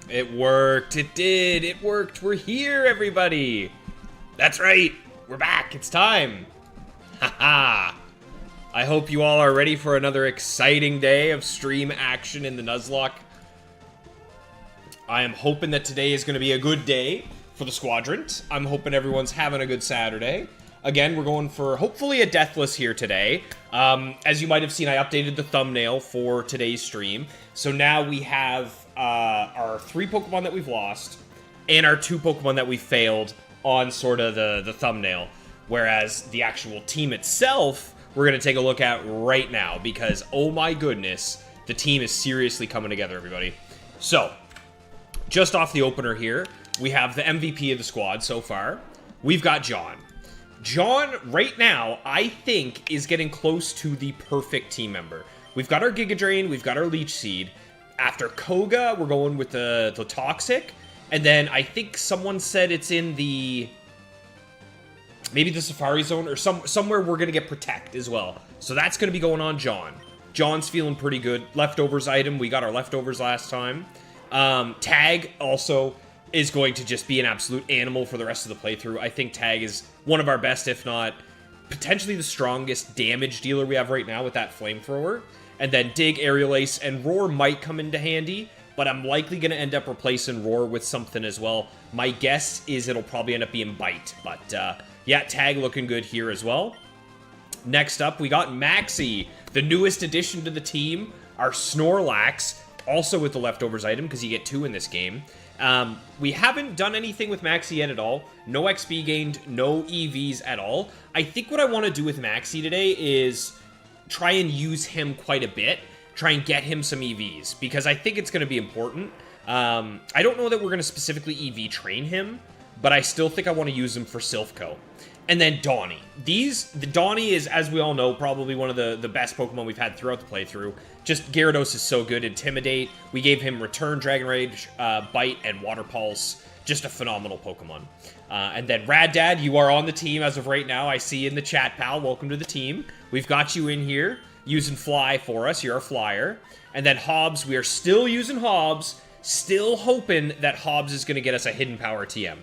It worked. It did. It worked. We're here, everybody. That's right. We're back. It's time. Haha. I hope you all are ready for another exciting day of stream action in the Nuzlocke. I am hoping that today is going to be a good day for the Squadrant. I'm hoping everyone's having a good Saturday. Again, we're going for hopefully a deathless here today. As you might have seen, I updated the thumbnail for today's stream. So now we have our 3 Pokemon that we've lost and our 2 Pokemon that we failed on sort of the thumbnail. Whereas the actual team itself, we're going to take a look at right now because, oh my goodness, the team is seriously coming together, everybody. So, just off the opener here, we have the MVP of the squad so far. We've got John. John, right now, I think, is getting close to the perfect team member. We've got our Giga Drain, we've got our Leech Seed. After Koga, we're going with the Toxic. And then I think someone said it's in the... maybe the Safari Zone, or somewhere we're going to get Protect as well. So that's going to be going on John. John's feeling pretty good. Leftovers item, we got our leftovers last time. Tag also is going to just be an absolute animal for the rest of the playthrough. I think Tag is one of our best, if not potentially the strongest damage dealer we have right now with that Flamethrower. And then Dig, Aerial Ace, and Roar might come into handy, but I'm likely going to end up replacing Roar with something as well. My guess is it'll probably end up being Bite, but yeah, Tag looking good here as well. Next up, we got Maxi, the newest addition to the team, our Snorlax, also with the leftovers item, because you get 2 in this game. We haven't done anything with Maxi yet at all. No XP gained, no EVs at all. I think what I want to do with Maxi today is try and use him quite a bit. Try and get him some EVs, because I think it's going to be important. I don't know that we're going to specifically EV train him, but I still think I want to use him for Silphco. And then Donnie. The Donnie is, as we all know, probably one of the best Pokemon we've had throughout the playthrough. Just Gyarados is so good. Intimidate. We gave him Return, Dragon Rage, Bite, and Water Pulse. Just a phenomenal Pokemon. And then Rad Dad, you are on the team as of right now. I see you in the chat, pal. Welcome to the team. We've got you in here using Fly for us. You're a flyer. And then Hobbs, we are still using Hobbs. Still hoping that Hobbs is going to get us a Hidden Power TM.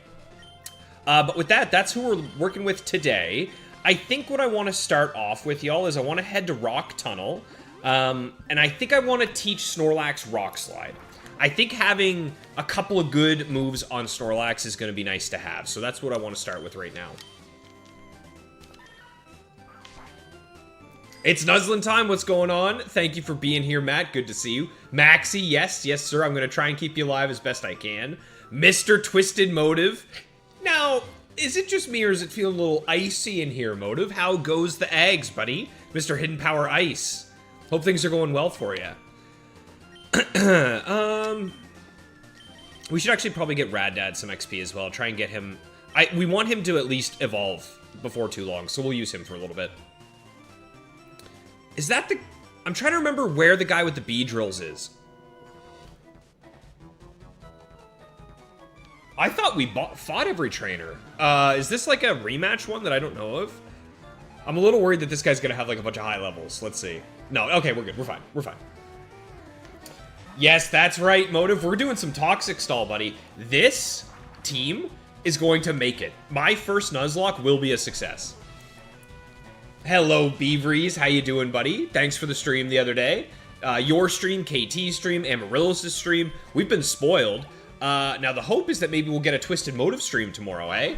But with that, that's who we're working with today. I think what I want to start off with, y'all, is I want to head to Rock Tunnel. And I think I want to teach Snorlax Rock Slide. I think having a couple of good moves on Snorlax is going to be nice to have. So that's what I want to start with right now. It's Nuzzlin time. What's going on? Thank you for being here, Matt. Good to see you. Maxi, yes, sir. I'm going to try and keep you alive as best I can. Mr. Twisted Motive. Now, is it just me, or is it feeling a little icy in here, Motive? How goes the eggs, buddy? Mr. Hidden Power Ice. Hope things are going well for you. We should actually probably get Rad Dad some XP as well. Try and get him... we want him to at least evolve before too long, so we'll use him for a little bit. Is that the... I'm trying to remember where the guy with the Beedrills is. I thought we fought every trainer. Is this like a rematch one that I don't know of? I'm a little worried that this guy's gonna have like a bunch of high levels. Let's see. No, okay, we're good. We're fine. We're fine. Yes, that's right, Motive. We're doing some Toxic Stall, buddy. This team is going to make it. My first Nuzlocke will be a success. Hello, Beavries. How you doing, buddy? Thanks for the stream the other day. Your stream, KT's stream, Amarillo's stream. We've been spoiled. Now the hope is that maybe we'll get a Twisted Motive stream tomorrow, eh?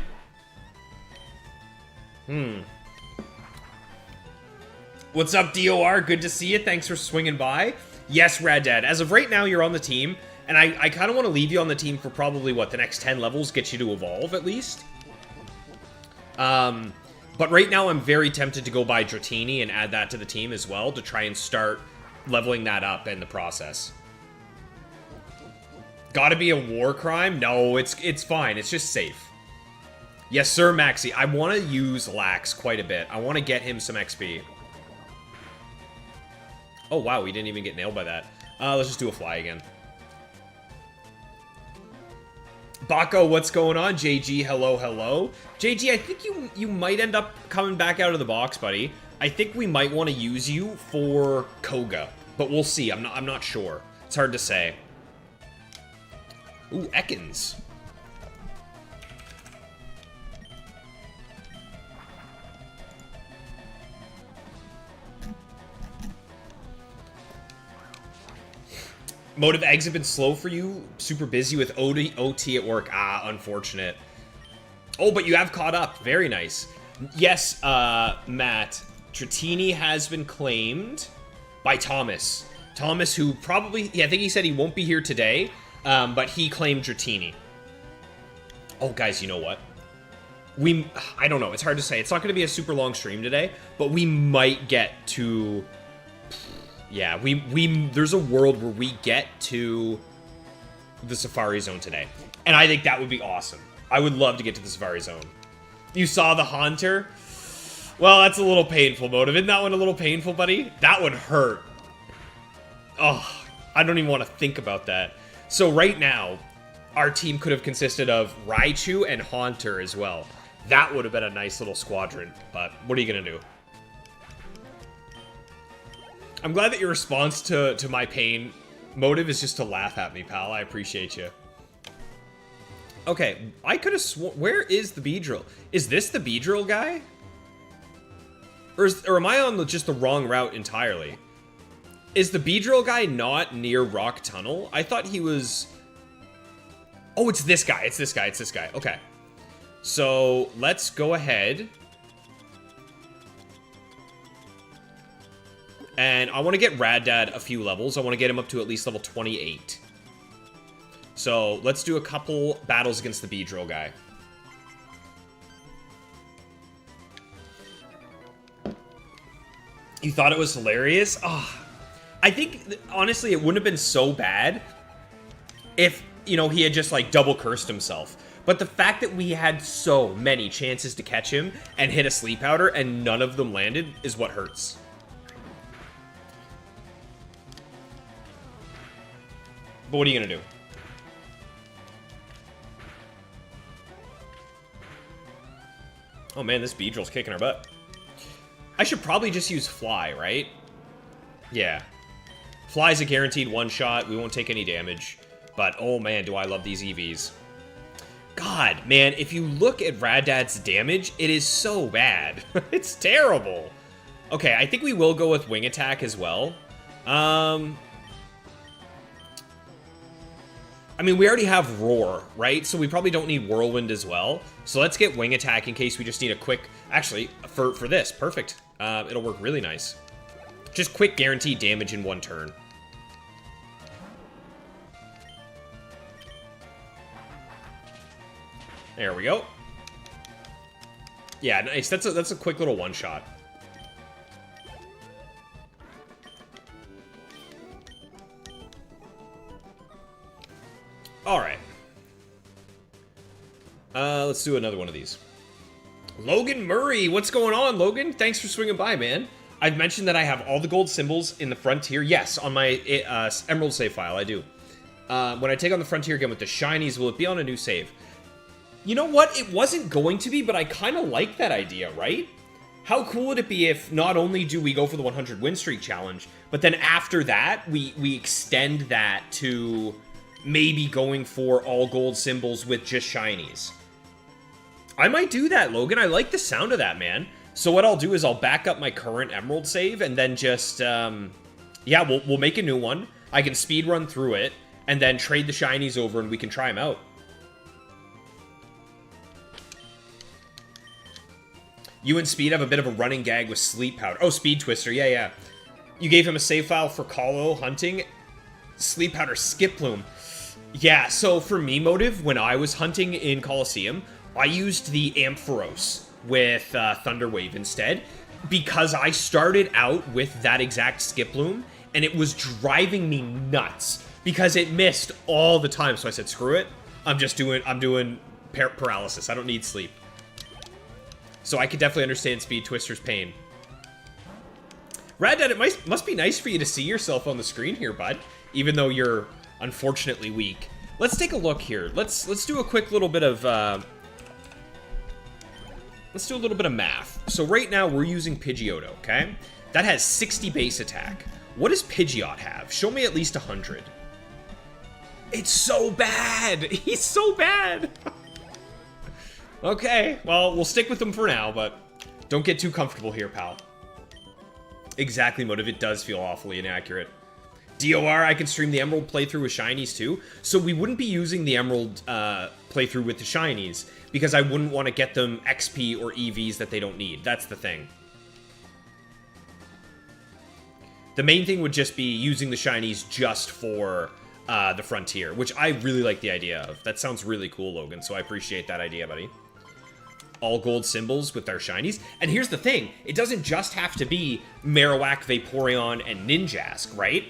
What's up, DOR? Good to see you. Thanks for swinging by. Yes, Rad Dad. As of right now, you're on the team, and I kind of want to leave you on the team for probably, what, the next 10 levels, get you to evolve, at least? But right now, I'm very tempted to go buy Dratini and add that to the team as well, to try and start leveling that up in the process. Gotta be a war crime? No, it's fine. It's just safe. Yes, sir, Maxi. I want to use Lax quite a bit. I want to get him some XP. Oh, wow. We didn't even get nailed by that. Let's just do a fly again. Baco, what's going on? JG, hello, hello. JG, I think you might end up coming back out of the box, buddy. I think we might want to use you for Koga, but we'll see. I'm not sure. It's hard to say. Ooh, Ekans. Motive eggs have been slow for you. Super busy with OT at work. Ah, unfortunate. Oh, but you have caught up. Very nice. Yes, Matt. Tratini has been claimed by Thomas. Thomas, who probably... Yeah, I think he said he won't be here today, but he claimed Dratini. Oh, guys, you know what? I don't know. It's hard to say. It's not going to be a super long stream today, but we might get to... Yeah, there's a world where we get to the Safari Zone today. And I think that would be awesome. I would love to get to the Safari Zone. You saw the Haunter? Well, that's a little painful, Motive. Isn't that one a little painful, buddy? That would hurt. Oh, I don't even want to think about that. So right now, our team could have consisted of Raichu and Haunter as well. That would have been a nice little squadron, but what are you going to do? I'm glad that your response to my pain, Motive, is just to laugh at me, pal. I appreciate you. Okay, I could have sworn... Where is the Beedrill? Is this the Beedrill guy? Or am I on just the wrong route entirely? Is the Beedrill guy not near Rock Tunnel? I thought he was... Oh, it's this guy. It's this guy. It's this guy. Okay. So, let's go ahead. And I want to get Raddad a few levels. I want to get him up to at least level 28. So, let's do a couple battles against the Beedrill guy. You thought it was hilarious? Oh, I think, honestly, it wouldn't have been so bad if, you know, he had just, like, double cursed himself. But the fact that we had so many chances to catch him and hit a Sleep Powder and none of them landed is what hurts. But what are you gonna do? Oh man, this Beedrill's kicking our butt. I should probably just use Fly, right? Yeah. Fly's a guaranteed one-shot. We won't take any damage. But, oh man, do I love these EVs. God, man, if you look at Raddad's damage, it is so bad. It's terrible. Okay, I think we will go with Wing Attack as well. I mean, we already have Roar, right? So we probably don't need Whirlwind as well. So let's get Wing Attack in case we just need a quick... Actually, for this, perfect. It'll work really nice. Just quick guaranteed damage in one turn. There we go. Yeah, nice. That's a quick little one-shot. All right. Let's do another one of these. Logan Murray, what's going on, Logan? Thanks for swinging by, man. I've mentioned that I have all the gold symbols in the Frontier. Yes, on my Emerald save file, I do. When I take on the Frontier again with the shinies, will it be on a new save? You know what? It wasn't going to be, but I kind of like that idea, right? How cool would it be if not only do we go for the 100 win streak challenge, but then after that, we extend that to maybe going for all gold symbols with just shinies. I might do that, Logan. I like the sound of that, man. So what I'll do is I'll back up my current Emerald save and then just, yeah, we'll make a new one. I can speed run through it and then trade the shinies over and we can try them out. You and Speed have a bit of a running gag with Sleep Powder. Oh, Speed Twister. Yeah, yeah. You gave him a save file for Colo hunting. Sleep Powder Skip Plume. Yeah, so for me, Motive, when I was hunting in Coliseum, I used the Ampharos with Thunder Wave instead because I started out with that exact Skip Plume and it was driving me nuts because it missed all the time. So I said, screw it. I'm doing paralysis. I don't need sleep. So I could definitely understand Speed Twister's pain. Raddad, it must be nice for you to see yourself on the screen here, bud. Even though you're unfortunately weak. Let's take a look here. Let's do a quick little bit of let's do a little bit of math. So right now we're using Pidgeotto, okay? That has 60 base attack. What does Pidgeot have? Show me at least 100. It's so bad. He's so bad. Okay, well, we'll stick with him for now, but don't get too comfortable here, pal. Exactly, Motive. It does feel awfully inaccurate. DOR, I can stream the Emerald playthrough with Shinies too, so we wouldn't be using the Emerald playthrough with the Shinies, because I wouldn't want to get them XP or EVs that they don't need. That's the thing. The main thing would just be using the Shinies just for the Frontier, which I really like the idea of. That sounds really cool, Logan, so I appreciate that idea, buddy. All gold symbols with their Shinies. And here's the thing, it doesn't just have to be Marowak, Vaporeon, and Ninjask, right?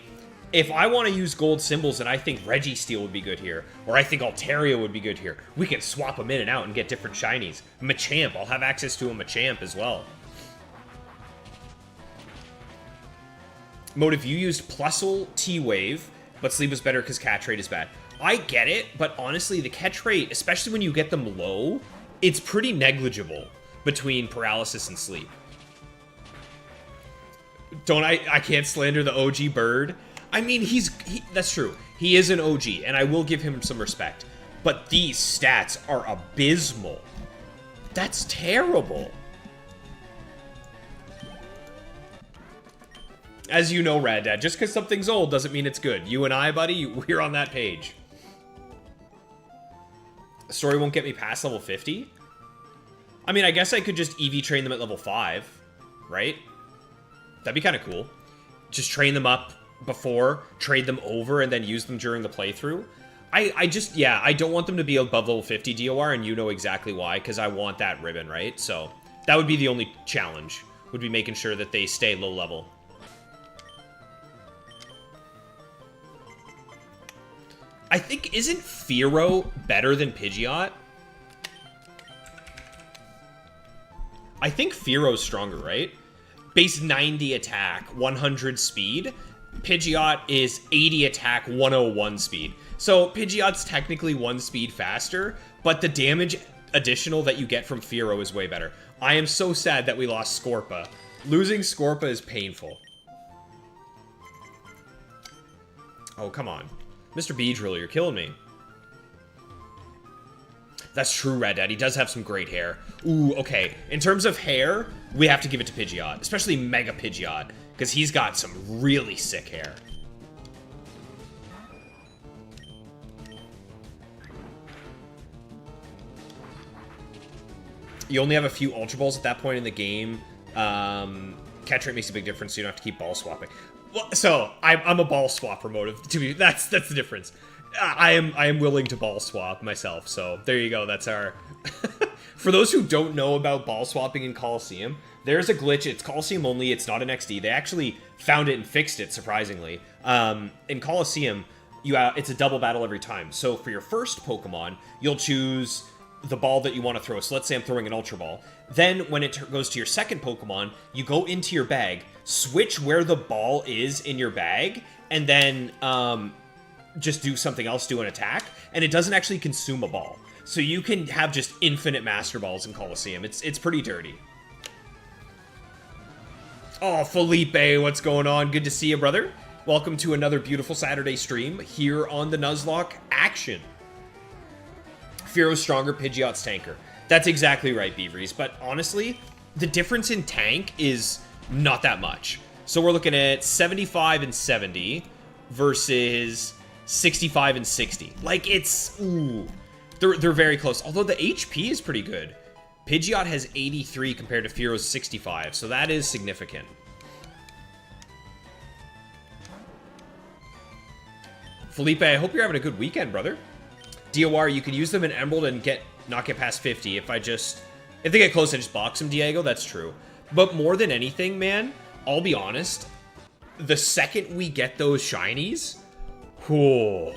If I want to use gold symbols and I think Registeel would be good here, or I think Altaria would be good here, we can swap them in and out and get different Shinies. Machamp, I'll have access to a Machamp as well. Motive, you used Plusle, T-Wave, but Sleep was better because catch rate is bad. I get it, but honestly, the catch rate, especially when you get them low, it's pretty negligible between Paralysis and Sleep. I can't slander the OG Bird. I mean, that's true. He is an OG, and I will give him some respect. But these stats are abysmal. That's terrible. As you know, Rad Dad, just because something's old doesn't mean it's good. You and I, buddy, we're on that page. The story won't get me past level 50? I mean, I guess I could just EV train them at level 5, right? That'd be kind of cool. Just train them up before, trade them over, and then use them during the playthrough. I don't want them to be above level 50 DOR, and you know exactly why, because I want that ribbon, right? So that would be the only challenge, would be making sure that they stay low level. I think, isn't Fearow better than Pidgeot? I think Fearow's stronger, right? Base 90 attack, 100 speed. Pidgeot is 80 attack, 101 speed. So Pidgeot's technically 1 speed faster, but the damage additional that you get from Fearow is way better. I am so sad that we lost Scorpa. Losing Scorpa is painful. Oh, come on. Mr. Beedrill, you're killing me. That's true, Red Dad. He does have some great hair. Ooh, okay. In terms of hair, we have to give it to Pidgeot. Especially Mega Pidgeot. Because he's got some really sick hair. You only have a few Ultra Balls at that point in the game. Catch rate makes a big difference, so you don't have to keep ball swapping. Well, so I'm a ball swapper, Motive. That's the difference. I am willing to ball swap myself. So there you go. That's our. For those who don't know about ball swapping in Coliseum, there's a glitch. It's Coliseum only. It's not an XD. They actually found it and fixed it, surprisingly. In Coliseum, it's a double battle every time. So for your first Pokemon, you'll choose the ball that you want to throw. So let's say I'm throwing an Ultra Ball. Then when it goes to your second Pokemon, you go into your bag, switch where the ball is in your bag, and then just do something else, do an attack, and it doesn't actually consume a ball. So you can have just infinite Master Balls in Coliseum. It's pretty dirty. Oh, Felipe, what's going on? Good to see you, brother. Welcome to another beautiful Saturday stream here on the Nuzlocke Action. Fearow's stronger, Pidgeot's tanker. That's exactly right, Beaveries. But honestly, the difference in tank is not that much. So we're looking at 75 and 70 versus 65 and 60. Like, it's... Ooh. They're very close. Although the HP is pretty good. Pidgeot has 83 compared to Fearow's 65. So that is significant. Felipe, I hope you're having a good weekend, brother. DOR, you can use them in Emerald and not get past 50. If they get close, I just box them, Diego. That's true. But more than anything, man, I'll be honest. The second we get those shinies, whew,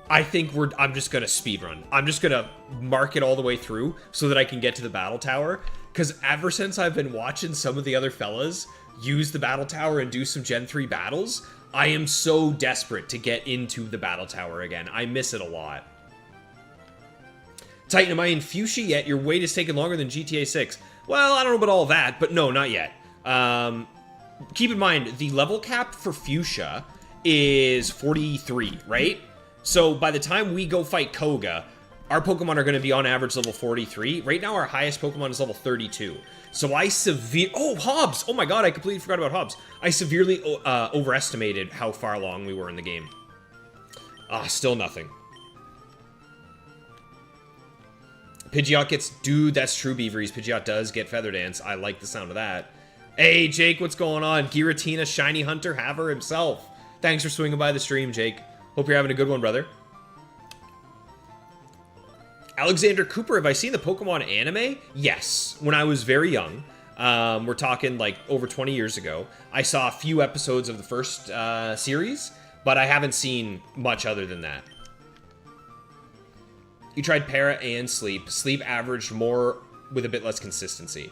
I think I'm just gonna speedrun. I'm just gonna mark it all the way through so that I can get to the battle tower. Because ever since I've been watching some of the other fellas use the battle tower and do some Gen 3 battles, I am so desperate to get into the battle tower again. I miss it a lot. Titan, am I in Fuchsia yet? Your wait is taking longer than GTA 6. Well, I don't know about all that, but no, not yet. Keep in mind, the level cap for Fuchsia is 43, right? So by the time we go fight Koga, our Pokemon are going to be on average level 43. Right now, our highest Pokemon is level 32. So oh, Hobbs! Oh my god, I completely forgot about Hobbs. I severely overestimated how far along we were in the game. Still nothing. Pidgeot gets... Dude, that's true, Beaveries. Pidgeot does get Feather Dance. I like the sound of that. Hey, Jake, what's going on? Giratina, Shiny Hunter, Haver himself. Thanks for swinging by the stream, Jake. Hope you're having a good one, brother. Alexander Cooper, have I seen the Pokemon anime? Yes. When I was very young. We're talking, like, over 20 years ago. I saw a few episodes of the first series, but I haven't seen much other than that. You tried Para and Sleep. Sleep averaged more with a bit less consistency.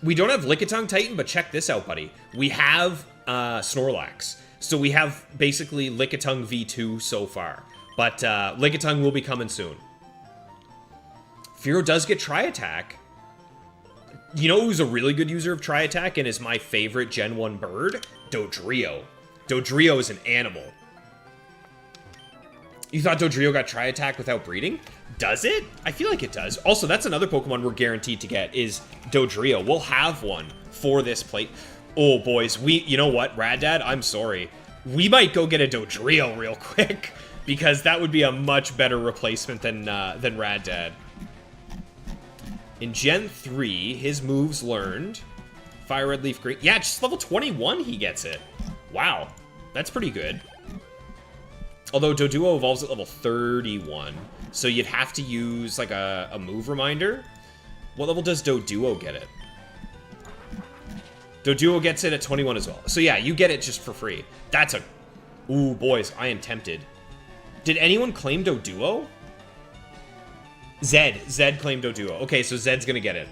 We don't have Lickitung Titan, but check this out, buddy. We have Snorlax. So we have basically Lickitung V2 so far. But Lickitung will be coming soon. Fearow does get Tri-Attack. You know who's a really good user of Tri-Attack and is my favorite Gen 1 bird? Dodrio. Dodrio is an animal. You thought Dodrio got Tri-Attack without breeding? Does it? I feel like it does. Also, that's another Pokemon we're guaranteed to get is Dodrio. We'll have one for this plate. Oh, boys. You know what, Rad Dad? I'm sorry. We might go get a Dodrio real quick because that would be a much better replacement than Rad Dad. In Gen 3, his moves learned. Fire, Red, Leaf, Green. Yeah, just level 21 he gets it. Wow. That's pretty good. Although Doduo evolves at level 31. So you'd have to use, like, a move reminder. What level does Doduo get it? Doduo gets it at 21 as well. So yeah, you get it just for free. That's a... Ooh, boys, I am tempted. Did anyone claim Doduo? Zed claimed Doduo. Okay, so Zed's gonna get it.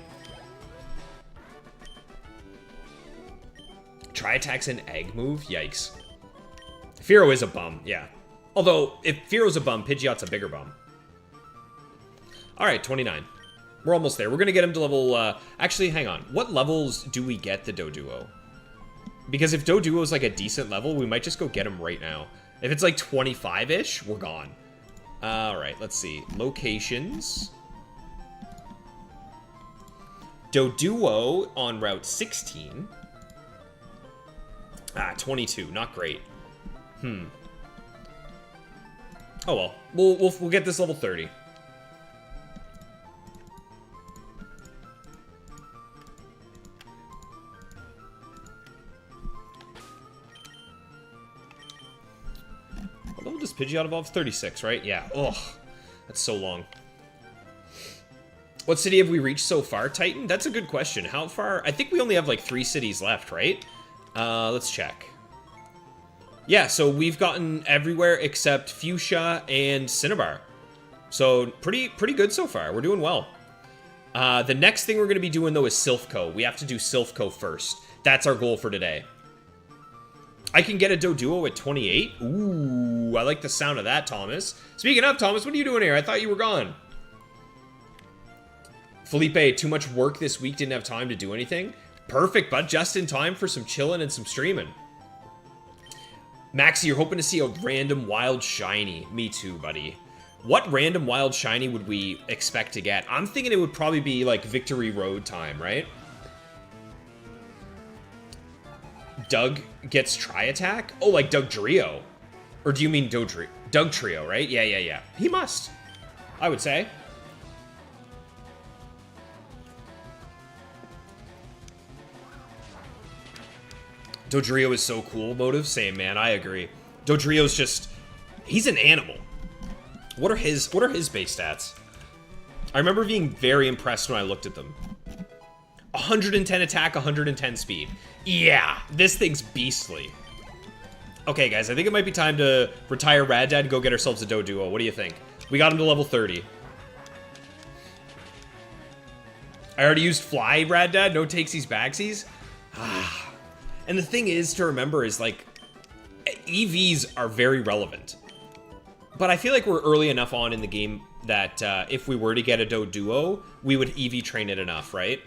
Tri-Attack's an egg move? Yikes. Fearow is a bum, yeah. Although, if Fearow's a bum, Pidgeot's a bigger bum. Alright, 29. We're almost there. We're gonna get him to level, actually, hang on. What levels do we get the Doduo? Because if Doduo is like a decent level, we might just go get him right now. If it's like 25-ish, we're gone. Alright, let's see. Locations. Doduo on Route 16. 22. Not great. Oh well. We'll get this level 30. What level does Pidgeot evolve? 36, right? Yeah. Ugh. That's so long. What city have we reached so far, Titan? That's a good question. How far? I think we only have like 3 cities left, right? Let's check. Yeah, so we've gotten everywhere except Fuchsia and Cinnabar. So pretty good so far. We're doing well. The next thing we're going to be doing, though, is Silphco. We have to do Silphco first. That's our goal for today. I can get a Doduo at 28. Ooh, I like the sound of that, Thomas. Speaking of, Thomas, what are you doing here? I thought you were gone. Felipe, too much work this week, didn't have time to do anything. Perfect, bud. Just in time for some chilling and some streaming. Maxie, you're hoping to see a random wild shiny. Me too, buddy. What random wild shiny would we expect to get? I'm thinking it would probably be like Victory Road time, right? Doug gets Tri-Attack? Oh, like Dugtrio. Or do you mean Dugtrio, right? Yeah. He must, I would say. Dodrio is so cool, Motive. Same, man. I agree. Dodrio's just... He's an animal. What are his base stats? I remember being very impressed when I looked at them. 110 attack, 110 speed. Yeah, this thing's beastly. Okay, guys, I think it might be time to retire Rad Dad and go get ourselves a Doduo. What do you think? We got him to level 30. I already used Fly, Rad Dad. No takesies, backsies. And the thing is to remember is, like, EVs are very relevant. But I feel like we're early enough on in the game that if we were to get a Doduo, we would EV train it enough, right?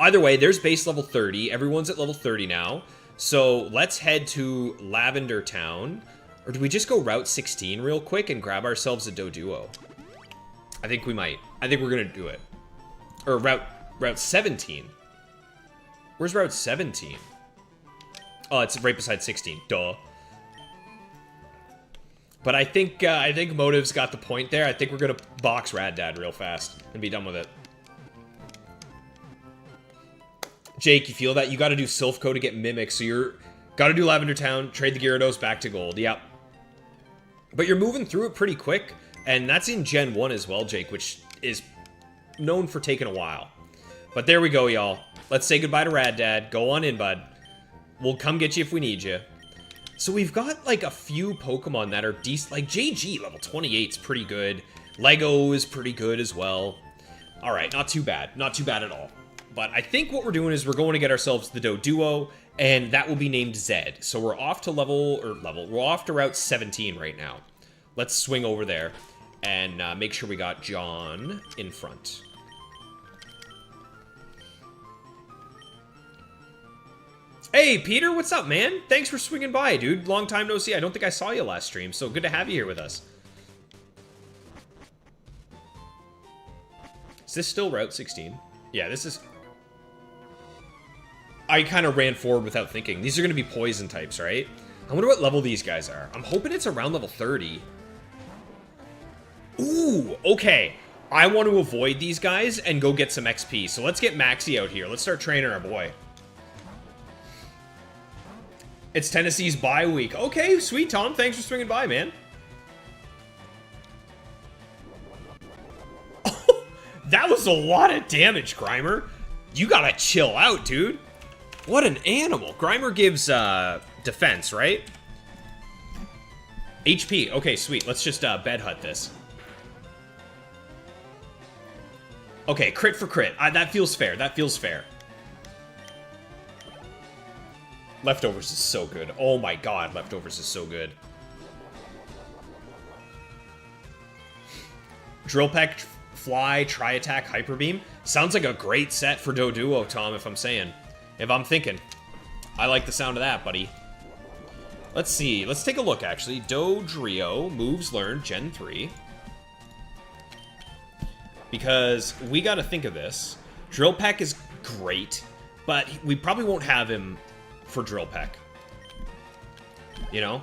Either way, there's base level 30. Everyone's at level 30 now. So let's head to Lavender Town. Or do we just go Route 16 real quick and grab ourselves a Doduo? I think we might. I think we're going to do it. Or Route 17. Where's Route 17? Oh, it's right beside 16. Duh. But I think Motive's got the point there. I think we're going to box Rad Dad real fast and be done with it. Jake, you feel that? You got to do Silphco to get Mimic, so you're... Got to do Lavender Town, trade the Gyarados back to Gold. Yep. But you're moving through it pretty quick, and that's in Gen 1 as well, Jake, which is known for taking a while. But there we go, y'all. Let's say goodbye to Rad Dad. Go on in, bud. We'll come get you if we need you. So we've got, like, a few Pokemon that are decent. Like, JG, level 28 is pretty good. Lego is pretty good as well. All right, not too bad. Not too bad at all. But I think what we're doing is we're going to get ourselves the Doduo, and that will be named Zed. So we're off to we're off to Route 17 right now. Let's swing over there and make sure we got John in front. Hey, Peter, what's up, man? Thanks for swinging by, dude. Long time no see. I don't think I saw you last stream, so good to have you here with us. Is this still Route 16? Yeah, this is... I kind of ran forward without thinking. These are going to be poison types, right? I wonder what level these guys are. I'm hoping it's around level 30. Ooh, okay. I want to avoid these guys and go get some XP. So let's get Maxie out here. Let's start training our boy. It's Tennessee's bye week. Okay, sweet, Tom. Thanks for swinging by, man. Oh, that was a lot of damage, Grimer. You gotta chill out, dude. What an animal. Grimer gives defense, right? HP. Okay, sweet. Let's just bed hut this. Okay, crit for crit. That feels fair. That feels fair. Leftovers is so good. Oh my god, Leftovers is so good. Drill Peck, Fly, Tri-Attack, Hyper Beam. Sounds like a great set for Doduo, Tom, if I'm saying. If I'm thinking. I like the sound of that, buddy. Let's see. Let's take a look, actually. Dodrio, moves learned, Gen 3. Because we got to think of this. Drill Peck is great, but we probably won't have him for Drill Peck. You know?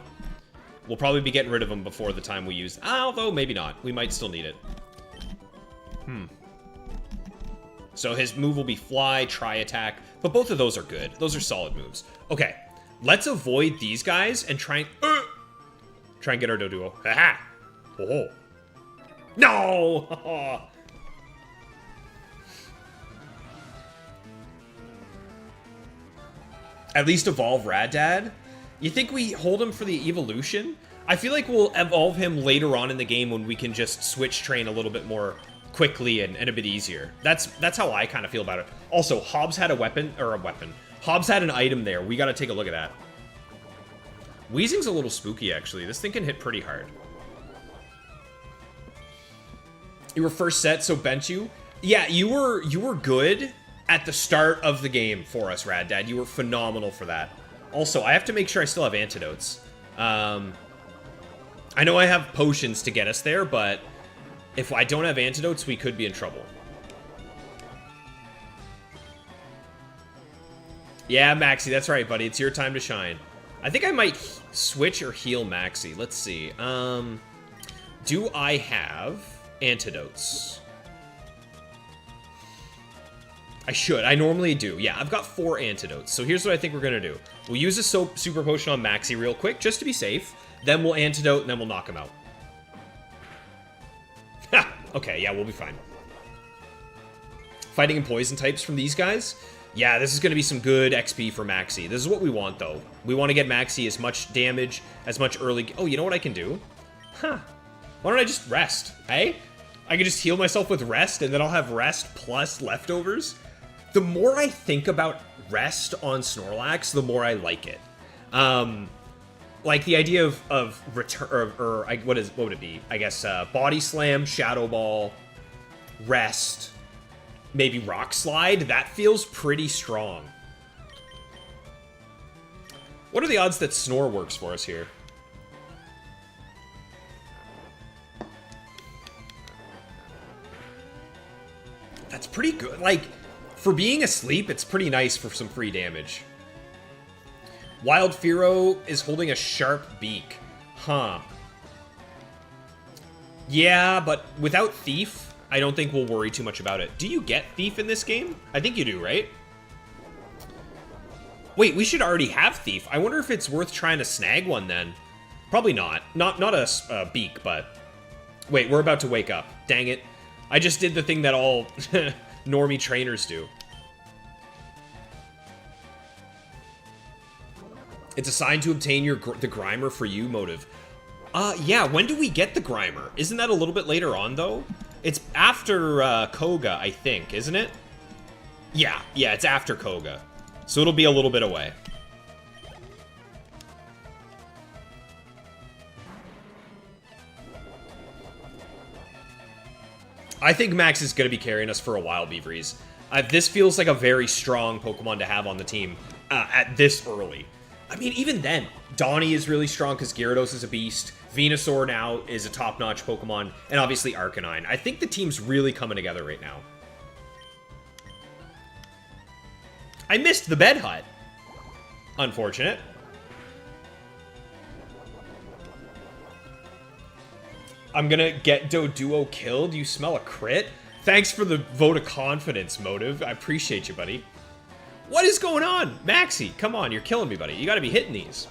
We'll probably be getting rid of him before the time we use... Although, maybe not. We might still need it. So his move will be Fly, Tri-Attack, but both of those are good. Those are solid moves. Okay, let's avoid these guys and try and get our Doduo. Haha! Oh. No! At least evolve Rad Dad? You think we hold him for the evolution? I feel like we'll evolve him later on in the game when we can just switch train a little bit more quickly and a bit easier. That's how I kind of feel about it. Also, Hobbs had Hobbs had an item there. We got to take a look at that. Weezing's a little spooky, actually. This thing can hit pretty hard. You were first set, so bench you. Yeah, you were good at the start of the game for us, Rad Dad. You were phenomenal for that. Also, I have to make sure I still have antidotes. I know I have potions to get us there, but if I don't have antidotes, we could be in trouble. Yeah, Maxie, that's right, buddy. It's your time to shine. I think I might switch or heal Maxie. Let's see. Do I have antidotes? I should. I normally do. Yeah, I've got 4 antidotes. So here's what I think we're going to do. We'll use a super potion on Maxie real quick, just to be safe. Then we'll antidote, and then we'll knock him out. Ha! Okay, yeah, we'll be fine. Fighting and poison types from these guys? Yeah, this is going to be some good XP for Maxie. This is what we want, though. We want to get Maxie as much damage, as much early... Oh, you know what I can do? Huh. Why don't I just rest, hey? I can just heal myself with rest, and then I'll have rest plus leftovers. The more I think about rest on Snorlax, the more I like it. Like the idea of return, what would it be? I guess Body Slam, Shadow Ball, Rest, maybe Rock Slide. That feels pretty strong. What are the odds that Snore works for us here? That's pretty good. Like, for being asleep, it's pretty nice for some free damage. Wild Fearow is holding a sharp beak. Huh. Yeah, but without Thief, I don't think we'll worry too much about it. Do you get Thief in this game? I think you do, right? Wait, we should already have Thief. I wonder if it's worth trying to snag one then. Probably not. Not a beak, but... Wait, we're about to wake up. Dang it. I just did the thing that all normie trainers do. It's assigned to obtain the Grimer for you motive. Yeah, when do we get the Grimer? Isn't that a little bit later on, though? It's after Koga, I think, isn't it? Yeah, it's after Koga. So it'll be a little bit away. I think Max is going to be carrying us for a while, Beaveries. This feels like a very strong Pokemon to have on the team at this early. I mean, even then, Donnie is really strong because Gyarados is a beast. Venusaur now is a top-notch Pokemon, and obviously Arcanine. I think the team's really coming together right now. I missed the bed hut. Unfortunate. I'm gonna get Doduo killed. You smell a crit? Thanks for the vote of confidence, Motive. I appreciate you, buddy. What is going on? Maxie, come on, you're killing me, buddy. You gotta be hitting these.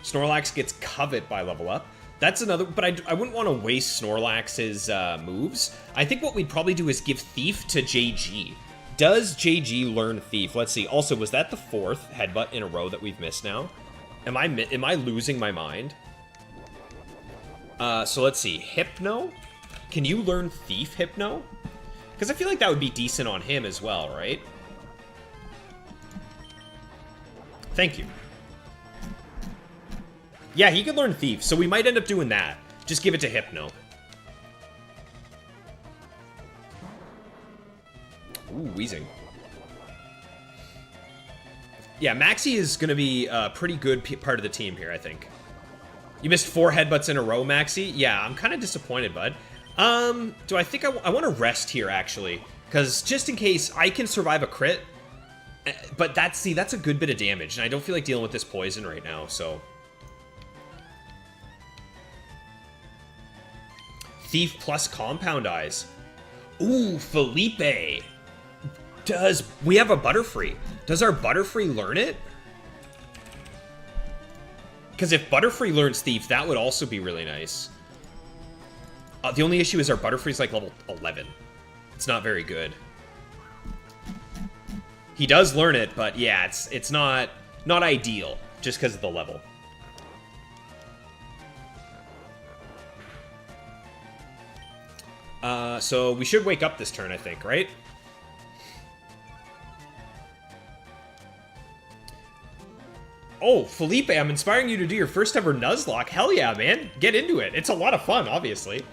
Snorlax gets Covet by level up. That's another, but I wouldn't want to waste Snorlax's moves. I think what we'd probably do is give Thief to JG. Does JG learn Thief? Let's see. Also, was that the 4th headbutt in a row that we've missed now? Am I losing my mind? So let's see. Hypno? Can you learn Thief, Hypno? Because I feel like that would be decent on him as well, right? Thank you. Yeah, he could learn Thief, so we might end up doing that. Just give it to Hypno. Ooh, wheezing. Yeah, Maxie is going to be a pretty good part of the team here, I think. You missed 4 headbutts in a row, Maxie? Yeah, I'm kind of disappointed, bud. Do I think I want to rest here, actually? Because just in case, I can survive a crit. But that's a good bit of damage, and I don't feel like dealing with this poison right now, so... Thief plus Compound Eyes. Ooh, Felipe. We have a Butterfree. Does our Butterfree learn it? Because if Butterfree learns Thief, that would also be really nice. The only issue is our Butterfree's like level 11. It's not very good. He does learn it, but yeah, it's not ideal just because of the level. So we should wake up this turn, I think, right? Oh, Felipe, I'm inspiring you to do your first ever Nuzlocke. Hell yeah, man. Get into it. It's a lot of fun, obviously.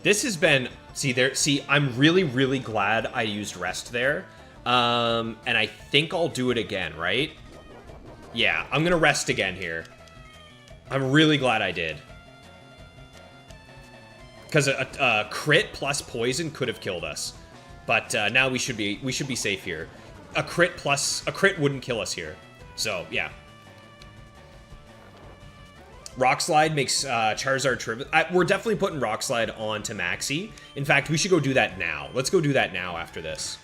This has been... See, I'm really, really glad I used rest there. And I think I'll do it again, right? Yeah, I'm gonna rest again here. I'm really glad I did. Because a crit plus poison could have killed us. But now we should be safe here. A crit wouldn't kill us here. So, yeah. Rock Slide makes Charizard trivial. We're definitely putting Rock Slide on to Maxie. In fact, we should go do that now. Let's go do that now after this.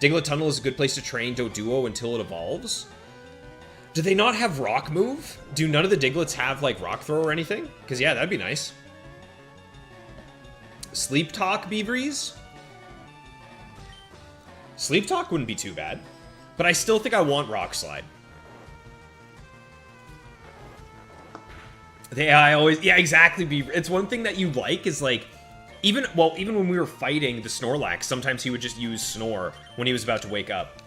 Diglett Tunnel is a good place to train Doduo until it evolves. Do they not have Rock Move? Do none of the Diglets have, like, Rock Throw or anything? Because, yeah, that'd be nice. Sleep Talk, Beaveries? Sleep Talk wouldn't be too bad. But I still think I want Rock Slide. Yeah, exactly, Beaver. It's one thing that you like is, like, even when we were fighting the Snorlax, sometimes he would just use Snore when he was about to wake up.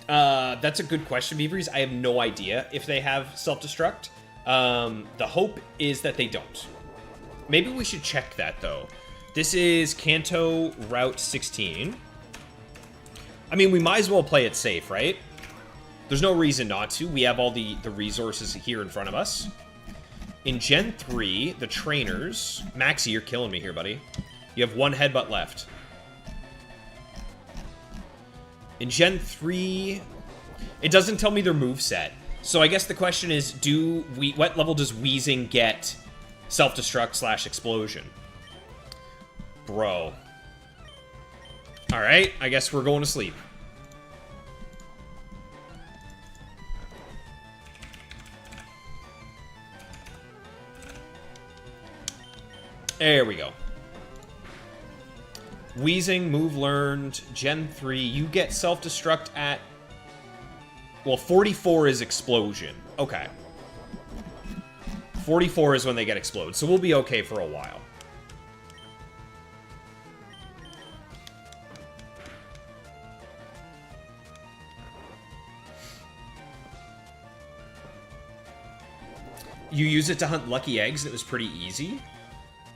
That's a good question, Beaveries. I have no idea if they have self-destruct. The hope is that they don't. Maybe we should check that, though. This is Kanto Route 16. I mean, we might as well play it safe, right? There's no reason not to. We have all the resources here in front of us. In Gen 3, the trainers... Maxi, you're killing me here, buddy. You have 1 headbutt left. In Gen 3... It doesn't tell me their moveset. So I guess the question is, what level does Weezing get self-destruct / explosion? Bro. Alright, I guess we're going to sleep. There we go. Weezing, move learned, Gen 3. You get self-destruct at... Well, 44 is explosion. Okay. 44 is when they get explode, so we'll be okay for a while. You use it to hunt lucky eggs, and it was pretty easy.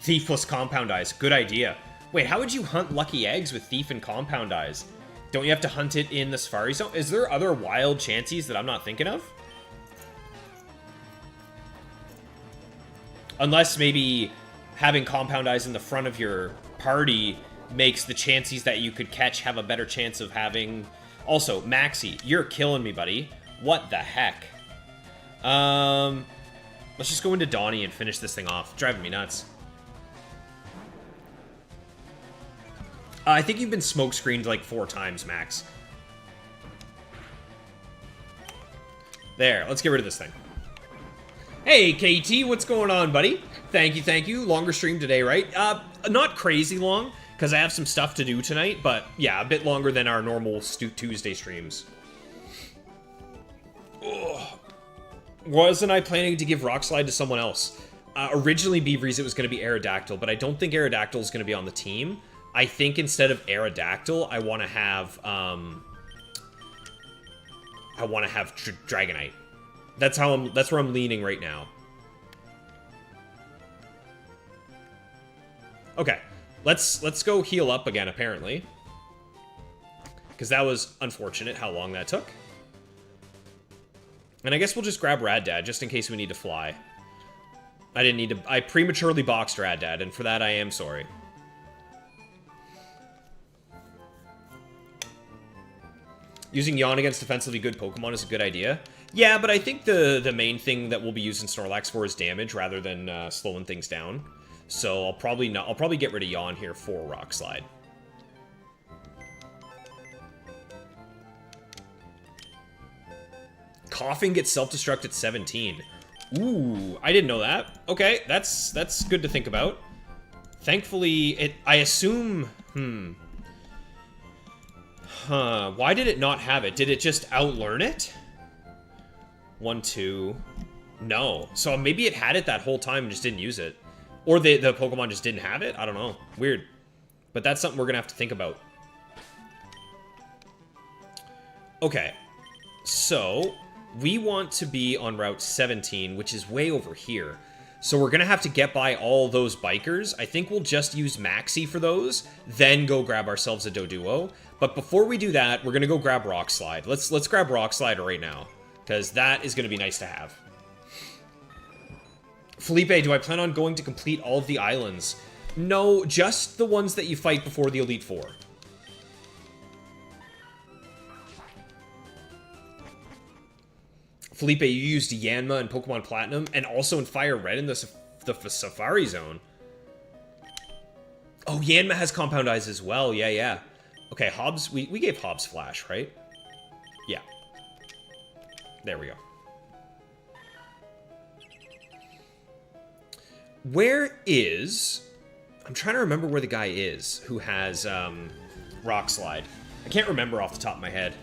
Thief plus Compound Eyes. Good idea. Wait, how would you hunt lucky eggs with Thief and Compound Eyes? Don't you have to hunt it in the Safari Zone? Is there other wild chances that I'm not thinking of? Unless maybe having Compound Eyes in the front of your party makes the chances that you could catch have a better chance of having... Also, Maxi, you're killing me, buddy. What the heck? Let's just go into Donnie and finish this thing off. Driving me nuts. I think you've been smokescreened like 4 times, Max. There, let's get rid of this thing. Hey, KT, what's going on, buddy? Thank you, thank you. Longer stream today, right? Not crazy long, because I have some stuff to do tonight, but yeah, a bit longer than our normal Tuesday streams. Ugh. Wasn't I planning to give Rock Slide to someone else? Originally, Beaveries, it was going to be Aerodactyl, but I don't think Aerodactyl is going to be on the team. I think instead of Aerodactyl, I want to have, Dragonite. That's where I'm leaning right now. Okay, let's go heal up again, apparently. Because that was unfortunate how long that took. And I guess we'll just grab Rad Dad, just in case we need to fly. I prematurely boxed Rad Dad, and for that I am sorry. Using Yawn against defensively good Pokemon is a good idea. Yeah, but I think the main thing that we'll be using Snorlax for is damage rather than slowing things down. So I'll probably get rid of Yawn here for Rock Slide. Coughing gets self-destruct at 17. Ooh, I didn't know that. Okay, that's good to think about. Thankfully, I assume... Huh, why did it not have it? Did it just outlearn it? 1, 2... No. So maybe it had it that whole time and just didn't use it. Or the Pokemon just didn't have it? I don't know. Weird. But that's something we're gonna have to think about. Okay. So, we want to be on Route 17, which is way over here. So we're gonna have to get by all those bikers. I think we'll just use Maxi for those, then go grab ourselves a Doduo. But before we do that, we're gonna go grab Rock Slide. Let's grab Rock Slide right now, because that is gonna be nice to have. Felipe, do I plan on going to complete all of the islands? No, just the ones that you fight before the Elite Four. Felipe, you used Yanma in Pokemon Platinum, and also in Fire Red in the Safari Zone. Oh, Yanma has Compound Eyes as well. Yeah, yeah. Okay, Hobbs, we gave Hobbs Flash, right? Yeah. There we go. Where is... I'm trying to remember where the guy is who has Rock Slide. I can't remember off the top of my head.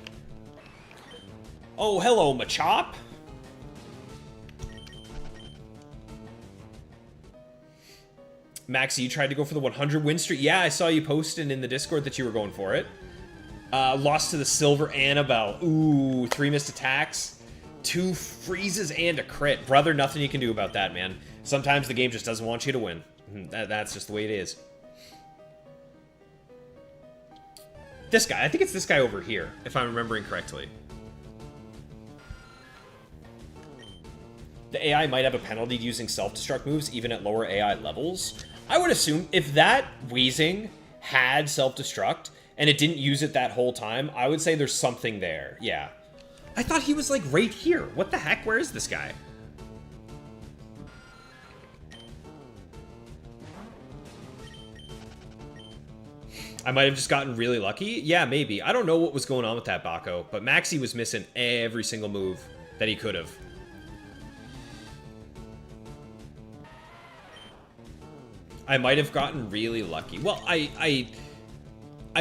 Oh, hello, Machop. Maxi, you tried to go for the 100 win streak? Yeah, I saw you posting in the Discord that you were going for it. Lost to the Silver Annabelle. Ooh, 3 missed attacks. 2 freezes and a crit. Brother, nothing you can do about that, man. Sometimes the game just doesn't want you to win. That's just the way it is. This guy. I think it's this guy over here, if I'm remembering correctly. the AI might have a penalty to using self-destruct moves even at lower AI levels. I would assume if that Weezing had self-destruct and it didn't use it that whole time, I would say there's something there. Yeah. I thought he was like right here. What the heck? Where is this guy? I might have just gotten really lucky. Yeah, maybe. I don't know what was going on with that Bako, but Maxi was missing every single move that he could have. I might have gotten really lucky. Well, I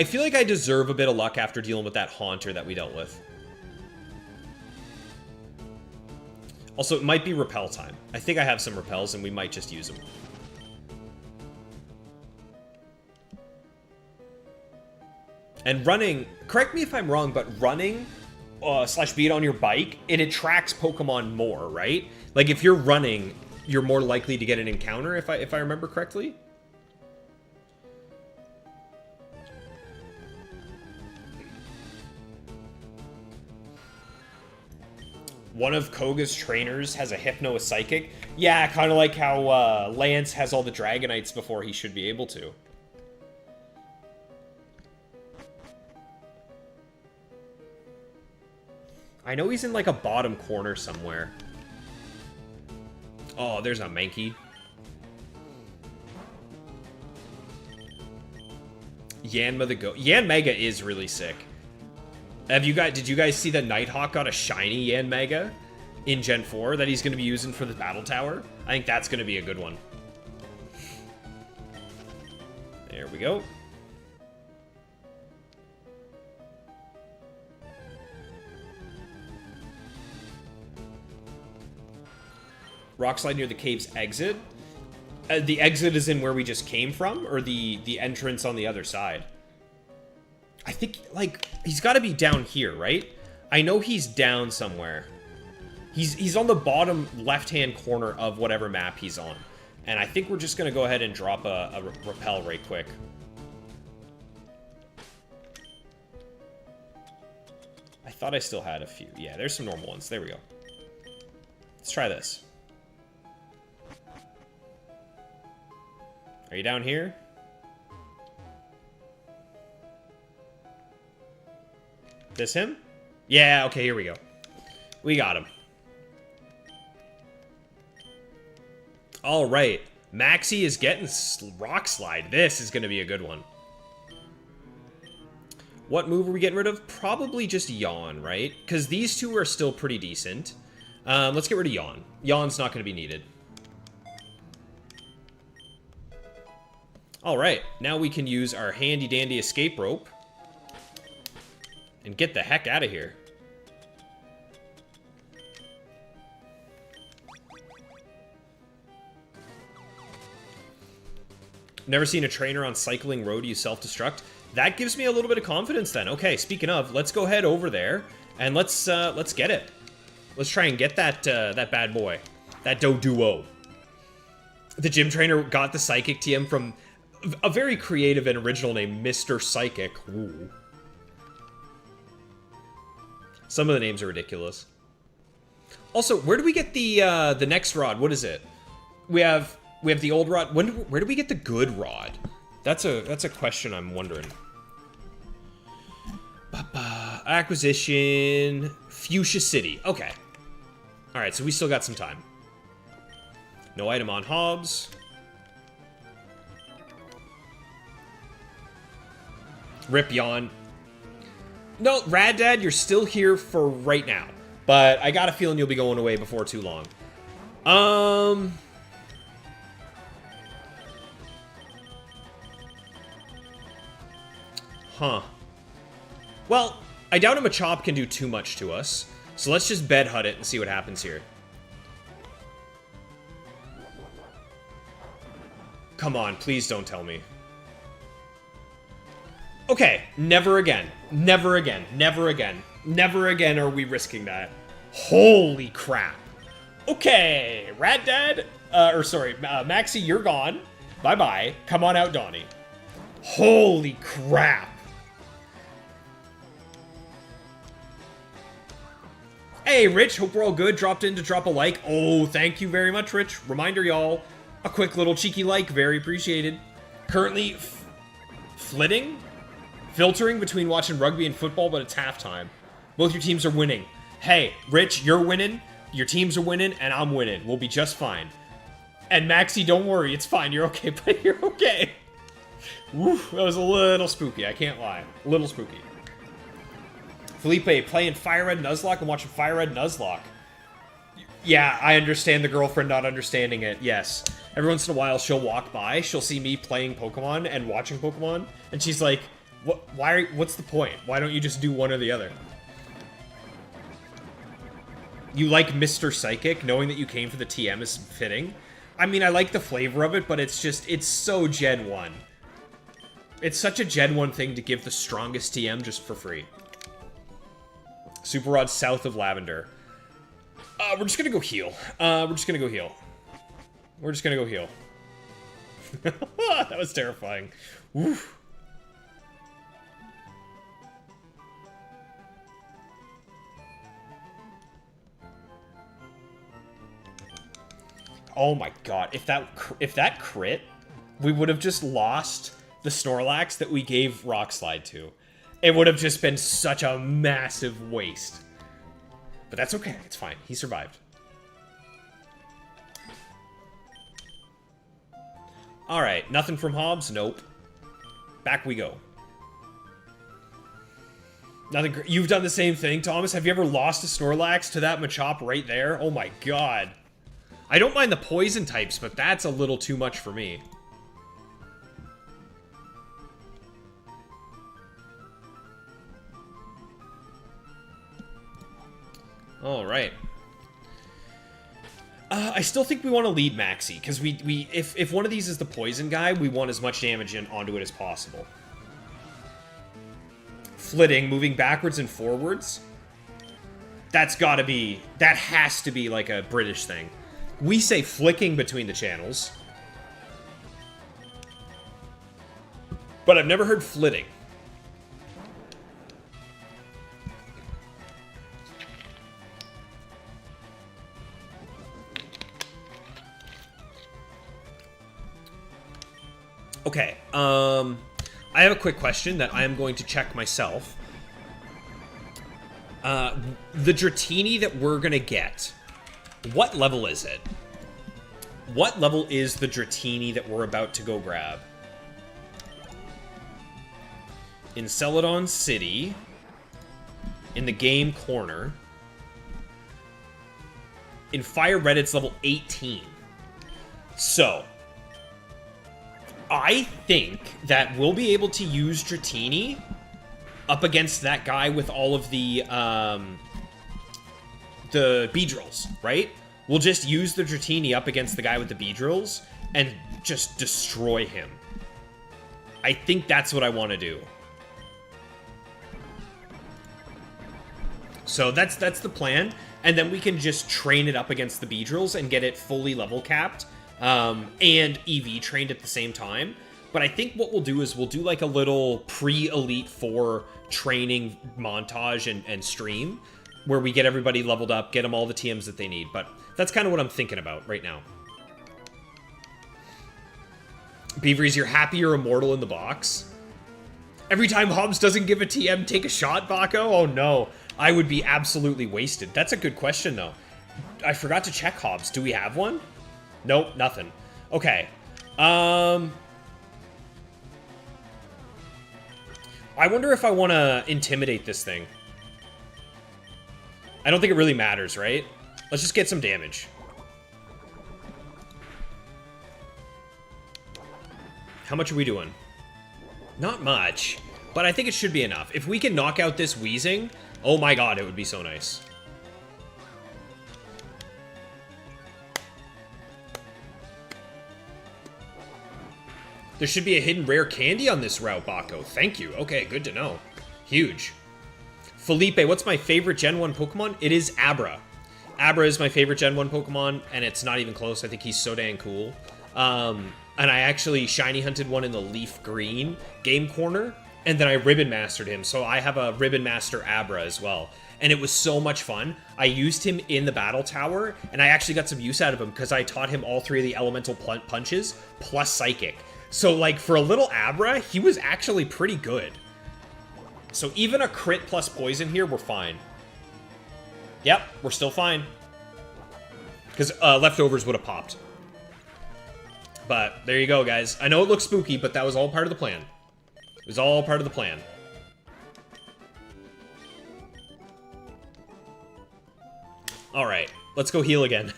feel like I deserve a bit of luck after dealing with that Haunter that we dealt with. Also, it might be repel time. I think I have some repels, and we might just use them. And running, correct me if I'm wrong, but running slash beat on your bike, it attracts Pokemon more, right? Like, if you're running, you're more likely to get an encounter, if I remember correctly. One of Koga's trainers has a Hypno, a Psychic. Yeah, kind of like how Lance has all the Dragonites before he should be able to. I know he's in like a bottom corner somewhere. Oh, there's a Mankey. Yanma the Goat. Yanmega is really sick. Did you guys see that Nighthawk got a shiny Yanmega in Gen 4 that he's going to be using for the Battle Tower? I think that's going to be a good one. There we go. Rock slide near the cave's exit. The exit is in where we just came from, or the entrance on the other side? I think, like, he's got to be down here, right? I know he's down somewhere. He's on the bottom left-hand corner of whatever map he's on. And I think we're just going to go ahead and drop a repel right quick. I thought I still had a few. Yeah, there's some normal ones. There we go. Let's try this. Are you down here? This him? Yeah, okay, here we go. We got him. All right. Maxi is getting Rock Slide. This is going to be a good one. What move are we getting rid of? Probably just Yawn, right? Because these two are still pretty decent. Let's get rid of Yawn. Yawn's not going to be needed. All right. Now we can use our handy-dandy escape rope and get the heck out of here. Never seen a trainer on Cycling Road use self-destruct. That gives me a little bit of confidence then. Okay, speaking of, let's go head over there and let's get it. Let's try and get that that bad boy, that Doduo. The gym trainer got the Psychic TM from a very creative and original name, Mr. Psychic. Ooh. Some of the names are ridiculous. Also, where do we get the next rod? What is it? We have the old rod. Where do we get the good rod? That's a question I'm wondering. Acquisition, Fuchsia City. Okay. All right, so we still got some time. No item on Hobbs. Rip Yawn. No, Rad Dad, you're still here for right now. But I got a feeling you'll be going away before too long. Huh. Well, I doubt a Machop can do too much to us. So let's just bed hut it and see what happens here. Come on, please don't tell me. Okay, never again. Never again. Never again. Never again are we risking that. Holy crap. Okay, Rad Dad, Maxi, you're gone. Bye-bye. Come on out, Donnie. Holy crap. Hey, Rich, hope we're all good. Dropped in to drop a like. Oh, thank you very much, Rich. Reminder, y'all, a quick little cheeky like, very appreciated. Currently filtering between watching rugby and football, but it's halftime. Both your teams are winning. Hey, Rich, you're winning, your teams are winning, and I'm winning. We'll be just fine. And Maxie, don't worry, it's fine. You're okay, but you're okay. Woo, that was a little spooky, I can't lie. A little spooky. Felipe, playing Fire Red Nuzlocke and watching Fire Red Nuzlocke. Yeah, I understand the girlfriend not understanding it, yes. Every once in a while, she'll walk by, she'll see me playing Pokemon and watching Pokemon, and she's like, what's the point? Why don't you just do one or the other? You like Mr. Psychic, knowing that you came for the TM is fitting. I mean, I like the flavor of it, but it's just, it's so Gen 1. It's such a Gen 1 thing to give the strongest TM just for free. Super Rod south of Lavender. We're just gonna go heal. We're just gonna go heal. That was terrifying. Oof. Oh my god, if that crit, we would have just lost the Snorlax that we gave Rock Slide to. It would have just been such a massive waste. But that's okay, it's fine. He survived. Alright, nothing from Hobbs? Nope. Back we go. Nothing. You've done the same thing, Thomas? Have you ever lost a Snorlax to that Machop right there? Oh my god. I don't mind the poison types, but that's a little too much for me. All right. I still think we want to lead Maxie, because if one of these is the poison guy, we want as much damage onto it as possible. Flitting, moving backwards and forwards. That has to be like a British thing. We say flicking between the channels. But I've never heard flitting. Okay, I have a quick question that I am going to check myself. The Dratini that we're gonna get, what level is it? What level is the Dratini that we're about to go grab? In Celadon City, in the game corner. In Fire Red, it's level 18. So, I think that we'll be able to use Dratini up against that guy with all of the Beedrills, right? We'll just use the Dratini up against the guy with the Beedrills and just destroy him. I think that's what I want to do. So that's the plan, and then we can just train it up against the Beedrills and get it fully level capped. And EV trained at the same time. But I think what we'll do is we'll do like a little pre-Elite Four training montage and stream where we get everybody leveled up, get them all the TMs that they need. But that's kind of what I'm thinking about right now. Beaveries, you're happy you're immortal in the box? Every time Hobbs doesn't give a TM, take a shot, Baco? Oh no, I would be absolutely wasted. That's a good question though. I forgot to check Hobbs. Do we have one? Nope, nothing. Okay. I wonder if I want to intimidate this thing. I don't think it really matters, right? Let's just get some damage. How much are we doing? Not much, but I think it should be enough. If we can knock out this Weezing, oh my god, it would be so nice. There should be a hidden rare candy on this route, Baco. Thank you. Okay, good to know. Huge. Felipe, what's my favorite Gen 1 Pokemon? It is Abra. Abra is my favorite Gen 1 Pokemon, and it's not even close. I think he's so dang cool. And I actually shiny hunted one in the Leaf Green game corner, and then I Ribbon Mastered him, so I have a Ribbon Master Abra as well. And it was so much fun. I used him in the battle tower, and I actually got some use out of him because I taught him all 3 of the elemental punches, plus Psychic. So, like, for a little Abra, he was actually pretty good. So even a crit plus poison here, we're fine. Yep, we're still fine. Because leftovers would have popped. But there you go, guys. I know it looks spooky, but that was all part of the plan. It was all part of the plan. All right, let's go heal again.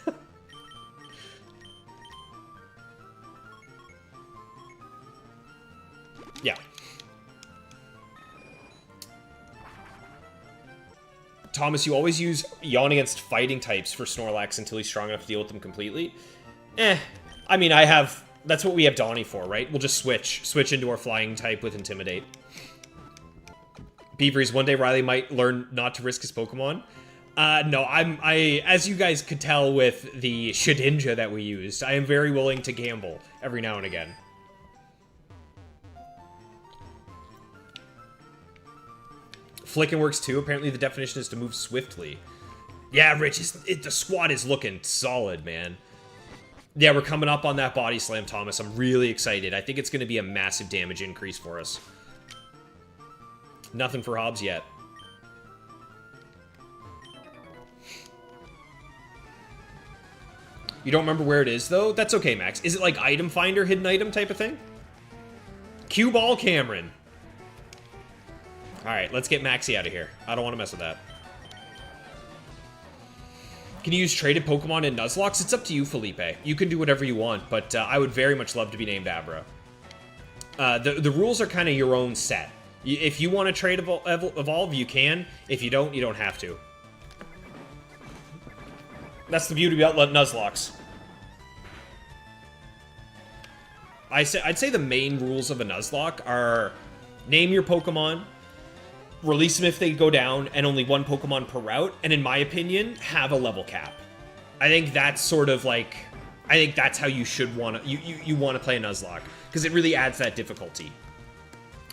Yeah. Thomas, you always use Yawn against fighting types for Snorlax until he's strong enough to deal with them completely. I mean, that's what we have Donnie for, right? We'll just switch into our flying type with Intimidate. Beaveries, one day Riley might learn not to risk his Pokemon. No, as you guys could tell with the Shedinja that we used, I am very willing to gamble every now and again. Flickin' works too. Apparently the definition is to move swiftly. Yeah, Rich, the squad is looking solid, man. Yeah, we're coming up on that body slam, Thomas. I'm really excited. I think it's going to be a massive damage increase for us. Nothing for Hobbs yet. You don't remember where it is, though? That's okay, Max. Is it like item finder, hidden item type of thing? Cue ball Cameron. Alright, let's get Maxie out of here. I don't want to mess with that. Can you use traded Pokemon in Nuzlocke? It's up to you, Felipe. You can do whatever you want, but I would very much love to be named Abra. The rules are kind of your own set. If you want to trade evolve, you can. If you don't have to. That's the beauty about Nuzlocks. I'd say the main rules of a Nuzlocke are name your Pokemon, release them if they go down, and only 1 Pokemon per route, and in my opinion, have a level cap. I think that's sort of like, I think that's how you should want to, you want to play a Nuzlocke, because it really adds that difficulty.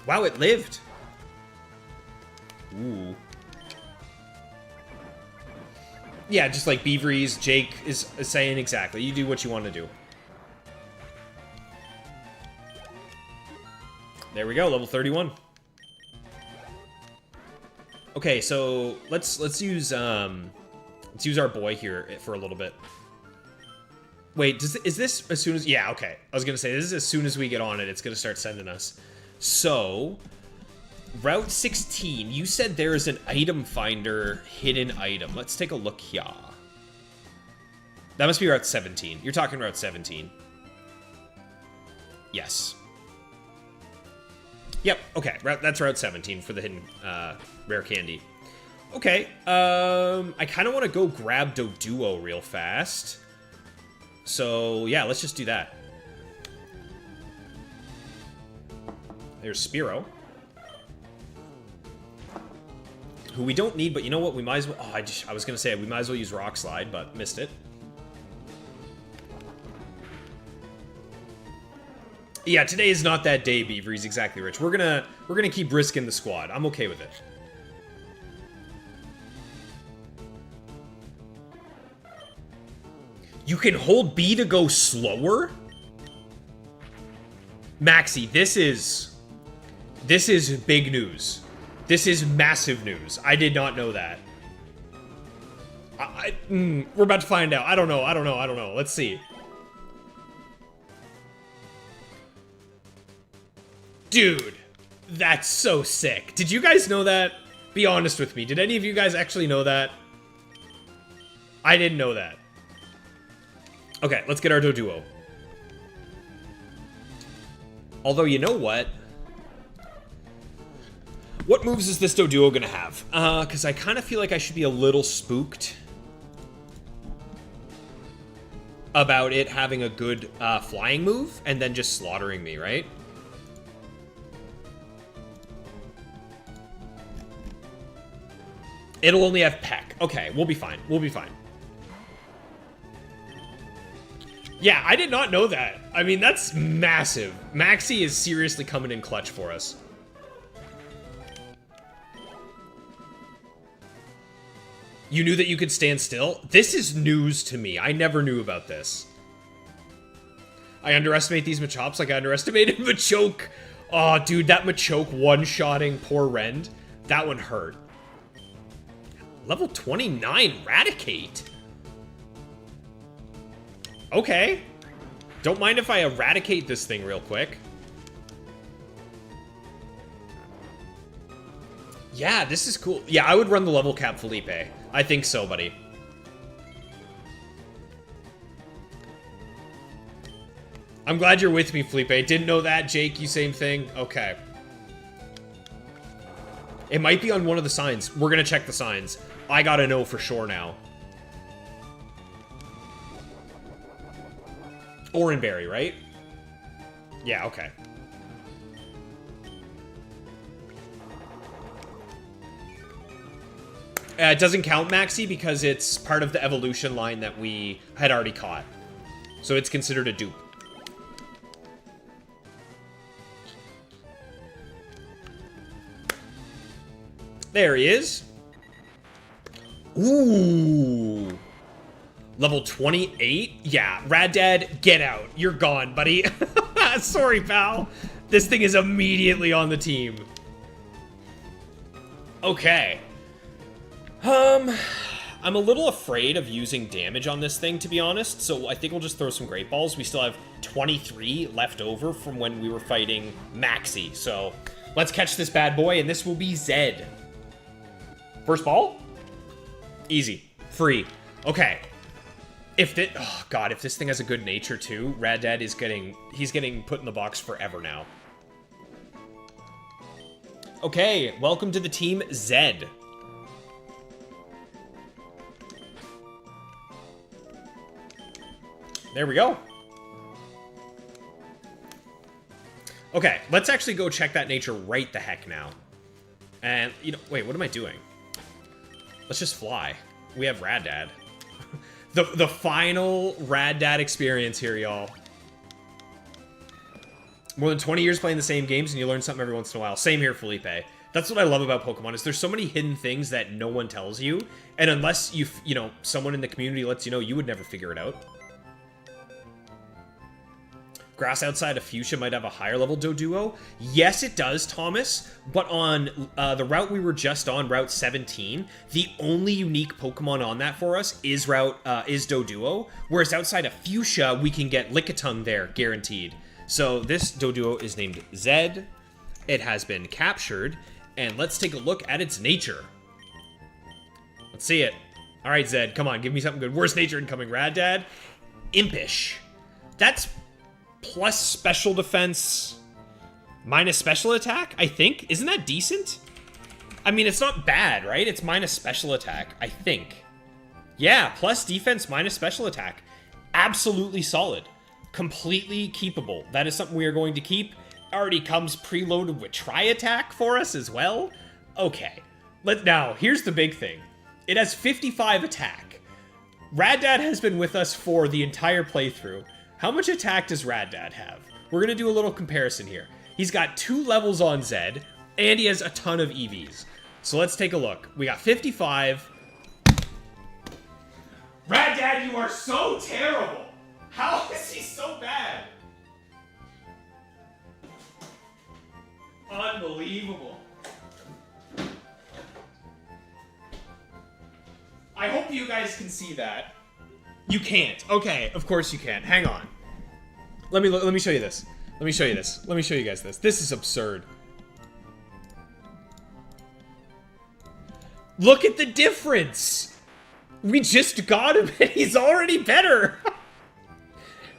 Wow, it lived. Ooh. Yeah, just like Beaveries, Jake is saying exactly. You do what you want to do. There we go, level 31. Okay, so let's use our boy here for a little bit. Wait, is this as soon as, yeah, okay. I was gonna say this is as soon as we get on it, it's gonna start sending us. So Route 16, you said there is an item finder hidden item. Let's take a look here. That must be Route 17. You're talking Route 17. Yes. Yep, okay, that's Route 17 for the hidden rare candy. Okay, I kind of want to go grab Doduo real fast. So, yeah, let's just do that. There's Spearow. Who we don't need, but you know what? We might as well... Oh, I was going to say, we might as well use Rock Slide, but missed it. Yeah, today is not that day, Beaveries. Exactly, Rich. We're gonna keep risking the squad. I'm okay with it. You can hold B to go slower? Maxie, this is big news. This is massive news. I did not know that. We're about to find out. I don't know. Let's see. Dude, that's so sick. Did you guys know that? Be honest with me. Did any of you guys actually know that? I didn't know that. Okay, let's get our Doduo. Although, you know what? What moves is this Doduo gonna have? Because I kind of feel like I should be a little spooked about it having a good flying move and then just slaughtering me, right? It'll only have Peck. Okay, we'll be fine. We'll be fine. Yeah, I did not know that. I mean, that's massive. Maxie is seriously coming in clutch for us. You knew that you could stand still? This is news to me. I never knew about this. I underestimate these Machops like I underestimated Machoke. Oh, dude, that Machoke one-shotting poor Rend. That one hurt. Level 29, Eradicate. Okay. Don't mind if I eradicate this thing real quick. Yeah, this is cool. Yeah, I would run the level cap Felipe. I think so, buddy. I'm glad you're with me, Felipe. Didn't know that, Jake. You same thing? Okay. It might be on one of the signs. We're gonna check the signs. I gotta know for sure now. Oranberry, right? Yeah, okay. It doesn't count, Maxi, because it's part of the evolution line that we had already caught. So it's considered a dupe. There he is. Ooh. Level 28? Yeah, Rad Dad, get out. You're gone, buddy. Sorry, pal. This thing is immediately on the team. Okay. I'm a little afraid of using damage on this thing, to be honest, so I think we'll just throw some Great Balls. We still have 23 left over from when we were fighting Maxi, so let's catch this bad boy, and this will be Zed. First ball? Easy. Free. Okay. If this, oh god, if this thing has a good nature too, Rad Dad is he's getting put in the box forever now. Okay, welcome to the team Zed. There we go. Okay, let's actually go check that nature right the heck now. And, you know, wait, what am I doing? Let's just fly. We have Rad Dad. The final Rad Dad experience here, y'all. More than 20 years playing the same games and you learn something every once in a while. Same here, Felipe. That's what I love about Pokemon, is there's so many hidden things that no one tells you. And unless you know, someone in the community lets you know, you would never figure it out. Grass outside of Fuchsia might have a higher level Doduo. Yes, it does, Thomas. But on the route we were just on, Route 17, the only unique Pokemon on that for us is Doduo. Whereas outside of Fuchsia, we can get Lickitung there, guaranteed. So this Doduo is named Zed. It has been captured. And let's take a look at its nature. Let's see it. All right, Zed, come on, give me something good. Worst nature incoming, Rad Dad. Impish. That's plus special defense, minus special attack, I think. Isn't that decent? I mean, it's not bad, right? It's minus special attack, I think. Yeah, plus defense, minus special attack. Absolutely solid. Completely keepable. That is something we are going to keep. Already comes preloaded with tri-attack for us as well. Okay. Now, here's the big thing. It has 55 attack. Rad Dad has been with us for the entire playthrough. How much attack does Rad Dad have? We're going to do a little comparison here. He's got 2 levels on Zed, and he has a ton of EVs. So let's take a look. We got 55. Rad Dad, you are so terrible! How is he so bad? Unbelievable. I hope you guys can see that. You can't. Okay, of course you can't. Hang on. Let me show you this. Let me show you this. Let me show you guys this. This is absurd. Look at the difference. We just got him and he's already better.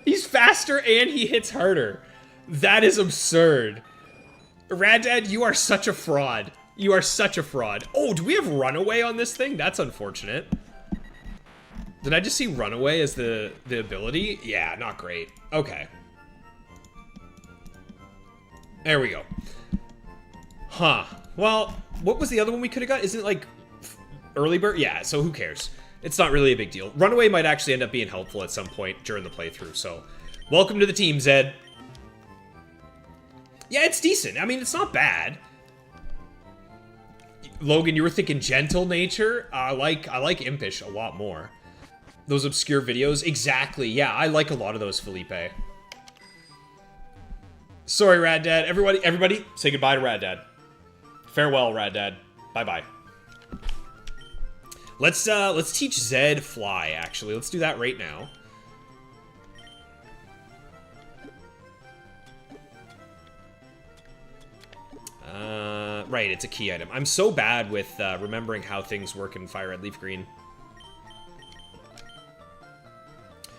He's faster and he hits harder. That is absurd. Rad Dad, you are such a fraud. You are such a fraud. Oh, do we have Runaway on this thing? That's unfortunate. Did I just see Runaway as the ability? Yeah, not great. Okay. There we go. Huh. Well, what was the other one we could have got? Isn't it like Early Bird? Yeah, so who cares? It's not really a big deal. Runaway might actually end up being helpful at some point during the playthrough, so welcome to the team, Zed. Yeah, it's decent. I mean, it's not bad. Logan, you were thinking gentle nature? I like impish a lot more. Those obscure videos? Exactly. Yeah, I like a lot of those, Felipe. Sorry, Rad Dad. Everybody, say goodbye to Rad Dad. Farewell, Rad Dad. Bye-bye. Let's teach Zed fly, actually. Let's do that right now. Right, it's a key item. I'm so bad with remembering how things work in Fire Red Leaf Green.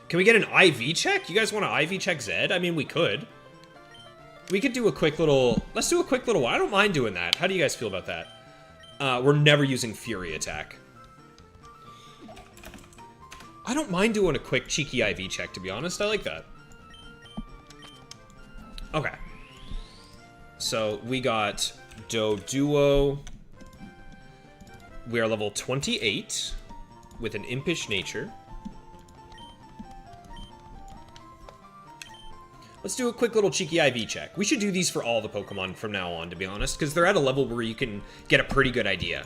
Can we get an IV check? You guys want to IV check Zed? I mean, we could. We could do a quick little... Let's do a quick little one. I don't mind doing that. How do you guys feel about that? We're never using Fury attack. I don't mind doing a quick cheeky IV check, to be honest. I like that. Okay. So, we got Doduo. We are level 28 with an impish nature. Let's do a quick little cheeky IV check. We should do these for all the Pokemon from now on, to be honest, because they're at a level where you can get a pretty good idea.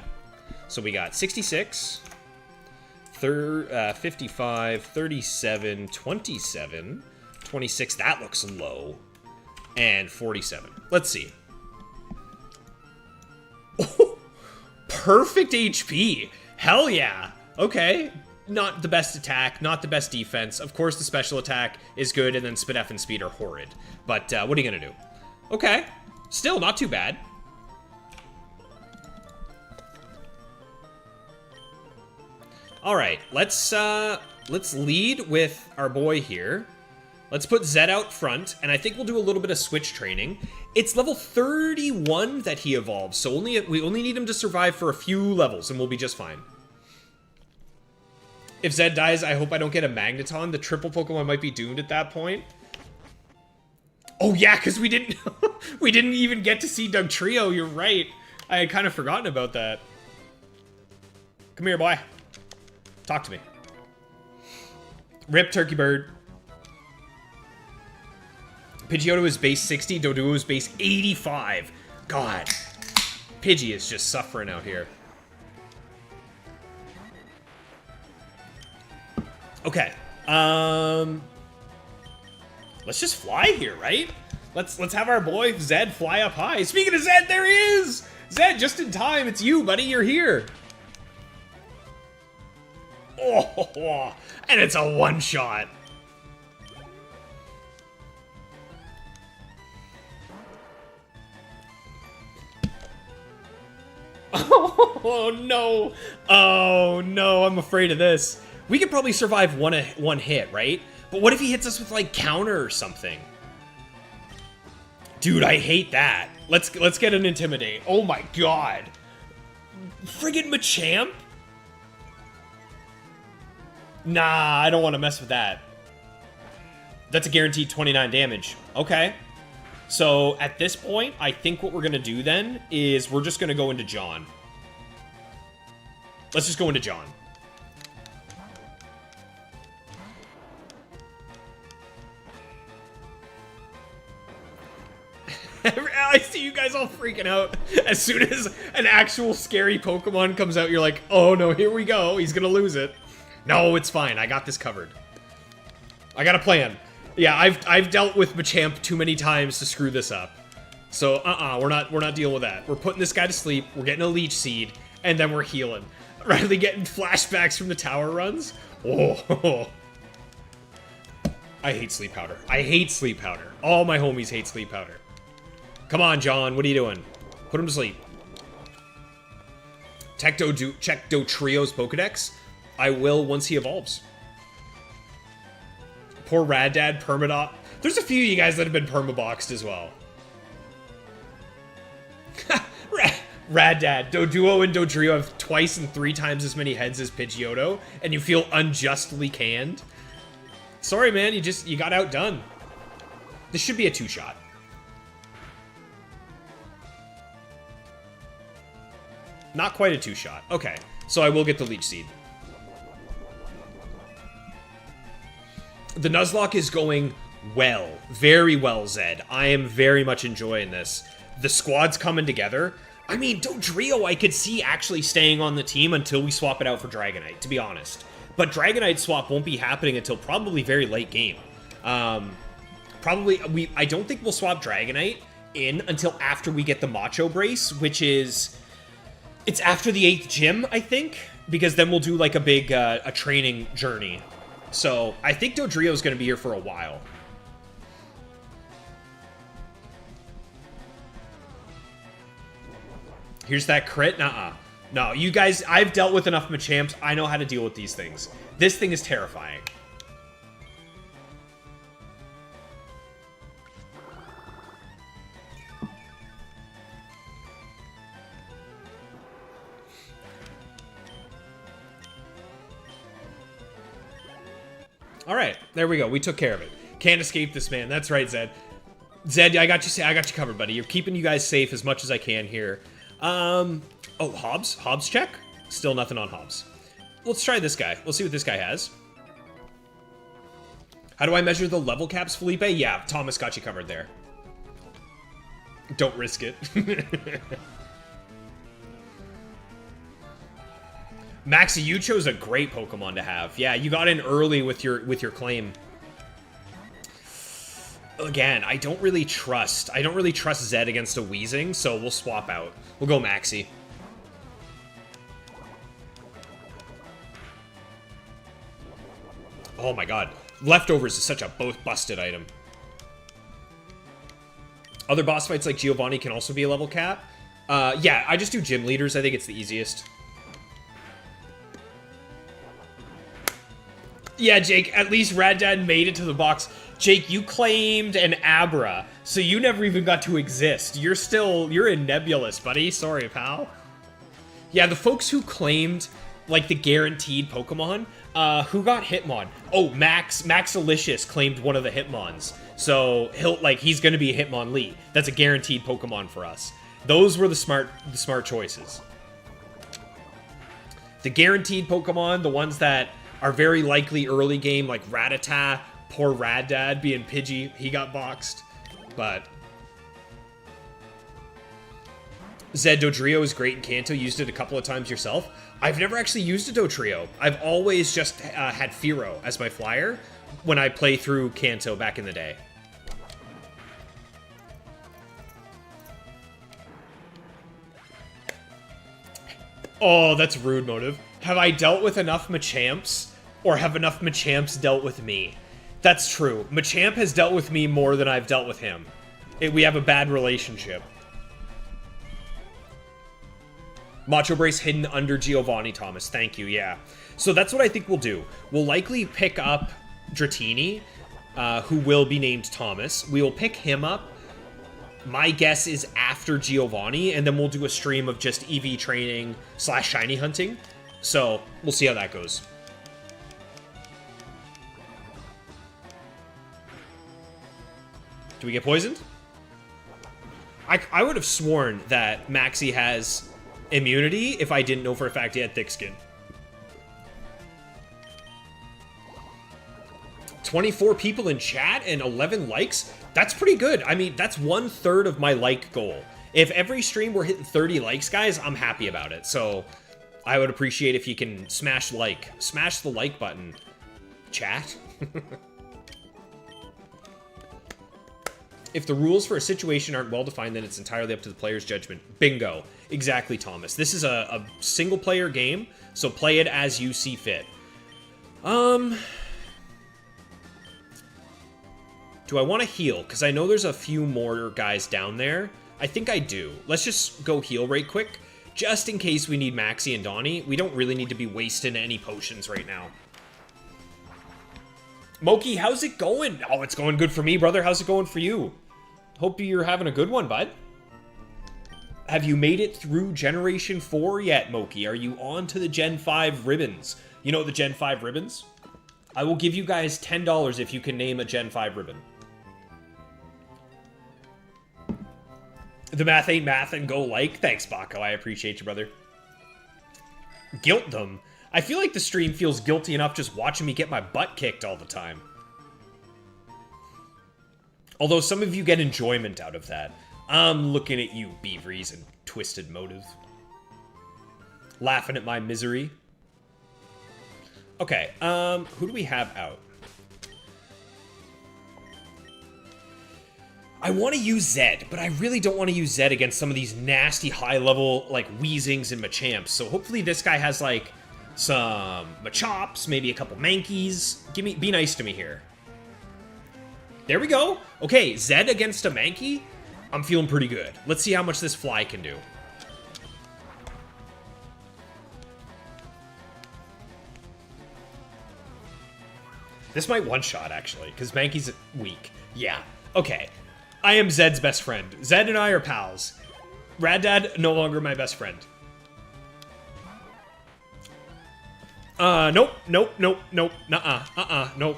So we got 66, 55, 37, 27, 26, that looks low, and 47. Let's see. Oh, perfect HP. Hell yeah. Okay. Not the best attack, not the best defense. Of course, the special attack is good, and then Spidef and Speed are horrid. But what are you gonna do? Okay, still not too bad. All right, let's lead with our boy here. Let's put Zed out front, and I think we'll do a little bit of switch training. It's level 31 that he evolves, so we only need him to survive for a few levels, and we'll be just fine. If Zed dies, I hope I don't get a Magneton. The triple Pokemon might be doomed at that point. Oh yeah, because we didn't we didn't even get to see Dugtrio. You're right. I had kind of forgotten about that. Come here, boy. Talk to me. Rip Turkey Bird. Pidgeotto is base 60. Doduo is base 85. God. Pidgey is just suffering out here. Okay, let's just fly here, right? Let's have our boy Zed fly up high. Speaking of Zed, there he is! Zed, just in time. It's you, buddy. You're here. Oh, and it's a one-shot. Oh, no. Oh, no. I'm afraid of this. We could probably survive one hit, right? But what if he hits us with, like, counter or something? Dude, I hate that. Let's get an Intimidate. Oh my god. Friggin' Machamp? Nah, I don't want to mess with that. That's a guaranteed 29 damage. Okay. So, at this point, I think what we're going to do then is we're just going to go into John. Let's just go into John. I see you guys all freaking out. As soon as an actual scary Pokemon comes out, you're like, oh no, here we go. He's gonna lose it. No, it's fine. I got this covered. I got a plan. Yeah, I've dealt with Machamp too many times to screw this up. So, we're not dealing with that. We're putting this guy to sleep. We're getting a Leech Seed, and then we're healing. Riley getting flashbacks from the tower runs. Oh. I hate Sleep Powder. I hate Sleep Powder. All my homies hate Sleep Powder. Come on, John. What are you doing? Put him to sleep. Check Dotrio's Pokedex. I will once he evolves. Poor Rad Dad, Permadot. There's a few of you guys that have been permaboxed as well. Rad Dad, Doduo and Dodrio have twice and 3 times as many heads as Pidgeotto, and you feel unjustly canned. Sorry, man. You got outdone. This should be a 2-shot. Not quite a 2-shot. Okay, so I will get the Leech Seed. The Nuzlocke is going well. Very well, Zed. I am very much enjoying this. The squad's coming together. I mean, Dodrio I could see actually staying on the team until we swap it out for Dragonite, to be honest. But Dragonite swap won't be happening until probably very late game. I don't think we'll swap Dragonite in until after we get the Macho Brace, which is... It's after the 8th gym, I think, because then we'll do like a big a training journey. So I think Dodrio's going to be here for a while. Here's that crit. Nuh-uh. No, you guys, I've dealt with enough Machamps. I know how to deal with these things. This thing is terrifying. All right, there we go. We took care of it. Can't escape this man. That's right, Zed. Zed, I got you covered, buddy. You're keeping you guys safe as much as I can here. Oh, Hobbs? Hobbs check? Still nothing on Hobbs. Let's try this guy. We'll see what this guy has. How do I measure the level caps, Felipe? Yeah, Thomas got you covered there. Don't risk it. Maxi, you chose a great Pokemon to have. Yeah, you got in early with your claim. Again, I don't really trust Zed against a Weezing, so we'll swap out. We'll go Maxi. Oh my god. Leftovers is such a busted item. Other boss fights like Giovanni can also be a level cap. Yeah, I just do gym leaders. I think it's the easiest. Yeah, Jake, at least Rad Dad made it to the box. Jake, you claimed an Abra, so you never even got to exist. You're in Nebulous, buddy. Sorry, pal. Yeah, the folks who claimed, like, the guaranteed Pokemon, who got Hitmon? Oh, Maxilicious claimed one of the Hitmons. So, he's gonna be a Hitmonlee. That's a guaranteed Pokemon for us. Those were the smart choices. The guaranteed Pokemon, the ones that are very likely early game, like Rattata, poor Rad Dad being Pidgey, he got boxed. But Zed, Dodrio is great in Kanto. Used it a couple of times yourself. I've never actually used a Dodrio. I've always just had Fearow as my flyer when I play through Kanto back in the day. Oh, that's rude, Motive. Have I dealt with enough Machamps, or have enough Machamps dealt with me? That's true. Machamp has dealt with me more than I've dealt with him. We have a bad relationship. Macho Brace hidden under Giovanni, Thomas. Thank you, yeah. So that's what I think we'll do. We'll likely pick up Dratini, who will be named Thomas. We will pick him up. My guess is after Giovanni, and then we'll do a stream of just EV training / shiny hunting. So we'll see how that goes. Do we get poisoned? I would have sworn that Maxi has immunity if I didn't know for a fact he had thick skin. 24 people in chat and 11 likes? That's pretty good. I mean, that's 1/3 of my like goal. If every stream we're hitting 30 likes, guys, I'm happy about it. So I would appreciate if you can smash like. Smash the like button. Chat. If the rules for a situation aren't well defined, then it's entirely up to the player's judgment. Bingo. Exactly, Thomas. This is a single player game, so play it as you see fit. Do I want to heal? Because I know there's a few more guys down there. I think I do. Let's just go heal right quick, just in case we need Maxi and Donnie. We don't really need to be wasting any potions right now. Moki, how's it going? Oh, it's going good for me, brother. How's it going for you? Hope you're having a good one, bud. Have you made it through Generation 4 yet, Moki? Are you on to the Gen 5 ribbons? You know the Gen 5 ribbons? I will give you guys $10 if you can name a Gen 5 ribbon. The math ain't math and go like. Thanks, Baco. I appreciate you, brother. Guilt them. I feel like the stream feels guilty enough just watching me get my butt kicked all the time. Although some of you get enjoyment out of that. I'm looking at you, Beaveries and Twisted Motive. Laughing at my misery. Okay, who do we have out? I want to use Zed, but I really don't want to use Zed against some of these nasty high-level, like, Weezings and Machamps. So hopefully this guy has, like, some Machops, maybe a couple Mankeys. Be nice to me here. There we go. Okay, Zed against a Mankey. I'm feeling pretty good. Let's see how much this fly can do. This might one-shot, actually, because Mankey's weak. Yeah. Okay. I am Zed's best friend. Zed and I are pals. Rad Dad, no longer my best friend. Nope, nope, nope, nope, nope.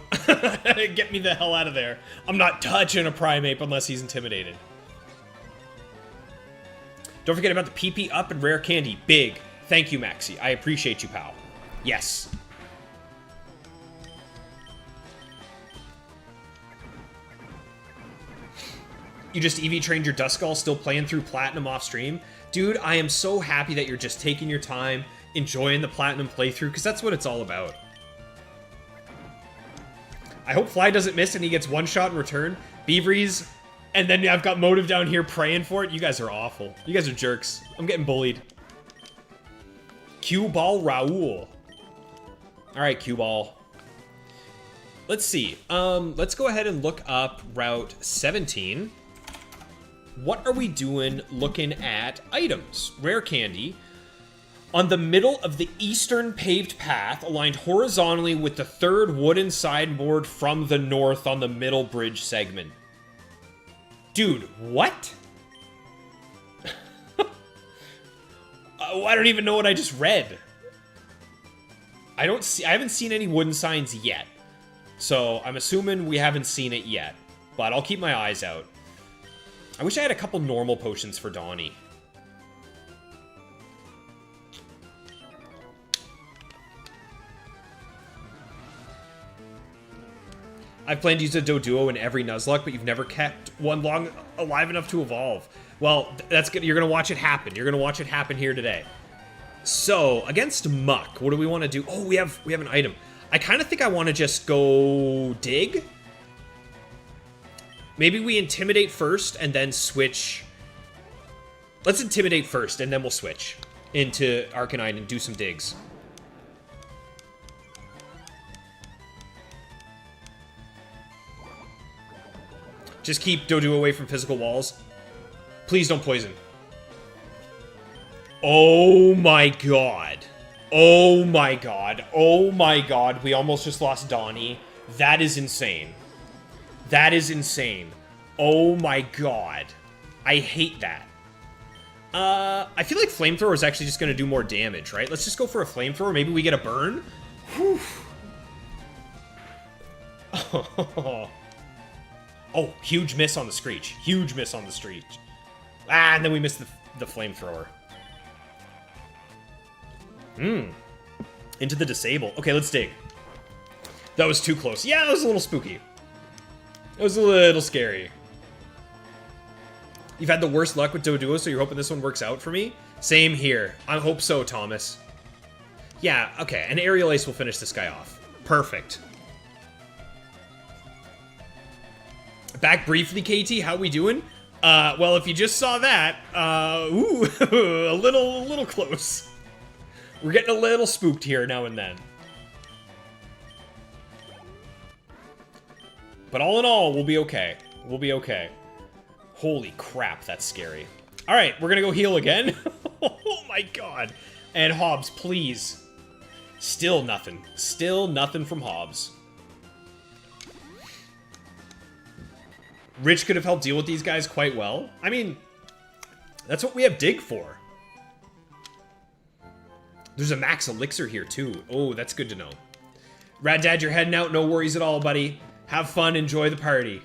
Get me the hell out of there. I'm not touching a Primeape unless he's intimidated. Don't forget about the PP up and rare candy. Big. Thank you, Maxi. I appreciate you, pal. Yes. You just EV trained your Duskull, still playing through Platinum off stream? Dude, I am so happy that you're just taking your time, enjoying the Platinum playthrough, because that's what it's all about. I hope Fly doesn't miss and he gets one shot in return. Beaveries, and then I've got Motive down here praying for it. You guys are awful. You guys are jerks. I'm getting bullied. Cue Ball Raoul. Alright, Cue Ball. Let's see. Let's go ahead and look up Route 17. What are we doing looking at items? Rare candy. On the middle of the eastern paved path, aligned horizontally with the third wooden sideboard from the north on the middle bridge segment. Dude, what? I don't even know what I just read. I haven't seen any wooden signs yet. So I'm assuming we haven't seen it yet. But I'll keep my eyes out. I wish I had a couple normal potions for Donnie. I've planned to use a Doduo in every Nuzlocke, but you've never kept one alive enough to evolve. Well, that's good. You're gonna watch it happen. You're gonna watch it happen here today. So against Muck, what do we want to do? Oh, we have an item. I kind of think I want to just go dig. Maybe we intimidate first and then switch. Let's intimidate first and then we'll switch into Arcanine and do some digs. Just keep Doduo away from physical walls. Please don't poison. Oh my god. Oh my god. Oh my god. We almost just lost Donnie. That is insane. That is insane. Oh my god. I hate that. I feel like Flamethrower is actually just going to do more damage, right? Let's just go for a Flamethrower. Maybe we get a burn. Whew. Oh, huge miss on the Screech. Huge miss on the Screech. Ah, and then we missed the Flamethrower. Into the Disable. Okay, let's dig. That was too close. Yeah, that was a little spooky. It was a little scary. You've had the worst luck with Doduo, so you're hoping this one works out for me? Same here. I hope so, Thomas. Yeah, okay. An Aerial Ace will finish this guy off. Perfect. Back briefly, KT. How we doing? Well, if you just saw that, ooh, a little close. We're getting a little spooked here now and then. But all in all, we'll be okay. We'll be okay. Holy crap, that's scary. All right, we're gonna go heal again. Oh my god. And Hobbs, please. Still nothing. Still nothing from Hobbs. Rich could have helped deal with these guys quite well. I mean, that's what we have Dig for. There's a max elixir here, too. Oh, that's good to know. Rad Dad, you're heading out. No worries at all, buddy. Have fun. Enjoy the party.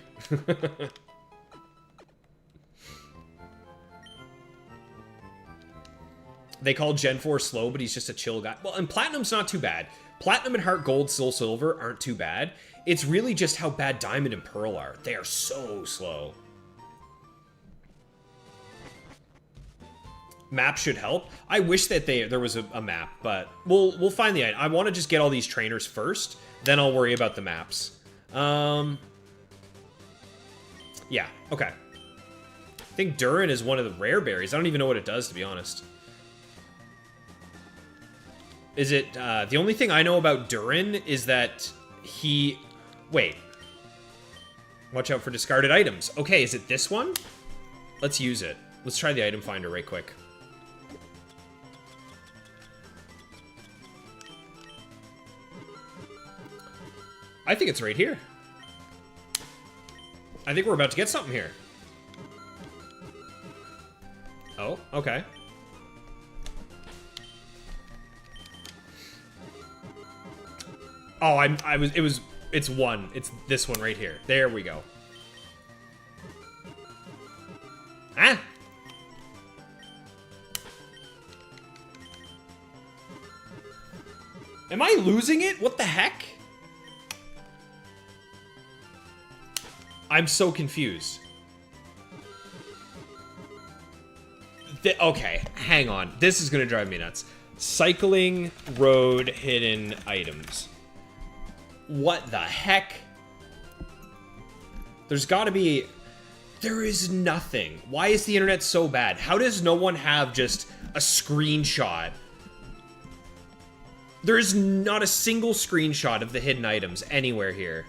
They call Gen 4 slow, but he's just a chill guy. Well, and Platinum's not too bad. Platinum and Heart Gold, Soul Silver aren't too bad. It's really just how bad Diamond and Pearl are. They are so slow. Map should help. I wish that there was a map, but we'll find the item. I want to just get all these trainers first, then I'll worry about the maps. Yeah, okay. I think Durin is one of the rare berries. I don't even know what it does, to be honest. Is it, the only thing I know about Durin is that he... Wait. Watch out for discarded items. Okay, is it this one? Let's use it. Let's try the item finder right quick. I think it's right here. I think we're about to get something here. Oh, okay. Oh, it's one. It's this one right here. There we go. Ah! Am I losing it? What the heck? I'm so confused. Okay, hang on. This is gonna drive me nuts. Cycling road hidden items. What the heck? There's gotta be... There is nothing. Why is the internet so bad? How does no one have just a screenshot? There is not a single screenshot of the hidden items anywhere here.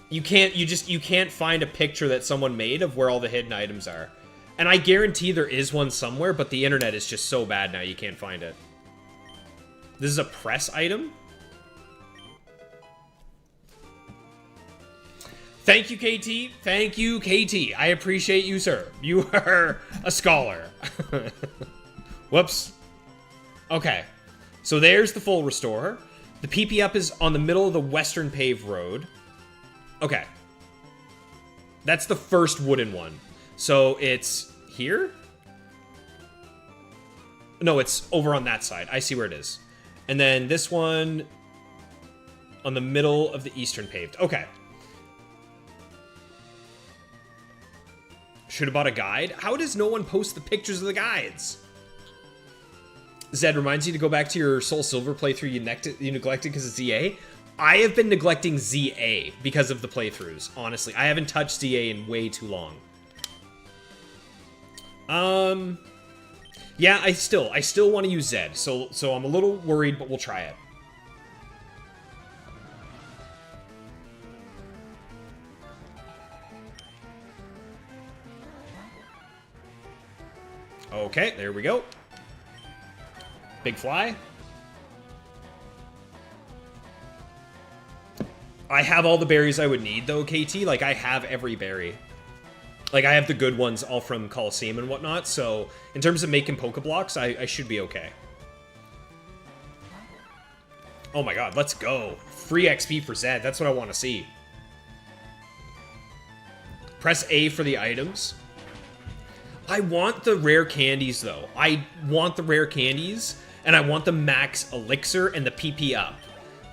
You can't find a picture that someone made of where all the hidden items are. And I guarantee there is one somewhere, but the internet is just so bad now you can't find it. This is a press item? Thank you, KT. Thank you, KT. I appreciate you, sir. You are a scholar. Whoops. Okay. So there's the full restore. The PP up is on the middle of the western paved road. Okay. That's the first wooden one. So it's here? No, it's over on that side. I see where it is. And then this one on the middle of the eastern paved. Okay. Should have bought a guide. How does no one post the pictures of the guides? Zed reminds you to go back to your Soul Silver playthrough you neglected because of ZA. I have been neglecting ZA because of the playthroughs, honestly. I haven't touched ZA in way too long. Yeah, I still want to use Zed, so I'm a little worried, but we'll try it. Okay, there we go. Big fly. I have all the berries I would need, though, KT. Like, I have every berry. Like, I have the good ones all from Coliseum and whatnot, so in terms of making Pokeblocks, I should be okay. Oh my god, let's go. Free XP for Zed. That's what I want to see. Press A for the items. I want the rare candies, though. I want the rare candies, and I want the max elixir and the PP up.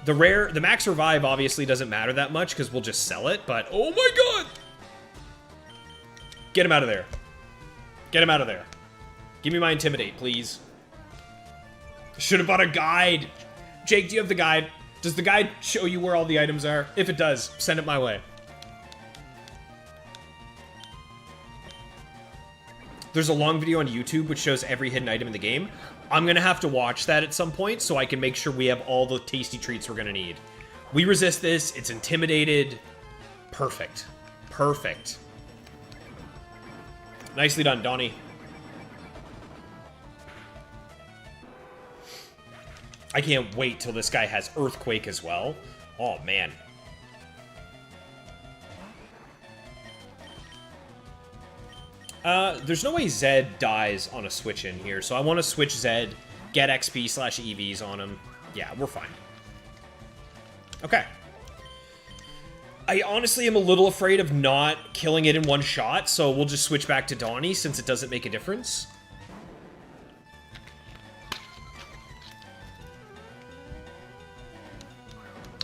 The max revive obviously doesn't matter that much because we'll just sell it, but oh my god! Get him out of there. Get him out of there. Give me my intimidate, please. Should have bought a guide. Jake, do you have the guide? Does the guide show you where all the items are? If it does, send it my way. There's a long video on YouTube which shows every hidden item in the game. I'm gonna have to watch that at some point so I can make sure we have all the tasty treats we're gonna need. We resist this. It's intimidated. Perfect. Perfect. Nicely done, Donnie. I can't wait till this guy has Earthquake as well. Oh, man. There's no way Zed dies on a switch in here, so I want to switch Zed, get XP/EVs on him. Yeah, we're fine. Okay. I honestly am a little afraid of not killing it in one shot, so we'll just switch back to Donnie since it doesn't make a difference.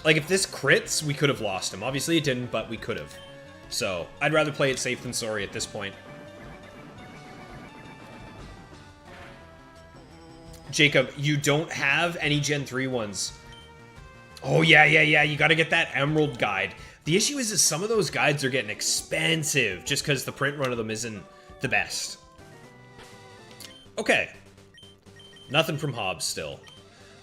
Like, if this crits, we could have lost him. Obviously it didn't, but we could have. So, I'd rather play it safe than sorry at this point. Jacob, you don't have any Gen 3 ones. Oh, yeah, you gotta get that Emerald guide. The issue is some of those guides are getting expensive just because the print run of them isn't the best. Okay. Nothing from Hobbs still.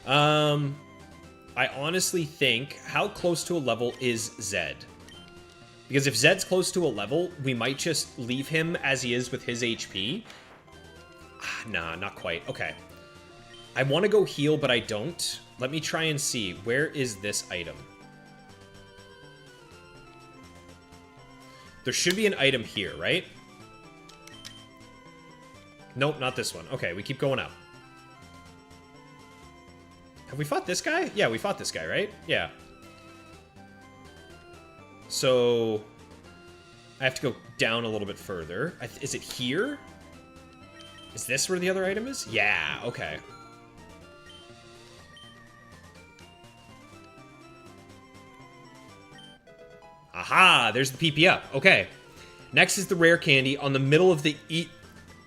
I honestly think, how close to a level is Zed? Because if Zed's close to a level, we might just leave him as he is with his HP. Nah, not quite. Okay. I want to go heal, but I don't. Let me try and see. Where is this item? There should be an item here, right? Nope, not this one. Okay, we keep going up. Have we fought this guy? Yeah, we fought this guy, right? Yeah. So, I have to go down a little bit further. Is it here? Is this where the other item is? Yeah, okay. Aha, there's the PP up. Okay. Next is the rare candy on the middle of the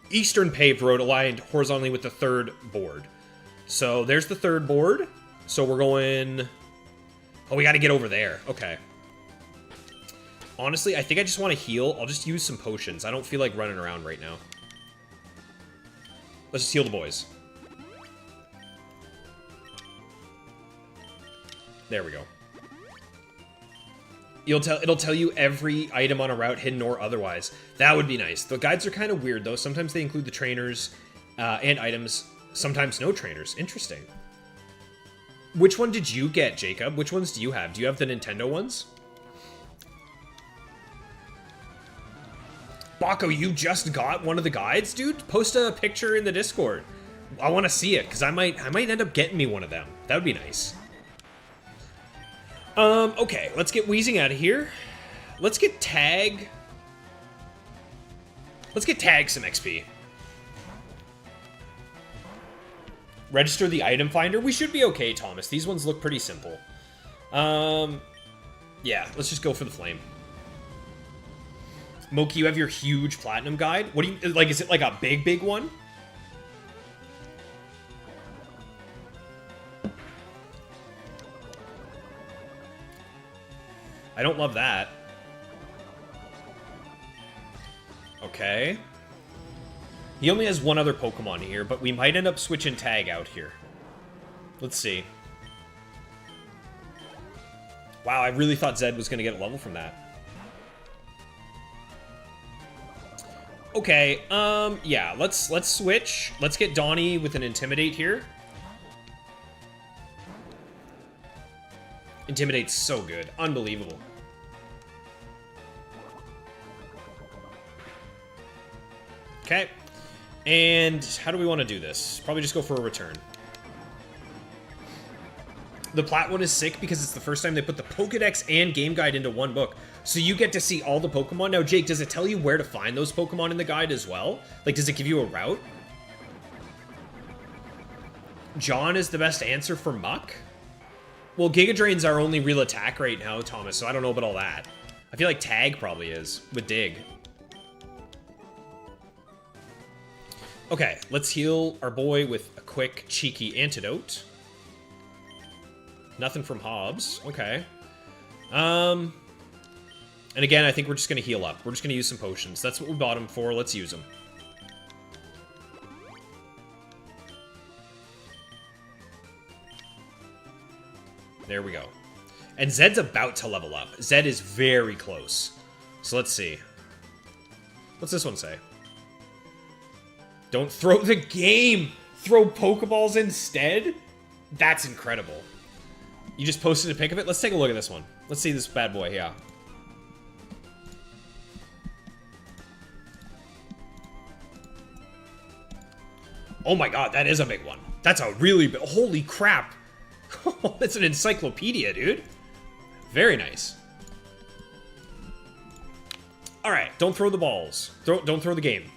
eastern paved road aligned horizontally with the third board. So there's the third board. So we're going... Oh, we got to get over there. Okay. Honestly, I think I just want to heal. I'll just use some potions. I don't feel like running around right now. Let's just heal the boys. There we go. It'll tell you every item on a route, hidden or otherwise. That would be nice. The guides are kind of weird, though. Sometimes they include the trainers and items. Sometimes no trainers. Interesting. Which one did you get, Jacob? Which ones do you have? Do you have the Nintendo ones? Baco, you just got one of the guides, dude? Post a picture in the Discord. I want to see it, because I might end up getting me one of them. That would be nice. Okay, let's get Wheezing out of here. Let's get Tag. Let's get Tag some XP. Register the item finder. We should be okay, Thomas. These ones look pretty simple. Yeah, let's just go for the flame. Moki, you have your huge platinum guide. What do you, like, is it like a big one? I don't love that. Okay. He only has one other Pokemon here, but we might end up switching Tag out here. Let's see. Wow, I really thought Zed was going to get a level from that. Okay, yeah, let's switch. Let's get Donnie with an Intimidate here. Intimidate's so good. Unbelievable. Okay. And how do we want to do this? Probably just go for a return. The Plat one is sick because it's the first time they put the Pokedex and Game Guide into one book. So you get to see all the Pokemon. Now, Jake, does it tell you where to find those Pokemon in the guide as well? Like, does it give you a route? John is the best answer for Muck? Well, Giga Drain's our only real attack right now, Thomas, so I don't know about all that. I feel like Tag probably is, with Dig. Okay, let's heal our boy with a quick, cheeky antidote. Nothing from Hobbs. Okay. And again, I think we're just going to heal up. We're just going to use some potions. That's what we bought them for. Let's use them. There we go. And Zed's about to level up. Zed is very close. So let's see. What's this one say? Don't throw the game! Throw Pokeballs instead? That's incredible. You just posted a pic of it? Let's take a look at this one. Let's see this bad boy, yeah. Oh my god, that is a big one. That's a really big... Holy crap! That's an encyclopedia, dude. Very nice. Alright, don't throw the balls. Don't throw the game.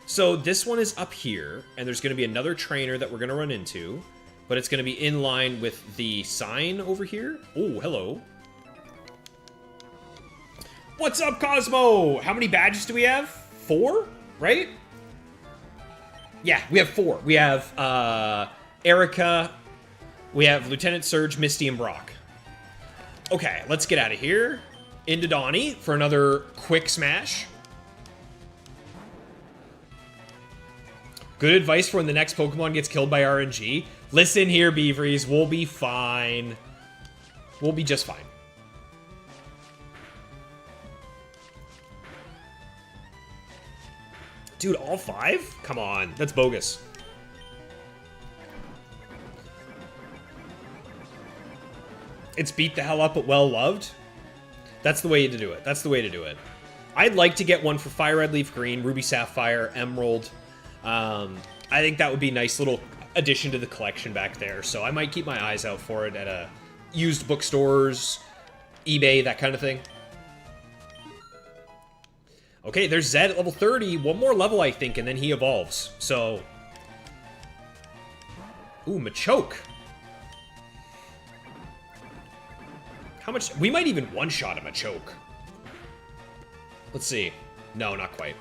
So this one is up here, and there's going to be another trainer that we're going to run into, but it's going to be in line with the sign over here. Oh, hello. What's up, Cosmo? How many badges do we have? 4, right? Yeah, we have 4. We have Erica, we have Lieutenant Surge, Misty, and Brock. Okay, let's get out of here. Into Donnie for another quick smash. Good advice for when the next Pokemon gets killed by RNG. Listen here, Beaveries, we'll be fine. We'll be just fine. Dude, all 5? Come on, that's bogus. It's beat the hell up but well loved. That's the way to do it. That's the way to do it. I'd like to get one for Fire Red Leaf Green, Ruby Sapphire, Emerald. I think that would be a nice little addition to the collection back there. So I might keep my eyes out for it at used bookstores, eBay, that kind of thing. Okay, there's Zed at level 30. One more level, I think, and then he evolves. So... Ooh, Machoke. How much... We might even one-shot a Machoke. Let's see. No, not quite.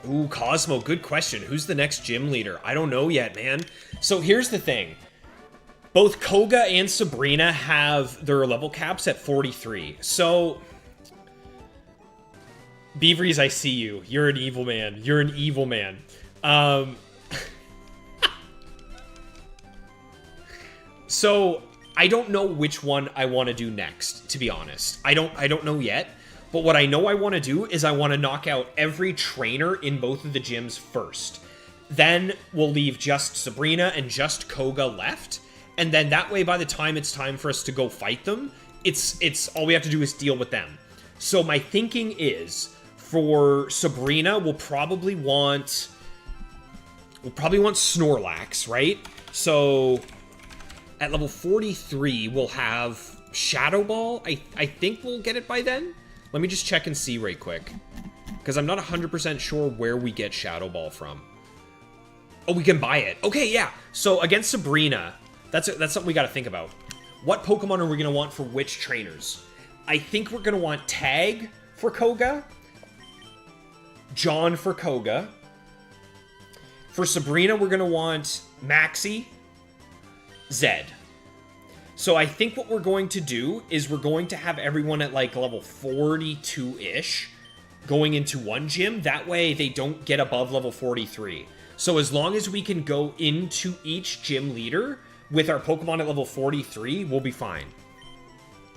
Ooh, Cosmo, good question. Who's the next gym leader? I don't know yet, man. So here's the thing. Both Koga and Sabrina have their level caps at 43. So... Beaveries, I see you. You're an evil man. You're an evil man. So, I don't know which one I want to do next, to be honest. I don't know yet. But what I know I want to do is I want to knock out every trainer in both of the gyms first. Then we'll leave just Sabrina and just Koga left. And then that way, by the time it's time for us to go fight them, it's all we have to do is deal with them. So my thinking is, for Sabrina, we'll probably want Snorlax, right? So at level 43, we'll have Shadow Ball. I think we'll get it by then. Let me just check and see right quick. Because I'm not 100% sure where we get Shadow Ball from. Oh, we can buy it. Okay, yeah. So against Sabrina, that's something we got to think about. What Pokemon are we going to want for which trainers? I think we're going to want Tag for Koga. John for Koga. For Sabrina, we're going to want Maxie. Zed. So I think what we're going to do is we're going to have everyone at like level 42-ish going into one gym. That way they don't get above level 43. So as long as we can go into each gym leader with our Pokemon at level 43, we'll be fine.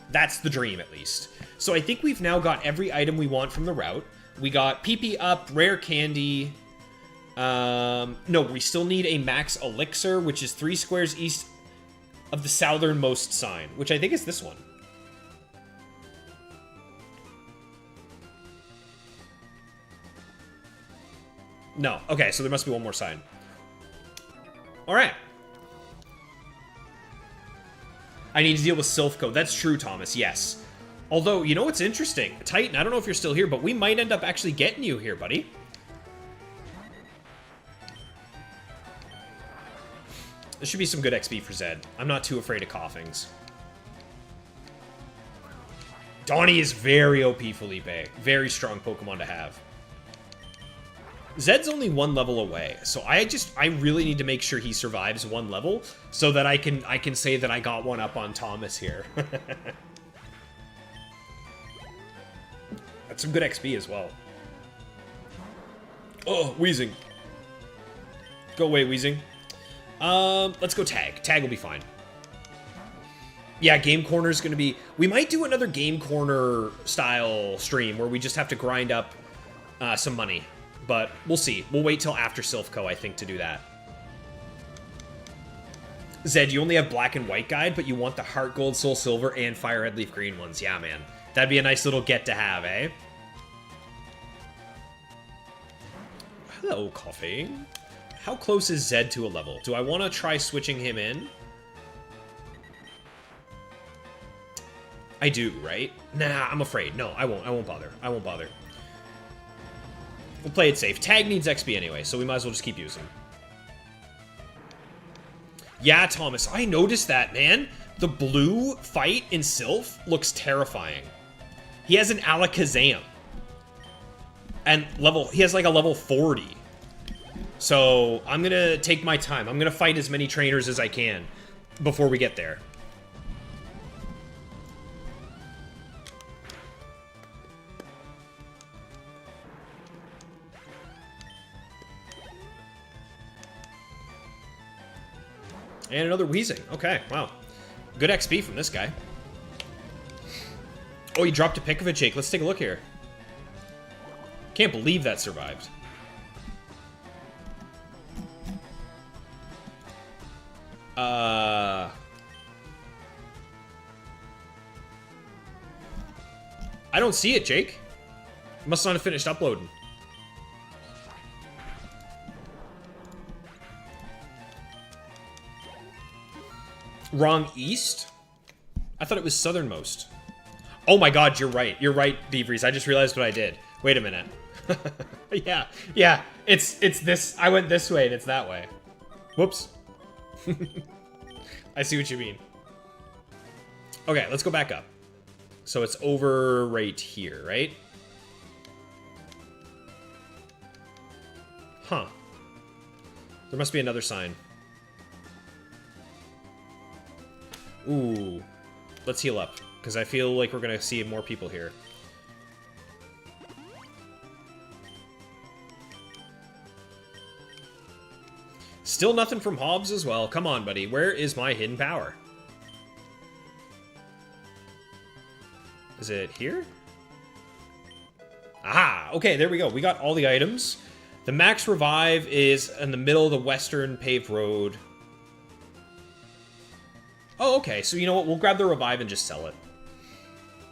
That's the dream, at least. So I think we've now got every item we want from the route. We got PP up, rare candy. No, we still need a max elixir, which is 3 squares east of the southernmost sign, which I think is this one. No. Okay, so there must be one more sign. All right. I need to deal with Silphco. That's true, Thomas. Yes. Although, you know what's interesting? Titan, I don't know if you're still here, but we might end up actually getting you here, buddy. This should be some good XP for Zed. I'm not too afraid of coughings. Donnie is very OP, Felipe. Very strong Pokemon to have. Zed's only 1 level away, so I really need to make sure he survives 1 level so that I can say that I got one up on Thomas here. That's some good XP as well. Oh, Weezing. Go away, Weezing. Let's go Tag. Tag will be fine. Yeah, Game Corner is going to be... We might do another Game Corner style stream where we just have to grind up some money. But we'll see. We'll wait till after Silphco, I think, to do that. Zed, you only have Black and White Guide, but you want the Heart Gold, Soul Silver, and Fire Red Leaf Green ones. Yeah, man. That'd be a nice little get to have, eh? Hello, Coffee. How close is Zed to a level? Do I want to try switching him in? I do, right? Nah, I'm afraid. No, I won't. I won't bother. I won't bother. We'll play it safe. Tag needs XP anyway, so we might as well just keep using. Yeah, Thomas, I noticed that, man. The blue fight in Sylph looks terrifying. He has an Alakazam. And he has like a level 40. So I'm gonna take my time. I'm gonna fight as many trainers as I can before we get there. And another Weezing. Okay, wow. Good XP from this guy. Oh, he dropped a pick of a Jake. Let's take a look here. Can't believe that survived. I don't see it, Jake. Must not have finished uploading. Wrong east? I thought it was southernmost. Oh my god, you're right. You're right, Beavries. I just realized what I did. Wait a minute. Yeah. It's this. I went this way and it's that way. Whoops. I see what you mean. Okay, let's go back up. So it's over right here, right? Huh. There must be another sign. Ooh. Let's heal up, because I feel like we're going to see more people here. Still nothing from Hobbs as well. Come on, buddy. Where is my hidden power? Is it here? Aha! Okay, there we go. We got all the items. The max revive is in the middle of the western paved road. Oh, okay. So you know what? We'll grab the revive and just sell it.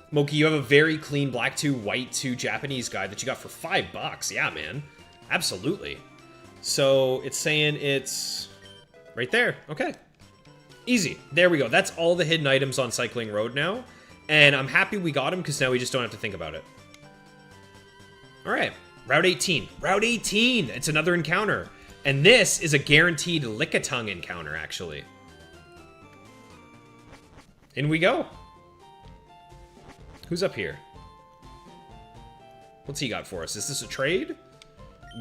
Moki, you have a very clean black 2, white 2 Japanese guide that you got for $5. Yeah, man. Absolutely. So it's saying it's right there. Okay. Easy. There we go. That's all the hidden items on Cycling Road now. And I'm happy we got them because now we just don't have to think about it. All right. Route 18. Route 18. It's another encounter. And this is a guaranteed Lickitung encounter, actually. In we go. Who's up here? What's he got for us? Is this a trade?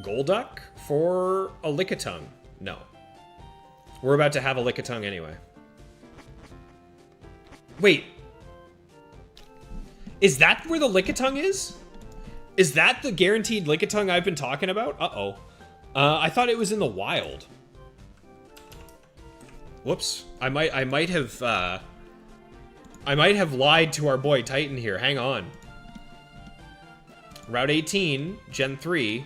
Golduck for a Lickitung? No. We're about to have a Lickitung anyway. Wait. Is that where the Lickitung is? Is that the guaranteed Lickitung I've been talking about? Uh-oh. I thought it was in the wild. Whoops. I might have lied to our boy Titan here. Hang on. Route 18, Gen 3.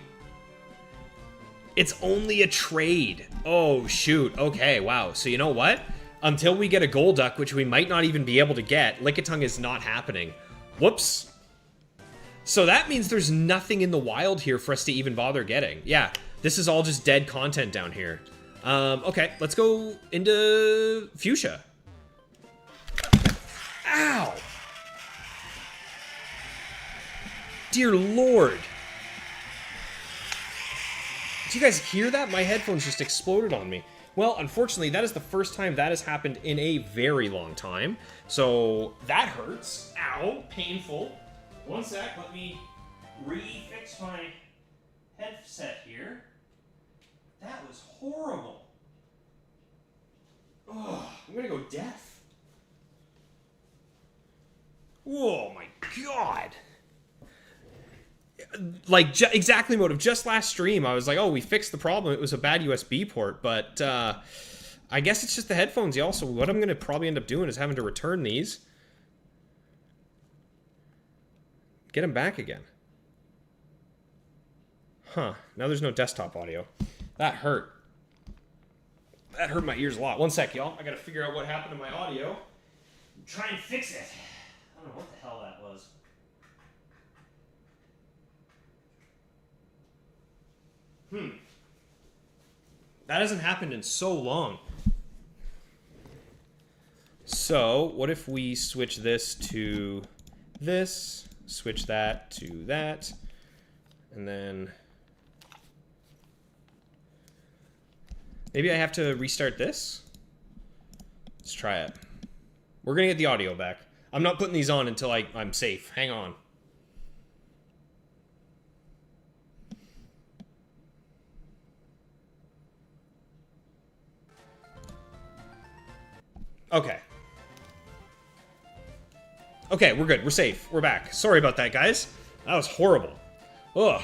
It's only a trade. Oh, shoot. Okay, wow. So you know what? Until we get a Golduck, which we might not even be able to get, Lickitung is not happening. Whoops. So that means there's nothing in the wild here for us to even bother getting. Yeah, this is all just dead content down here. Okay, let's go into Fuchsia. Ow! Dear Lord. Do you guys hear that? My headphones just exploded on me. Well, unfortunately, that is the first time that has happened in a very long time. So, that hurts. Ow. Painful. One sec. Let me refix my headset here. That was horrible. Oh, I'm gonna go deaf. Oh my god. Like, exactly motive. Just last stream, I was like, oh, we fixed the problem. It was a bad USB port, but I guess it's just the headphones, y'all. So what I'm going to probably end up doing is having to return these. Get them back again. Huh. Now there's no desktop audio. That hurt. That hurt my ears a lot. One sec, y'all. I got to figure out what happened to my audio. Try and fix it. I don't know what the hell that was. That hasn't happened in so long. So, what if we switch this to this, switch that to that, and then Maybe I have to restart this? Let's try it. We're gonna get the audio back. I'm not putting these on until I'm safe. Hang on. Okay. Okay, we're good. We're safe. We're back. Sorry about that, guys. That was horrible. Ugh.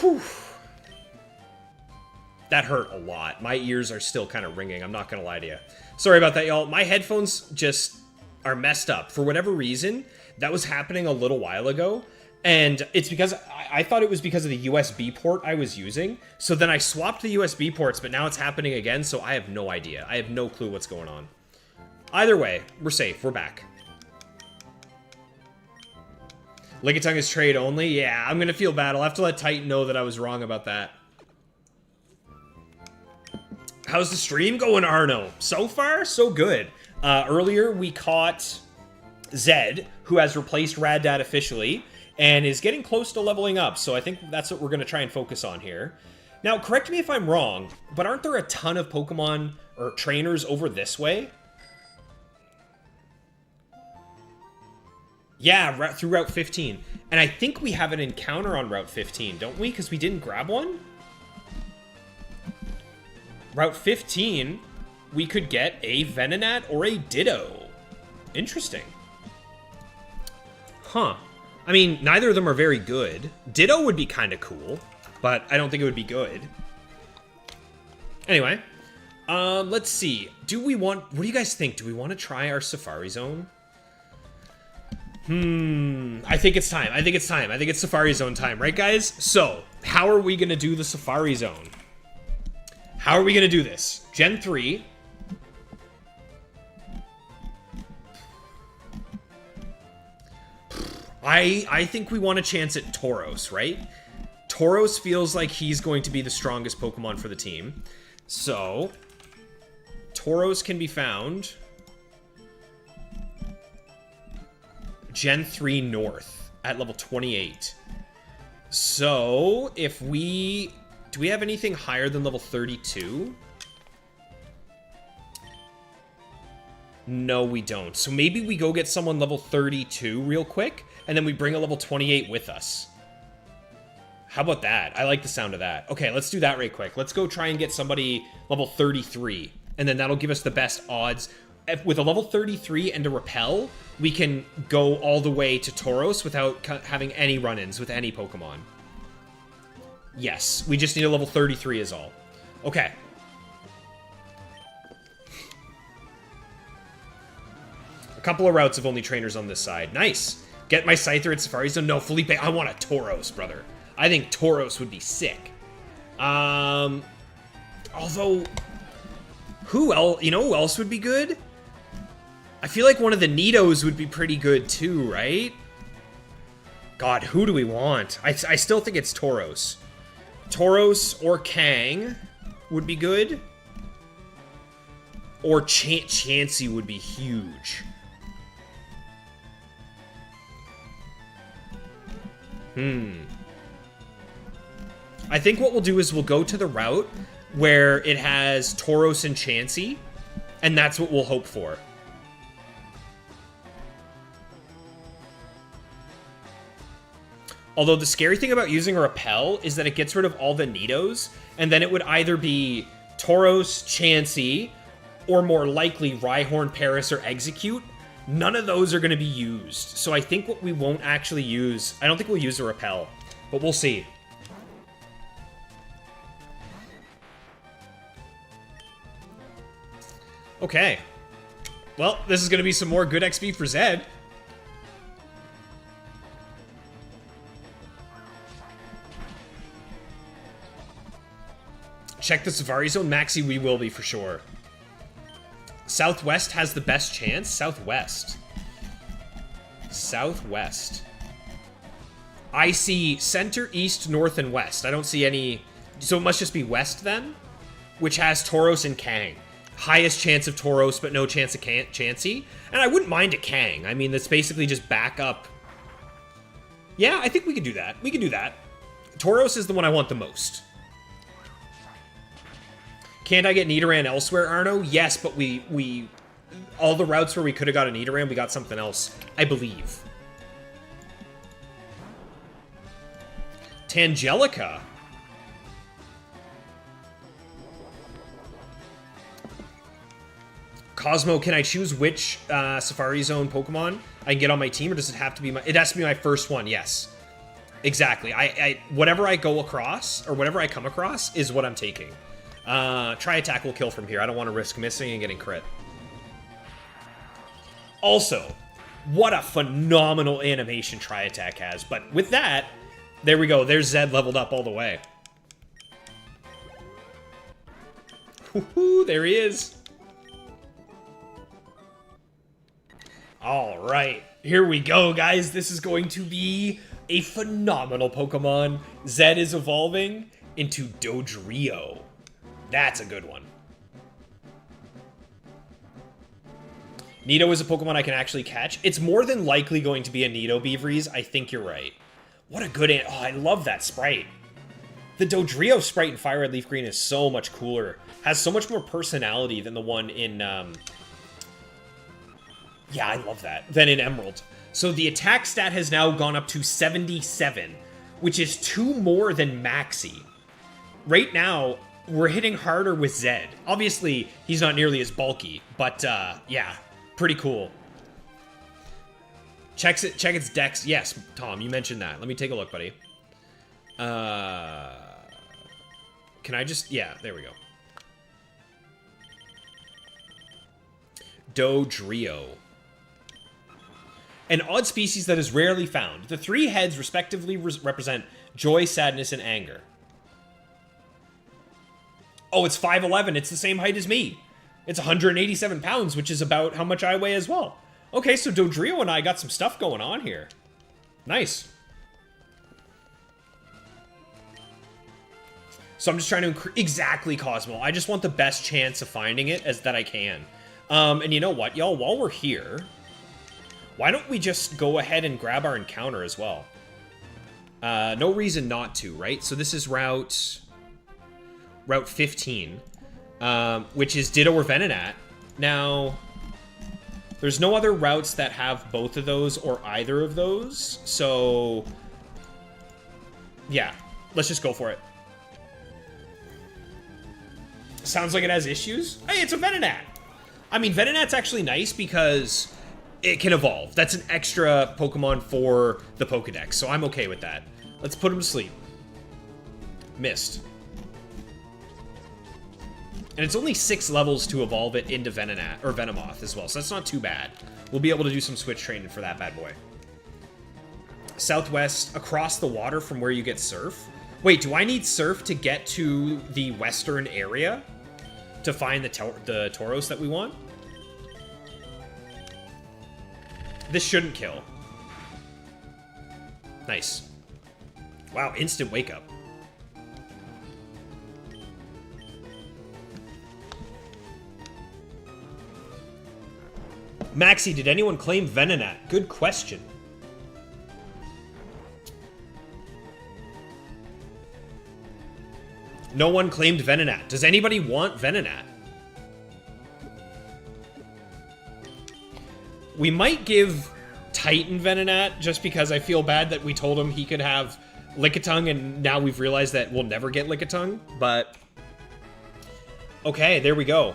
Whew. That hurt a lot. My ears are still kind of ringing. I'm not going to lie to you. Sorry about that, y'all. My headphones just are messed up. For whatever reason, that was happening a little while ago. And it's because I thought it was because of the USB port I was using. So then I swapped the USB ports, but now it's happening again. So I have no idea. I have no clue what's going on. Either way, we're safe. We're back. Lickitung is trade only? Yeah, I'm going to feel bad. I'll have to let Titan know that I was wrong about that. How's the stream going, Arno? So far, so good. Earlier, we caught Zed, who has replaced Rad Dad officially, and is getting close to leveling up, so I think that's what we're going to try and focus on here. Now, correct me if I'm wrong, but aren't there a ton of Pokemon or trainers over this way? Yeah, through Route 15. And I think we have an encounter on Route 15, don't we? Because we didn't grab one? Route 15, we could get a Venonat or a Ditto. Interesting. Huh. I mean, neither of them are very good. Ditto would be kind of cool, but I don't think it would be good. Anyway, let's see. What do you guys think? Do we want to try our Safari Zone? I think it's time. I think it's time. I think it's Safari Zone time, right, guys? So, how are we going to do the Safari Zone? How are we going to do this? Gen 3. I think we want a chance at Tauros, right? Tauros feels like he's going to be the strongest Pokemon for the team. So, Tauros can be found Gen 3 North at level 28. So, if we... Do we have anything higher than level 32? No, we don't. So maybe we go get someone level 32 real quick, and then we bring a level 28 with us. How about that? I like the sound of that. Okay, let's do that right quick. Let's go try and get somebody level 33, and then that'll give us the best odds. With a level 33 and a Repel, we can go all the way to Tauros without having any run-ins with any Pokemon. Yes, we just need a level 33 is all. Okay. A couple of routes of only trainers on this side. Nice. Get my Scyther at Safari Zone. No, Felipe, I want a Tauros, brother. I think Tauros would be sick. Although, who else? You know who else would be good? I feel like one of the Nidos would be pretty good too, right? God, who do we want? I still think it's Tauros. Tauros or Kang would be good. Or Chansey would be huge. I think what we'll do is we'll go to the route where it has Tauros and Chansey, and that's what we'll hope for. Although the scary thing about using a Repel is that it gets rid of all the Nidos, and then it would either be Tauros, Chansey, or more likely Rhyhorn, Paris, or Execute. None of those are going to be used. So I think what we won't actually use... I don't think we'll use a Repel, but we'll see. Okay. Well, this is going to be some more good XP for Zed. Check the Safari Zone. Maxi, we will be for sure. Southwest has the best chance. Southwest. Southwest. I see center, east, north, and west. I don't see any... So it must just be west then? Which has Tauros and Kang. Highest chance of Tauros, but no chance of Chansey. And I wouldn't mind a Kang. I mean, that's basically just back up. Yeah, I think we could do that. We could do that. Tauros is the one I want the most. Can't I get Nidoran elsewhere, Arno? Yes, but all the routes where we could have got a Nidoran, we got something else, I believe. Tangelica. Cosmo, can I choose which Safari Zone Pokemon I can get on my team, or does it have to be my... It has to be my first one, yes. Exactly. Whatever I go across, or whatever I come across, is what I'm taking. Try Attack will kill from here. I don't want to risk missing and getting crit. Also, what a phenomenal animation Try Attack has. But with that, there we go. There's Zed leveled up all the way. Woohoo, there he is. All right, here we go, guys. This is going to be a phenomenal Pokemon. Zed is evolving into Dodrio. That's a good one. Nido is a Pokemon I can actually catch. It's more than likely going to be a Nido Beavries. I think you're right. What a good... Oh, I love that sprite. The Dodrio sprite in Fire Red Leaf Green is so much cooler. Has so much more personality than the one in... Yeah, I love that. Than in Emerald. So the attack stat has now gone up to 77, which is 2 more than Maxi. Right now, we're hitting harder with Zed. Obviously, he's not nearly as bulky, but yeah, pretty cool. Check its dex. Yes, Tom, you mentioned that. Let me take a look, buddy. Can I just... Yeah, there we go. Dodrio. An odd species that is rarely found. The 3 heads respectively represent joy, sadness, and anger. Oh, it's 5'11". It's the same height as me. It's 187 pounds, which is about how much I weigh as well. Okay, so Dodrio and I got some stuff going on here. Nice. So I'm just trying to... Exactly, Cosmo. I just want the best chance of finding it as that I can. And you know what, y'all? While we're here... Why don't we just go ahead and grab our encounter as well? No reason not to, right? So this is Route 15, which is Ditto or Venonat. Now, there's no other routes that have both of those or either of those. So, yeah, let's just go for it. Sounds like it has issues. Hey, it's a Venonat. I mean, Venonat's actually nice because... it can evolve. That's an extra Pokemon for the Pokedex, so I'm okay with that. Let's put him to sleep. Missed. And it's only 6 levels to evolve it into Venonat, or Venomoth as well, so that's not too bad. We'll be able to do some switch training for that bad boy. Southwest, across the water from where you get Surf. Wait, do I need Surf to get to the western area? To find the Tauros that we want? This shouldn't kill. Nice. Wow, instant wake up. Maxi, did anyone claim Venonat? Good question. No one claimed Venonat. Does anybody want Venonat? We might give Titan Venonat just because I feel bad that we told him he could have Lickitung and now we've realized that we'll never get Lickitung, but... Okay, there we go.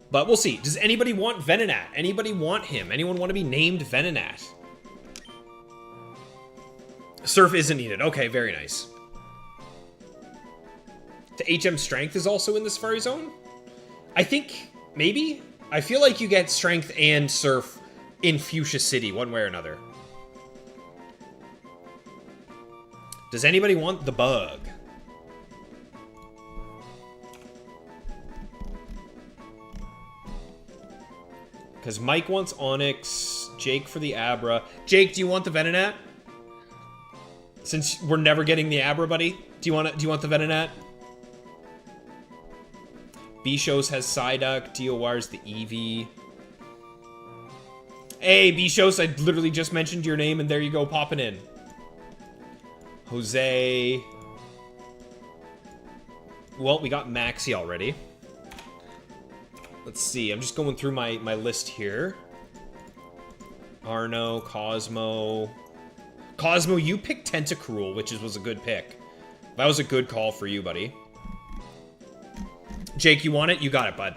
But we'll see. Does anybody want Venonat? Anybody want him? Anyone want to be named Venonat? Surf isn't needed. Okay, very nice. The HM Strength is also in the Safari Zone? I think, maybe? I feel like you get Strength and Surf in Fuchsia City, one way or another. Does anybody want the Bug? Because Mike wants Onyx, Jake for the Abra. Jake, do you want the Venonat? Since we're never getting the Abra, buddy, do you want the Venonat? Bishos has Psyduck, DOR's the Eevee. Hey, Bishos, I literally just mentioned your name, and there you go, popping in. Jose. Well, we got Maxi already. Let's see. I'm just going through my list here. Arno, Cosmo. Cosmo, you picked Tentacruel, which was a good pick. That was a good call for you, buddy. Jake, you want it? You got it, bud.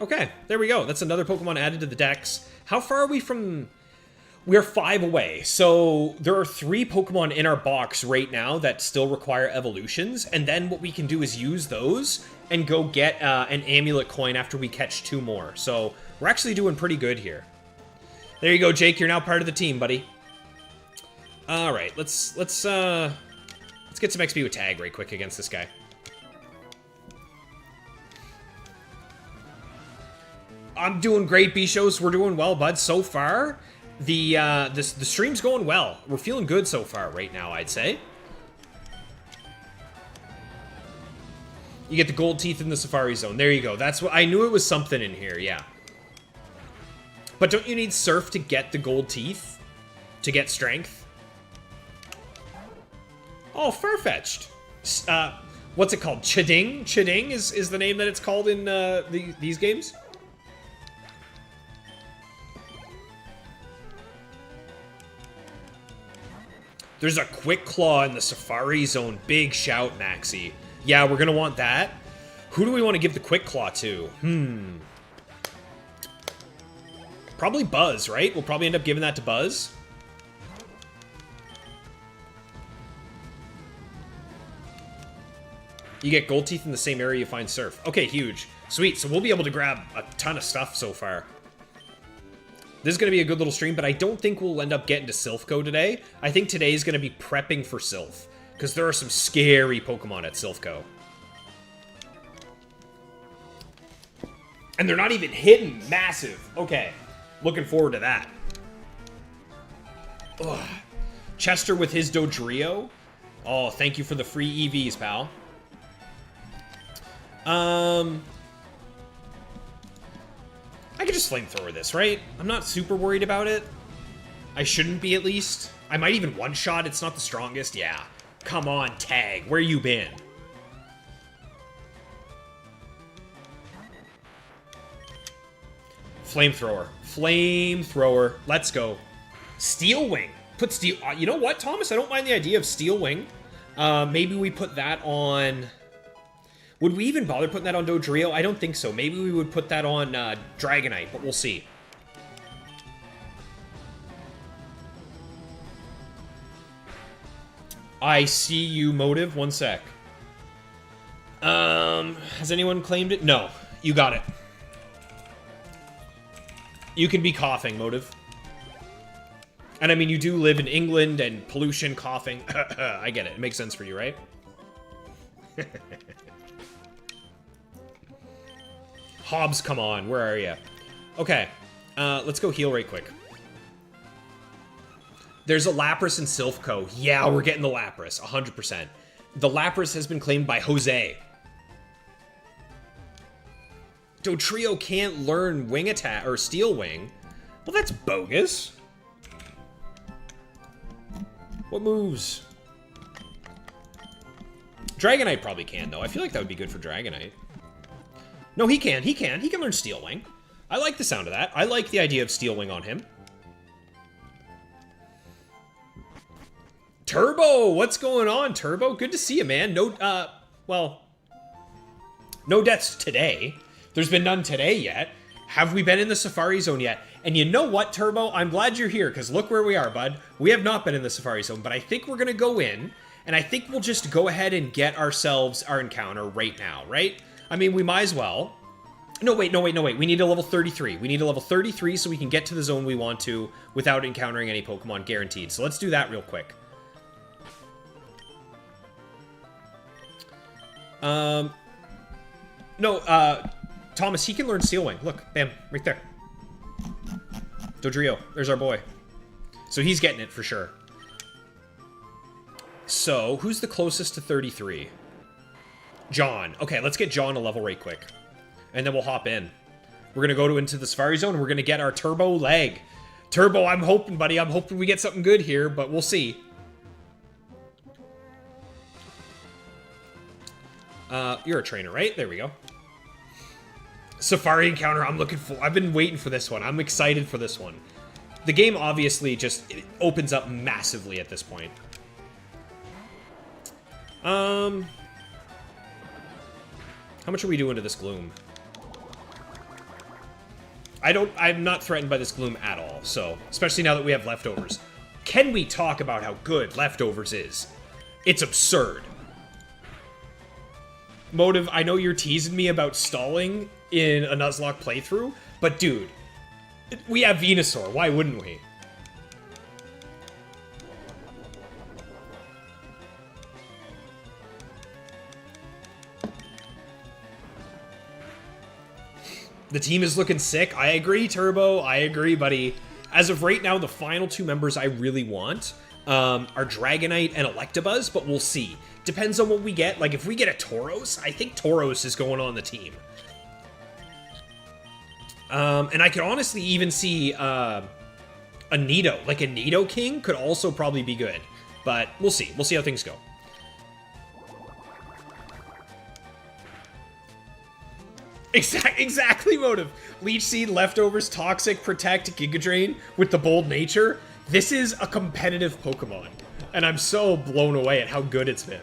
Okay, there we go. That's another Pokemon added to the decks. How far are we from... We're 5 away. So there are 3 Pokemon in our box right now that still require evolutions. And then what we can do is use those and go get an amulet coin after we catch 2 more. So we're actually doing pretty good here. There you go, Jake. You're now part of the team, buddy. All right, let's get some XP with Tag right quick against this guy. I'm doing great, B-Shows. We're doing well, bud. So far, the stream's going well. We're feeling good so far right now, I'd say. You get the gold teeth in the Safari Zone. There you go. That's what I knew it was something in here, yeah. But don't you need Surf to get the gold teeth? To get strength? Oh, Farfetch'd. What's it called? Chiding? Chiding is the name that it's called in these games? There's a Quick Claw in the Safari Zone. Big shout, Maxi. Yeah, we're gonna want that. Who do we want to give the Quick Claw to? Probably Buzz, right? We'll probably end up giving that to Buzz. You get gold teeth in the same area you find Surf. Okay, huge. Sweet, so we'll be able to grab a ton of stuff so far. This is going to be a good little stream, but I don't think we'll end up getting to Silphco today. I think today is going to be prepping for Silph, because there are some scary Pokemon at Silphco. And they're not even hidden. Massive. Okay. Looking forward to that. Ugh. Chester with his Dodrio. Oh, thank you for the free EVs, pal. I could just flamethrower this, right? I'm not super worried about it. I shouldn't be, at least. I might even one-shot. It's not the strongest. Yeah. Come on, Tag. Where you been? Flamethrower. Flamethrower. Let's go. Steel Wing. Put Steel... you know what, Thomas? I don't mind the idea of Steel Wing. Maybe we put that on... Would we even bother putting that on Dodrio? I don't think so. Maybe we would put that on Dragonite, but we'll see. I see you, Motive. One sec. Has anyone claimed it? No. You got it. You can be coughing, Motive. And I mean, you do live in England and pollution, coughing. I get it. It makes sense for you, right? Hobbs, come on. Where are you? Okay. Let's go heal right quick. There's a Lapras in Silphco. Yeah, we're getting the Lapras. 100%. The Lapras has been claimed by Jose. Dodrio can't learn Wing Attack or Steel Wing. Well, that's bogus. What moves? Dragonite probably can, though. I feel like that would be good for Dragonite. No, he can. He can. He can learn Steel Wing. I like the sound of that. I like the idea of Steel Wing on him. Turbo! What's going on, Turbo? Good to see you, man. No, well, no deaths today. There's been none today yet. Have we been in the Safari Zone yet? And you know what, Turbo? I'm glad you're here, because look where we are, bud. We have not been in the Safari Zone, but I think we're going to go in, and I think we'll just go ahead and get ourselves our encounter right now, right? I mean, we might as well. No, wait. We need a level 33. We need a level 33 so we can get to the zone we want to without encountering any Pokemon, guaranteed. So let's do that real quick. Thomas, he can learn Steel Wing. Look, bam, right there. Dodrio, there's our boy. So he's getting it for sure. So, who's the closest to 33? John. Okay, let's get John a level right quick. And then we'll hop in. We're going to go into the Safari Zone, and we're going to get our Turbo leg. Turbo, I'm hoping, buddy. I'm hoping we get something good here, but we'll see. You're a trainer, right? There we go. Safari encounter, I'm looking for. I've been waiting for this one. I'm excited for this one. The game obviously just opens up massively at this point. How much are we doing to this Gloom? I'm not threatened by this Gloom at all, so, especially now that we have Leftovers. Can we talk about how good Leftovers is? It's absurd. Motive, I know you're teasing me about stalling in a Nuzlocke playthrough, but dude, we have Venusaur, why wouldn't we? The team is looking sick. I agree, Turbo. I agree, buddy. As of right now, the final two members I really want are Dragonite and Electabuzz, but we'll see. Depends on what we get. Like, if we get a Tauros, I think Tauros is going on the team. And I could honestly even see a Nido. Like, a Nido King could also probably be good. But we'll see. We'll see how things go. Exactly, Motive. Leech Seed, Leftovers, Toxic, Protect, Giga Drain with the bold nature. This is a competitive Pokemon. And I'm so blown away at how good it's been.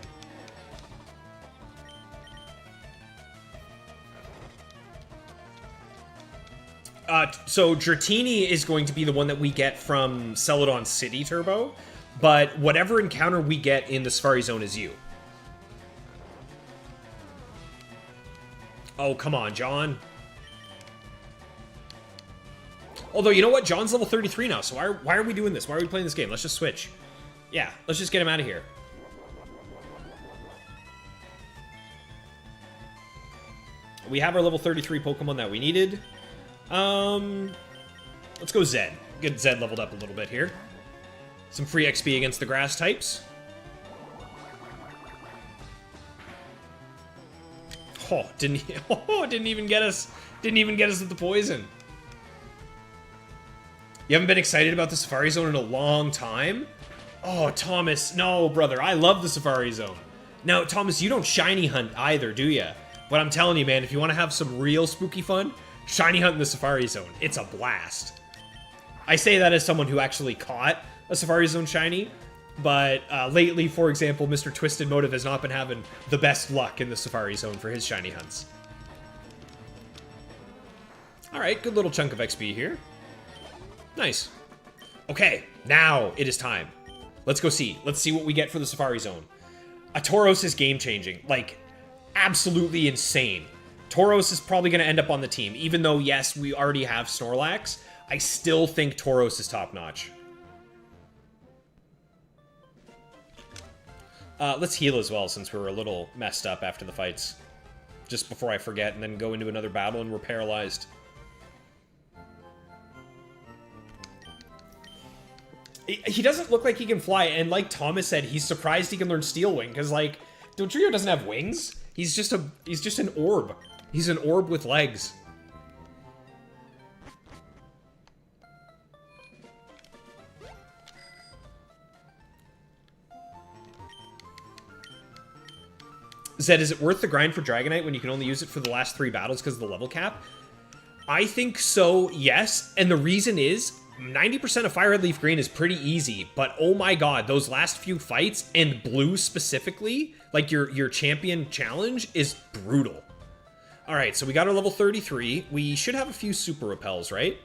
So Dratini is going to be the one that we get from Celadon City, Turbo. But whatever encounter we get in the Safari Zone is you. Oh, come on, John. Although, you know what? John's level 33 now, so why are we doing this? Why are we playing this game? Let's just switch. Yeah, let's just get him out of here. We have our level 33 Pokemon that we needed. Let's go Zed. Get Zed leveled up a little bit here. Some free XP against the grass types. Oh, didn't even get us. Didn't even get us with the poison. You haven't been excited about the Safari Zone in a long time? Oh, Thomas, no, brother. I love the Safari Zone. Now, Thomas, you don't shiny hunt either, do ya? But I'm telling you, man, if you want to have some real spooky fun, shiny hunt in the Safari Zone. It's a blast. I say that as someone who actually caught a Safari Zone shiny. But lately, for example, Mr. Twisted Motive has not been having the best luck in the Safari Zone for his shiny hunts. Alright, good little chunk of XP here. Nice. Okay, now it is time. Let's go see. Let's see what we get for the Safari Zone. A Tauros is game-changing. Like, absolutely insane. Tauros is probably going to end up on the team. Even though, yes, we already have Snorlax, I still think Tauros is top-notch. Let's heal as well, since we're a little messed up after the fights. Just before I forget, and then go into another battle and we're paralyzed. He doesn't look like he can fly, and like Thomas said, he's surprised he can learn Steel Wing, because, like, Dodrio doesn't have wings. He's just an orb. He's an orb with legs. Zed, is it worth the grind for Dragonite when you can only use it for the last 3 battles because of the level cap? I think so, yes. And the reason is, 90% of Fire Red Leaf Green is pretty easy, but oh my god, those last few fights, and blue specifically, like your champion challenge, is brutal. Alright, so we got our level 33. We should have a few super repels, right?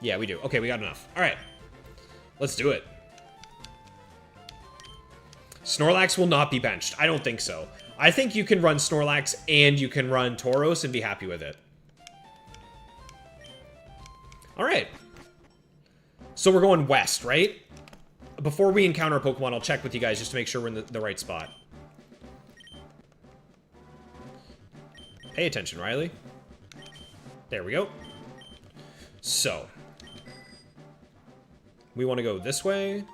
Yeah, we do. Okay, we got enough. Alright. Let's do it. Snorlax will not be benched. I don't think so. I think you can run Snorlax and you can run Tauros and be happy with it. Alright. So we're going west, right? Before we encounter a Pokemon, I'll check with you guys just to make sure we're in the right spot. Pay attention, Riley. There we go. So. We want to go this way.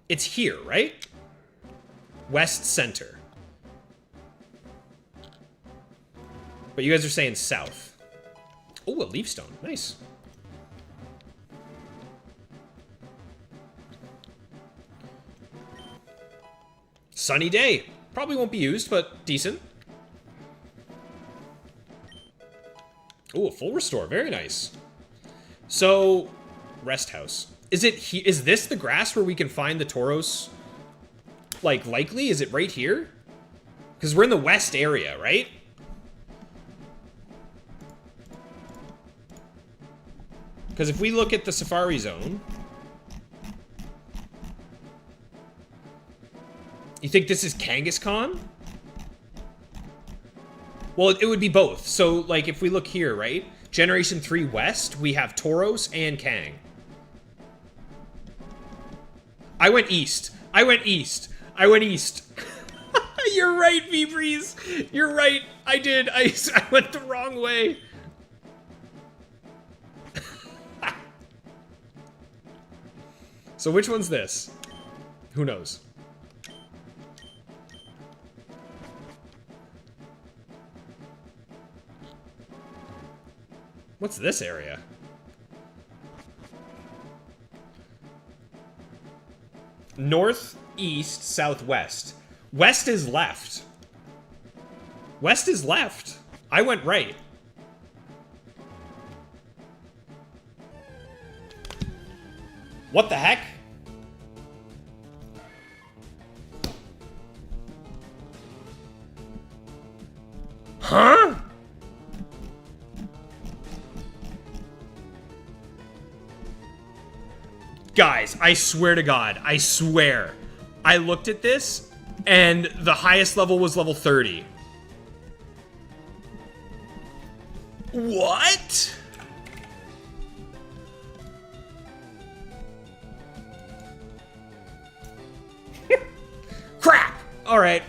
It's here, right? West center. But you guys are saying south. Oh, a leaf stone. Nice. Sunny day. Probably won't be used, but decent. Oh, a full restore. Very nice. So, rest house. Is this the grass where we can find the Tauros? Like, likely? Is it right here? Because we're in the west area, right? Because if we look at the Safari Zone... You think this is Kangaskhan? Well, it would be both. So, like, if we look here, right? Generation 3 West, we have Tauros and Kang. I went east. I went east. I went east. You're right, V-Breeze. You're right. I did. I went the wrong way. So which one's this? Who knows? What's this area? North, east, southwest. West is left. West is left. I went right. What the heck? Huh? Guys, I swear to God, I swear. I looked at this, and the highest level was level 30. What? Crap! Alright.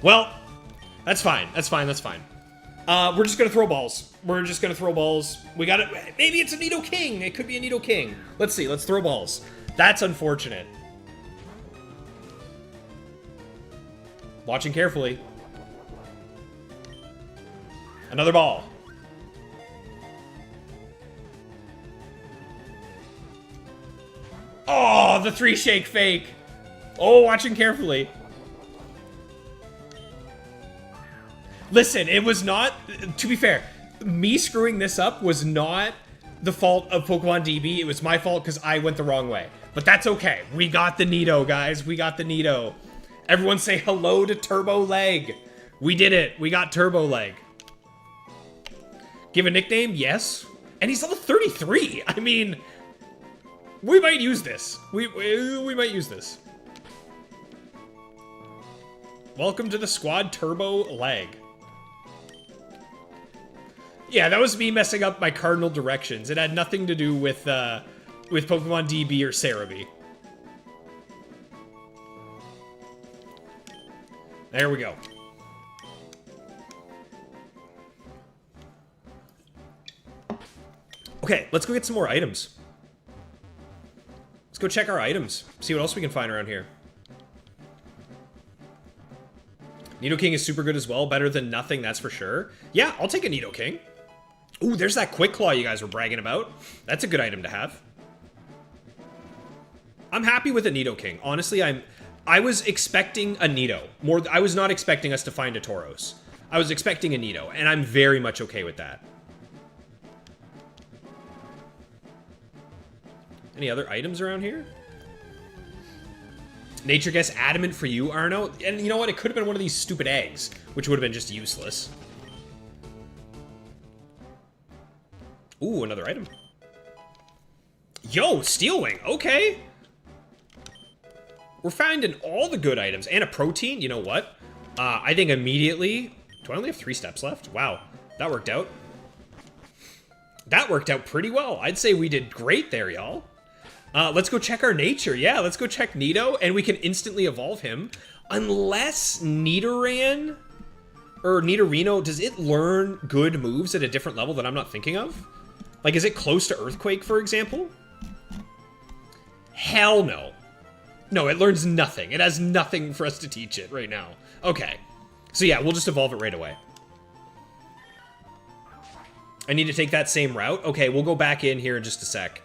Well, that's fine. That's fine. That's fine. We're just gonna throw balls. We're just gonna throw balls. We got it. Maybe it's a Nidoking. It could be a Nidoking. Let's see. Let's throw balls. That's unfortunate. Watching carefully. Another ball. Oh, the 3-shake fake. Oh, watching carefully. Listen, it was not, to be fair, me screwing this up was not the fault of Pokemon DB. It was my fault because I went the wrong way. But that's okay. We got the Nido, guys. We got the Nido. Everyone say hello to Turbo Leg. We did it. We got Turbo Leg. Give a nickname? Yes. And he's level 33. I mean, we might use this. We might use this. Welcome to the squad, Turbo Leg. Yeah, that was me messing up my cardinal directions. It had nothing to do with Pokemon DB or Cerebi. There we go. Okay, let's go get some more items. Let's go check our items. See what else we can find around here. Nidoking is super good as well. Better than nothing, that's for sure. Yeah, I'll take a Nidoking. Ooh, there's that Quick Claw you guys were bragging about. That's a good item to have. I'm happy with a Nidoking. Honestly, I was expecting a Nido. I was not expecting us to find a Tauros. I was expecting a Nido, and I'm very much okay with that. Any other items around here? Nature Guess Adamant for you, Arno. And you know what? It could have been one of these stupid eggs, which would have been just useless. Ooh, another item. Yo, Steel Wing. Okay. We're finding all the good items. And a protein. You know what? I think immediately... Do I only have 3 steps left? Wow. That worked out. That worked out pretty well. I'd say we did great there, y'all. Let's go check our nature. Yeah, let's go check Nido, and we can instantly evolve him. Unless Nidoran or Nidorino, does it learn good moves at a different level that I'm not thinking of? Like, is it close to Earthquake, for example? Hell no. No, it learns nothing. It has nothing for us to teach it right now. Okay. So yeah, we'll just evolve it right away. I need to take that same route? Okay, we'll go back in here in just a sec.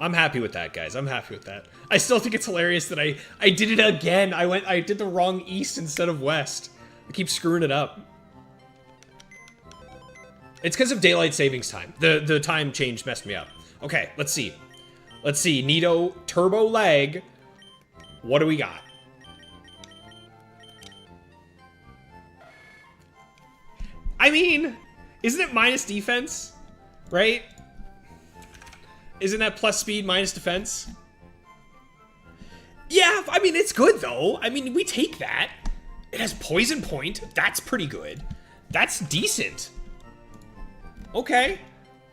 I'm happy with that, guys. I'm happy with that. I still think it's hilarious that I did it again. I did the wrong east instead of west. I keep screwing it up. It's because of daylight savings time. The time change messed me up. Okay, let's see. Let's see. Nido, Turbo Leg. What do we got? I mean, isn't it minus defense? Right? Isn't that plus speed minus defense? Yeah, I mean, it's good, though. I mean, we take that. It has poison point. That's pretty good. That's decent. Okay.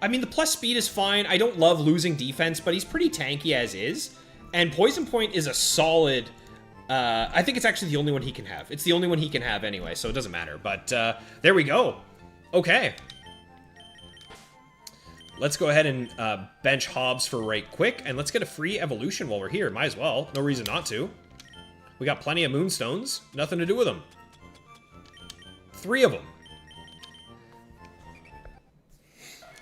I mean, the plus speed is fine. I don't love losing defense, but he's pretty tanky as is. And poison point is a solid... I think it's actually the only one he can have. It's the only one he can have anyway, so it doesn't matter. But there we go. Okay. Let's go ahead and bench Hobbs for right quick, and let's get a free evolution while we're here. Might as well. No reason not to. We got plenty of moonstones. Nothing to do with them. 3 of them.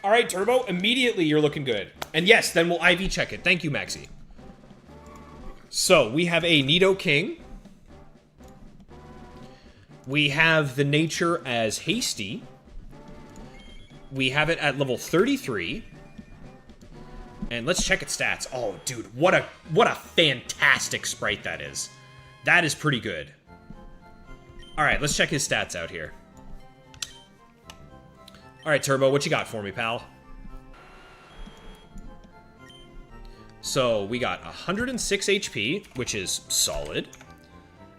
All right, Turbo. Immediately, you're looking good. And yes, then we'll IV check it. Thank you, Maxi. So, we have a Nidoking. We have the nature as Hasty. We have it at level 33. And let's check its stats. Oh, dude, what a fantastic sprite that is. That is pretty good. All right, let's check his stats out here. All right, Turbo, what you got for me, pal? So, we got 106 HP, which is solid.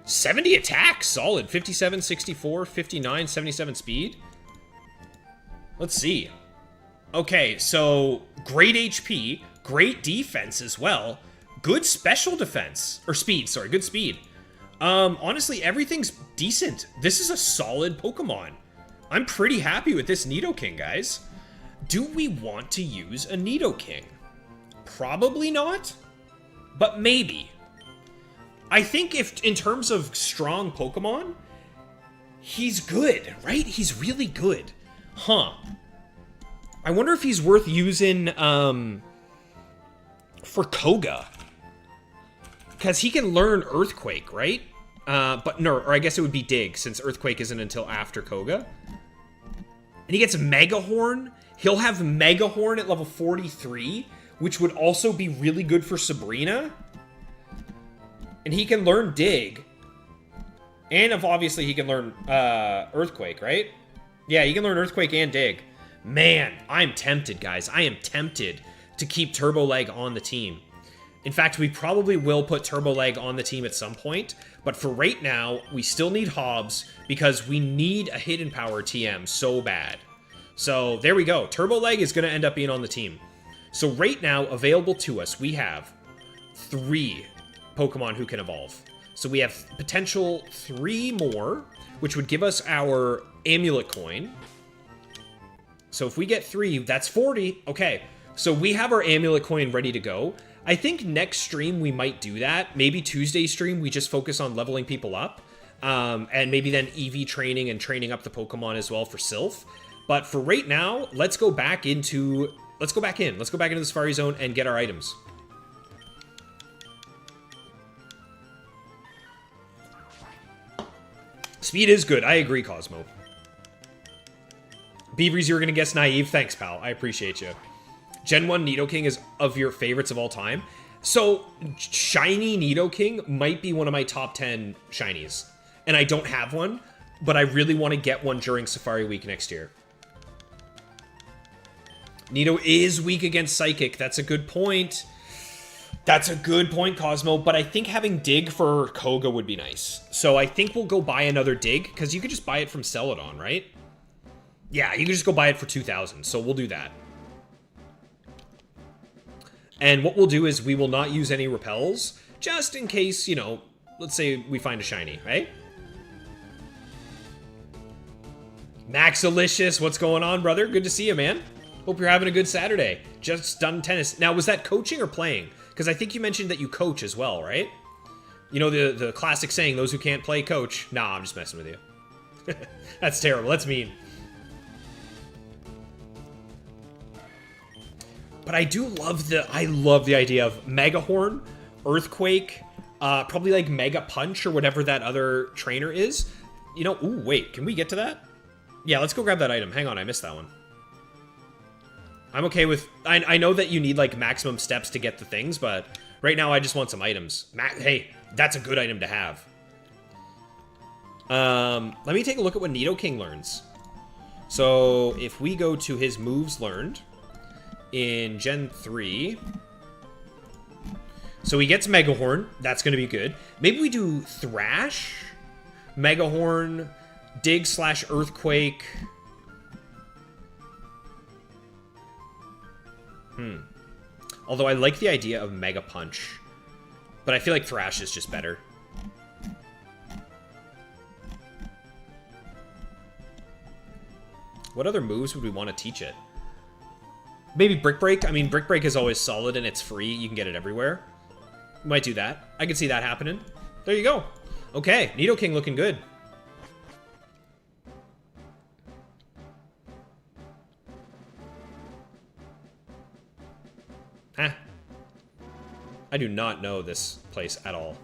70 attack, solid. 57, 64, 59, 77 speed. Let's see. Okay, so great HP, great defense as well. Good special defense. Or speed, sorry, good speed. Honestly, everything's decent. This is a solid Pokemon. I'm pretty happy with this Nidoking, guys. Do we want to use a Nidoking? Probably not, but maybe. I think if, in terms of strong Pokemon, he's good, right? He's really good. Huh. I wonder if he's worth using, for Koga. Because he can learn Earthquake, right? But no, or I guess it would be Dig, since Earthquake isn't until after Koga. And he gets Mega Horn. He'll have Mega Horn at level 43, which would also be really good for Sabrina. And he can learn Dig. And if obviously he can learn Earthquake, right? Yeah, he can learn Earthquake and Dig. Man, I'm tempted, guys. I am tempted to keep Turbo Leg on the team. In fact, we probably will put Turbo Leg on the team at some point, but for right now, we still need Hobbs because we need a Hidden Power TM so bad. So there we go. Turbo Leg is going to end up being on the team. So right now, available to us, we have 3 Pokemon who can evolve. So we have potential 3 more, which would give us our Amulet Coin. So if we get 3, that's 40. Okay, so we have our Amulet Coin ready to go. I think next stream we might do that. Maybe Tuesday stream we just focus on leveling people up. And maybe then EV training and training up the Pokemon as well for Sylph. But for right now, let's go back into... Let's go back into the Safari Zone and get our items. Speed is good. I agree, Cosmo. Beavers, you're going to guess naive. Thanks, pal. I appreciate you. Gen 1 Nidoking is of your favorites of all time. So, Shiny Nidoking might be one of my top 10 shinies. And I don't have one, but I really want to get one during Safari Week next year. Nido is weak against Psychic. That's a good point. That's a good point, Cosmo. But I think having Dig for Koga would be nice. So I think we'll go buy another Dig, because you could just buy it from Celadon, right? Yeah, you can just go buy it for 2,000. So we'll do that. And what we'll do is we will not use any repels, just in case, you know, let's say we find a shiny, right? Maxalicious, what's going on, brother? Good to see you, man. Hope you're having a good Saturday. Just done tennis. Now, was that coaching or playing? Because I think you mentioned that you coach as well, right? You know the classic saying, those who can't play coach. Nah, I'm just messing with you. That's terrible. That's mean. But I do love the idea of Mega Horn, Earthquake, probably like Mega Punch or whatever that other trainer is. You know, ooh, wait, can we get to that? Yeah, let's go grab that item. Hang on, I missed that one. I'm okay with... I know that you need, like, maximum steps to get the things, but right now I just want some items. Hey, that's a good item to have. Let me take a look at what Nidoking learns. So, if we go to his moves learned in Gen 3... So he gets Mega Horn. That's going to be good. Maybe we do Thrash, Mega Horn, Dig/Earthquake... Although I like the idea of Mega Punch. But I feel like Thrash is just better. What other moves would we want to teach it? Maybe Brick Break? I mean, Brick Break is always solid and it's free. You can get it everywhere. Might do that. I could see that happening. There you go. Okay, Nidoking looking good. Huh. I do not know this place at all.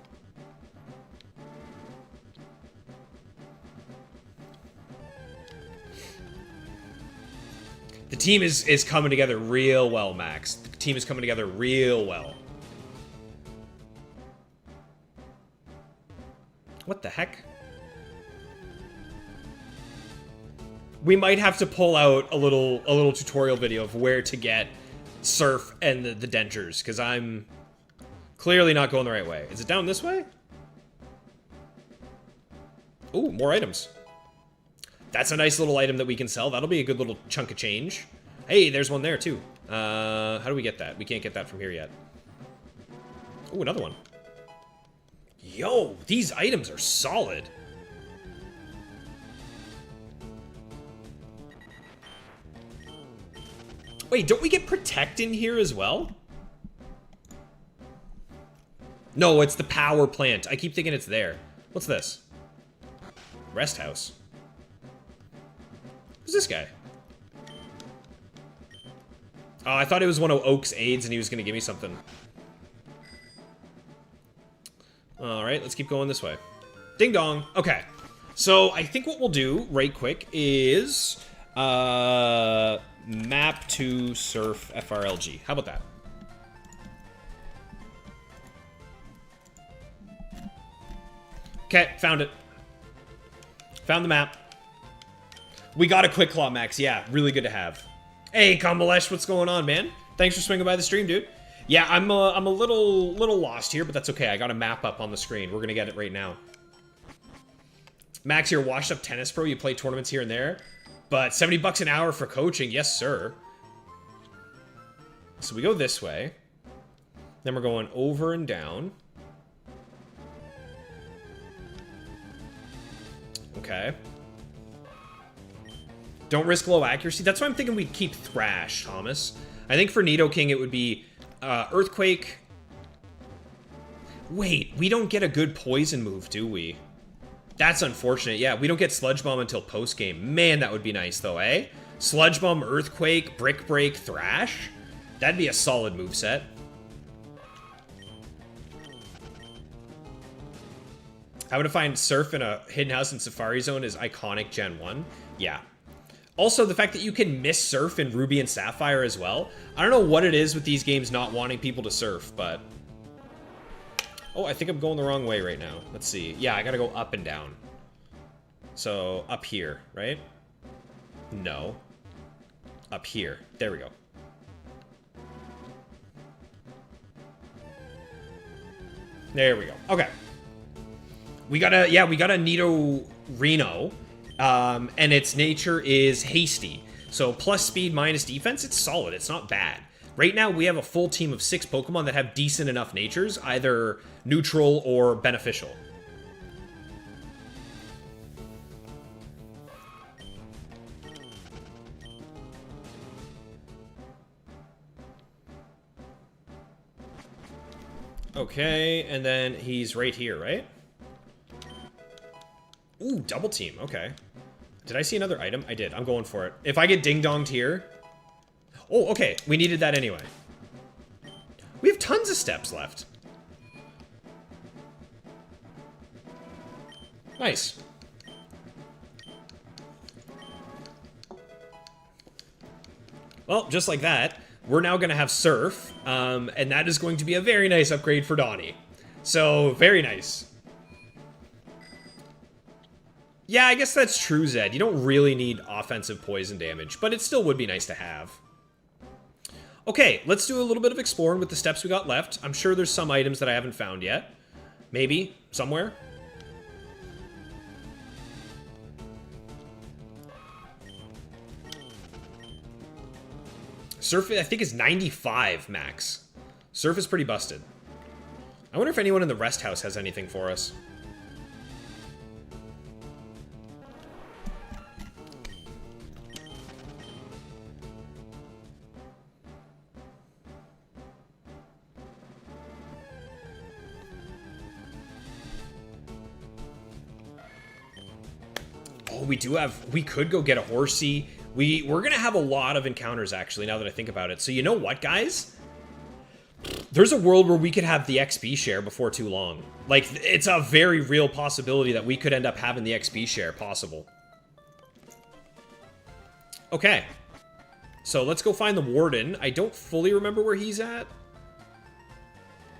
The team is coming together real well, Max. The team is coming together real well. What the heck? We might have to pull out a little tutorial video of where to get Surf and the dentures, because I'm clearly not going the right way. Is it down this way? Ooh, more items. That's a nice little item that we can sell. That'll be a good little chunk of change. Hey, there's one there too. How do we get that? We can't get that from here yet. Ooh, another one. Yo, these items are solid. Wait, don't we get Protect in here as well? No, it's the power plant. I keep thinking it's there. What's this? Rest house. Who's this guy? Oh, I thought it was one of Oak's aides and he was going to give me something. Alright, let's keep going this way. Ding dong. Okay. So, I think what we'll do, right quick, is... map to Surf FRLG. How about that? Okay, found it. Found the map. We got a Quick Claw, Max. Yeah, really good to have. Hey, Kamalesh, what's going on, man? Thanks for swinging by the stream, dude. Yeah, I'm a little lost here, but that's okay. I got a map up on the screen. We're gonna get it right now. Max, you're a washed-up tennis pro. You play tournaments here and there. But 70 bucks an hour for coaching, yes, sir. So we go this way. Then we're going over and down. Okay. Don't risk low accuracy. That's why I'm thinking we'd keep Thrash, Thomas. I think for Nidoking it would be Earthquake. Wait, we don't get a good poison move, do we? That's unfortunate. Yeah, we don't get Sludge Bomb until post-game. Man, that would be nice, though, eh? Sludge Bomb, Earthquake, Brick Break, Thrash? That'd be a solid moveset. How would I find Surf in a hidden house in Safari Zone is iconic Gen 1? Yeah. Also, the fact that you can miss Surf in Ruby and Sapphire as well. I don't know what it is with these games not wanting people to surf, but... Oh, I think I'm going the wrong way right now. Let's see. Yeah, I gotta go up and down. So, up here, right? No. Up here. There we go. There we go. Okay. We got a Nido Reno. And its nature is hasty. So plus speed minus defense, it's solid. It's not bad. Right now, we have a full team of 6 Pokemon that have decent enough natures, either neutral or beneficial. Okay, and then he's right here, right? Ooh, double team. Okay. Did I see another item? I did. I'm going for it. If I get ding-donged here... Oh, okay. We needed that anyway. We have tons of steps left. Nice. Well, just like that, we're now going to have Surf, and that is going to be a very nice upgrade for Donnie. So, very nice. Yeah, I guess that's true, Zed. You don't really need offensive poison damage, but it still would be nice to have. Okay, let's do a little bit of exploring with the steps we got left. I'm sure there's some items that I haven't found yet. Maybe, somewhere. Surf, I think, is 95 max. Surf is pretty busted. I wonder if anyone in the rest house has anything for us. Oh, we could go get a horsey. We're gonna have a lot of encounters, actually, now that I think about it. So you know what, guys? There's a world where we could have the XP share before too long. Like, it's a very real possibility that we could end up having the XP share possible. Okay. So let's go find the Warden. I don't fully remember where he's at,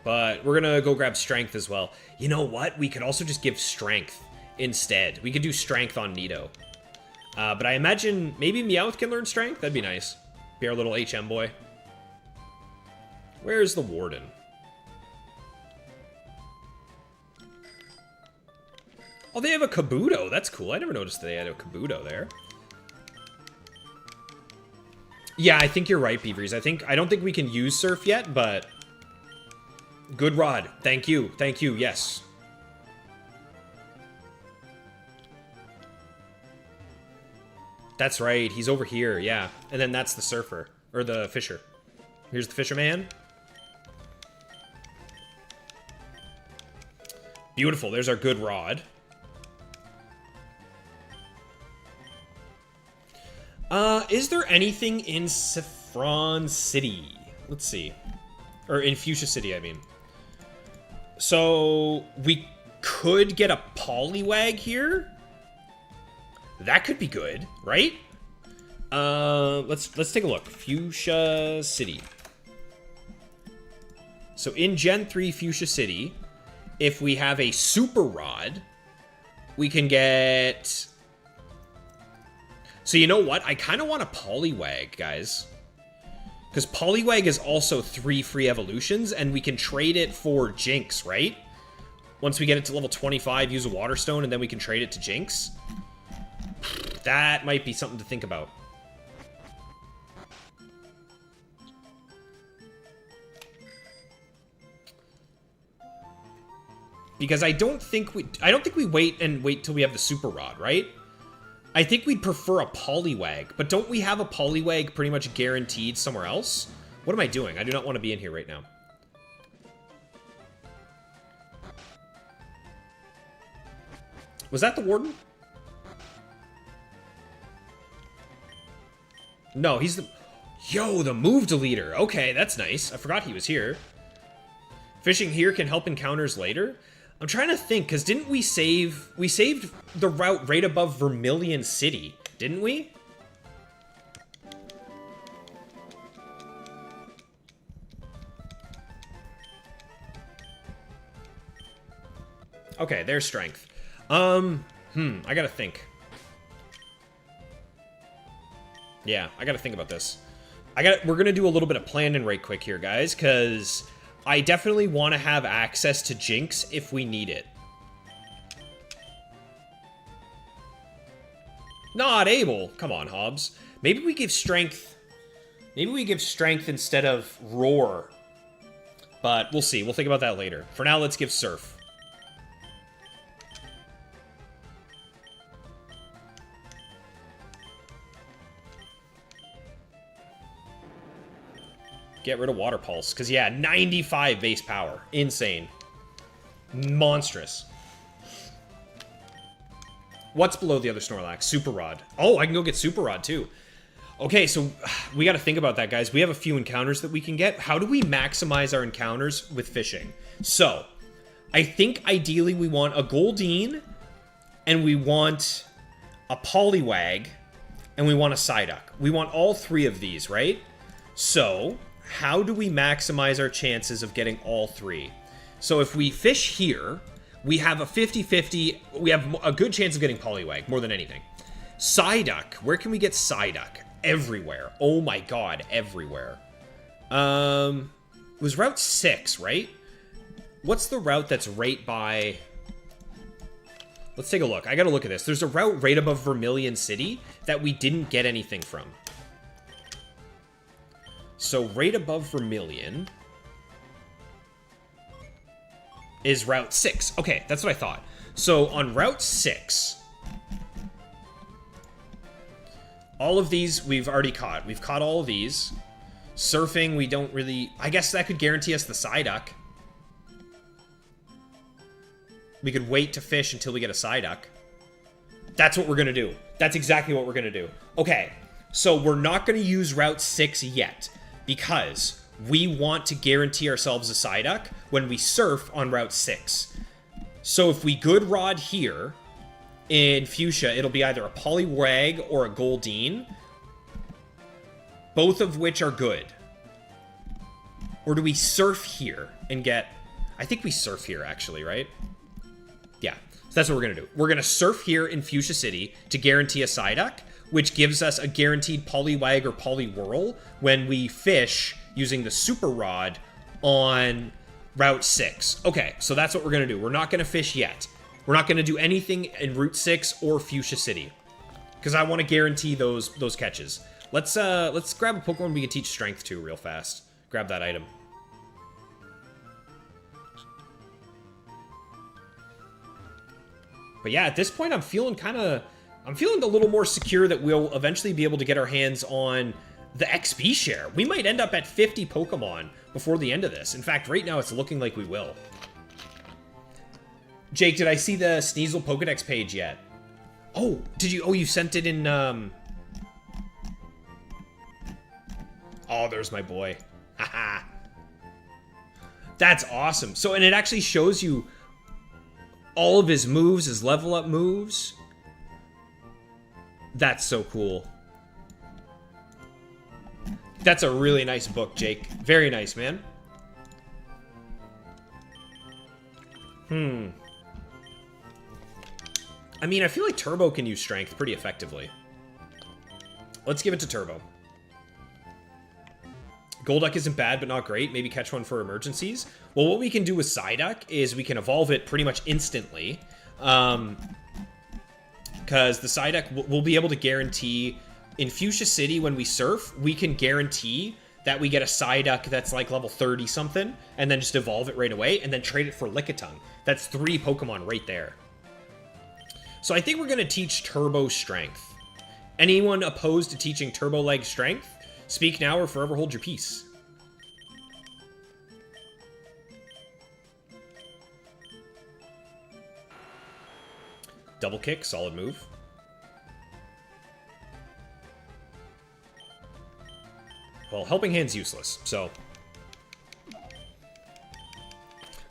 but we're gonna go grab Strength as well. You know what? We could also just give Strength instead. We could do Strength on Nido. But I imagine maybe Meowth can learn Strength? That'd be nice. Be our little HM boy. Where's the Warden? Oh, they have a Kabuto. That's cool. I never noticed they had a Kabuto there. Yeah, I think you're right, Beavers. I don't think we can use Surf yet, but... Good rod. Thank you. Thank you. Yes. That's right. He's over here. Yeah. And then that's the Surfer. Or the Fisher. Here's the Fisherman. Beautiful. There's our good rod. Is there anything in Saffron City? Let's see. Or in Fuchsia City, I mean. So, we could get a Poliwag here. That could be good, right? Let's take a look. Fuchsia City. So in Gen 3 Fuchsia City, if we have a Super Rod, we can get... So you know what? I kind of want a Poliwag, guys. Because Poliwag is also 3 free evolutions, and we can trade it for Jinx, right? Once we get it to level 25, use a Water Stone, and then we can trade it to Jinx. That might be something to think about. Because I don't think we wait till we have the Super Rod, right? I think we'd prefer a Poliwag, but don't we have a Poliwag pretty much guaranteed somewhere else? What am I doing? I do not want to be in here right now. Was that the Warden? No, he's the... Yo, the move deleter. Okay, that's nice. I forgot he was here. Fishing here can help encounters later. I'm trying to think, because didn't we save... We saved the route right above Vermilion City, didn't we? Okay, there's Strength. I gotta think. Yeah, I gotta think about this. We're gonna do a little bit of planning right quick here, guys, because I definitely want to have access to Jinx if we need it. Not able. Come on, Hobbs. Maybe we give Strength... Maybe we give strength instead of roar. But we'll see. We'll think about that later. For now, let's give surf. Get rid of water pulse. Because, yeah, 95 base power. Insane. Monstrous. What's below the other Snorlax? Super Rod. Oh, I can go get Super Rod, too. Okay, so we got to think about that, guys. We have a few encounters that we can get. How do we maximize our encounters with fishing? So, I think ideally we want a Goldeen, and we want a Poliwag, and we want a Psyduck. We want all three of these, right? So, how do we maximize our chances of getting all three? So if we fish here, we have a 50-50, we have a good chance of getting Poliwag, more than anything. Psyduck, where can we get Psyduck? Everywhere. Oh my god, everywhere. It was Route 6, right? What's the route that's right by... Let's take a look. I gotta look at this. There's a route right above Vermilion City that we didn't get anything from. So right above Vermilion is Route 6. Okay, that's what I thought. So on Route 6, all of these we've already caught. We've caught all of these. Surfing, we don't really... I guess that could guarantee us the Psyduck. We could wait to fish until we get a Psyduck. That's what we're going to do. That's exactly what we're going to do. Okay, so we're not going to use Route 6 yet, because we want to guarantee ourselves a Psyduck when we surf on Route 6. So if we good rod here in Fuchsia, it'll be either a Poliwag or a Goldeen, both of which are good. Or do we surf here and get... I think we surf here, actually, right? Yeah, so that's what we're going to do. We're going to surf here in Fuchsia City to guarantee a Psyduck, which gives us a guaranteed Poliwag or Poliwhirl when we fish using the Super Rod on Route 6. Okay, so that's what we're going to do. We're not going to fish yet. We're not going to do anything in Route 6 or Fuchsia City, because I want to guarantee those catches. Let's grab a Pokemon we can teach Strength to real fast. Grab that item. But yeah, at this point, I'm feeling a little more secure that we'll eventually be able to get our hands on the XP share. We might end up at 50 Pokemon before the end of this. In fact, right now, it's looking like we will. Jake, did I see the Sneasel Pokedex page yet? Oh, did you? Oh, you sent it in, Oh, there's my boy. Haha. That's awesome. So, and it actually shows you all of his moves, his level up moves. That's so cool. That's a really nice book, Jake. Very nice, man. I mean, I feel like Turbo can use Strength pretty effectively. Let's give it to Turbo. Golduck isn't bad, but not great. Maybe catch one for emergencies. Well, what we can do with Psyduck is we can evolve it pretty much instantly. Because the Psyduck, we'll be able to guarantee... In Fuchsia City, when we surf, we can guarantee that we get a Psyduck that's like level 30-something, and then just evolve it right away, and then trade it for Lickitung. That's 3 Pokemon right there. So I think we're going to teach Turbo Strength. Anyone opposed to teaching Turbo Leg Strength? Speak now or forever hold your peace. Double kick, solid move. Well, Helping Hand's useless, so...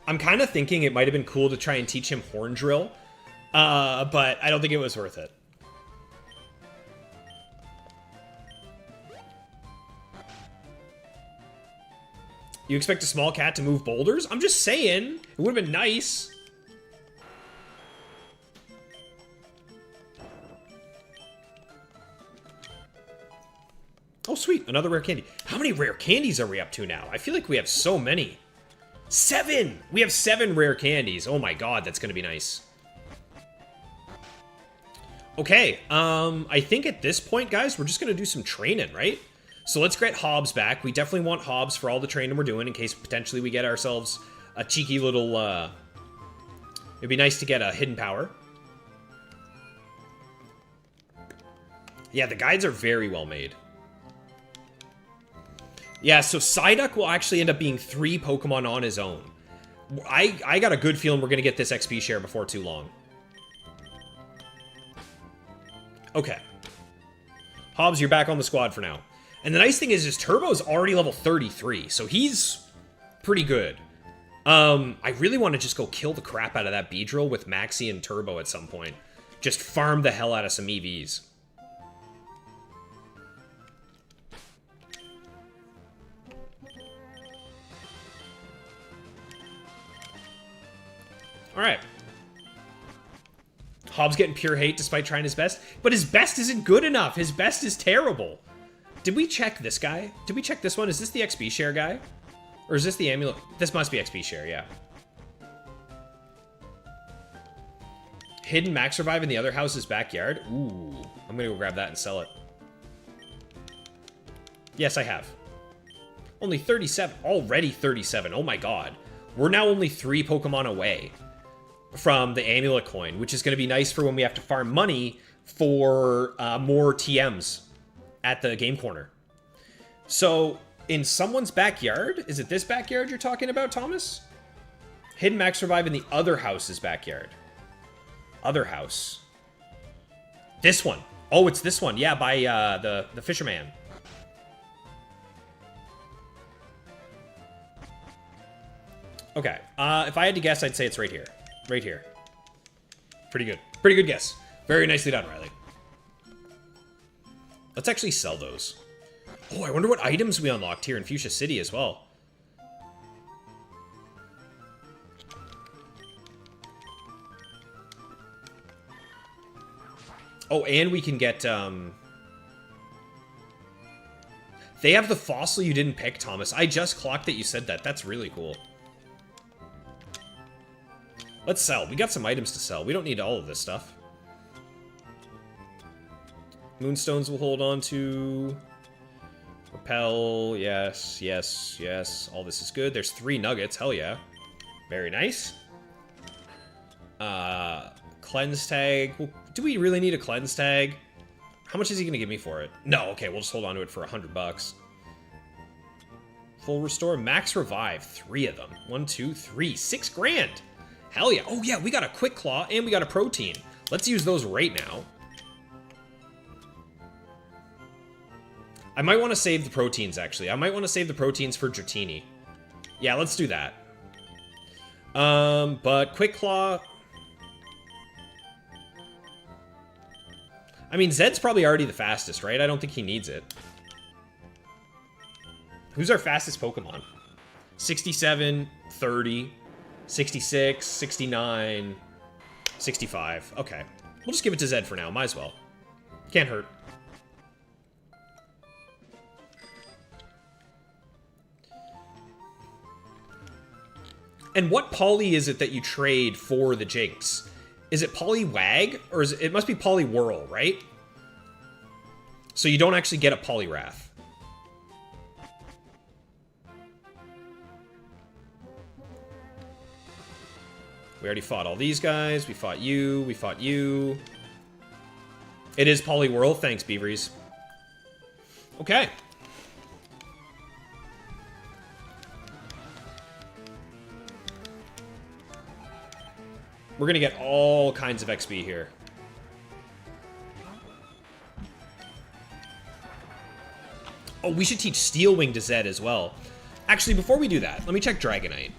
I'm kind of thinking it might have been cool to try and teach him Horn Drill, but I don't think it was worth it. You expect a small cat to move boulders? I'm just saying. It would have been nice. Oh, sweet. Another rare candy. How many rare candies are we up to now? I feel like we have so many. 7! We have 7 rare candies. Oh my god, that's going to be nice. Okay, I think at this point, guys, we're just going to do some training, right? So let's get Hobbs back. We definitely want Hobbs for all the training we're doing in case potentially we get ourselves a cheeky little... It'd be nice to get a hidden power. Yeah, the guides are very well made. Yeah, so Psyduck will actually end up being 3 Pokemon on his own. I got a good feeling we're going to get this XP share before too long. Okay. Hobbs, you're back on the squad for now. And the nice thing is Turbo's already level 33, so he's pretty good. I really want to just go kill the crap out of that Beedrill with Maxie and Turbo at some point. Just farm the hell out of some EVs. Alright. Hobbs getting pure hate despite trying his best. But his best isn't good enough. His best is terrible. Did we check this guy? Did we check this one? Is this the XP share guy? Or is this the amulet? This must be XP share, yeah. Hidden Max Revive in the other house's backyard? Ooh. I'm gonna go grab that and sell it. Yes, I have. Only 37. Already 37. Oh my god. We're now only 3 Pokemon away from the amulet coin, which is going to be nice for when we have to farm money for more TMs at the game corner. So, in someone's backyard, is it this backyard you're talking about, Thomas? Hidden Max Revive in the other house's backyard. Other house. This one. Oh, it's this one. Yeah, by the fisherman. Okay. If I had to guess, I'd say it's right here. Right here. Pretty good. Pretty good guess. Very nicely done, Riley. Let's actually sell those. Oh, I wonder what items we unlocked here in Fuchsia City as well. Oh, and we can get, They have the fossil you didn't pick, Thomas. I just clocked that you said that. That's really cool. Let's sell. We got some items to sell. We don't need all of this stuff. Moonstones we'll hold on to. Repel. Yes, yes, yes. All this is good. There's 3 nuggets. Hell yeah. Very nice. Cleanse tag. Well, do we really need a cleanse tag? How much is he going to give me for it? No, okay. We'll just hold on to it for $100. Full restore. Max revive. 3 of them. 1, 2, 3. 6 grand. Hell yeah. Oh, yeah, we got a Quick Claw and we got a Protein. Let's use those right now. I might want to save the Proteins, actually. I might want to save the Proteins for Dratini. Yeah, let's do that. But Quick Claw... I mean, Zed's probably already the fastest, right? I don't think he needs it. Who's our fastest Pokemon? 67, 30... 66, 69, 65. Okay. We'll just give it to Zed for now. Might as well. Can't hurt. And what Poly is it that you trade for the Jinx? Is it Poliwag? Or is it must be Poliwhirl, right? So you don't actually get a Poliwrath. We already fought all these guys. We fought you. We fought you. It is Poliwhirl. Thanks, Beaveries. Okay. We're going to get all kinds of XP here. Oh, we should teach Steel Wing to Zed as well. Actually, before we do that, let me check Dragonite.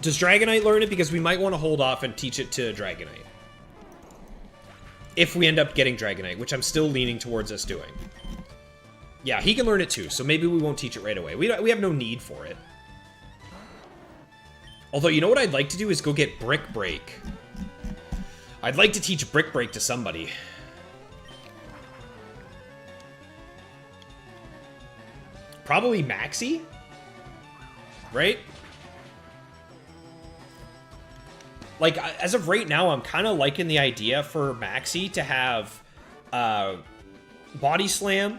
Does Dragonite learn it? Because we might want to hold off and teach it to Dragonite. If we end up getting Dragonite, which I'm still leaning towards us doing. Yeah, he can learn it too, so maybe we won't teach it right away. We have no need for it. Although, you know what I'd like to do is go get Brick Break. I'd like to teach Brick Break to somebody. Probably Maxie? Right? Like, as of right now, I'm kind of liking the idea for Maxie to have Body Slam,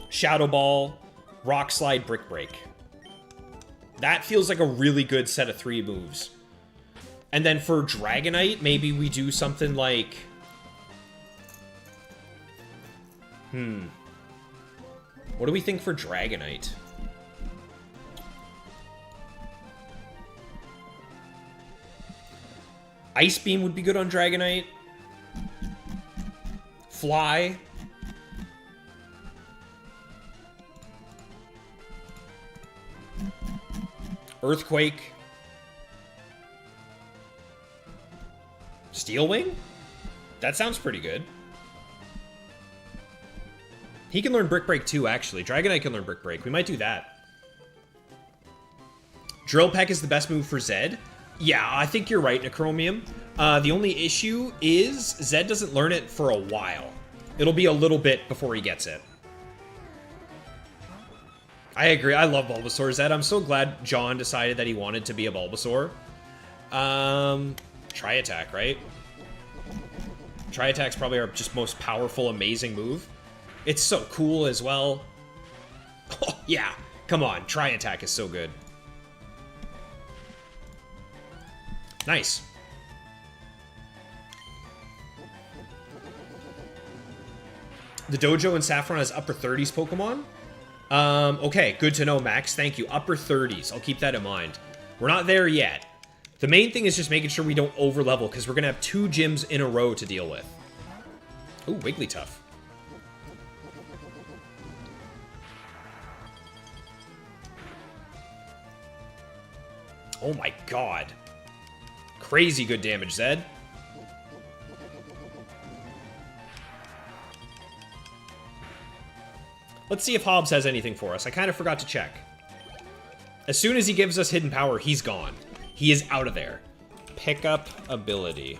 Shadow Ball, Rock Slide, Brick Break. That feels like a really good set of 3 moves. And then for Dragonite, maybe we do something like... What do we think for Dragonite? Ice Beam would be good on Dragonite. Fly. Earthquake. Steel Wing? That sounds pretty good. He can learn Brick Break too, actually. Dragonite can learn Brick Break. We might do that. Drill Peck is the best move for Zed. Yeah, I think you're right, Necromium. The only issue is Zed doesn't learn it for a while. It'll be a little bit before he gets it. I agree. I love Bulbasaur, Zed. I'm so glad John decided that he wanted to be a Bulbasaur. Tri-Attack, right? Tri-Attack's probably our just most powerful, amazing move. It's so cool as well. Oh, yeah. Come on. Tri-Attack is so good. Nice. The dojo in Saffron has upper 30s Pokemon? Okay, good to know, Max. Thank you. Upper 30s. I'll keep that in mind. We're not there yet. The main thing is just making sure we don't over-level, because we're going to have 2 gyms in a row to deal with. Ooh, Wigglytuff. Oh my god. Crazy good damage, Zed. Let's see if Hobbs has anything for us. I kind of forgot to check. As soon as he gives us Hidden Power, he's gone. He is out of there. Pickup ability.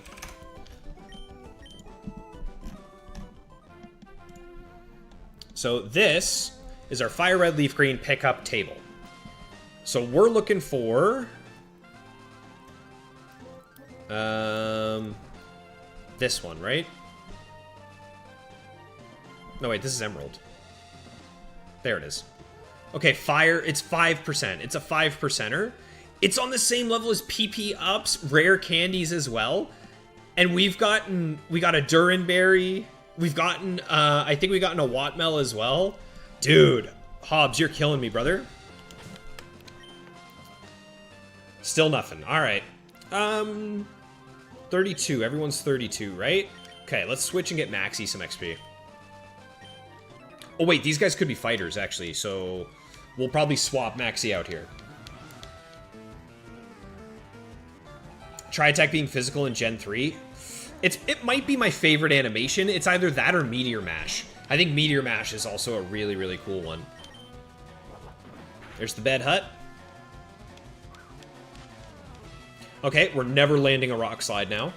So this is our Fire Red Leaf Green pickup table. So we're looking for... this one, right? No, wait, this is Emerald. There it is. Okay, Fire, it's 5%. It's a 5%er. It's on the same level as PP Ups, Rare Candies as well. And we got a Duranberry. We've gotten, I think we've gotten a Watmel as well. Dude, Hobbs, you're killing me, brother. Still nothing. All right. 32. Everyone's 32, right? Okay, let's switch and get Maxie some XP. Oh, wait, these guys could be fighters, actually, so we'll probably swap Maxie out here. Tri-Attack being physical in Gen 3. It might be my favorite animation. It's either that or Meteor Mash. I think Meteor Mash is also a really, really cool one. There's the bed hut. Okay, we're never landing a Rock Slide now.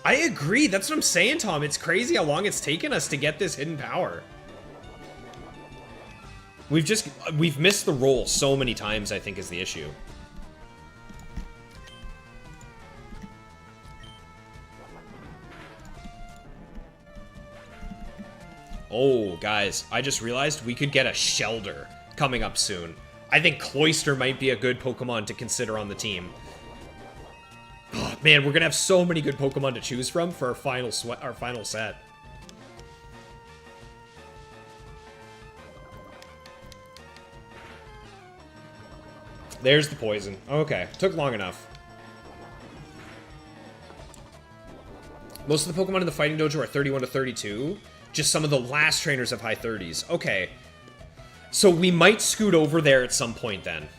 I agree. That's what I'm saying, Tom. It's crazy how long it's taken us to get this hidden power. We've missed the roll so many times, I think, is the issue. Oh, guys, I just realized we could get a Shelder coming up soon. I think Cloyster might be a good Pokemon to consider on the team. Oh, man, we're gonna have so many good Pokemon to choose from for our final set. There's the poison. Okay, took long enough. Most of the Pokemon in the Fighting Dojo are 31 to 32. Just some of the last trainers have high 30s. Okay. So we might scoot over there at some point then.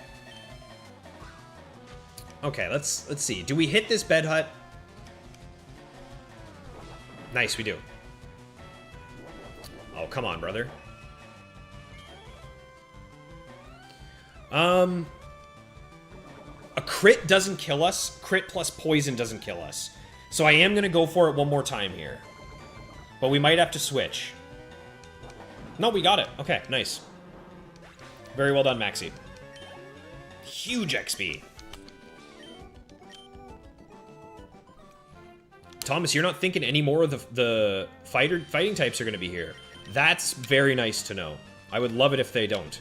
Okay, let's see. Do we hit this bed hut? Nice, we do. Oh, come on, brother. A crit doesn't kill us. Crit plus poison doesn't kill us. So I am going to go for it one more time here. But we might have to switch. No, we got it. Okay, nice. Very well done, Maxi. Huge XP. Thomas, you're not thinking any more of the fighting types are going to be here. That's very nice to know. I would love it if they don't.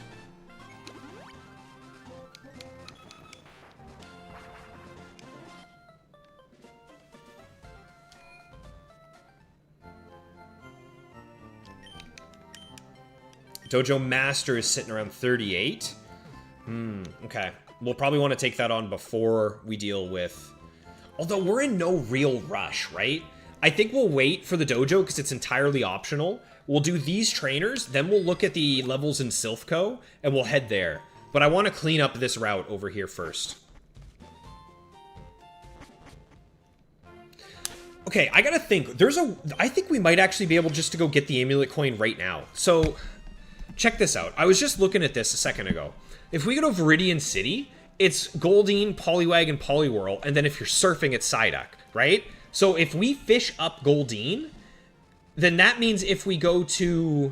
Dojo Master is sitting around 38. Okay. We'll probably want to take that on before we deal with... Although we're in no real rush, right? I think we'll wait for the dojo because it's entirely optional. We'll do these trainers, then we'll look at the levels in Silphco, and we'll head there. But I want to clean up this route over here first. Okay, I gotta think. I think we might actually be able just to go get the amulet coin right now. So, check this out. I was just looking at this a second ago. If we go to Viridian City, it's Goldeen, Poliwag, and Poliwhirl, and then if you're surfing, it's Psyduck, right? So if we fish up Goldeen, then that means if we go to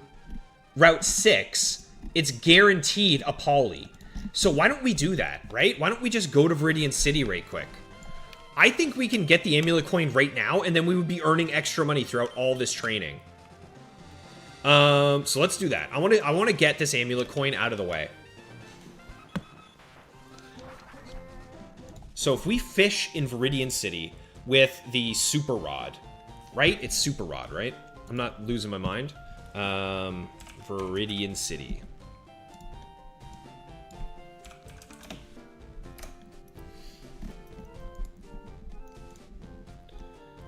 Route 6, it's guaranteed a Poly. So why don't we do that, right? Why don't we just go to Viridian City right quick? I think we can get the amulet coin right now, and then we would be earning extra money throughout all this training. So let's do that. I want to get this amulet coin out of the way. So if we fish in Viridian City with the Super Rod, right? It's Super Rod, right? I'm not losing my mind. Viridian City.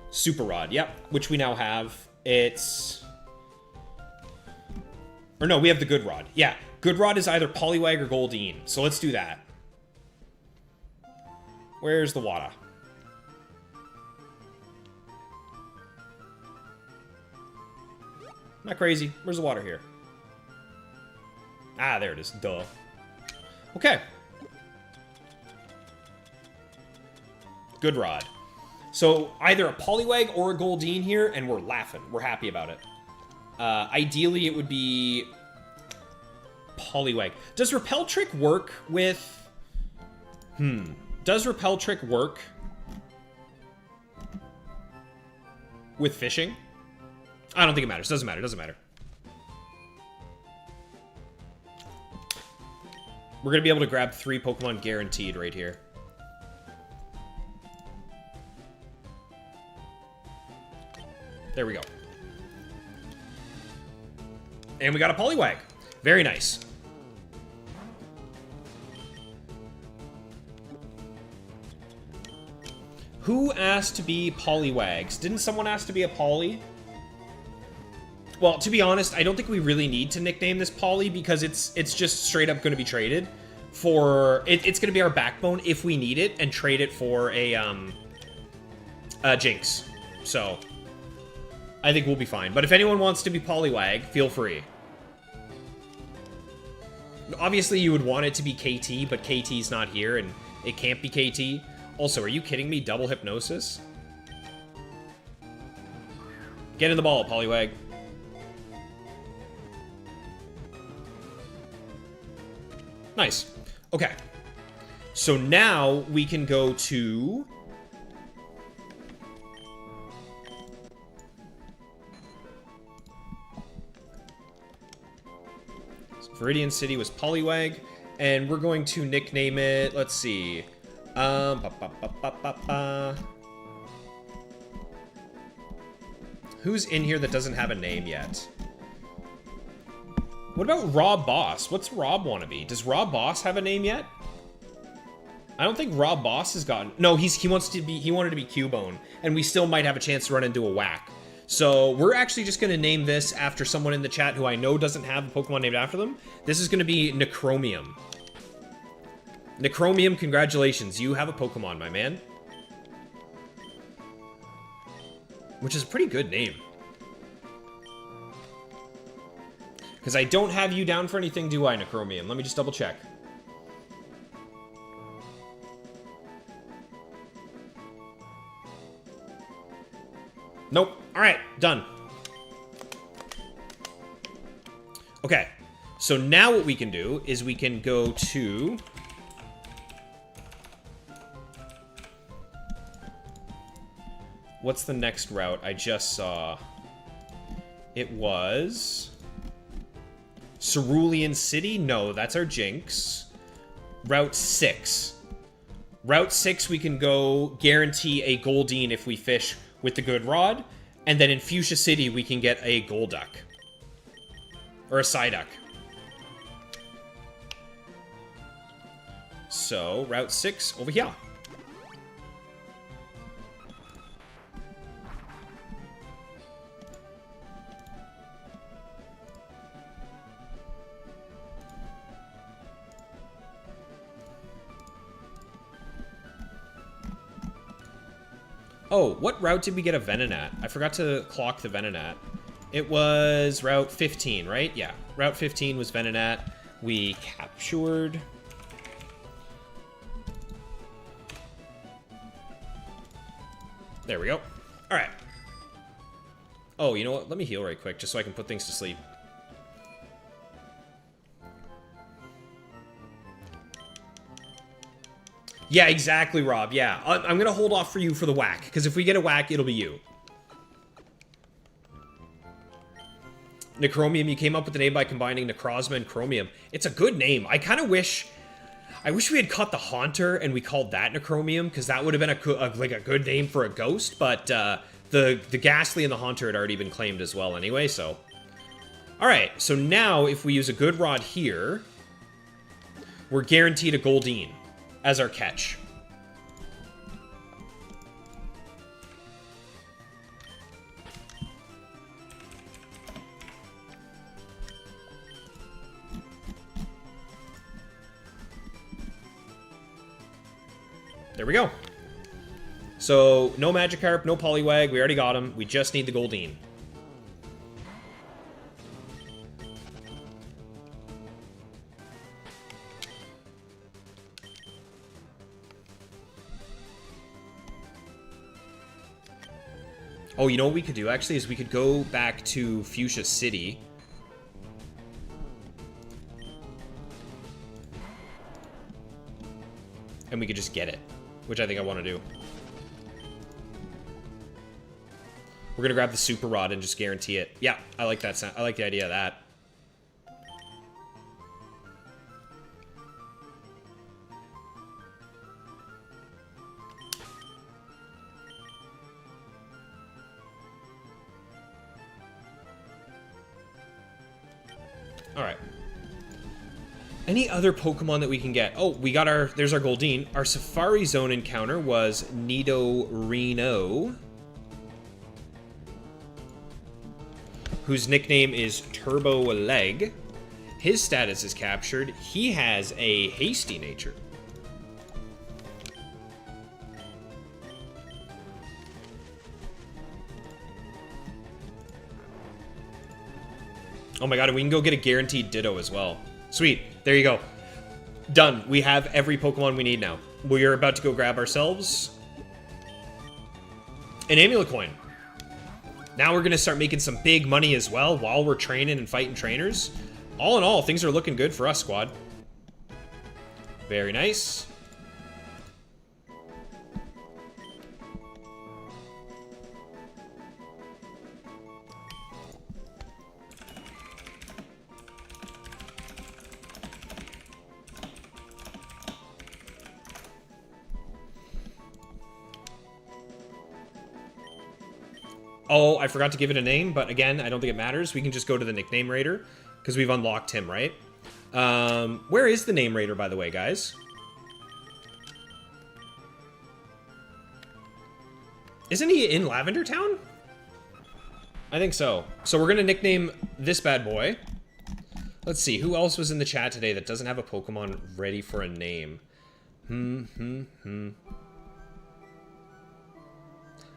Super Rod, yep. Which we now have. It's... Or no, we have the Good Rod. Yeah, Good Rod is either Poliwag or Goldeen. So let's do that. Where's the water? Not crazy. Where's the water here? Ah, there it is. Duh. Okay. Good Rod. So either a Poliwag or a Goldeen here, and we're laughing. We're happy about it. Ideally, it would be Poliwag. Does Repel Trick work with... Does Repel Trick work with fishing? I don't think it matters. Doesn't matter. Doesn't matter. We're going to be able to grab 3 Pokemon guaranteed right here. There we go. And we got a Poliwag. Very nice. Who asked to be Poliwags? Didn't someone ask to be a Poly? Well, to be honest, I don't think we really need to nickname this Poly because it's just straight up going to be traded for... It's going to be our backbone if we need it and trade it for a Jinx. So, I think we'll be fine. But if anyone wants to be Poliwag, feel free. Obviously, you would want it to be KT, but KT's not here and it can't be KT. Also, are you kidding me? Double Hypnosis? Get in the ball, Poliwag. Nice. Okay. So now we can go to... So Viridian City was Poliwag, and we're going to nickname it, let's see... Who's in here that doesn't have a name yet? What about Rob Boss? What's Rob want to be? Does Rob Boss have a name yet? I don't think Rob Boss has gotten... No, he wanted to be Cubone, and we still might have a chance to run into a Whack. So we're actually just going to name this after someone in the chat who I know doesn't have a Pokemon named after them. This is going to be Necromium. Necromium, congratulations. You have a Pokemon, my man. Which is a pretty good name. Because I don't have you down for anything, do I, Necromium? Let me just double check. Nope. Alright, done. Okay, so now what we can do is we can go to... What's the next route I just saw? It was... Cerulean City? No, that's our Jinx. Route 6. Route 6, we can go guarantee a Goldeen if we fish with the good rod. And then in Fuchsia City, we can get a Golduck. Or a Psyduck. So, Route 6 over here. Oh, what route did we get a Venonat? I forgot to clock the Venonat. It was Route 15, right? Yeah, Route 15 was Venonat. We captured... There we go. All right. Oh, you know what? Let me heal right quick, just so I can put things to sleep. Yeah, exactly, Rob. Yeah, I'm going to hold off for you for the whack, because if we get a whack, it'll be you. Necromium, you came up with the name by combining Necrozma and Chromium. It's a good name. I kind of wish... I wish we had caught the Haunter and we called that Necromium, because that would have been like a good name for a ghost, but the Ghastly and the Haunter had already been claimed as well anyway, so... Alright, so now if we use a good rod here, we're guaranteed a Goldeen as our catch. There we go. So, no Magikarp, no Poliwag, we already got him. We just need the Goldeen. Oh, you know what we could do, actually, is we could go back to Fuchsia City. And we could just get it, which I think I want to do. We're going to grab the Super Rod and just guarantee it. Yeah, I like that sound. I like the idea of that. Alright. Any other Pokemon that we can get? Oh, we got our... There's our Goldeen. Our Safari Zone encounter was Nidorino, whose nickname is Turbo Leg. His status is captured. He has a hasty nature. Oh my god, and we can go get a guaranteed Ditto as well. Sweet. There you go. Done. We have every Pokemon we need now. We are about to go grab ourselves an Amulet Coin. Now we're going to start making some big money as well while we're training and fighting trainers. All in all, things are looking good for us, squad. Very nice. Oh, I forgot to give it a name, but again, I don't think it matters. We can just go to the nickname raider, because we've unlocked him, right? Where is the name raider, by the way, guys? Isn't he in Lavender Town? I think so. So we're going to nickname this bad boy. Let's see, who else was in the chat today that doesn't have a Pokemon ready for a name?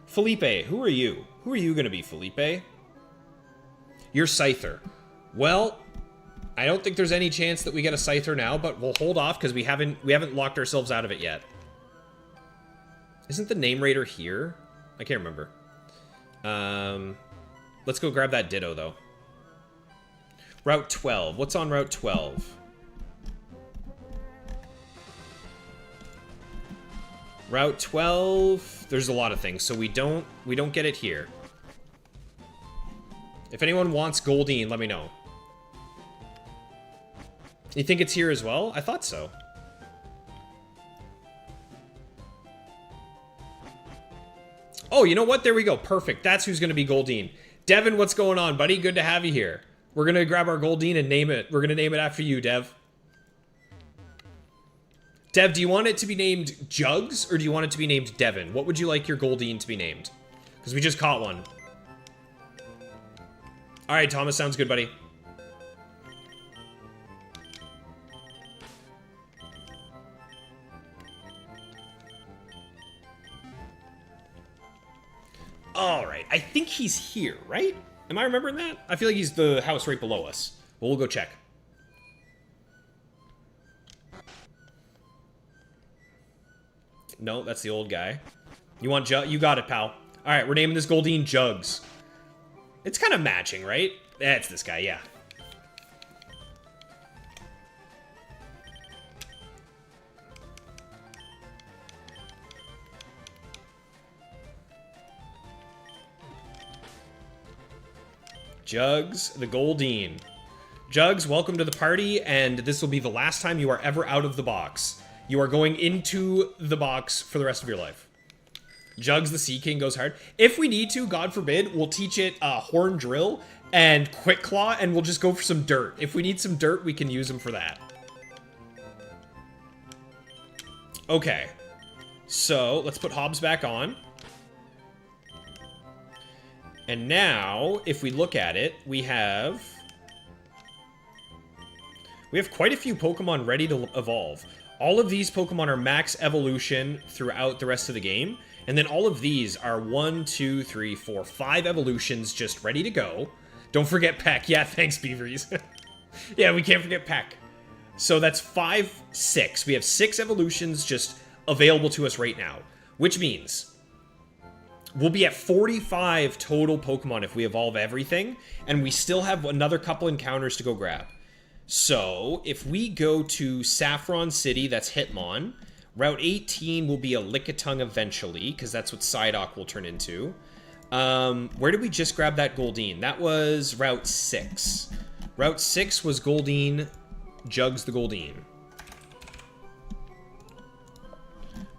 Felipe, who are you? Who are you going to be, Felipe? You're Scyther. Well, I don't think there's any chance that we get a Scyther now, but we'll hold off because we haven't locked ourselves out of it yet. Isn't the name raider here? I can't remember. Let's go grab that Ditto, though. Route 12. What's on Route 12? Route 12, there's a lot of things, so we don't get it here. If anyone wants Goldeen, let me know. You think it's here as well? I thought so. Oh, you know what? There we go. Perfect. That's who's going to be Goldeen. Devin, what's going on, buddy? Good to have you here. We're going to grab our Goldeen and name it. We're going to name it after you, Dev. Dev, do you want it to be named Jugs, or do you want it to be named Devin? What would you like your Goldeen to be named? Because we just caught one. All right, Thomas, sounds good, buddy. All right, I think he's here, right? Am I remembering that? I feel like he's the house right below us. Well, we'll go check. No, that's the old guy. You want Jug? You got it, pal. All right, we're naming this Goldeen Jugs. It's kind of matching, right? That's this guy, yeah. Jugs, the Goldeen. Jugs, welcome to the party, and this will be the last time you are ever out of the box. You are going into the box for the rest of your life. Jugs, the Sea King, goes hard. If we need to, God forbid, we'll teach it Horn Drill and Quick Claw, and we'll just go for some dirt. If we need some dirt, we can use them for that. Okay. So, let's put Hobbs back on. And now, if we look at it, we have quite a few Pokemon ready to evolve. All of these Pokemon are max evolution throughout the rest of the game. And then all of these are 1, 2, 3, 4, 5 evolutions just ready to go. Don't forget Peck. Yeah, thanks, Beaveries. Yeah, we can't forget Peck. So that's 5, 6. We have 6 evolutions just available to us right now. Which means we'll be at 45 total Pokemon if we evolve everything. And we still have another couple encounters to go grab. So, if we go to Saffron City, that's Hitmon. Route 18 will be a Lickitung eventually, because that's what Psyduck will turn into. Where did we just grab that Goldeen? That was Route 6. Route 6 was Goldeen, Jugs the Goldeen.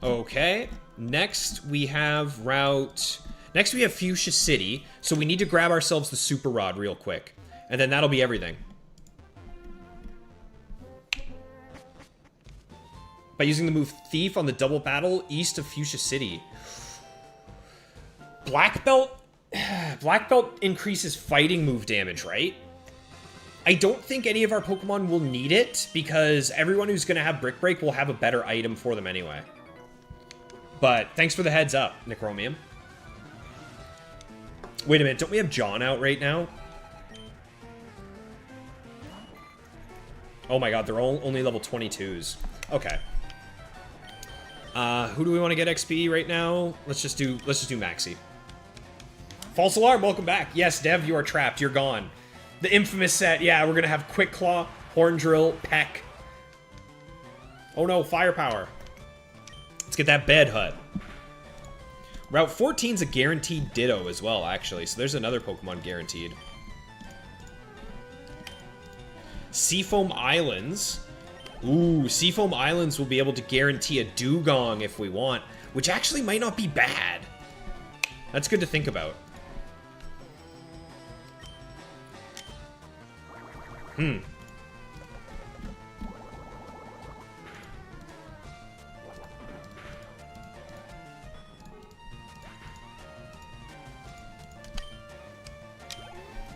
Okay, next we have Fuchsia City, so we need to grab ourselves the Super Rod real quick. And then that'll be everything. By using the move Thief on the double battle east of Fuchsia City. Black Belt increases fighting move damage, right? I don't think any of our Pokemon will need it, because everyone who's going to have Brick Break will have a better item for them anyway. But thanks for the heads up, Necromium. Wait a minute, don't we have John out right now? Oh my god, they're all only level 22s. Okay. Who do we want to get XP right now? Let's just do Maxi. False alarm, welcome back. Yes, Dev, you are trapped. You're gone. The infamous set. Yeah, we're gonna have Quick Claw, Horn Drill, Peck. Oh no, Firepower. Let's get that Bed Hut. Route 14's a guaranteed Ditto as well, actually. So there's another Pokemon guaranteed. Seafoam Islands. Ooh, Seafoam Islands will be able to guarantee a Dugong if we want, which actually might not be bad. That's good to think about. And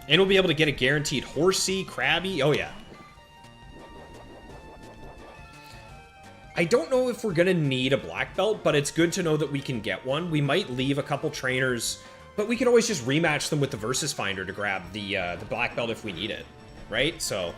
we'll be able to get a guaranteed Horsey, Krabby. Oh, yeah. I don't know if we're going to need a black belt, but it's good to know that we can get one. We might leave a couple trainers, but we can always just rematch them with the Versus Finder to grab the black belt if we need it, right? So...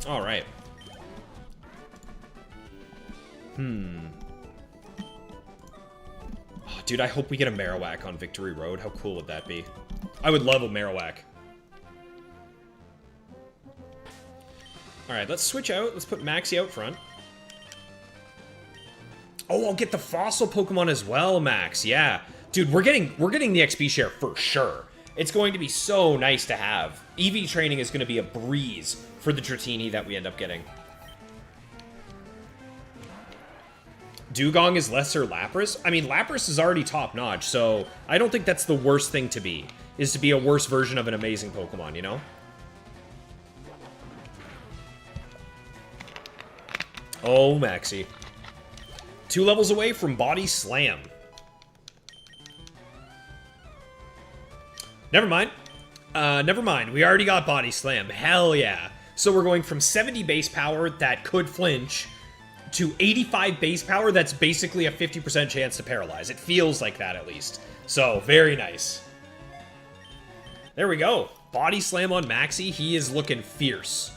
Alright. Oh, dude, I hope we get a Marowak on Victory Road. How cool would that be? I would love a Marowak. Alright, let's switch out. Let's put Maxie out front. Oh, I'll get the fossil Pokemon as well, Max. Yeah. Dude, we're getting the XP share for sure. It's going to be so nice to have. EV training is going to be a breeze for the Dratini that we end up getting. Dugong is lesser Lapras? I mean, Lapras is already top-notch, so I don't think that's the worst thing to be, is to be a worse version of an amazing Pokemon, you know? Oh, Maxie. 2 levels away from Body Slam. Never mind. Never mind. We already got Body Slam. Hell yeah. So we're going from 70 base power that could flinch to 85 base power that's basically a 50% chance to paralyze. It feels like that, at least. So, very nice. There we go. Body Slam on Maxie. He is looking fierce.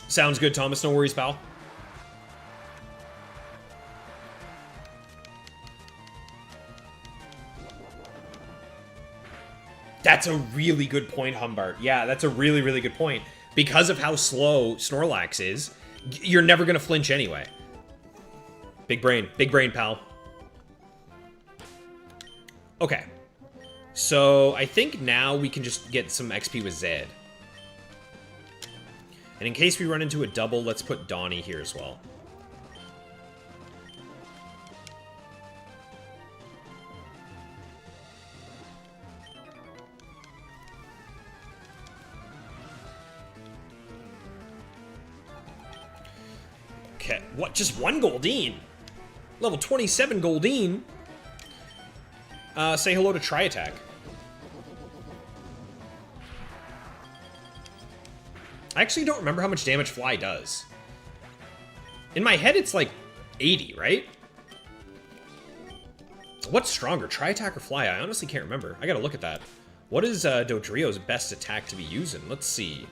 Sounds good, Thomas. No worries, pal. That's a really good point, Humbart. Yeah, that's a really, really good point. Because of how slow Snorlax is, you're never going to flinch anyway. Big brain, pal. Okay. So, I think now we can just get some XP with Zed. And in case we run into a double, let's put Donnie here as well. Okay, what? Just one Goldeen? Level 27 Goldeen? Say hello to Tri-Attack. I actually don't remember how much damage Fly does. In my head, it's like 80, right? What's stronger, Tri-Attack or Fly? I honestly can't remember. I gotta look at that. What is Dodrio's best attack to be using? Let's see.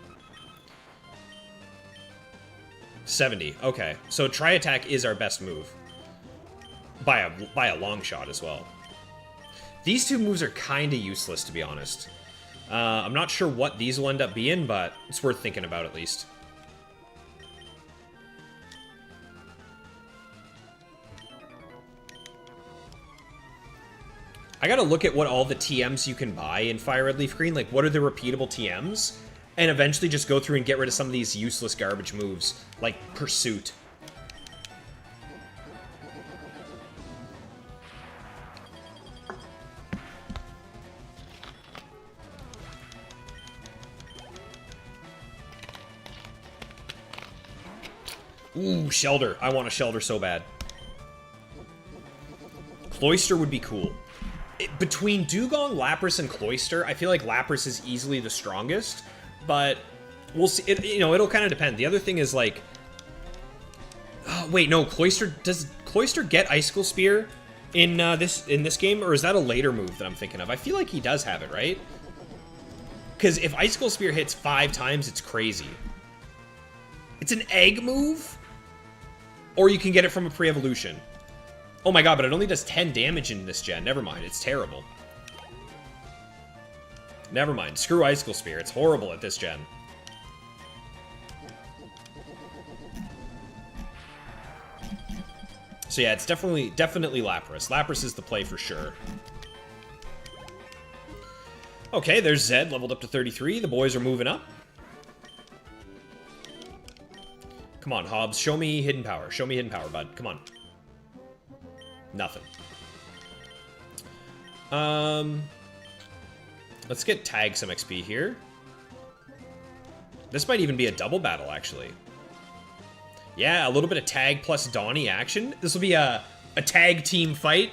70. Okay, so Tri-Attack is our best move. By a long shot as well. These two moves are kind of useless, to be honest. I'm not sure what these will end up being, but it's worth thinking about at least. I gotta look at what all the TMs you can buy in Fire Red Leaf Green. Like, what are the repeatable TMs? And eventually just go through and get rid of some of these useless garbage moves, like Pursuit. Ooh, Shelter. I want a Shelter so bad. Cloyster would be cool. Between Dugong, Lapras, and Cloyster, I feel like Lapras is easily the strongest, but we'll see. You know, it'll kind of depend. The other thing is, like... wait, no, Cloyster... Does Cloyster get Icicle Spear in this game, or is that a later move that I'm thinking of? I feel like he does have it, right? Because if Icicle Spear hits 5 times, it's crazy. It's an egg move? Or you can get it from a pre-evolution. Oh my god, but it only does 10 damage in this gen. Never mind, it's terrible. Never mind, screw Icicle Spear. It's horrible at this gen. So yeah, it's definitely Lapras. Lapras is the play for sure. Okay, there's Zed, leveled up to 33. The boys are moving up. Come on, Hobbs. Show me hidden power. Show me hidden power, bud. Come on. Nothing. Let's get Tag some XP here. This might even be a double battle, actually. Yeah, a little bit of Tag plus Donnie action. This will be a tag team fight.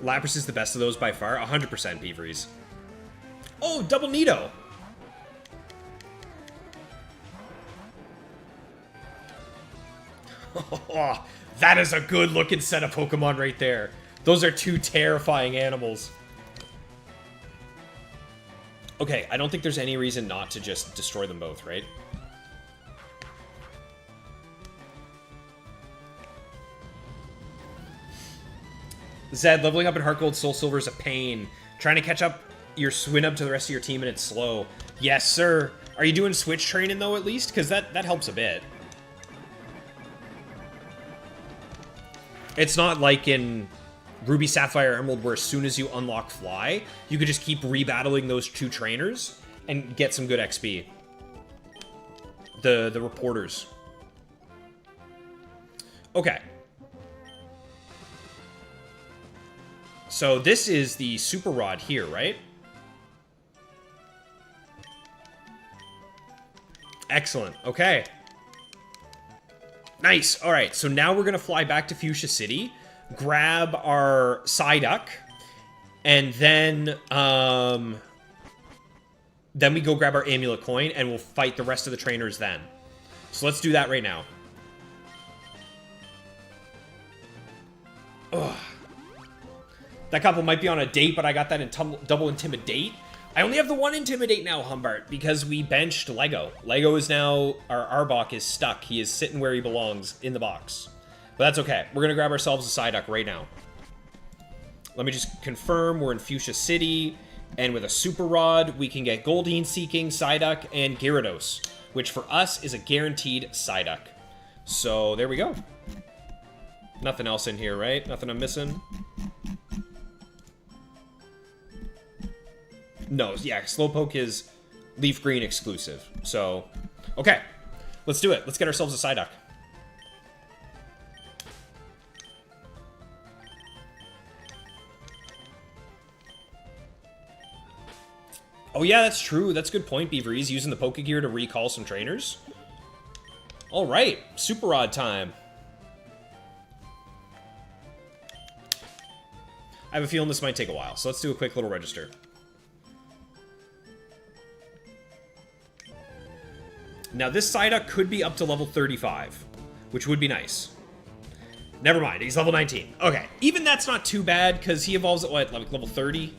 Lapras is the best of those by far. 100% Beaveries. Oh, double Nido. Oh, that is a good looking set of Pokemon right there. Those are two terrifying animals. Okay, I don't think there's any reason not to just destroy them both, right? Zed, leveling up in Heart Gold, Soul Silver is a pain. Trying to catch up your Swinub to the rest of your team and it's slow. Yes, sir. Are you doing switch training, though, at least? Because that helps a bit. It's not like in Ruby, Sapphire, Emerald, where as soon as you unlock Fly, you could just keep rebattling those two trainers and get some good XP. The reporters. Okay. So this is the Super Rod here, right? Excellent. Okay. Nice. All right. So now we're going to fly back to Fuchsia City, grab our Psyduck, and then we go grab our Amulet Coin, and we'll fight the rest of the trainers then. So let's do that right now. Ugh. That couple might be on a date, but I got that in double Intimidate. I only have the one Intimidate now, Humbart, because we benched Lego. Lego is now... Our Arbok is stuck. He is sitting where he belongs, in the box. But that's okay. We're going to grab ourselves a Psyduck right now. Let me just confirm we're in Fuchsia City, and with a Super Rod, we can get Goldeen, Seeking, Psyduck, and Gyarados, which for us is a guaranteed Psyduck. So there we go. Nothing else in here, right? Nothing I'm missing? No, yeah, Slowpoke is Leaf Green exclusive. So, okay. Let's do it. Let's get ourselves a Psyduck. Oh yeah, that's true. That's a good point, Beaver. He's using the Pokegear to recall some trainers. Alright, Super Rod time. I have a feeling this might take a while, so let's do a quick little register. Now, this Psyduck could be up to level 35, which would be nice. Never mind, he's level 19. Okay, even that's not too bad, because he evolves at, what, like level 30?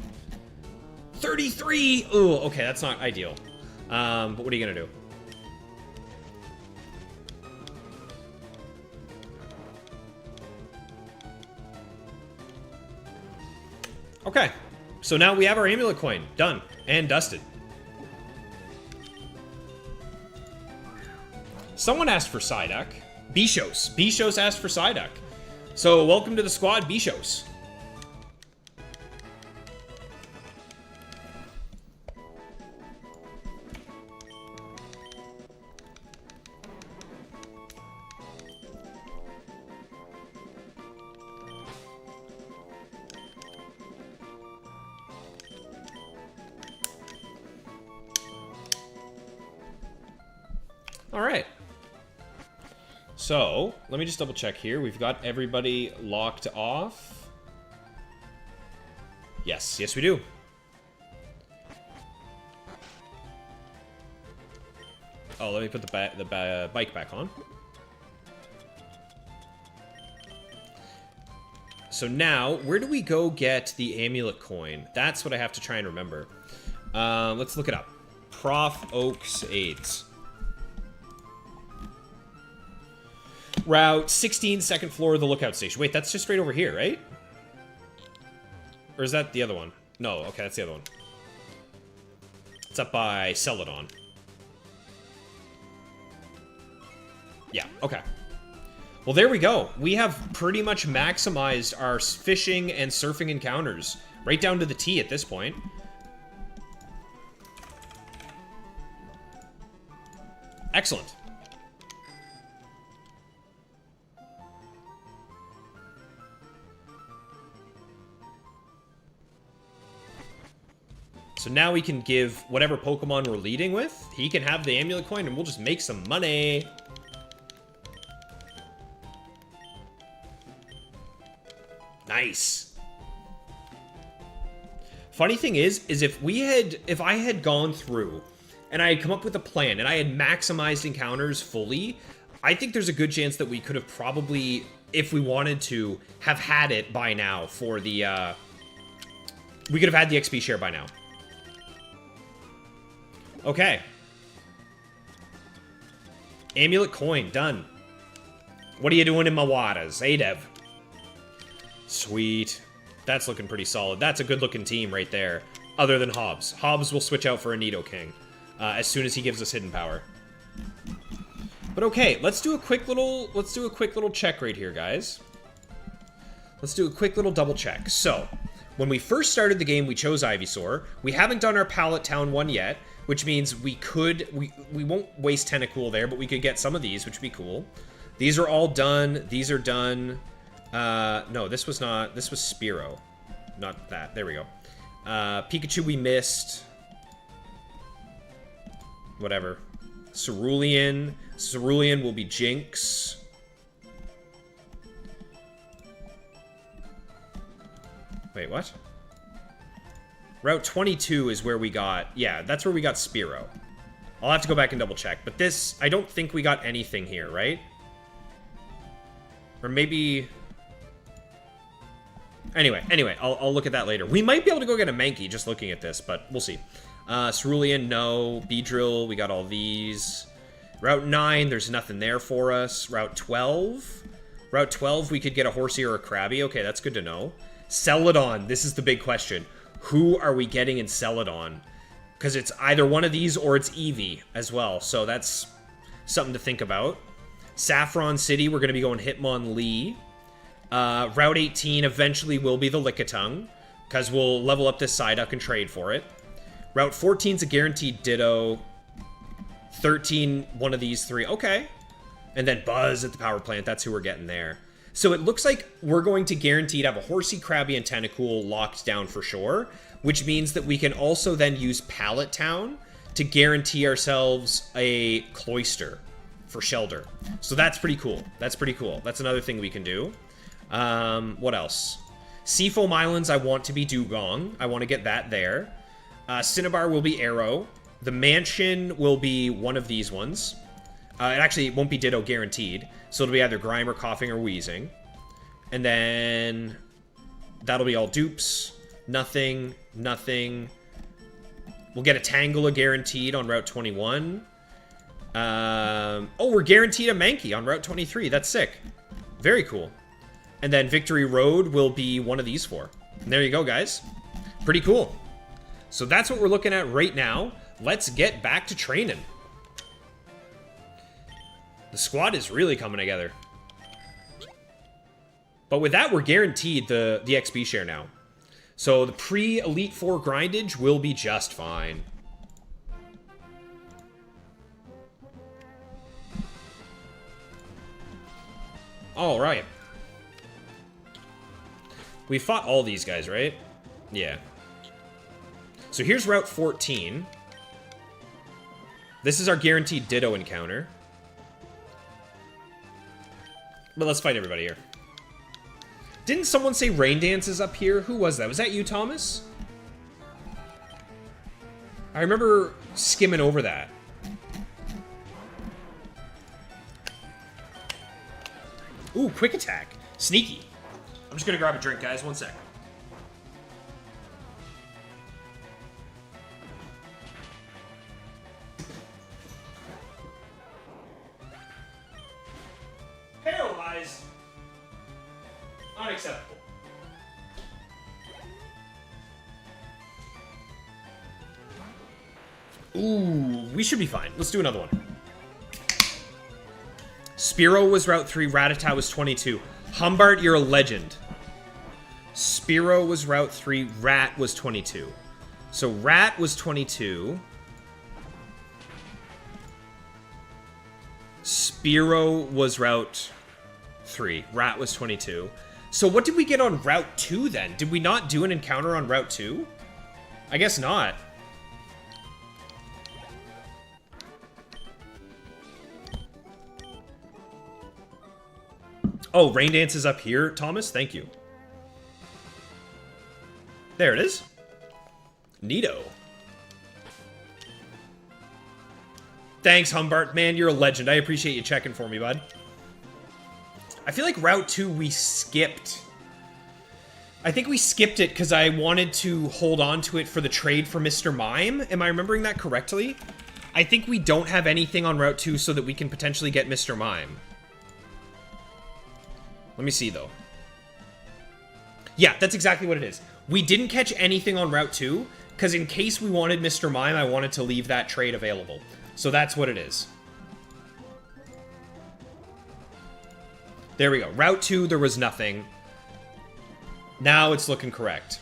33! Ooh, okay, that's not ideal. But what are you going to do? Okay, so now we have our Amulet Coin. Done. And dusted. Someone asked for Psyduck. Bishos. Bishos asked for Psyduck. So, welcome to the squad, Bishos. Alright. So, let me just double check here. We've got everybody locked off. Yes, yes we do. Oh, let me put the bike back on. So now, where do we go get the Amulet Coin? That's what I have to try and remember. Let's look it up. Prof Oak's AIDS. Route 16, second floor of the lookout station. Wait, that's just right over here, right? Or is that the other one? No, okay, that's the other one. It's up by Celadon. Yeah, okay. Well, there we go. We have pretty much maximized our fishing and surfing encounters. Right down to the T at this point. Excellent. So now we can give whatever Pokemon we're leading with, he can have the Amulet Coin and we'll just make some money. Nice. Funny thing is if I had gone through and I had come up with a plan and I had maximized encounters fully, I think there's a good chance that we could have probably, if we wanted to, have had it by now for the, we could have had the XP share by now. Okay. Amulet coin, done. What are you doing in my waters? Hey, Dev. Sweet. That's looking pretty solid. That's a good-looking team right there, other than Hobbs. Hobbs will switch out for a Nidoking as soon as he gives us hidden power. But okay, let's do a quick little check right here, guys. Let's do a quick little double check. So, when we first started the game, we chose Ivysaur. We haven't done our Pallet Town one yet, which means we won't waste Tentacool there, but we could get some of these, which would be cool. These are all done. These are done. No, this was not. This was Spearow. Not that. There we go. Pikachu we missed. Whatever. Cerulean. Cerulean will be Jinx. Wait, what? Route 22 is where we got... Yeah, that's where we got Spearow. I'll have to go back and double check. But this... I don't think we got anything here, right? Or maybe... Anyway, I'll look at that later. We might be able to go get a Mankey just looking at this, but we'll see. Cerulean, no. Beedrill, we got all these. Route 9, there's nothing there for us. Route 12. Route 12, we could get a Horsey or a Krabby. Okay, that's good to know. Celadon, this is the big question. Who are we getting in Celadon? Because it's either one of these or it's Eevee as well. So that's something to think about. Saffron City, we're going to be going Hitmonlee. Route 18 eventually will be the Lickitung, because we'll level up this Psyduck and trade for it. Route 14 is a guaranteed Ditto. 13, one of these three. Okay. And then Buzz at the power plant. That's who we're getting there. So it looks like we're going to guaranteed have a Horsey, Krabby, and Tentacool locked down for sure, which means that we can also then use Pallet Town to guarantee ourselves a Cloyster for Shelter. So that's pretty cool. That's pretty cool. That's another thing we can do. What else? Seafoam Islands, I want to be Dugong. I want to get that there. Cinnabar will be Arrow. The Mansion will be one of these ones. It won't be Ditto guaranteed. So it'll be either Grimer, Coughing, or Wheezing. And then that'll be all dupes. Nothing. We'll get a Tangela guaranteed on Route 21. Oh, we're guaranteed a Mankey on Route 23. That's sick. Very cool. And then Victory Road will be one of these four. And there you go, guys. Pretty cool. So that's what we're looking at right now. Let's get back to training. The squad is really coming together. But with that, we're guaranteed the XP share now. So the pre-Elite Four grindage will be just fine. All right. We fought all these guys, right? Yeah. So here's Route 14. This is our guaranteed Ditto encounter. But let's fight everybody here. Didn't someone say Rain Dance is up here? Who was that? Was that you, Thomas? I remember skimming over that. Ooh, quick attack. Sneaky. I'm just gonna grab a drink, guys. 1 sec. Paralyzed. Unacceptable. Ooh, we should be fine. Let's do another one. Spearow was Route 3. Rattata was 22. Humbart, you're a legend. Spearow was Route 3. Rat was 22. So Rat was 22. Spearow was Route 3. Rat was 22. So what did we get on Route 2 then? Did we not do an encounter on Route 2? I guess not. Oh, Rain Dance is up here, Thomas? Thank you. There it is. Neato. Thanks, Humbart. Man, you're a legend. I appreciate you checking for me, bud. I feel like Route 2 we skipped. I think we skipped it because I wanted to hold on to it for the trade for Mr. Mime. Am I remembering that correctly? I think we don't have anything on Route 2 so that we can potentially get Mr. Mime. Let me see, though. Yeah, that's exactly what it is. We didn't catch anything on Route 2 because in case we wanted Mr. Mime, I wanted to leave that trade available. So that's what it is. There we go. Route 2, there was nothing. Now it's looking correct.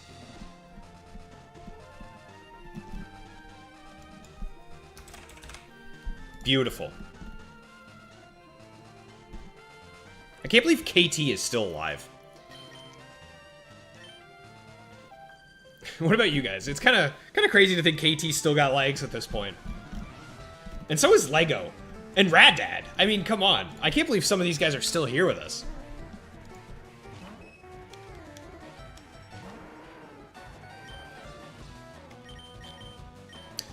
Beautiful. I can't believe KT is still alive. What about you guys? It's kind of crazy to think KT still got legs at this point. And so is Lego. And Rad Dad. I mean, come on. I can't believe some of these guys are still here with us.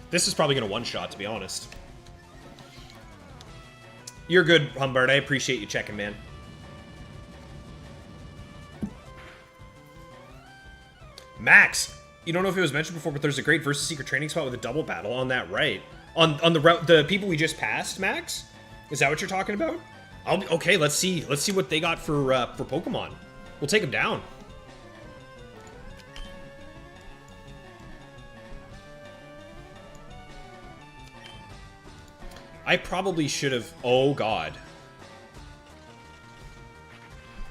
This is probably going to one-shot, to be honest. You're good, Humbert. I appreciate you checking, man. Max, you don't know if it was mentioned before, but there's a great versus secret training spot with a double battle on that right. On the route, the people we just passed, Max? Is that what you're talking about? Okay, let's see what they got for Pokemon. We'll take them down. I probably should have... Oh, God.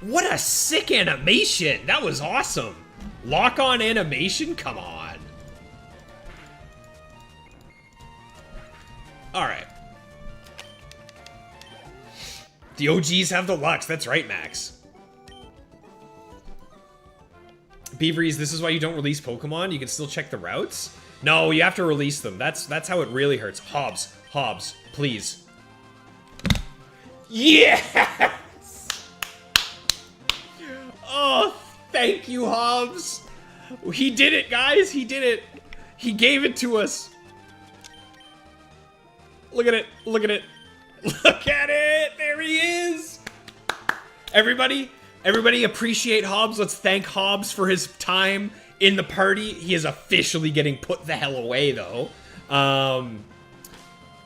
What a sick animation! That was awesome! Lock-on animation? Come on. Alright. The OGs have the Lux. That's right, Max. Beaveries, this is why you don't release Pokemon? You can still check the routes? No, you have to release them. That's how it really hurts. Hobbs, please. Yes! Oh, thank you, Hobbs. He did it, guys. He did it. He gave it to us. Look at it. Look at it. Look at it. There he is. Everybody appreciate Hobbs. Let's thank Hobbs for his time in the party. He is officially getting put the hell away, though.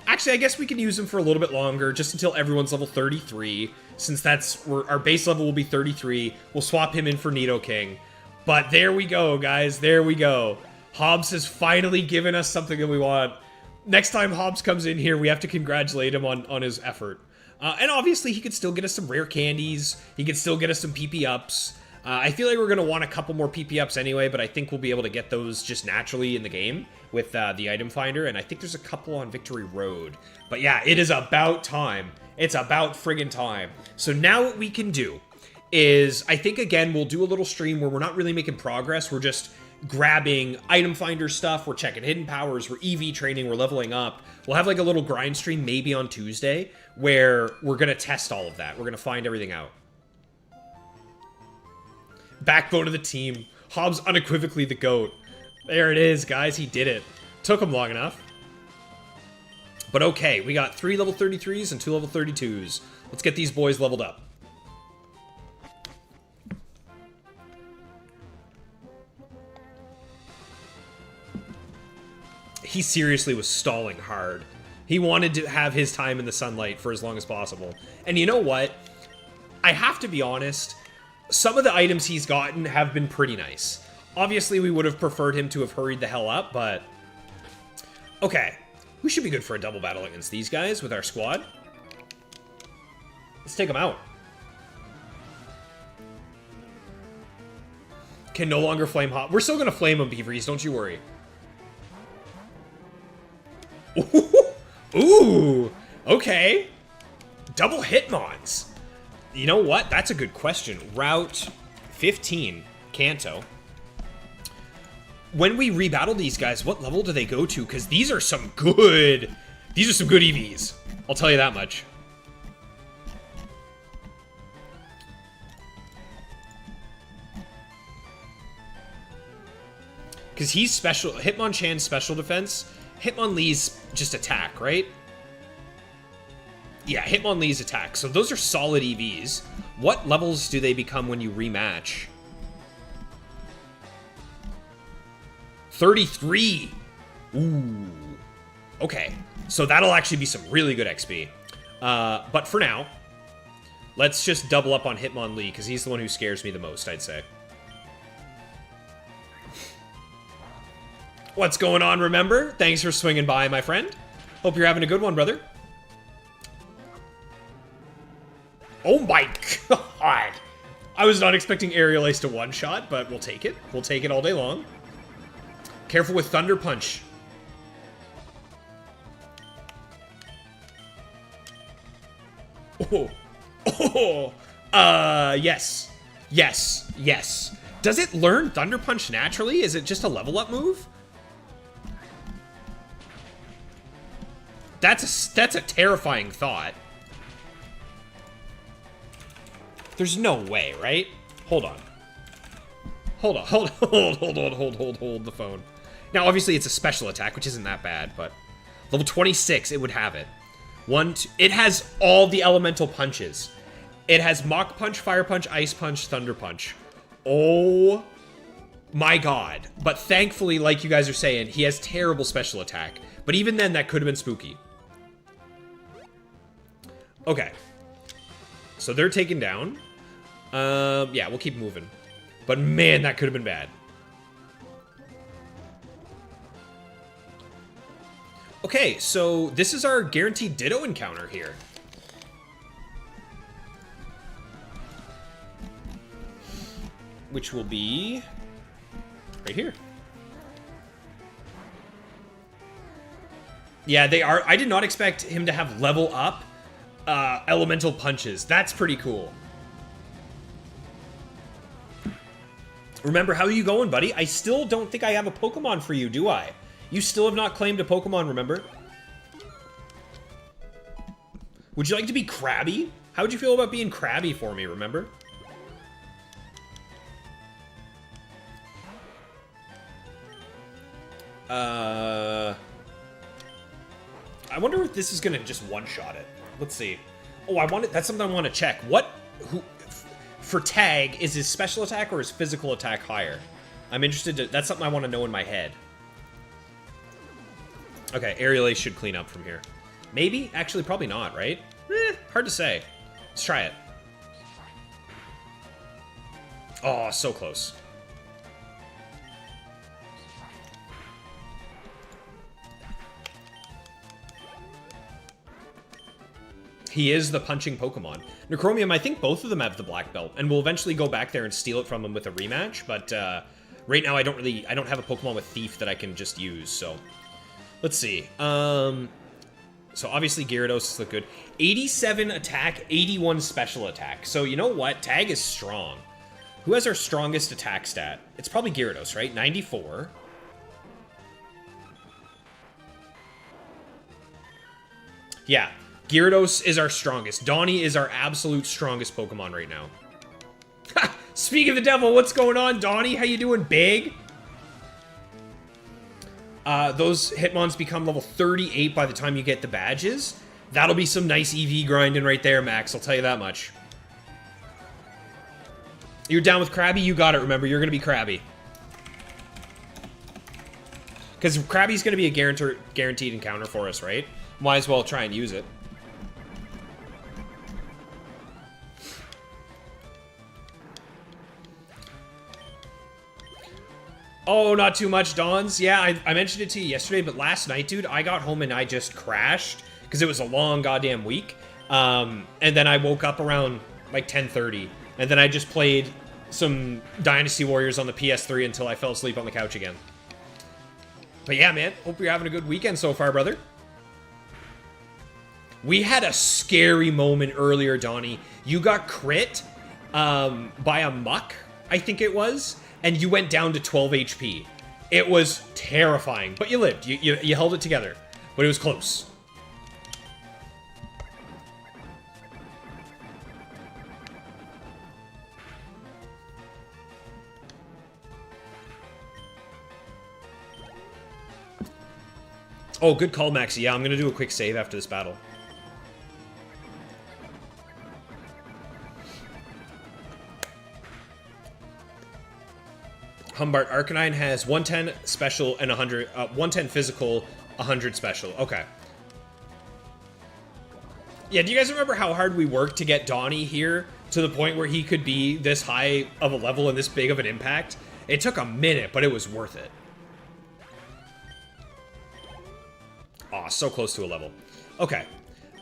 Actually, I guess we can use him for a little bit longer, just until everyone's level 33. Since that's where our base level will be 33. We'll swap him in for Nidoking. But there we go, guys. There we go. Hobbs has finally given us something that we want. Next time Hobbs comes in here, we have to congratulate him on his effort. And obviously, he could still get us some rare candies. He could still get us some PP ups. I feel like we're going to want a couple more PP ups anyway, but I think we'll be able to get those just naturally in the game with the item finder. And I think there's a couple on Victory Road. But yeah, it is about time. It's about friggin' time. So now what we can do is, I think, again, we'll do a little stream where we're not really making progress. We're just grabbing item finder stuff. We're checking hidden powers. We're EV training. We're leveling up. We'll have like a little grind stream maybe on Tuesday where we're going to test all of that. We're going to find everything out. Backbone of the team. Hobbs unequivocally the GOAT. There it is, guys. He did it. Took him long enough. But okay, we got 3 level 33s and 2 level 32s. Let's get these boys leveled up. He seriously was stalling hard. He wanted to have his time in the sunlight for as long as possible. And you know what? I have to be honest. Some of the items he's gotten have been pretty nice. Obviously, we would have preferred him to have hurried the hell up, but... Okay. We should be good for a double battle against these guys with our squad. Let's take them out. Can no longer flame hot. We're still going to flame them, Beaveries. Don't you worry. Ooh. Okay. Double Hitmons. You know what? That's a good question. Route 15, Kanto. When we rebattle these guys, what level do they go to? Because these are some good EVs. I'll tell you that much. Because he's special. Hitmonchan's special defense. Hitmonlee's just attack, right? Yeah, Hitmonlee's attack. So those are solid EVs. What levels do they become when you rematch? 33! Ooh. Okay. So that'll actually be some really good XP. But for now, let's just double up on Hitmonlee, because he's the one who scares me the most, I'd say. What's going on, Remember? Thanks for swinging by, my friend. Hope you're having a good one, brother. Oh my god! I was not expecting Aerial Ace to one-shot, but we'll take it. We'll take it all day long. Careful with Thunder Punch. Oh. Oh. Yes. Yes. Yes. Does it learn Thunder Punch naturally? Is it just a level up move? That's a terrifying thought. There's no way, right? Hold on. Hold the phone. Now, obviously, it's a special attack, which isn't that bad, but level 26, it would have it. It has all the elemental punches. It has Mach Punch, Fire Punch, Ice Punch, Thunder Punch. Oh my god. But thankfully, like you guys are saying, he has terrible special attack. But even then, that could have been spooky. Okay. So they're taken down. Yeah, we'll keep moving. But man, that could have been bad. Okay, so this is our guaranteed Ditto encounter here. Which will be right here. Yeah, they are. I did not expect him to have level up elemental punches. That's pretty cool. Remember, how are you going, buddy? I still don't think I have a Pokemon for you, do I? You still have not claimed a Pokemon, remember? Would you like to be Krabby? How would you feel about being Krabby for me, remember? I wonder if this is gonna just one-shot it. Let's see. Oh, that's something I want to check. For Tag, is his special attack or his physical attack higher? I'm interested that's something I want to know in my head. Okay, Aerial Ace should clean up from here. Maybe? Actually, probably not, right? Hard to say. Let's try it. Oh, so close. He is the punching Pokemon. Necromium, I think both of them have the black belt, and we'll eventually go back there and steal it from him with a rematch, but right now I don't have a Pokemon with Thief that I can just use, so let's see. So obviously Gyarados look good. 87 attack, 81 special attack. So you know what? Tag is strong. Who has our strongest attack stat? It's probably Gyarados, right? 94. Yeah. Gyarados is our strongest. Donnie is our absolute strongest Pokemon right now. Speak of the devil, what's going on, Donnie? How you doing, big? Those Hitmons become level 38 by the time you get the badges. That'll be some nice EV grinding right there, Max. I'll tell you that much. You're down with Krabby? You got it, remember. You're going to be Krabby. Because Krabby's going to be a guaranteed encounter for us, right? Might as well try and use it. Oh, not too much, Dawns. Yeah, I mentioned it to you yesterday, but last night, dude, I got home and I just crashed because it was a long goddamn week. And then I woke up around like 10:30, and then I just played some Dynasty Warriors on the PS3 until I fell asleep on the couch again. But yeah, man, hope you're having a good weekend so far, brother. We had a scary moment earlier, Donnie. You got crit by a muck, I think it was, and you went down to 12 HP. It was terrifying, but you lived. You held it together, but it was close. Oh, good call, Maxi. Yeah, I'm going to do a quick save after this battle. Humbart Arcanine has 110 special and 110 physical, 100 special. Okay. Yeah, do you guys remember how hard we worked to get Donnie here to the point where he could be this high of a level and this big of an impact? It took a minute, but it was worth it. Aw, so close to a level. Okay.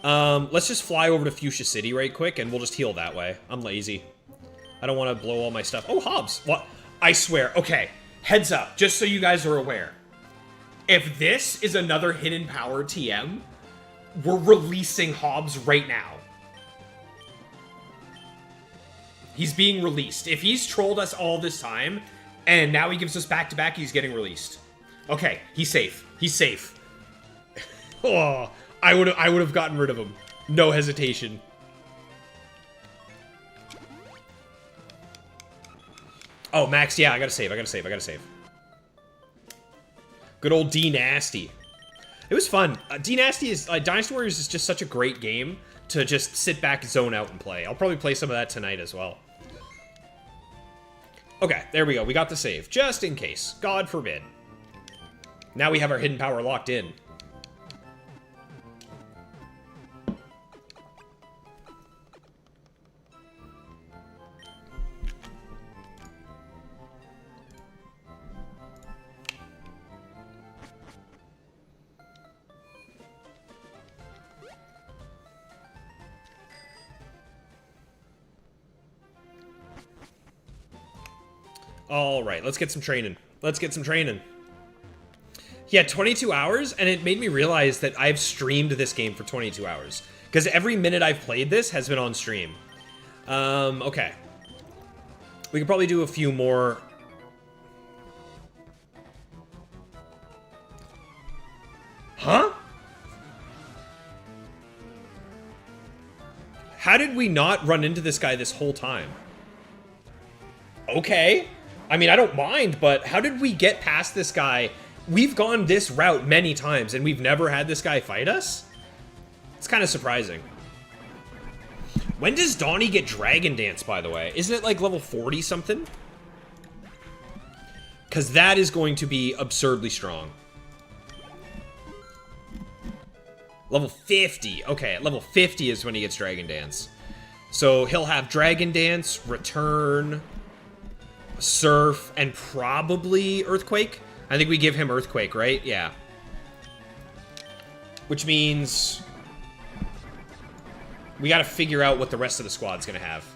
Let's just fly over to Fuchsia City right quick, and we'll just heal that way. I'm lazy. I don't want to blow all my stuff. Oh, Hobbs! What? I swear. Okay, heads up, just so you guys are aware. If this is another hidden power TM, we're releasing Hobbs right now. He's being released. If he's trolled us all this time, and now he gives us back-to-back, he's getting released. Okay, he's safe. He's safe. Oh, I would have gotten rid of him. No hesitation. Oh, Max, yeah, I gotta save. Good old D Nasty. It was fun. D Nasty is Dynasty Warriors is just such a great game to just sit back, zone out, and play. I'll probably play some of that tonight as well. Okay, there we go. We got the save, just in case. God forbid. Now we have our hidden power locked in. Alright, let's get some training. Yeah, 22 hours, and it made me realize that I've streamed this game for 22 hours. Because every minute I've played this has been on stream. Okay. We could probably do a few more. Huh? How did we not run into this guy this whole time? Okay. I mean, I don't mind, but how did we get past this guy? We've gone this route many times, and we've never had this guy fight us? It's kind of surprising. When does Donnie get Dragon Dance, by the way? Isn't it like level 40 something? Because that is going to be absurdly strong. Level 50. Okay, at level 50 is when he gets Dragon Dance. So he'll have Dragon Dance, Return, Surf, and probably Earthquake. I think we give him Earthquake, right? Yeah. Which means we got to figure out what the rest of the squad's going to have.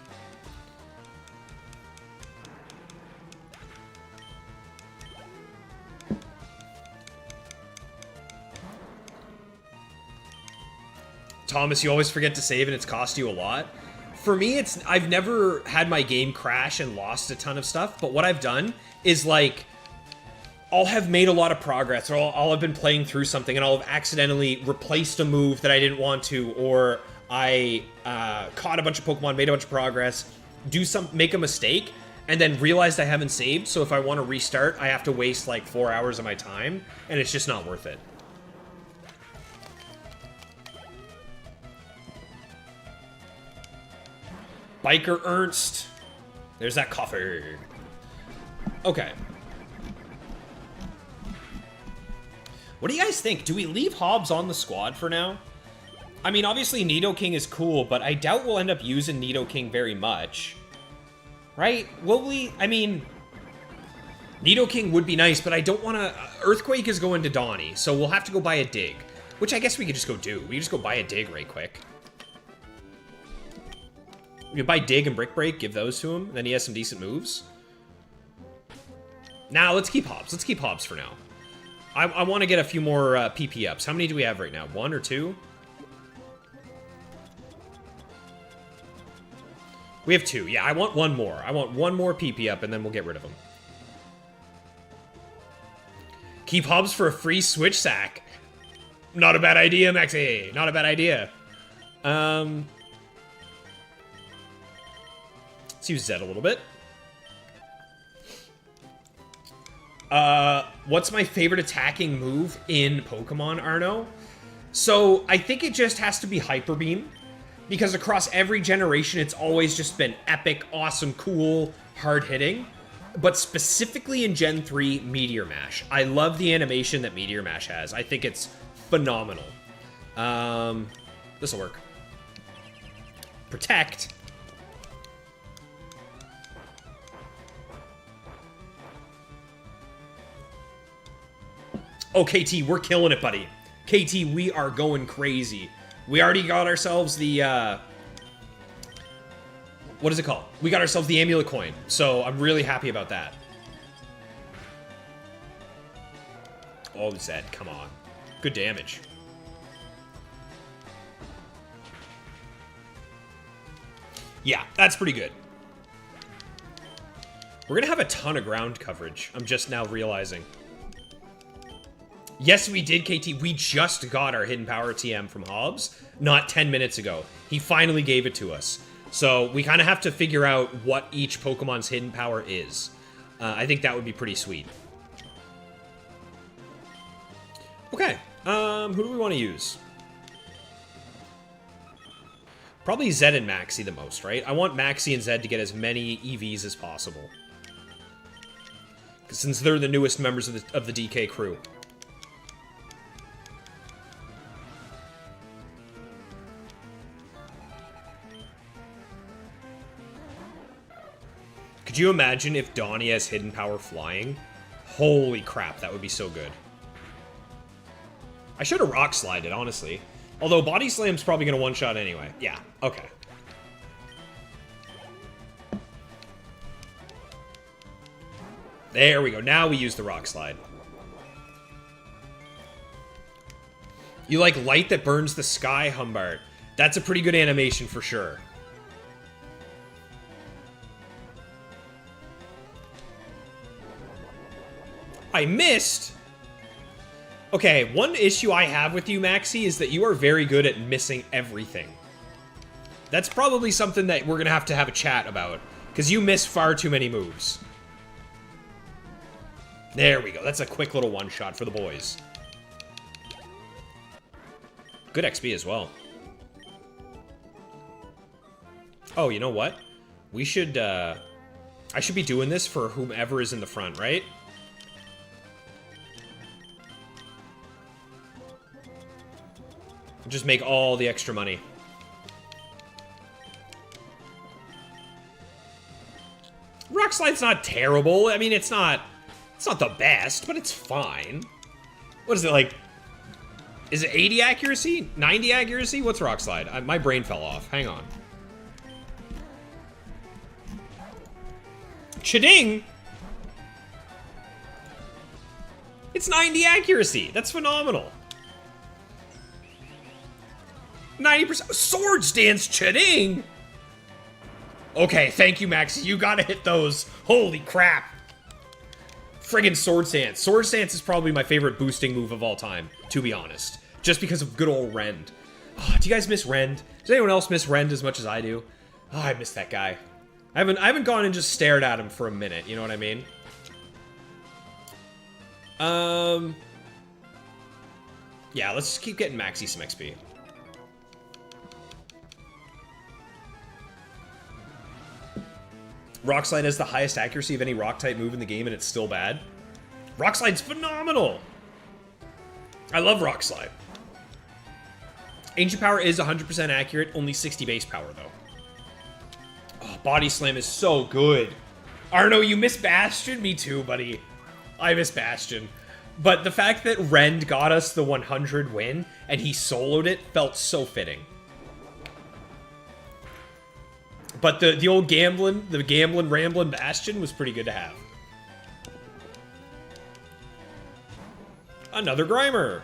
Thomas, you always forget to save and it's cost you a lot. For me, I've never had my game crash and lost a ton of stuff, but what I've done is, like, I'll have made a lot of progress, or I'll have been playing through something, and I'll have accidentally replaced a move that I didn't want to, or I caught a bunch of Pokemon, made a bunch of progress, make a mistake, and then realized I haven't saved, so if I want to restart, I have to waste, like, 4 hours of my time, and it's just not worth it. Biker Ernst. There's that coffee. Okay. What do you guys think? Do we leave Hobbs on the squad for now? I mean, obviously Nidoking is cool, but I doubt we'll end up using Nidoking very much. Right? Will we? I mean, Nidoking would be nice, but I don't want to... Earthquake is going to Donnie, so we'll have to go buy a Dig. Which I guess we could just go do. We could just go buy a Dig right quick. We could buy Dig and Brick Break, give those to him, and then he has some decent moves. Now, let's keep Hobbs. Let's keep Hobbs for now. I want to get a few more PP ups. How many do we have right now? 1 or 2? We have 2. Yeah, I want 1 more. I want 1 more PP up, and then we'll get rid of him. Keep Hobbs for a free Switch Sack. Not a bad idea, Maxie. Not a bad idea. Let's use Zed a little bit. What's my favorite attacking move in Pokemon, Arno? So, I think it just has to be Hyper Beam. Because across every generation, it's always just been epic, awesome, cool, hard-hitting. but specifically in Gen 3, Meteor Mash. I love the animation that Meteor Mash has. I think it's phenomenal. This'll work. Protect. Oh, KT, we're killing it, buddy. KT, we are going crazy. We already got ourselves the, what is it called? We got ourselves the amulet coin, so I'm really happy about that. Oh, Zed, come on. Good damage. Yeah, that's pretty good. We're gonna have a ton of ground coverage. I'm just now realizing. Yes, we did, KT. We just got our Hidden Power TM from Hobbs not 10 minutes ago. He finally gave it to us. So we kind of have to figure out what each Pokemon's Hidden Power is. I think that would be pretty sweet. Okay, who do we want to use? Probably Zed and Maxie the most, right? I want Maxie and Zed to get as many EVs as possible. Since they're the newest members of the DK crew. Could you imagine if Donnie has Hidden Power Flying? Holy crap, that would be so good. I should have Rock Slided, honestly. Although Body Slam's probably going to one-shot anyway. Yeah, okay. There we go. Now we use the Rock Slide. You like light that burns the sky, Humbart? That's a pretty good animation for sure. I missed? Okay, one issue I have with you, Maxie, is that you are very good at missing everything. That's probably something that we're going to have a chat about, because you miss far too many moves. There we go. That's a quick little one-shot for the boys. Good XP as well. Oh, you know what? We should, I should be doing this for whomever is in the front, right? Just make all the extra money. Rock Slide's not terrible. I mean, it's not the best, but it's fine. What is it, like? Is it 80 accuracy? 90 accuracy? What's Rock Slide? My brain fell off. Hang on. Chading! It's 90 accuracy. That's phenomenal. 90% Swords Dance Chading! Okay, thank you, Maxie. You gotta hit those. Holy crap. Friggin' Swords Dance. Swords Dance is probably my favorite boosting move of all time, to be honest. Just because of good old Rend. Oh, do you guys miss Rend? Does anyone else miss Rend as much as I do? Oh, I miss that guy. I haven't gone and just stared at him for a minute, you know what I mean? Yeah, let's just keep getting Maxie some XP. Rock Slide has the highest accuracy of any Rock-type move in the game, and it's still bad. Rock Slide's phenomenal! I love Rock Slide. Ancient Power is 100% accurate, only 60 base power, though. Oh, Body Slam is so good. Arno, you miss Bastion? Me too, buddy. I miss Bastion. But the fact that Rend got us the 100 win, and he soloed it, felt so fitting. But the old gambling, rambling Bastion was pretty good to have. Another Grimer.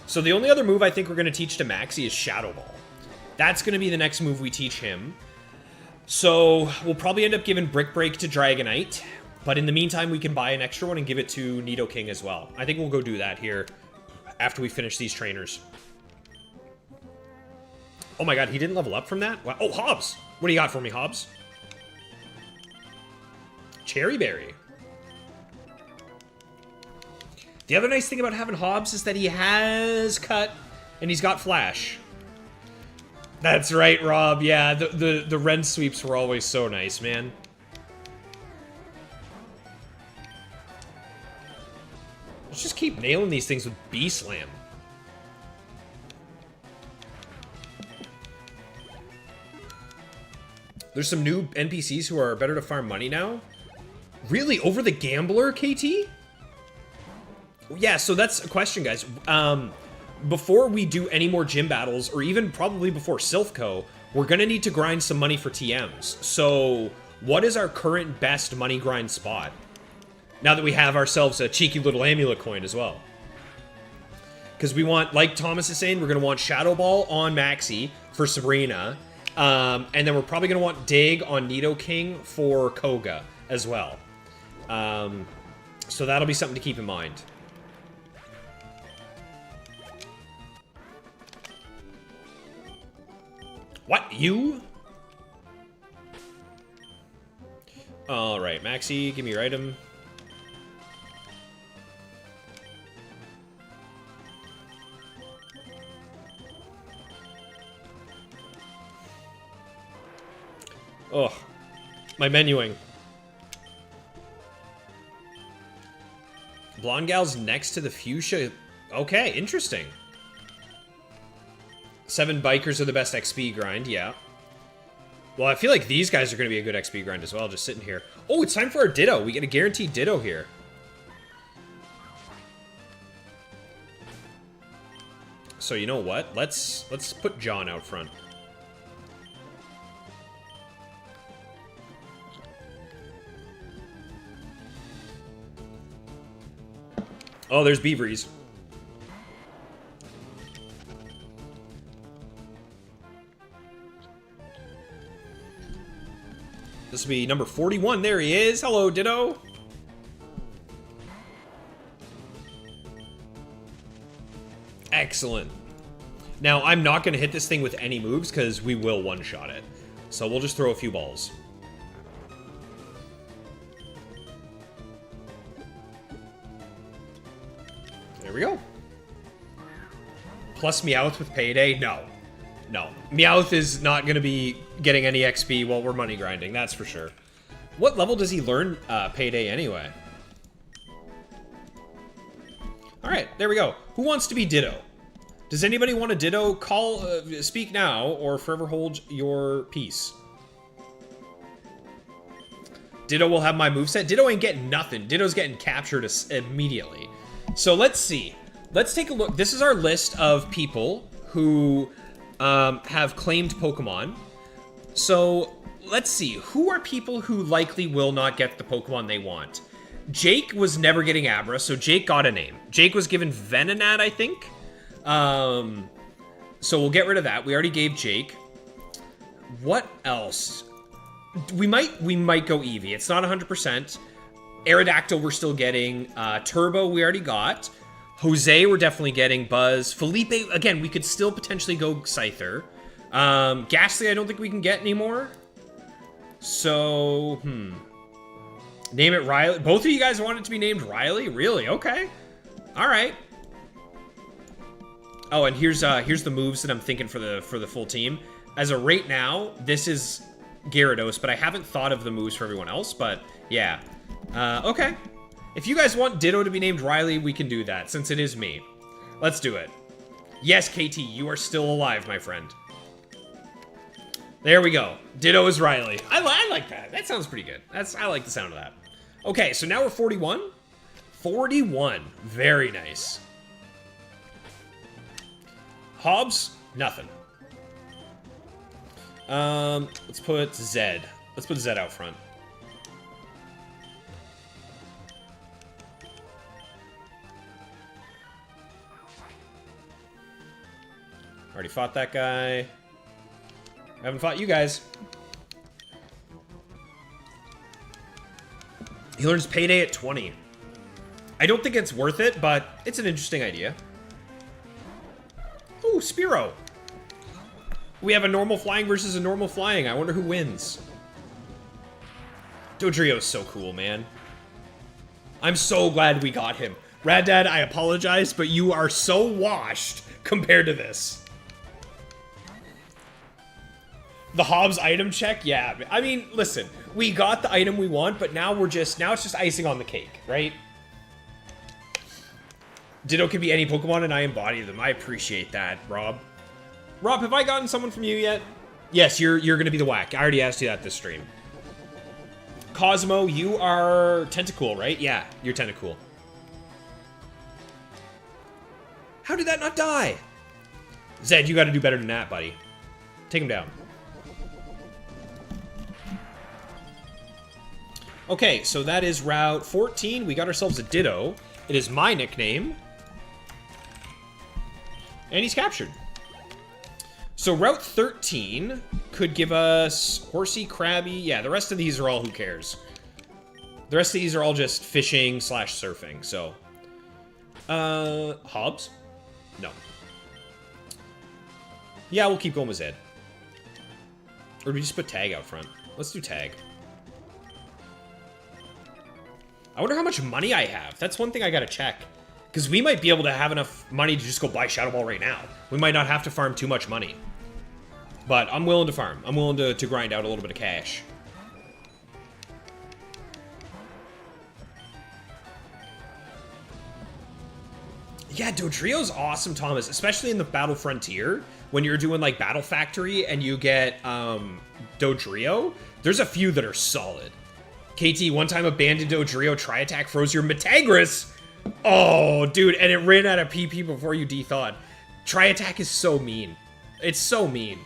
So the only other move I think we're going to teach to Maxie is Shadow Ball. That's going to be the next move we teach him. So we'll probably end up giving Brick Break to Dragonite. But in the meantime, we can buy an extra one and give it to Nidoking as well. I think we'll go do that here after we finish these trainers. Oh my god, he didn't level up from that? Wow. Oh, Hobbs! What do you got for me, Hobbs? Cherry Berry. The other nice thing about having Hobbs is that he has Cut and he's got Flash. That's right, Rob. Yeah, the Ren sweeps were always so nice, man. Let's just keep nailing these things with B-Slam. There's some new NPCs who are better to farm money now. Really? Over the Gambler, KT? Yeah, so that's a question, guys. Before we do any more gym battles, or even probably before Silphco, we're going to need to grind some money for TMs. So what is our current best money grind spot? Now that we have ourselves a cheeky little amulet coin as well. Because we want, like Thomas is saying, we're going to want Shadow Ball on Maxi for Sabrina. And then we're probably going to want Dig on Nidoking for Koga as well. So that'll be something to keep in mind. What? You? Alright, Maxi, give me your item. Oh, my menuing. Blonde Gal's next to the Fuchsia. Okay, interesting. 7 bikers are the best XP grind, yeah. Well, I feel like these guys are going to be a good XP grind as well, just sitting here. Oh, it's time for our Ditto. We get a guaranteed Ditto here. So you know what? Let's put John out front. Oh, there's Beaveries. This will be number 41. There he is. Hello, Ditto. Excellent. Now, I'm not going to hit this thing with any moves because we will one-shot it. So we'll just throw a few balls. There we go. Plus Meowth with Payday? No. No. Meowth is not going to be getting any XP while we're money grinding, that's for sure. What level does he learn Payday anyway? Alright, there we go. Who wants to be Ditto? Does anybody want a Ditto? Call, speak now, or forever hold your peace. Ditto will have my moveset. Ditto ain't getting nothing. Ditto's getting captured immediately. So let's see. Let's take a look. This is our list of people who have claimed Pokemon. So let's see. Who are people who likely will not get the Pokemon they want? Jake was never getting Abra, so Jake got a name. Jake was given Venonat, I think. So we'll get rid of that. We already gave Jake. What else? We might go Eevee. It's not 100%. Aerodactyl we're still getting. Turbo we already got. Jose we're definitely getting. Buzz. Felipe, again, we could still potentially go Scyther. Ghastly I don't think we can get anymore. So, Name it Riley. Both of you guys want it to be named Riley? Really? Okay. Alright. Oh, and here's the moves that I'm thinking for the full team. As of right now, this is Gyarados, but I haven't thought of the moves for everyone else, but yeah. Okay. If you guys want Ditto to be named Riley, we can do that, since it is me. Let's do it. Yes, KT, you are still alive, my friend. There we go. Ditto is Riley. I like that. That sounds pretty good. I like the sound of that. Okay, so now we're 41. 41. Very nice. Hobbs, nothing. Let's put Zed. Let's put Zed out front. Already fought that guy. Haven't fought you guys. He learns Payday at 20. I don't think it's worth it, but it's an interesting idea. Ooh, Spearow. We have a normal flying versus a normal flying. I wonder who wins. Dodrio's so cool, man. I'm so glad we got him. Rad Dad, I apologize, but you are so washed compared to this. The Hobbs item check? Yeah. I mean, listen, we got the item we want, but now it's just icing on the cake, right? Ditto can be any Pokemon and I embody them. I appreciate that, Rob. Rob, have I gotten someone from you yet? Yes, you're gonna be the whack. I already asked you that this stream. Cosmo, you are Tentacool, right? Yeah, you're Tentacool. How did that not die? Zed, you gotta do better than that, buddy. Take him down. Okay, so that is Route 14. We got ourselves a Ditto. It is my nickname. And he's captured. So Route 13 could give us Horsey, Krabby. Yeah, the rest of these are all who cares. The rest of these are all just fishing / surfing, so. Hobbs? No. Yeah, we'll keep going with Zed. Or do we just put Tag out front? Let's do Tag. I wonder how much money I have. That's one thing I gotta check. Because we might be able to have enough money to just go buy Shadow Ball right now. We might not have to farm too much money. But I'm willing to farm. I'm willing to grind out a little bit of cash. Yeah, Dodrio's awesome, Thomas. Especially in the Battle Frontier. When you're doing, like, Battle Factory and you get Dodrio. There's a few that are solid. KT, one time abandoned Dodrio Tri-Attack froze your Metagross. Oh, dude, and it ran out of PP before you de-thawed. Tri-Attack is so mean. It's so mean.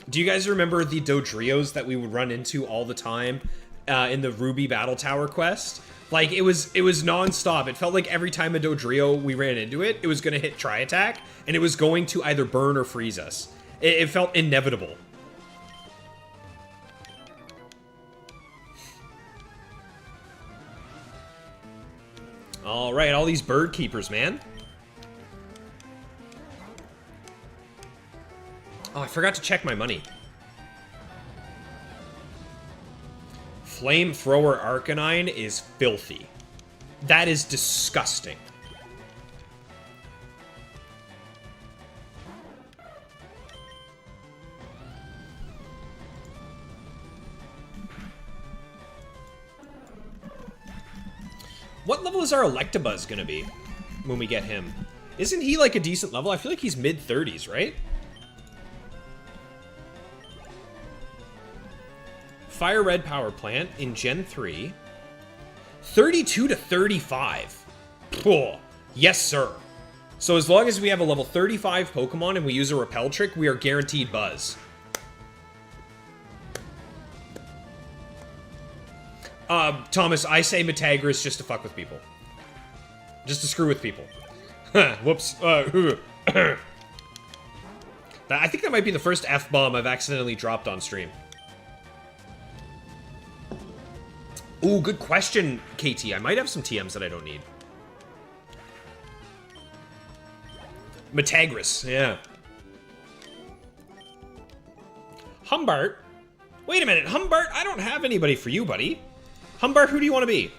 Do you guys remember the Dodrios that we would run into all the time in the Ruby Battle Tower quest? Like, it was non-stop. It felt like every time a Dodrio we ran into it, it was going to hit Tri-Attack, and it was going to either burn or freeze us. It felt inevitable. All right, all these bird keepers, man. Oh, I forgot to check my money. Flamethrower Arcanine is filthy. That is disgusting. What level is our Electabuzz gonna be when we get him? Isn't he like a decent level? I feel like he's mid-30s, right? Fire Red Power Plant in Gen 3. 32 to 35. Oh, yes, sir. So as long as we have a level 35 Pokemon and we use a Repel Trick, we are guaranteed Buzz. Thomas, I say Metagross just to fuck with people. Just to screw with people. Whoops. I think that might be the first F-bomb I've accidentally dropped on stream. Ooh, good question, KT. I might have some TMs that I don't need. Metagross, yeah. Humbart? Wait a minute, Humbart, I don't have anybody for you, buddy. Humbart, who do you want to be?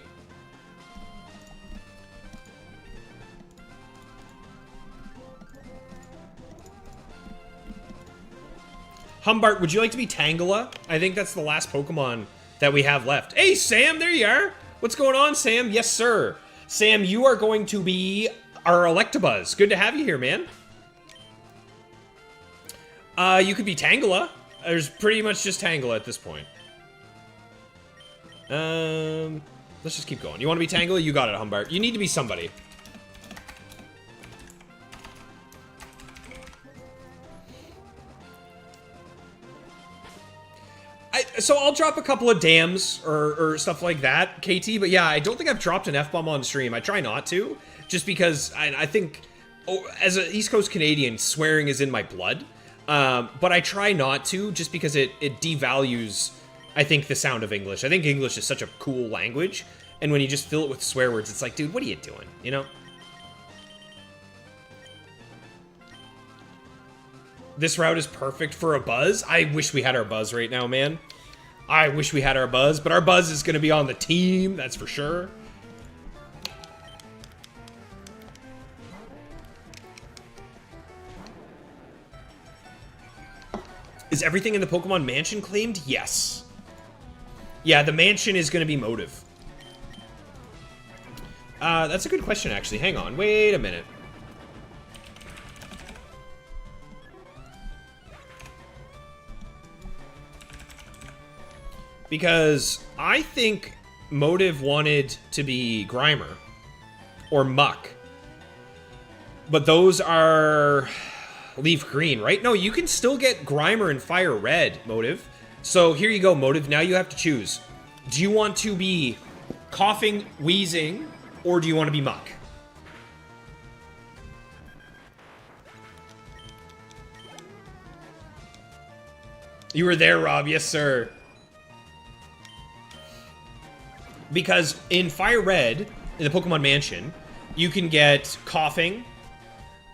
Humbart, would you like to be Tangela? I think that's the last Pokemon that we have left. Hey, Sam, there you are. What's going on, Sam? Yes, sir. Sam, you are going to be our Electabuzz. Good to have you here, man. You could be Tangela. There's pretty much just Tangela at this point. Let's just keep going. You want to be Tangela? You got it, Humbart. You need to be somebody. So I'll drop a couple of dams or stuff like that, KT, but yeah, I don't think I've dropped an F-bomb on stream. I try not to, just because I think, as an East Coast Canadian, swearing is in my blood. But I try not to, just because it devalues, I think, the sound of English. I think English is such a cool language, and when you just fill it with swear words, it's like, dude, what are you doing, you know? This route is perfect for a Buzz. I wish we had our Buzz right now, man. I wish we had our Buzz, but our Buzz is going to be on the team, that's for sure. Is everything in the Pokemon Mansion claimed? Yes. Yeah, the mansion is going to be motive. That's a good question, actually. Hang on. Wait a minute. Because I think motive wanted to be Grimer. Or Muck. But those are Leaf Green, right? No, you can still get Grimer and Fire Red, motive. So here you go, motive. Now you have to choose. Do you want to be coughing, wheezing, or do you want to be Muck? You were there, Rob. Yes, sir. Because in Fire Red, in the Pokemon Mansion, you can get coughing,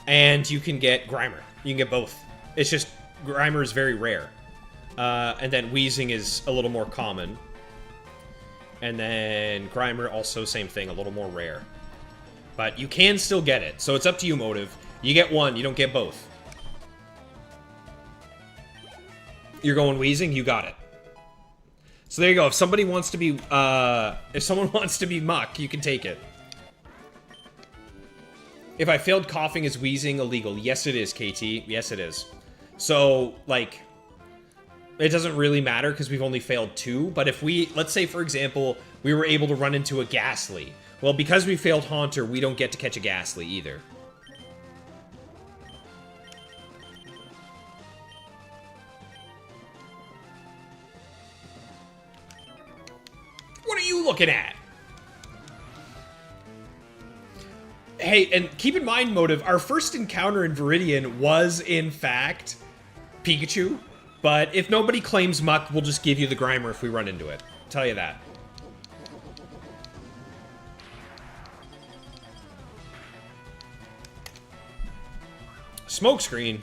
and you can get Grimer. You can get both. It's just Grimer is very rare. And then wheezing is a little more common. And then Grimer, also same thing, a little more rare. But you can still get it, so it's up to you, motive. You get one, you don't get both. You're going wheezing, you got it. So there you go. If somebody wants to be, if someone wants to be Muck, you can take it. If I failed coughing, is wheezing illegal? Yes, it is, KT. Yes, it is. So, like, it doesn't really matter because we've only failed 2. But if we, let's say, for example, we were able to run into a Ghastly. Well, because we failed Haunter, we don't get to catch a Ghastly either. What are you looking at? Hey, and keep in mind, motive, our first encounter in Viridian was, in fact, Pikachu. But if nobody claims Muck, we'll just give you the Grimer if we run into it. I'll tell you that. Smokescreen.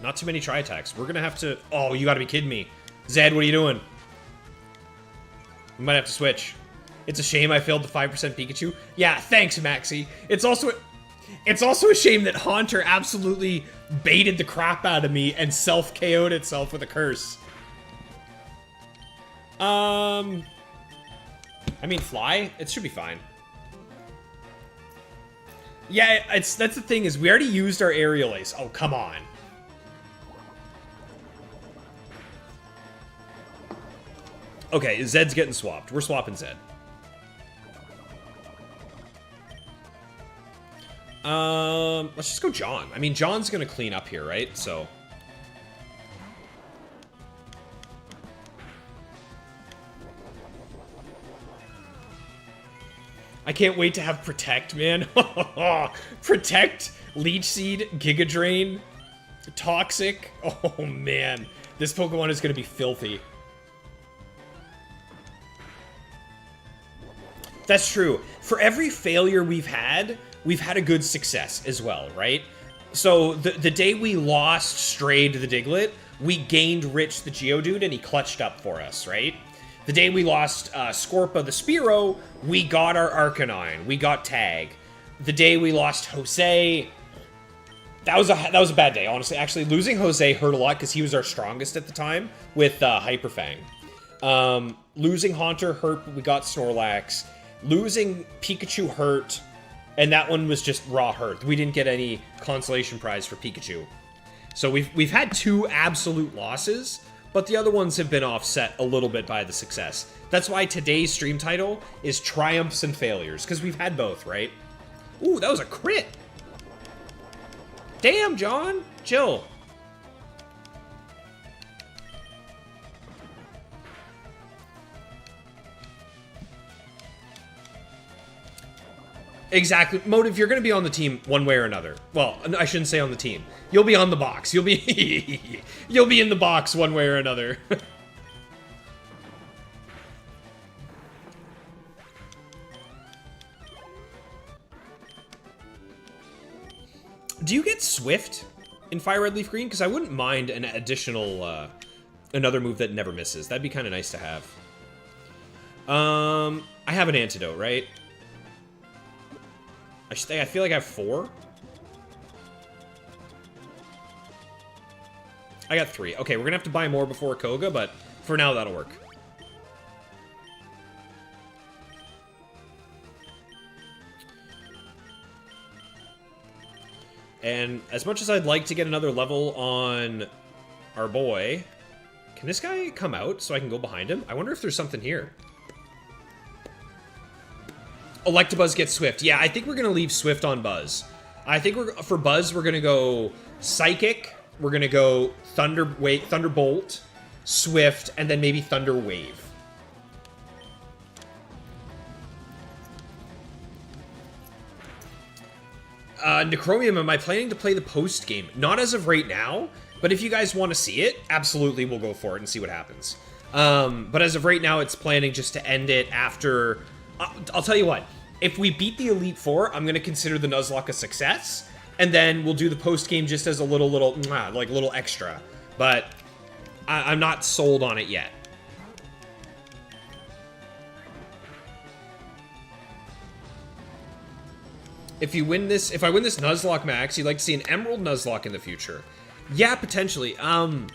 Not too many tri-attacks. We're gonna have to... Oh, you gotta be kidding me. Zed, what are you doing? We might have to switch. It's a shame I failed the 5% Pikachu. Yeah, thanks, Maxi. It's also a shame that Haunter absolutely baited the crap out of me and self-KO'd itself with a curse. I mean, fly? It should be fine. Yeah, that's the thing, is we already used our Aerial Ace. Oh, come on. Okay, Zed's getting swapped. We're swapping Zed. Let's just go John. I mean, John's gonna clean up here, right? So... I can't wait to have Protect, man. Protect, Leech Seed, Giga Drain, Toxic. Oh, man. This Pokemon is gonna be filthy. That's true. For every failure we've had a good success as well, right? So the day we lost Stray to the Diglett, we gained Rich the Geodude and he clutched up for us, right? The day we lost Scorpa the Spearow, we got our Arcanine, we got Tag. The day we lost Jose, that was a bad day, honestly. Actually, losing Jose hurt a lot because he was our strongest at the time with Hyper Fang. Losing Haunter hurt, but we got Snorlax. Losing Pikachu hurt, and that one was just raw hurt. We didn't get any consolation prize for Pikachu. So we've had 2 absolute losses, but the other ones have been offset a little bit by the success. That's why today's stream title is Triumphs and Failures, because we've had both, right? Ooh, that was a crit! Damn, John! Chill. Exactly. Motive, you're going to be on the team one way or another. Well, I shouldn't say on the team. You'll be on the box. You'll be you'll be in the box one way or another. Do you get Swift in Fire Red Leaf Green? Because I wouldn't mind an additional, another move that never misses. That'd be kind of nice to have. I have an antidote, right? I feel like I have 4. I got 3. Okay, we're gonna have to buy more before Koga, but for now, that'll work. And as much as I'd like to get another level on our boy, can this guy come out so I can go behind him? I wonder if there's something here. Electabuzz gets Swift. Yeah, I think we're going to leave Swift on Buzz. I think for Buzz, we're going to go Psychic. We're going to go Thunderbolt, Swift, and then maybe Thunder Wave. Necromium, am I planning to play the post game? Not as of right now, but if you guys want to see it, absolutely we'll go for it and see what happens. But as of right now, it's planning just to end it after... I'll tell you what, if we beat the Elite Four, I'm going to consider the Nuzlocke a success, and then we'll do the post game just as a little extra. But I'm not sold on it yet. If I win this Nuzlocke Max, you'd like to see an Emerald Nuzlocke in the future. Yeah, potentially. I'm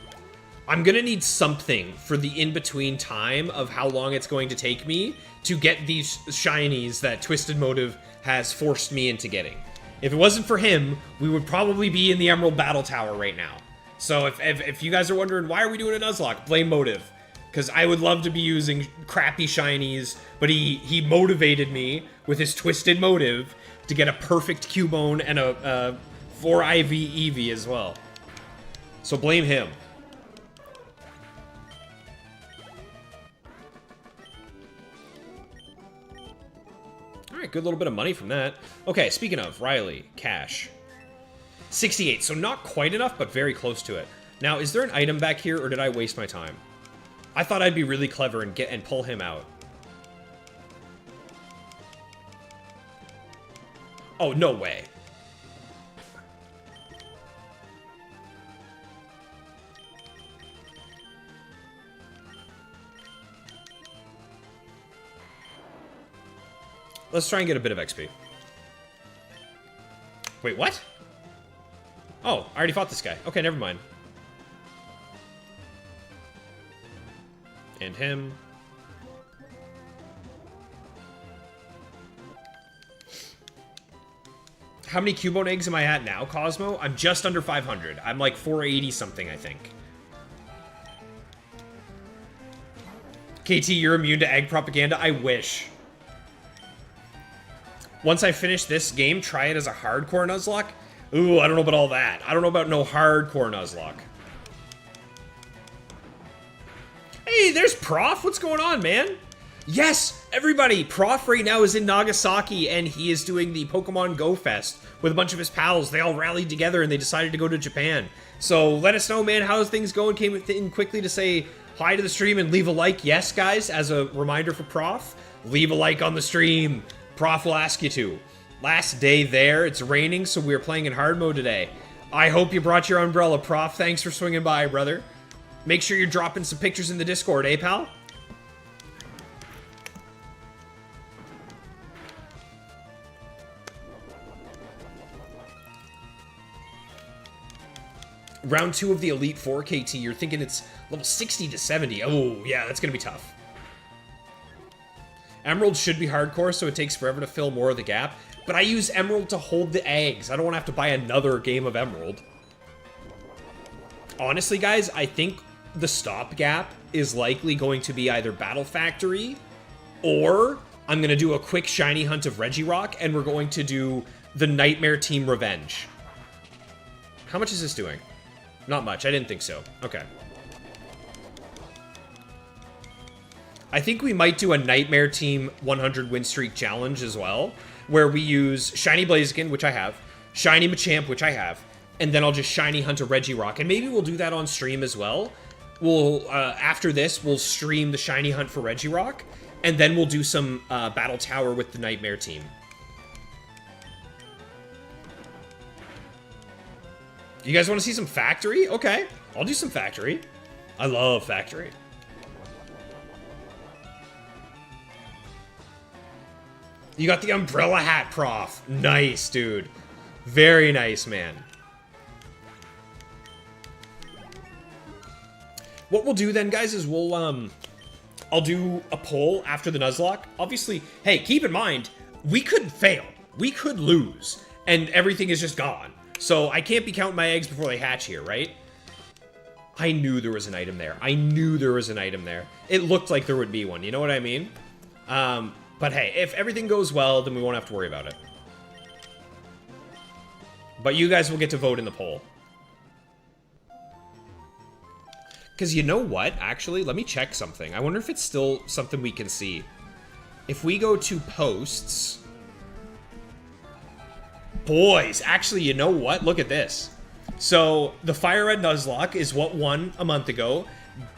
gonna need something for the in-between time of how long it's going to take me to get these shinies that Twisted Motive has forced me into getting. If it wasn't for him, we would probably be in the Emerald Battle Tower right now. So if you guys are wondering, why are we doing a Nuzlocke? Blame Motive. Because I would love to be using crappy shinies, but he motivated me with his Twisted Motive to get a perfect Cubone and a 4IV Eevee as well. So blame him. Alright, good little bit of money from that. Okay, speaking of, Riley, cash. 68, so not quite enough, but very close to it. Now, is there an item back here, or did I waste my time? I thought I'd be really clever and pull him out. Oh, no way. Let's try and get a bit of XP. Wait, what? Oh, I already fought this guy. Okay, never mind. And him. How many Cubone eggs am I at now, Cosmo? I'm just under 500. I'm like 480 something, I think. KT, you're immune to egg propaganda? I wish. Once I finish this game, try it as a hardcore Nuzlocke? Ooh, I don't know about all that. I don't know about no hardcore Nuzlocke. Hey, there's Prof. What's going on, man? Yes, everybody, Prof right now is in Nagasaki, and he is doing the Pokemon Go Fest with a bunch of his pals. They all rallied together, and they decided to go to Japan. So let us know, man, how's things going? Came in quickly to say hi to the stream and leave a like. Yes, guys, as a reminder for Prof, leave a like on the stream. Prof will ask you to. Last day there, it's raining, so we're playing in hard mode today. I hope you brought your umbrella, Prof. Thanks for swinging by, brother. Make sure you're dropping some pictures in the Discord, eh, pal? Round 2 of the Elite Four, KT, you're thinking it's level 60 to 70. Oh, yeah, that's gonna be tough. Emerald should be hardcore, so it takes forever to fill more of the gap. But I use Emerald to hold the eggs. I don't want to have to buy another game of Emerald. Honestly, guys, I think the stopgap is likely going to be either Battle Factory, or I'm going to do a quick shiny hunt of Regirock, and we're going to do the Nightmare Team Revenge. How much is this doing? Not much. I didn't think so. Okay. I think we might do a Nightmare Team 100 win streak challenge as well, where we use Shiny Blaziken, which I have, Shiny Machamp, which I have, and then I'll just Shiny Hunt a Regirock. And maybe we'll do that on stream as well. We'll, after this, we'll stream the Shiny Hunt for Regirock, and then we'll do some Battle Tower with the Nightmare Team. You guys want to see some Factory? Okay, I'll do some Factory. I love Factory. You got the umbrella hat, Prof. Nice, dude. Very nice, man. What we'll do then, guys, is we'll, I'll do a poll after the Nuzlocke. Obviously, hey, keep in mind, we could fail. We could lose, and everything is just gone. So I can't be counting my eggs before they hatch here, right? I knew there was an item there. I knew there was an item there. It looked like there would be one, you know what I mean? But hey, if everything goes well, then we won't have to worry about it. But you guys will get to vote in the poll. Because you know what? Actually, let me check something. I wonder if it's still something we can see. If we go to posts... Boys, actually, you know what? Look at this. So, the Fire Red Nuzlocke is what won a month ago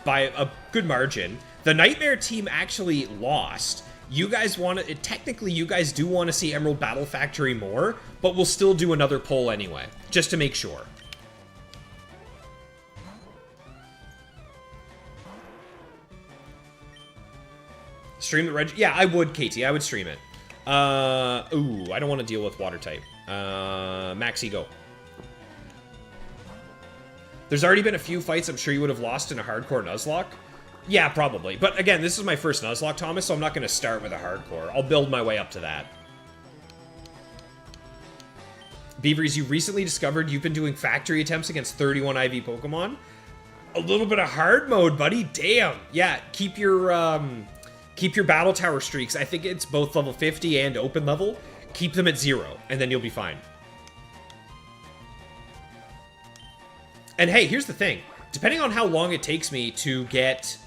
by a good margin. The Nightmare Team actually lost. You guys want to... Technically, you guys do want to see Emerald Battle Factory more, but we'll still do another poll anyway, just to make sure. Stream the Reg... Yeah, I would, Katie. I would stream it. Ooh, I don't want to deal with water type. Maxi, go. There's already been a few fights I'm sure you would have lost in a hardcore Nuzlocke. Yeah, probably. But again, this is my first Nuzlocke, Thomas, so I'm not going to start with a hardcore. I'll build my way up to that. Beavers, you recently discovered you've been doing factory attempts against 31 IV Pokemon. A little bit of hard mode, buddy. Damn. Yeah, keep your battle tower streaks. I think it's both level 50 and open level. Keep them at 0, and then you'll be fine. And hey, here's the thing. Depending on how long it takes me to get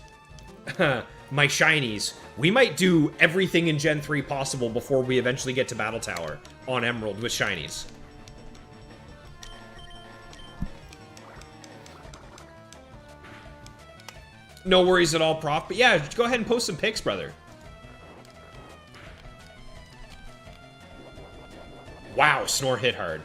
my shinies, we might do everything in Gen 3 possible before we eventually get to Battle Tower on Emerald with shinies. No worries at all, Prof. But yeah, go ahead and post some pics, brother. Wow, Snore hit hard.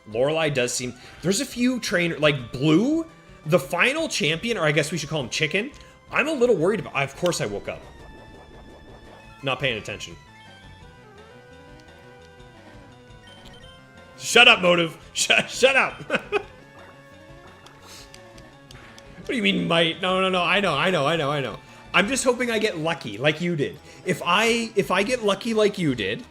Lorelei does seem... There's a few trainer... Like, Blue, the final champion, or I guess we should call him Chicken, I'm a little worried about... Of course I woke up. Not paying attention. Shut up, Motive. Shut up. What do you mean might? No. I know. I'm just hoping I get lucky like you did. If I get lucky like you did,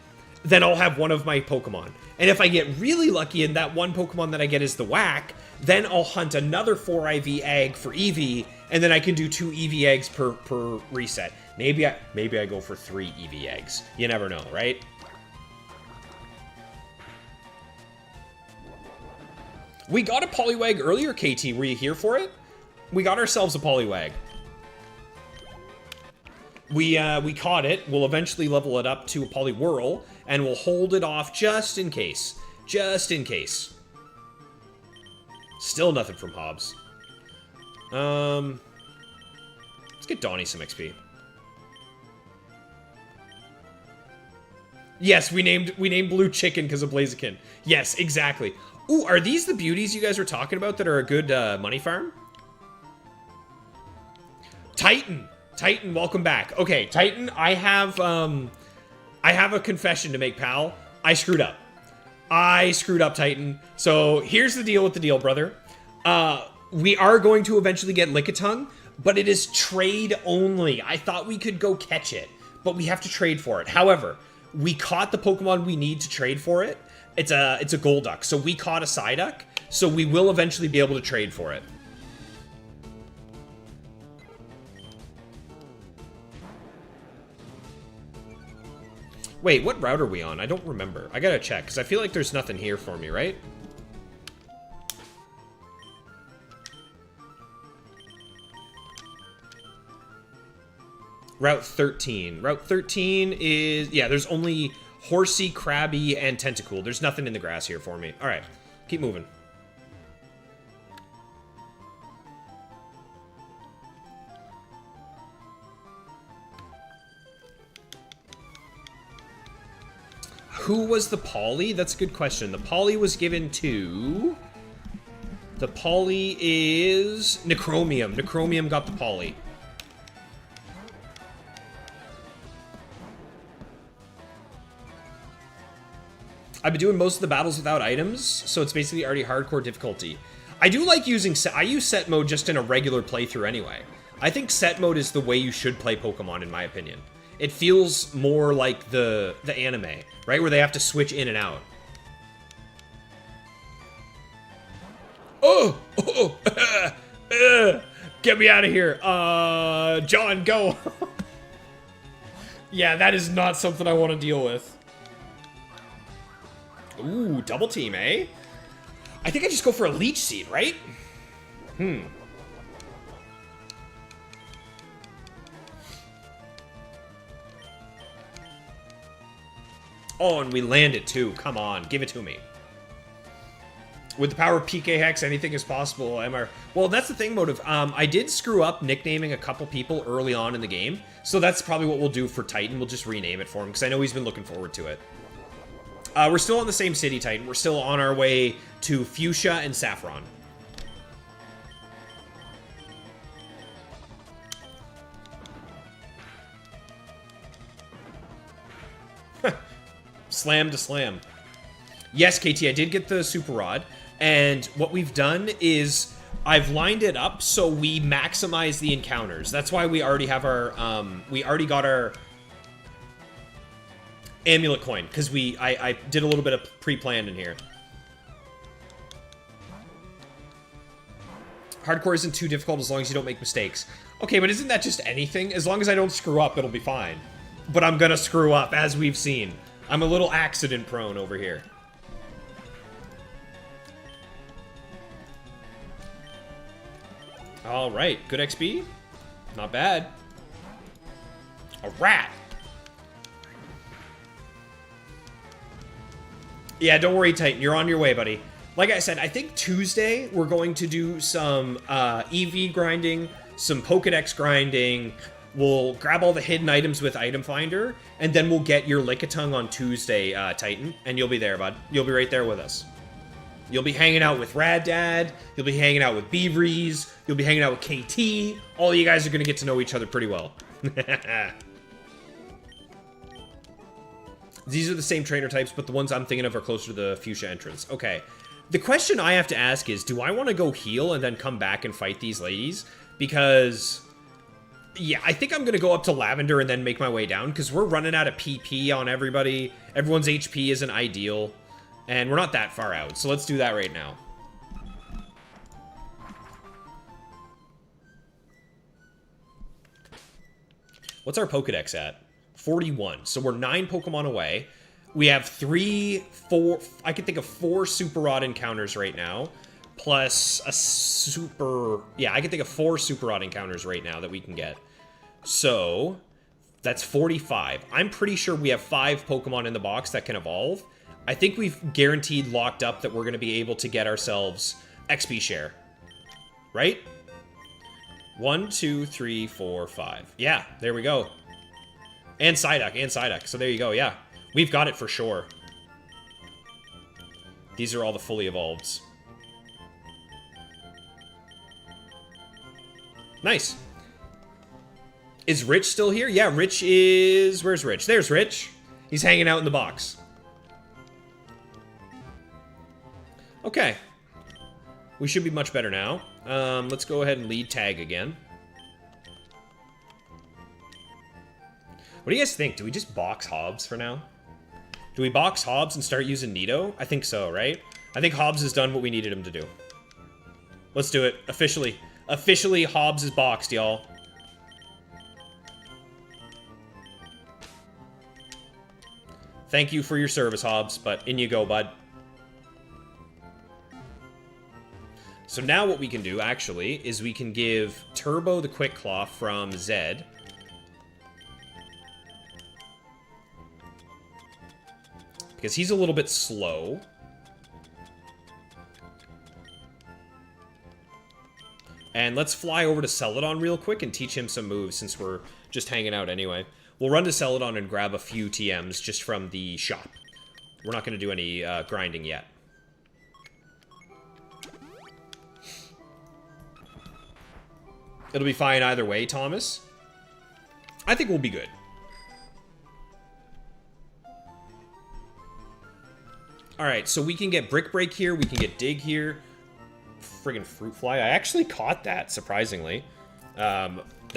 then I'll have one of my Pokemon. And if I get really lucky and that one Pokemon that I get is the Whack, then I'll hunt another 4 IV egg for Eevee, and then I can do 2 Eevee eggs per reset. Maybe I go for 3 Eevee eggs. You never know, right? We got a Poliwag earlier, KT. Were you here for it? We got ourselves a Poliwag. We caught it. We'll eventually level it up to a Poliwhirl, and we'll hold it off just in case. Just in case. Still nothing from Hobbs. Let's get Donnie some XP. Yes, we named Blue Chicken because of Blaziken. Yes, exactly. Ooh, are these the beauties you guys were talking about that are a good money farm? Titan, welcome back. Okay, Titan, I have a confession to make, pal. I screwed up. Titan. So here's the deal with the deal, brother. We are going to eventually get Lickitung, but it is trade only. I thought we could go catch it, but we have to trade for it. However, we caught the Pokemon we need to trade for it. It's a Golduck, so we caught a Psyduck, so we will eventually be able to trade for it. Wait, what route are we on? I don't remember. I gotta check, because I feel like there's nothing here for me, right? Route 13. Route 13 is... Yeah, there's only Horsey, Krabby, and Tentacool. There's nothing in the grass here for me. Alright, keep moving. Who was the Polly? That's a good question. The Polly was given to... The Polly is... Necromium. Necromium got the Polly. I've been doing most of the battles without items, so it's basically already hardcore difficulty. I do like using... I use set mode just in a regular playthrough anyway. I think set mode is the way you should play Pokemon, in my opinion. It feels more like the anime, right? Where they have to switch in and out. Oh! Get me out of here. John, go. Yeah, that is not something I want to deal with. Ooh, double team, eh? I think I just go for a Leech Seed, right? Oh, and we land it too. Come on, give it to me. With the power of PK Hex, anything is possible, MR. Well, that's the thing, Motive. I did screw up nicknaming a couple people early on in the game, so that's probably what we'll do for Titan. We'll just rename it for him, because I know he's been looking forward to it. We're still on the same city, Titan. We're still on our way to Fuchsia and Saffron. Slam to slam. Yes, KT, I did get the Super Rod. And what we've done is I've lined it up so we maximize the encounters. That's why we already have our, we already got our amulet coin, because I did a little bit of pre-planned in here. Hardcore isn't too difficult as long as you don't make mistakes. Okay, but isn't that just anything? As long as I don't screw up, it'll be fine. But I'm gonna screw up, as we've seen. I'm a little accident prone over here. Alright, good XP. Not bad. A rat! Yeah, don't worry, Titan. You're on your way, buddy. Like I said, I think Tuesday we're going to do some EV grinding, some Pokedex grinding. We'll grab all the hidden items with Item Finder, and then we'll get your Lickitung on Tuesday, Titan, and you'll be there, bud. You'll be right there with us. You'll be hanging out with Rad Dad. You'll be hanging out with Beavries. You'll be hanging out with KT. All you guys are going to get to know each other pretty well. These are the same trainer types, but the ones I'm thinking of are closer to the Fuchsia entrance. Okay. The question I have to ask is, do I want to go heal and then come back and fight these ladies? Because, yeah, I think I'm going to go up to Lavender and then make my way down, because we're running out of PP on everybody. Everyone's HP isn't ideal, and we're not that far out, so let's do that right now. What's our Pokedex at? 41. So we're 9 Pokemon away. We have 4... I can think of 4 Super Rod encounters right now. Plus a Super... Yeah, I can think of 4 Super Rod encounters right now that we can get. So, that's 45. I'm pretty sure we have 5 Pokemon in the box that can evolve. I think we've guaranteed locked up that we're going to be able to get ourselves XP share. Right? 1, 2, 3, 4, 5. Yeah, there we go. And Psyduck. So there you go, yeah. We've got it for sure. These are all the fully evolveds. Nice. Is Rich still here? Yeah, Rich is... Where's Rich? There's Rich. He's hanging out in the box. Okay. We should be much better now. Let's go ahead and lead tag again. What do you guys think? Do we just box Hobbs for now? Do we box Hobbs and start using Nido? I think so, right? I think Hobbs has done what we needed him to do. Let's do it. Officially. Officially, Hobbs is boxed, y'all. Thank you for your service, Hobbs, but in you go, bud. So now what we can do, actually, is we can give Turbo the Quick Claw from Zed. Because he's a little bit slow. And let's fly over to Celadon real quick and teach him some moves since we're just hanging out anyway. We'll run to Celadon and grab a few TMs just from the shop. We're not going to do any grinding yet. It'll be fine either way, Thomas. I think we'll be good. Alright, so we can get Brick Break here. We can get Dig here. Friggin' Fruit Fly. I actually caught that, surprisingly.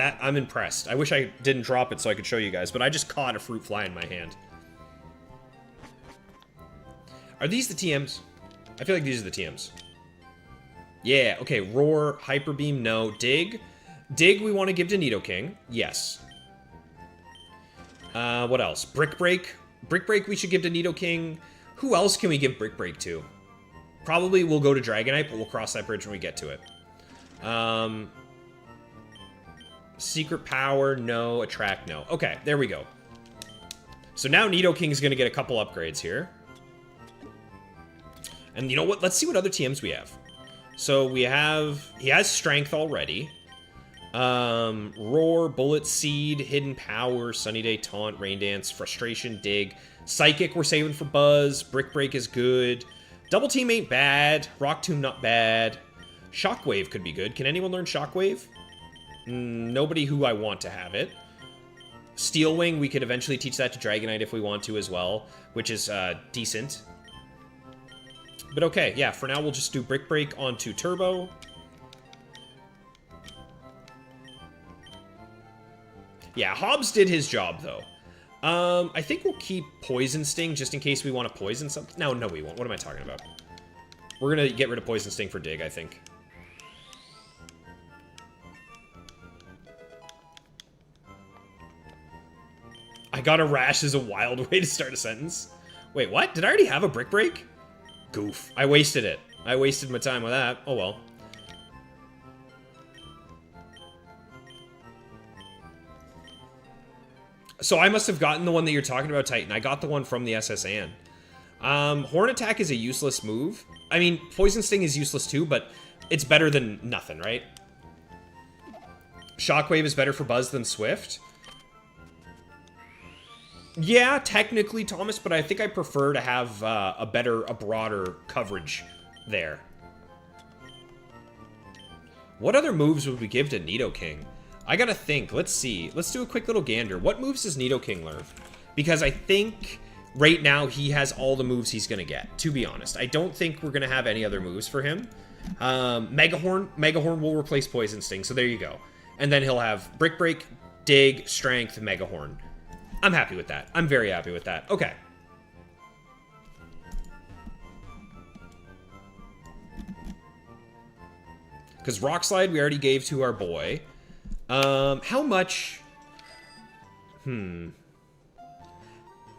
I'm impressed. I wish I didn't drop it so I could show you guys, but I just caught a Fruit Fly in my hand. Are these the TMs? I feel like these are the TMs. Yeah, okay. Roar, Hyper Beam, no. Dig. Dig we want to give to Nidoking. Yes. What else? Brick Break. Brick Break we should give to Nidoking. Who else can we give Brick Break to? Probably we'll go to Dragonite, but we'll cross that bridge when we get to it. Secret Power, no. Attract, no. Okay, there we go. So now Nidoking's going to get a couple upgrades here. And you know what? Let's see what other TMs we have. So we have... He has Strength already. Roar, Bullet Seed, Hidden Power, Sunny Day, Taunt, Rain Dance, Frustration, Dig. Psychic we're saving for Buzz. Brick Break is good. Double Team ain't bad. Rock Tomb not bad. Shockwave could be good. Can anyone learn Shockwave? Nobody who I want to have it. Steel Wing, we could eventually teach that to Dragonite if we want to as well, which is decent. But okay, yeah, for now we'll just do Brick Break onto Turbo. Yeah, Hobbs did his job, though. I think we'll keep Poison Sting just in case we want to poison something. No, we won't. What am I talking about? We're going to get rid of Poison Sting for Dig, I think. I got a rash is a wild way to start a sentence. Wait, what? Did I already have a Brick Break? Goof. I wasted it. I wasted my time with that. Oh, well. So I must have gotten the one that you're talking about, Titan. I got the one from the SSN. Horn Attack is a useless move. I mean, Poison Sting is useless too, but it's better than nothing, right? Shockwave is better for Buzz than Swift. Yeah, technically, Thomas, but I think I prefer to have a broader coverage there. What other moves would we give to Nidoking? I gotta think. Let's see. Let's do a quick little gander. What moves does Nidoking learn? Because I think right now he has all the moves he's gonna get, to be honest. I don't think we're gonna have any other moves for him. Megahorn will replace Poison Sting, so there you go. And then he'll have Brick Break, Dig, Strength, Megahorn. I'm happy with that. I'm very happy with that. Okay. Because Rock Slide we already gave to our boy. How much...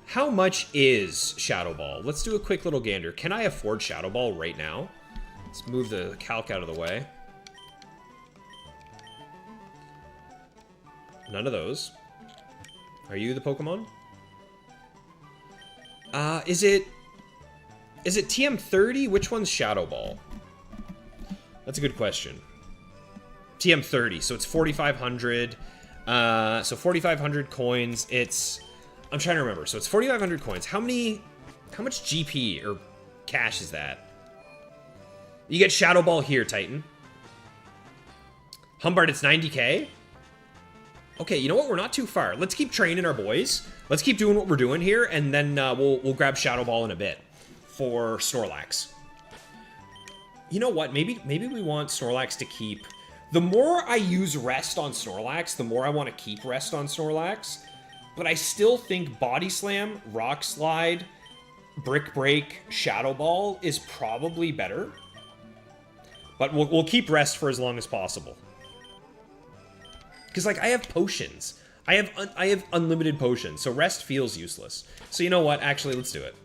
How much is Shadow Ball? Let's do a quick little gander. Can I afford Shadow Ball right now? Let's move the calc out of the way. None of those. Are you the Pokemon? Is it TM30? Which one's Shadow Ball? That's a good question. TM30, so it's 4,500. So 4,500 coins. I'm trying to remember. So it's 4,500 coins. How much GP or cash is that? You get Shadow Ball here, Titan. Humbart, it's 90k. Okay, you know what? We're not too far. Let's keep training our boys. Let's keep doing what we're doing here, and then we'll grab Shadow Ball in a bit for Snorlax. You know what? Maybe we want Snorlax to keep... The more I use Rest on Snorlax, the more I want to keep Rest on Snorlax. But I still think Body Slam, Rock Slide, Brick Break, Shadow Ball is probably better. But we'll keep Rest for as long as possible. Because, like, I have potions. I have unlimited potions, so rest feels useless. So you know what? Actually, let's do it.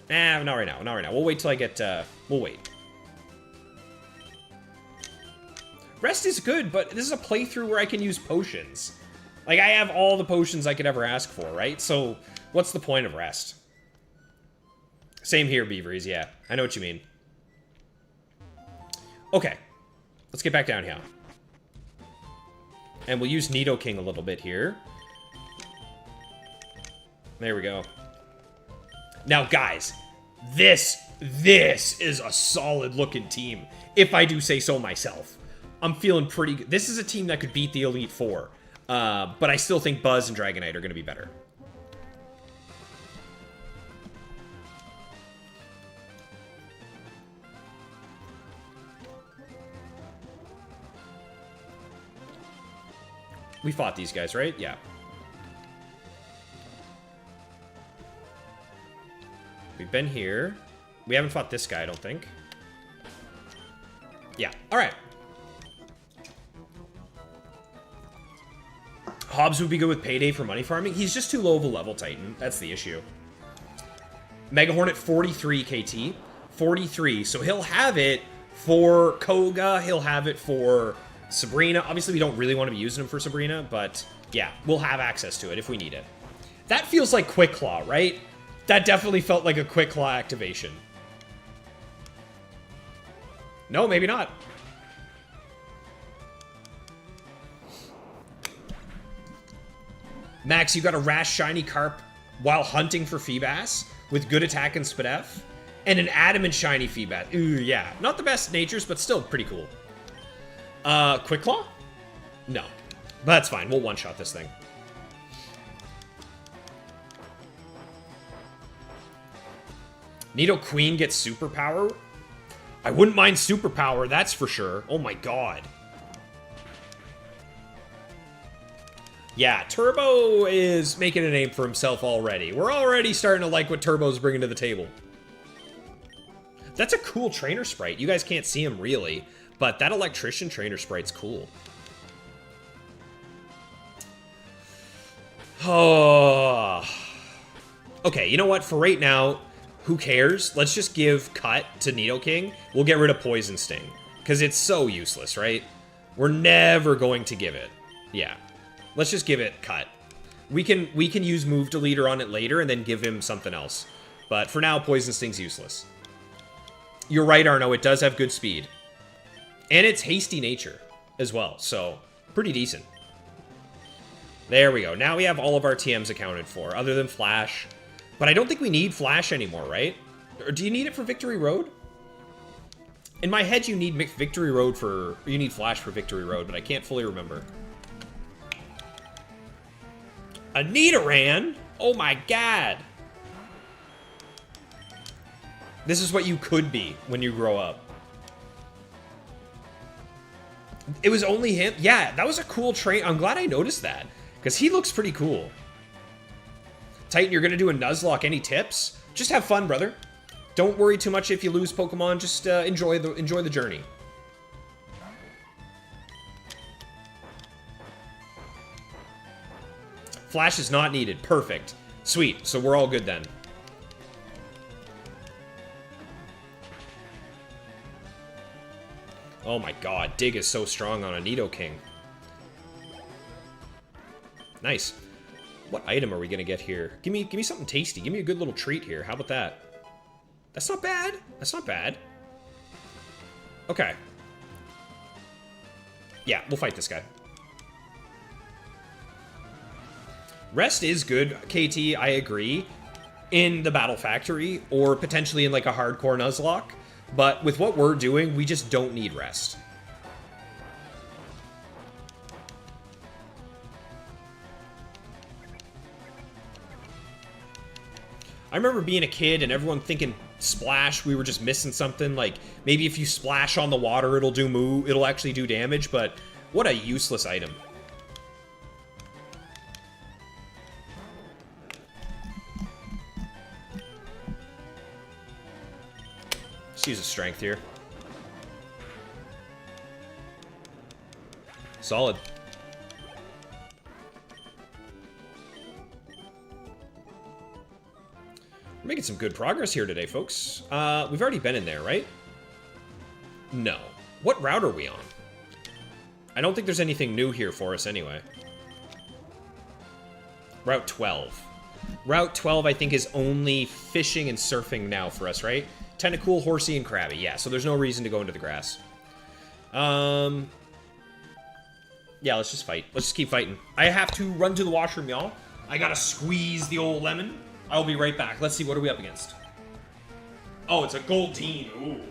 Not right now. Not right now. We'll wait till I get, we'll wait. Rest is good, but this is a playthrough where I can use potions. Like, I have all the potions I could ever ask for, right? So, what's the point of rest? Same here, Beaveries, yeah. I know what you mean. Okay. Let's get back down here. And we'll use Nidoking a little bit here. There we go. Now, guys, this is a solid-looking team, if I do say so myself. I'm feeling pretty good. This is a team that could beat the Elite Four, but I still think Buzz and Dragonite are going to be better. We fought these guys, right? Yeah. We've been here. We haven't fought this guy, I don't think. Yeah, alright. Hobbs would be good with Payday for money farming. He's just too low of a level Titan. That's the issue. Mega Hornet 43 KT. 43. So he'll have it for Koga. He'll have it for Sabrina. Obviously, we don't really want to be using him for Sabrina, but yeah, we'll have access to it if we need it. That feels like Quick Claw, right? That definitely felt like a Quick Claw activation. No, maybe not. Max, you got a Rash Shiny Carp while hunting for Feebas with good attack and Spadef, and an Adamant Shiny Feebas. Ooh, yeah. Not the best natures, but still pretty cool. Quick Claw? No. But that's fine. We'll one-shot this thing. Nidoqueen gets superpower? I wouldn't mind superpower, that's for sure. Oh my god. Yeah, Turbo is making a name for himself already. We're already starting to like what Turbo's bringing to the table. That's a cool trainer sprite. You guys can't see him really, but that electrician trainer sprite's cool. Oh. Okay, you know what? For right now, who cares? Let's just give Cut to Nidoking. We'll get rid of Poison Sting, because it's so useless, right? We're never going to give it. Yeah. Let's just give it Cut. We can use Move Deleter on it later and then give him something else. But for now, Poison Sting's useless. You're right, Arno. It does have good speed. And it's hasty nature as well, so pretty decent. There we go. Now we have all of our TMs accounted for, other than Flash. But I don't think we need Flash anymore, right? Or do you need it for Victory Road? In my head, you need Victory Road for... You need Flash for Victory Road, but I can't fully remember. A Nidoran? Oh my god! This is what you could be when you grow up. It was only him? Yeah, that was a cool train. I'm glad I noticed that, because he looks pretty cool. Titan, you're going to do a Nuzlocke. Any tips? Just have fun, brother. Don't worry too much if you lose Pokemon. Just enjoy the journey. Flash is not needed. Perfect. Sweet. So we're all good then. Oh my god. Dig is so strong on a Nidoking. Nice. What item are we gonna get here? Give me something tasty. Give me a good little treat here. How about that? That's not bad. That's not bad. Okay. Yeah, we'll fight this guy. Rest is good, KT, I agree, in the Battle Factory, or potentially in like a hardcore Nuzlocke, but with what we're doing, we just don't need rest. I remember being a kid and everyone thinking Splash, we were just missing something, like maybe if you splash on the water it'll actually do damage, but what a useless item. Let's use a strength here. Solid. Making some good progress here today, folks. We've already been in there, right? No. What route are we on? I don't think there's anything new here for us anyway. Route 12. Route 12, I think, is only fishing and surfing now for us, right? Tentacool, Horsey, and Krabby. Yeah, so there's no reason to go into the grass. Yeah, let's just fight. Let's just keep fighting. I have to run to the washroom, y'all. I gotta squeeze the old lemon. I'll be right back. Let's see, what are we up against? Oh, it's a Goldeen. Ooh.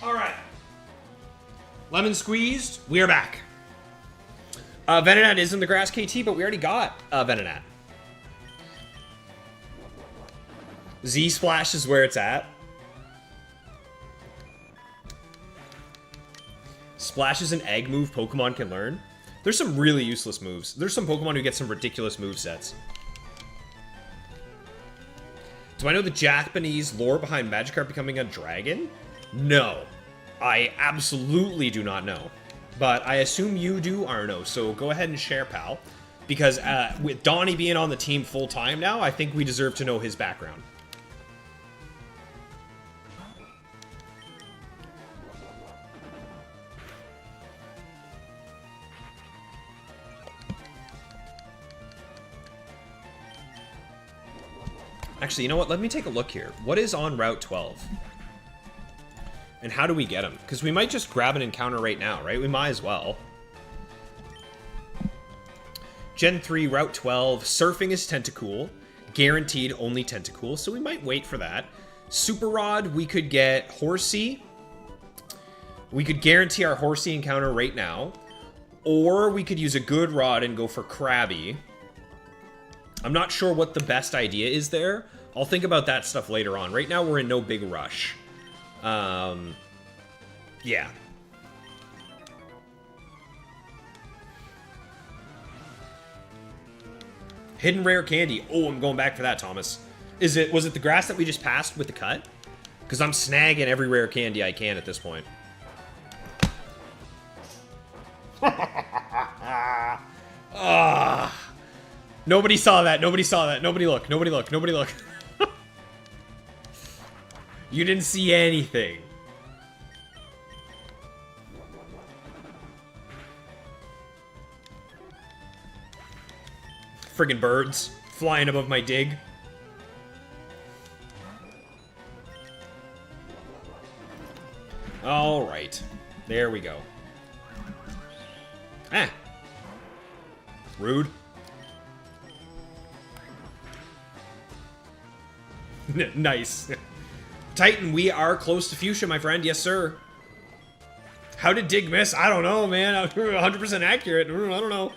All right. Lemon squeezed. We are back. Venonat is in the grass, KT, but we already got Venonat. Z-Splash is where it's at. Splash is an egg move Pokemon can learn. There's some really useless moves. There's some Pokemon who get some ridiculous move sets. Do I know the Japanese lore behind Magikarp becoming a dragon? No. I absolutely do not know. But I assume you do, Arno, so go ahead and share, pal. Because with Donnie being on the team full-time now, I think we deserve to know his background. Actually, you know what? Let me take a look here. What is on Route 12? And how do we get them? Because we might just grab an encounter right now, right? We might as well. Gen 3, Route 12. Surfing is Tentacool. Guaranteed only Tentacool, so we might wait for that. Super Rod, we could get Horsey. We could guarantee our Horsey encounter right now. Or we could use a good Rod and go for Krabby. I'm not sure what the best idea is there. I'll think about that stuff later on. Right now, we're in no big rush. Yeah. Hidden rare candy. Oh, I'm going back for that, Thomas. Was it the grass that we just passed with the cut? Because I'm snagging every rare candy I can at this point. Nobody saw that. Nobody saw that. Nobody look. Nobody look. Nobody look. You didn't see anything. Friggin' birds flying above my dig. All right. There we go. Ah. Rude. Nice. Titan, we are close to Fuchsia, my friend. Yes, sir. How did Dig miss? I don't know, man. 100% accurate. I don't know.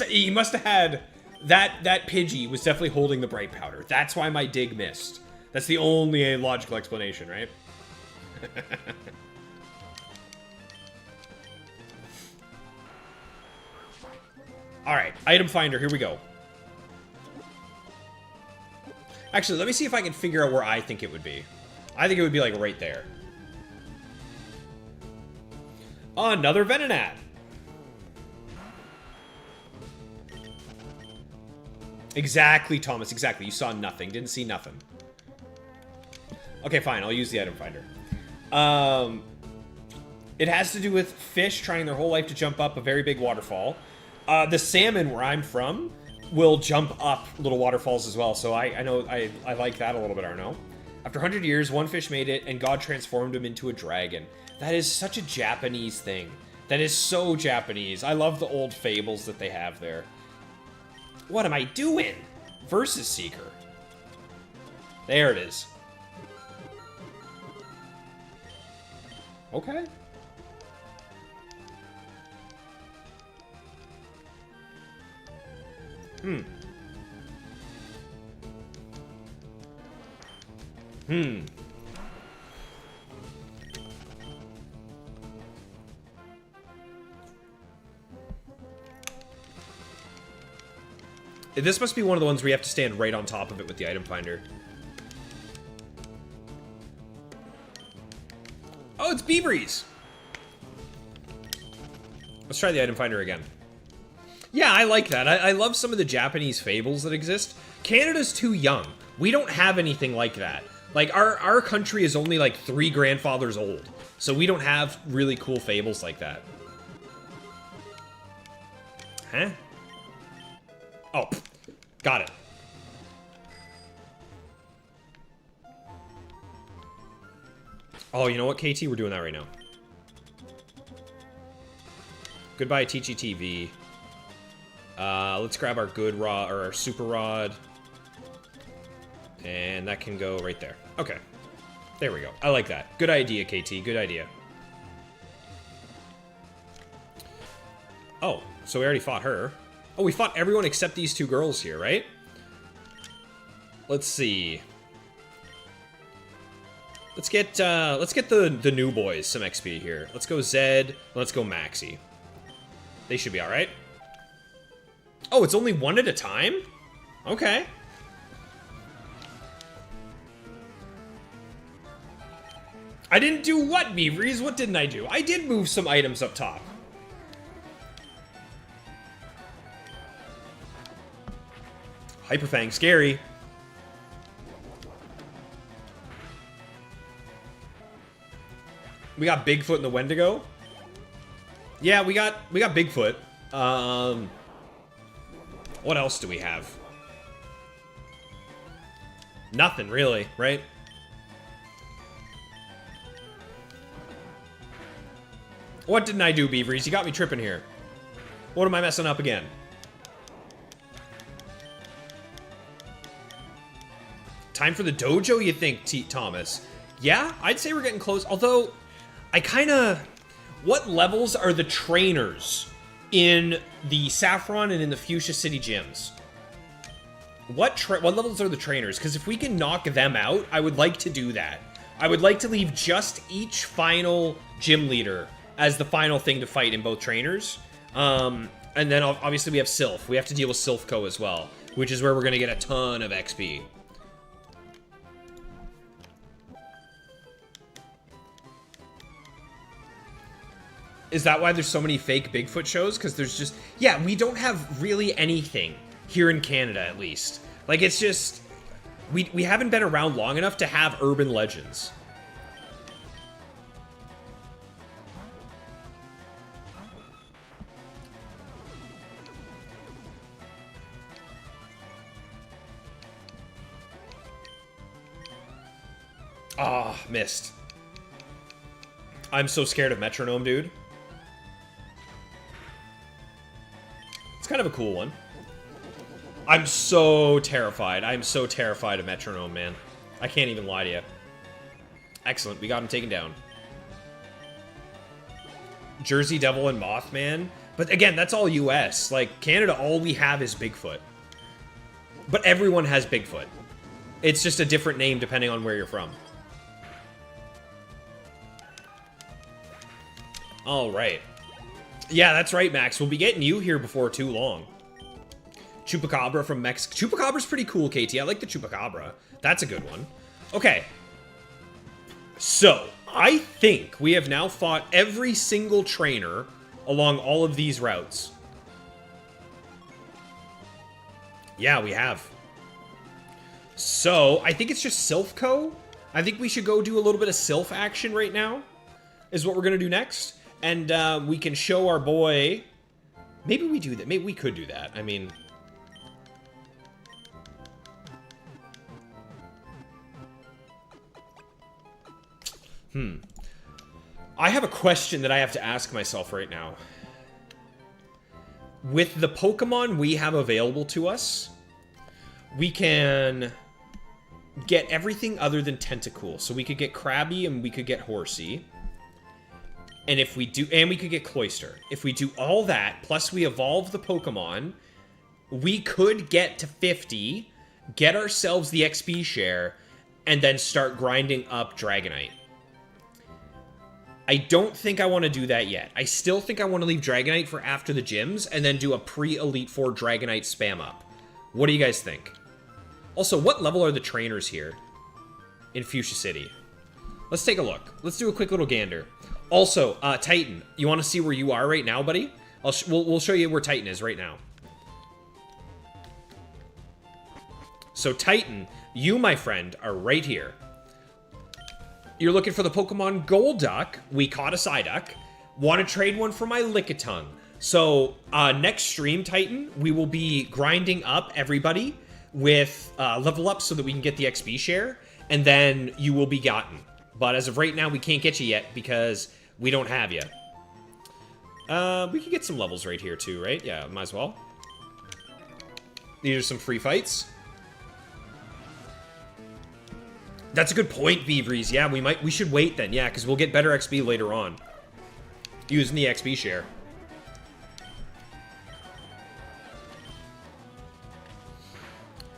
He must have had... That Pidgey was definitely holding the Bright Powder. That's why my Dig missed. That's the only logical explanation, right? Alright, item finder, here we go. Actually, let me see if I can figure out where I think it would be. I think it would be, like, right there. Another Venonat. Exactly, Thomas. Exactly. You saw nothing. Didn't see nothing. Okay, fine. I'll use the item finder. It has to do with fish trying their whole life to jump up a very big waterfall. The salmon, where I'm from, will jump up little waterfalls as well. So I know I like that a little bit, Arno. After 100 years, one fish made it, and God transformed him into a dragon. That is such a Japanese thing. That is so Japanese. I love the old fables that they have there. What am I doing? Versus Seeker. There it is. Okay. This must be one of the ones where you have to stand right on top of it with the item finder. Oh, it's Beaveries! Let's try the item finder again. Yeah, I like that. I love some of the Japanese fables that exist. Canada's too young. We don't have anything like that. Like, our country is only like 3 grandfathers old. So we don't have really cool fables like that. Huh? Oh, got it. Oh, you know what, KT? We're doing that right now. Goodbye, TGTV. Let's grab our good rod, or our super rod. And that can go right there. Okay. There we go. I like that. Good idea, KT. Good idea. Oh, so we already fought her. Oh, we fought everyone except these 2 girls here, right? Let's see. Let's get the new boys some XP here. Let's go Zed. Let's go Maxie. They should be all right. Oh, it's only 1 at a time? Okay. I didn't do what, Beaveries? What didn't I do? I did move some items up top. Hyperfang, scary. We got Bigfoot and the Wendigo. Yeah, we got Bigfoot. What else do we have? Nothing really, right? What didn't I do, Beaveries? You got me tripping here. What am I messing up again? Time for the dojo, you think, Thomas? Yeah, I'd say we're getting close. Although, I kind of... What levels are the trainers in the Saffron and in the Fuchsia City gyms? What levels are the trainers? Because if we can knock them out, I would like to do that. I would like to leave just each final gym leader as the final thing to fight in both trainers. And then obviously we have Sylph. We have to deal with Sylphco as well, which is where we're going to get a ton of XP. Is that why there's so many fake Bigfoot shows? Because there's just... Yeah, we don't have really anything here in Canada, at least. Like, it's just... We haven't been around long enough to have urban legends. Ah, missed. I'm so scared of Metronome, dude. It's kind of a cool one. I'm so terrified. I'm so terrified of Metronome, man. I can't even lie to you. Excellent. We got him taken down. Jersey Devil and Mothman. But again, that's all US. Like, Canada, all we have is Bigfoot. But everyone has Bigfoot. It's just a different name depending on where you're from. All right. Yeah, that's right, Max. We'll be getting you here before too long. Chupacabra from Mexico. Chupacabra's pretty cool, KT. I like the Chupacabra. That's a good one. Okay. So, I think we have now fought every single trainer along all of these routes. Yeah, we have. So, I think it's just Silphco. I think we should go do a little bit of Silph action right now, is what we're going to do next. And we can show our boy... Maybe we do that. Maybe we could do that. I mean... I have a question that I have to ask myself right now. With the Pokemon we have available to us, we can get everything other than Tentacool. So we could get Krabby and we could get Horsey. And if we do, and we could get Cloyster. If we do all that, plus we evolve the Pokemon, we could get to 50, get ourselves the XP share, and then start grinding up Dragonite. I don't think I want to do that yet. I still think I want to leave Dragonite for after the gyms, and then do a pre-Elite Four Dragonite spam up. What do you guys think? Also, what level are the trainers here in Fuchsia City? Let's take a look. Let's do a quick little gander. Also, Titan, you want to see where you are right now, buddy? We'll show you where Titan is right now. So, Titan, you, my friend, are right here. You're looking for the Pokemon Golduck. We caught a Psyduck. Want to trade one for my Lickitung. So, next stream, Titan, we will be grinding up everybody with level up so that we can get the XP share, and then you will be gotten. But as of right now, we can't get you yet because we don't have you. We could get some levels right here too, right? Yeah, might as well. These are some free fights. That's a good point, Beavries. Yeah, we should wait then. Yeah, because we'll get better XP later on using the XP share.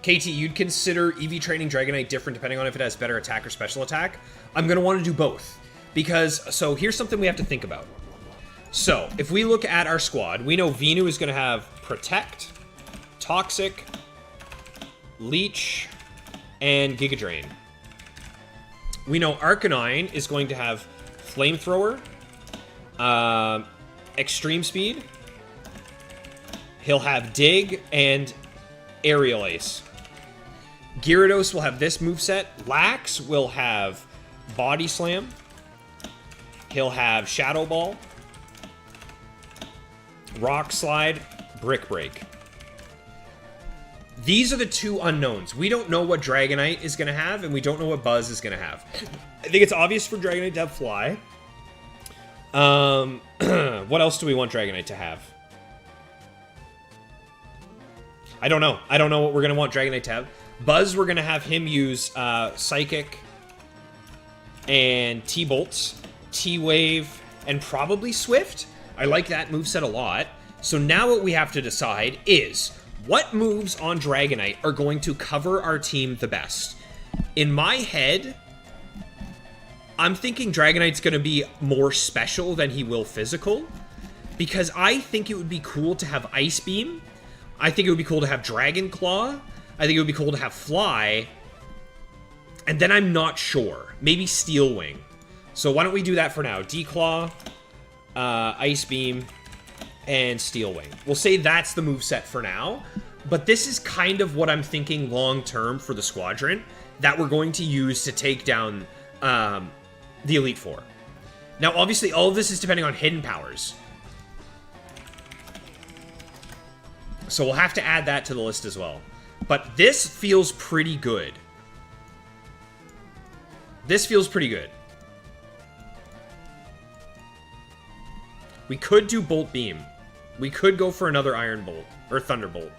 KT, you'd consider EV training Dragonite different depending on if it has better attack or special attack? I'm going to want to do both. Because, so here's something we have to think about. So, if we look at our squad, we know Venu is going to have Protect, Toxic, Leech, and Giga Drain. We know Arcanine is going to have Flamethrower, Extreme Speed, he'll have Dig, and Aerial Ace. Gyarados will have this moveset. Lax will have Body Slam. He'll have Shadow Ball, Rock Slide, Brick Break. These are the two unknowns. We don't know what Dragonite is going to have, and we don't know what Buzz is going to have. I think it's obvious for Dragonite to have Fly. What else do we want Dragonite to have? I don't know. I don't know what we're going to want Dragonite to have. Buzz, we're going to have him use Psychic and T-Bolts, T-Wave, and probably Swift. I like that moveset a lot. So now what we have to decide is what moves on Dragonite are going to cover our team the best. In my head, I'm thinking Dragonite's going to be more special than he will physical, because I think it would be cool to have Ice Beam. I think it would be cool to have Dragon Claw. I think it would be cool to have Fly. And then I'm not sure. Maybe Steel Wing. So why don't we do that for now? D-Claw, Ice Beam, and Steel Wing. We'll say that's the moveset for now. But this is kind of what I'm thinking long-term for the Squadron that we're going to use to take down the Elite Four. Now, obviously, all of this is depending on hidden powers. So we'll have to add that to the list as well. But this feels pretty good. This feels pretty good. We could do Bolt Beam. We could go for another Iron Bolt, or Thunderbolt.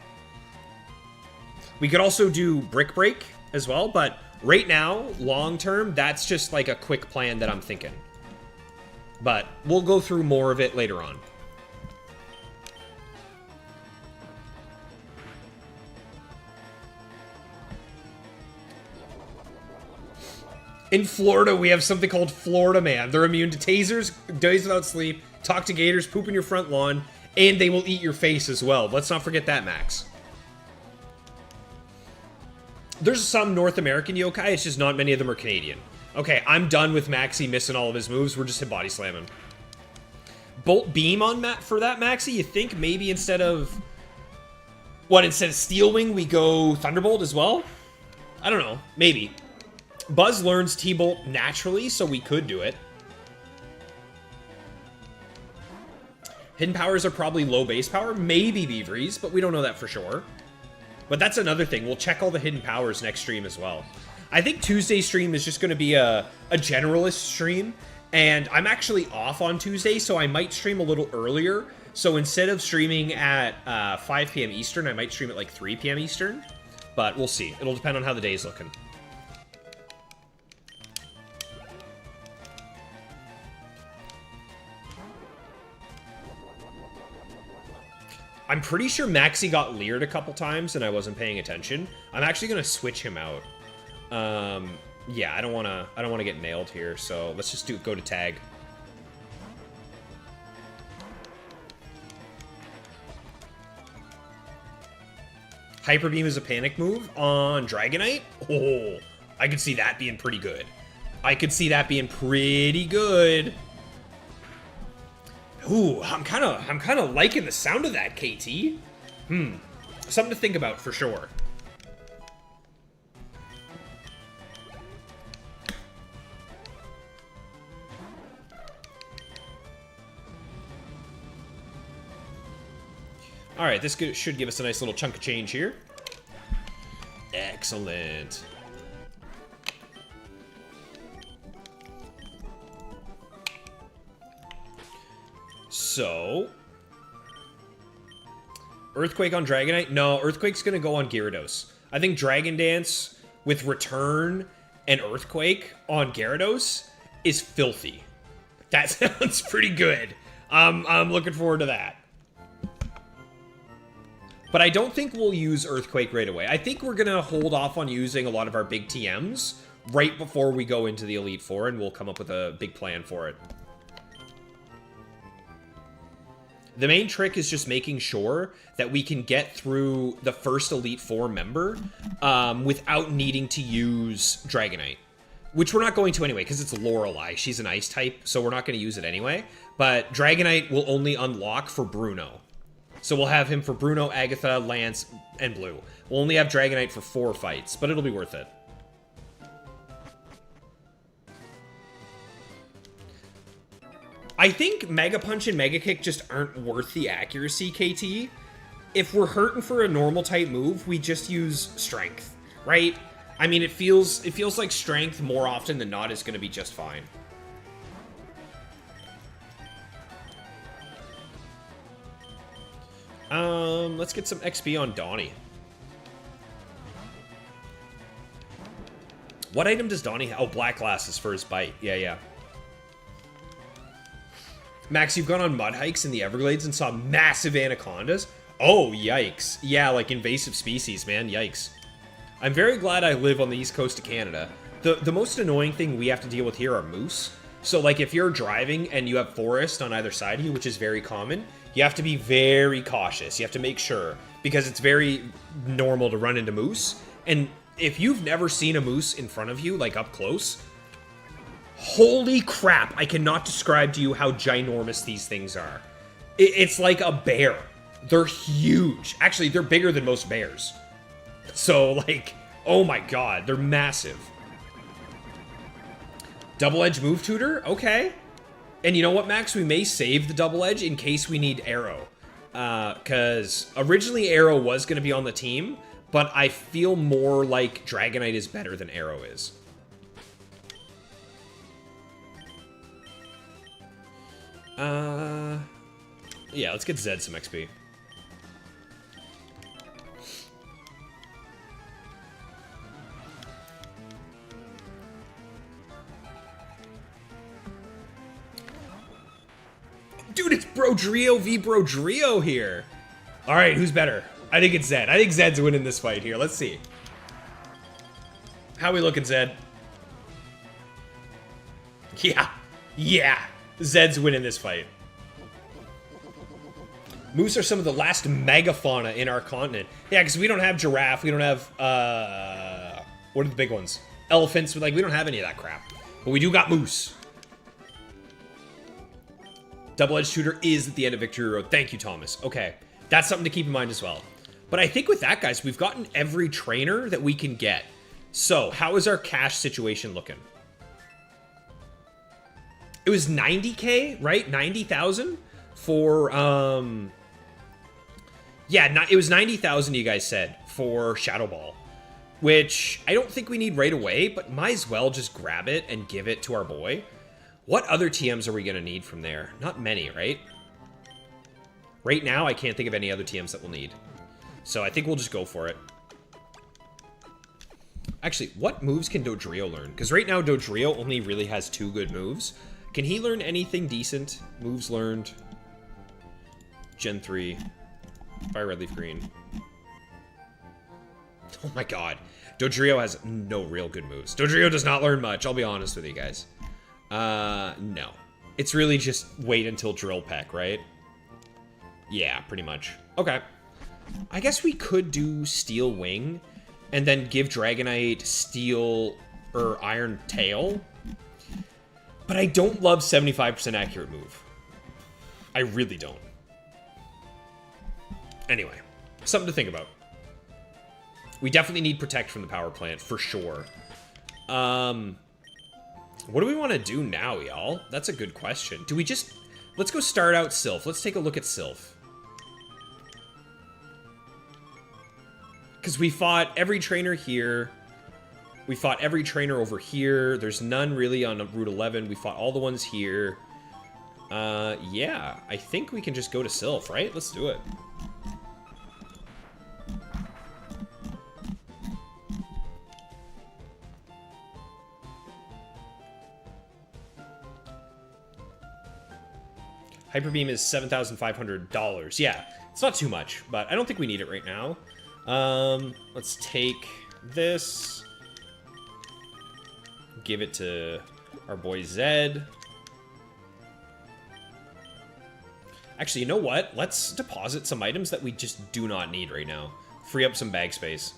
We could also do Brick Break as well, but right now, long term, that's just like a quick plan that I'm thinking. But we'll go through more of it later on. In Florida, we have something called Florida Man. They're immune to tasers, days without sleep, talk to gators, poop in your front lawn, and they will eat your face as well. Let's not forget that, Max. There's some North American yokai, it's just not many of them are Canadian. Okay, I'm done with Maxi missing all of his moves. We're just hit body slamming. Bolt Beam on for that Maxi? You think maybe instead of... What, instead of Steel Wing, we go Thunderbolt as well? I don't know. Maybe. Buzz learns T-Bolt naturally, so we could do it. Hidden powers are probably low base power. Maybe Beaveries, but we don't know that for sure. But that's another thing. We'll check all the hidden powers next stream as well. I think Tuesday's stream is just going to be a generalist stream. And I'm actually off on Tuesday, so I might stream a little earlier. So instead of streaming at 5 p.m. Eastern, I might stream at like 3 p.m. Eastern. But we'll see. It'll depend on how the day's looking. I'm pretty sure Maxi got leered a couple times and I wasn't paying attention. I'm actually going to switch him out. Yeah, I don't want to get nailed here, so let's just go to tag. Hyper Beam is a panic move on Dragonite? Oh, I could see that being pretty good. I could see that being pretty good. Ooh, I'm kind of liking the sound of that, KT. Something to think about for sure. All right, this should give us a nice little chunk of change here. Excellent. So, Earthquake on Dragonite? No, Earthquake's going to go on Gyarados. I think Dragon Dance with Return and Earthquake on Gyarados is filthy. That sounds pretty good. I'm looking forward to that. But I don't think we'll use Earthquake right away. I think we're going to hold off on using a lot of our big TMs right before we go into the Elite Four, and we'll come up with a big plan for it. The main trick is just making sure that we can get through the first Elite Four member without needing to use Dragonite. Which we're not going to anyway, because it's Lorelei. She's an Ice type, so we're not going to use it anyway. But Dragonite will only unlock for Bruno. So we'll have him for Bruno, Agatha, Lance, and Blue. We'll only have Dragonite for 4 fights, but it'll be worth it. I think Mega Punch and Mega Kick just aren't worth the accuracy, KT. If we're hurting for a normal type move, we just use Strength, right? I mean, it feels like Strength more often than not is going to be just fine. Let's get some XP on Donnie. What item does Donnie have? Oh, black glasses for his bite. Yeah. Max, you've gone on mud hikes in the Everglades and saw massive anacondas? Oh, yikes. Yeah, like invasive species, man. Yikes. I'm very glad I live on the east coast of Canada. The most annoying thing we have to deal with here are moose. So, like, if you're driving and you have forest on either side of you, which is very common, you have to be very cautious. You have to make sure, because it's very normal to run into moose. And if you've never seen a moose in front of you, like up close, holy crap, I cannot describe to you how ginormous these things are. It's like a bear. They're huge. Actually, they're bigger than most bears. So, like, oh my god, they're massive. Double Edge Move Tutor? Okay. And you know what, Max? We may save the Double Edge in case we need Arrow. Because originally Arrow was going to be on the team, but I feel more like Dragonite is better than Arrow is. Yeah, let's get Zed some XP. Dude, it's Brodrio v Brodrio here. All right, who's better? I think it's Zed. I think Zed's winning this fight here. Let's see. How we looking, Zed? Yeah. Zed's winning this fight. Moose are some of the last megafauna in our continent. Yeah, because we don't have giraffe. We don't have What are the big ones? Elephants, like, we don't have any of that crap. But we do got moose. Double-edged shooter is at the end of Victory Road. Thank you, Thomas. Okay, that's something to keep in mind as well. But I think with that, guys, we've gotten every trainer that we can get. So, how is our cash situation looking? It was 90K, right? 90,000 for, yeah, it was 90,000 you guys said for Shadow Ball, which I don't think we need right away, but might as well just grab it and give it to our boy. What other TMs are we going to need from there? Not many, right? Right now, I can't think of any other TMs that we'll need. So I think we'll just go for it. Actually, what moves can Dodrio learn? Because right now, Dodrio only really has 2 good moves. Can he learn anything decent? Moves learned. Gen 3. Fire Red Leaf Green. Oh my god. Dodrio has no real good moves. Dodrio does not learn much, I'll be honest with you guys. No. It's really just wait until Drill Peck, right? Yeah, pretty much. Okay. I guess we could do Steel Wing and then give Dragonite Steel or Iron Tail. But I don't love 75% accurate move. I really don't. Anyway, something to think about. We definitely need Protect from the power plant, for sure. What do we want to do now, y'all? That's a good question. Do we just... Let's go start out Sylph. Let's take a look at Sylph. Because we fought every trainer here. We fought every trainer over here. There's none really on Route 11. We fought all the ones here. Yeah, I think we can just go to Sylph, right? Let's do it. Hyper Beam is $7,500. Yeah, it's not too much, but I don't think we need it right now. Let's take this. Give it to our boy Zed. Actually, you know what? Let's deposit some items that we just do not need right now. Free up some bag space.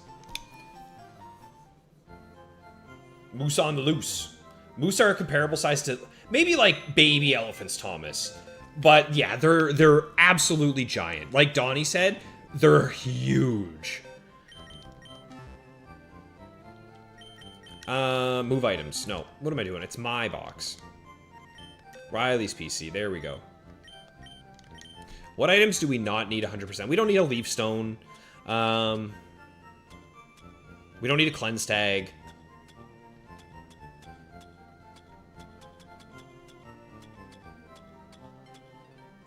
Moose on the loose. Moose are a comparable size to maybe like baby elephants, Thomas. But yeah, they're absolutely giant. Like Donnie said, they're huge. Move items. No. What am I doing? It's my box. Riley's PC. There we go. What items do we not need 100%? We don't need a leaf stone. We don't need a cleanse tag.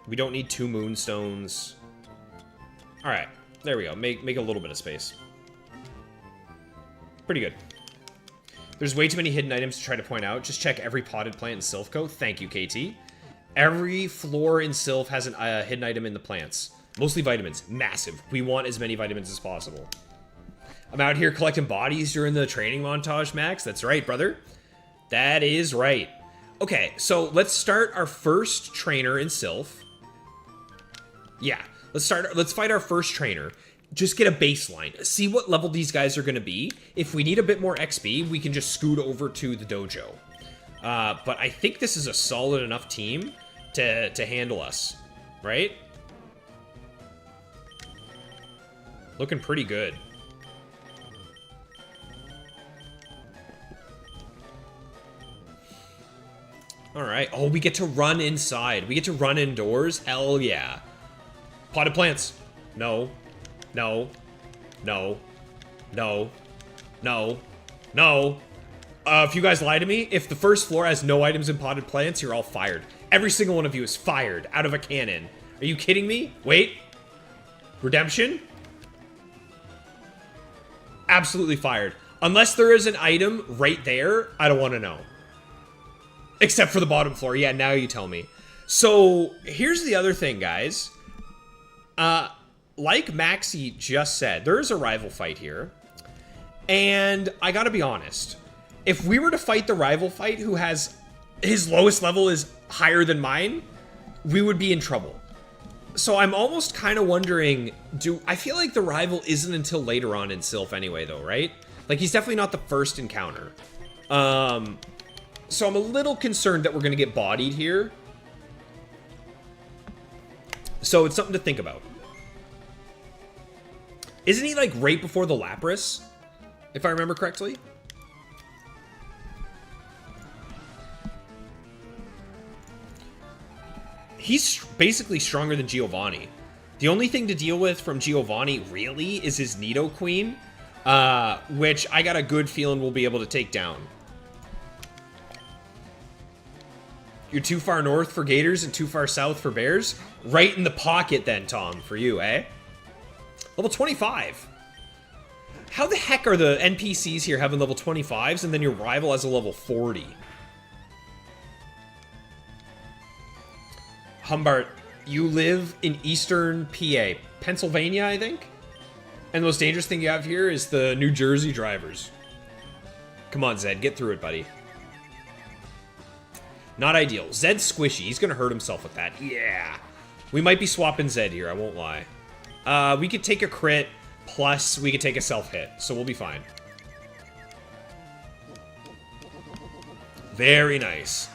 We don't need 2 moonstones. Alright, there we go. Make a little bit of space. Pretty good. There's way too many hidden items to try to point out. Just check every potted plant in Sylphco. Thank you, KT. Every floor in Sylph has a hidden item in the plants. Mostly vitamins. Massive. We want as many vitamins as possible. I'm out here collecting bodies during the training montage, Max. That's right, brother. That is right. Okay, so let's start our first trainer in Sylph. Yeah, let's fight our first trainer. Just get a baseline. See what level these guys are going to be. If we need a bit more XP, we can just scoot over to the dojo. But I think this is a solid enough team to handle us, right? Looking pretty good. All right. Oh, we get to run inside. We get to run indoors. Hell yeah. Potted plants. No. No. No. No. No. No. If you guys lie to me, if the first floor has no items in potted plants, you're all fired. Every single one of you is fired out of a cannon. Are you kidding me? Wait. Redemption? Absolutely fired. Unless there is an item right there, I don't want to know. Except for the bottom floor. Yeah, now you tell me. So, here's the other thing, guys. Like Maxie just said, there is a rival fight here. And I gotta be honest. If we were to fight the rival fight who has... his lowest level is higher than mine, we would be in trouble. So I'm almost kind of wondering... I feel like the rival isn't until later on in Sylph anyway, though, right? Like, he's definitely not the first encounter. So I'm a little concerned that we're going to get bodied here. So it's something to think about. Isn't he, like, right before the Lapras? If I remember correctly? He's basically stronger than Giovanni. The only thing to deal with from Giovanni, really, is his Nidoqueen, which I got a good feeling we'll be able to take down. You're too far north for gators and too far south for bears? Right in the pocket then, Tom, for you, eh? Level 25. How the heck are the NPCs here having level 25s and then your rival has a level 40? Humbart, you live in eastern PA. Pennsylvania, I think? And the most dangerous thing you have here is the New Jersey drivers. Come on, Zed, get through it, buddy. Not ideal. Zed's squishy. He's going to hurt himself with that. Yeah. We might be swapping Zed here, I won't lie. We could take a crit, plus we could take a self-hit, so we'll be fine. Very nice.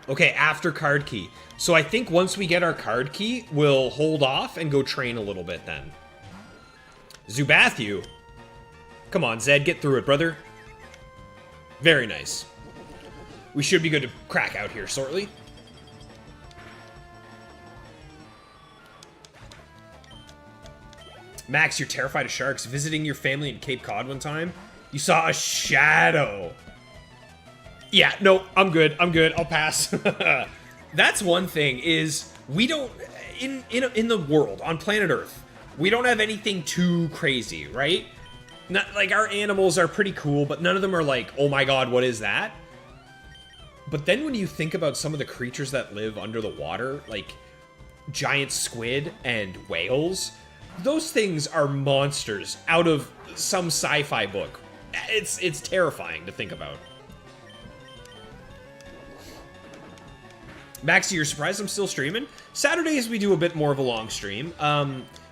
Okay, after card key. So I think once we get our card key, we'll hold off and go train a little bit then. Zubathu. Come on, Zed, get through it, brother. Very nice. We should be good to crack out here shortly. Max, you're terrified of sharks. Visiting your family in Cape Cod one time, you saw a shadow. Yeah, no, I'm good. I'm good. I'll pass. That's one thing is we don't in the world on planet Earth, we don't have anything too crazy, right? Not like our animals are pretty cool, but none of them are like, oh my god, what is that? But then when you think about some of the creatures that live under the water, like giant squid and whales, those things are monsters out of some sci-fi book. It's terrifying to think about. Maxie, you're surprised I'm still streaming? Saturdays we do a bit more of a long stream.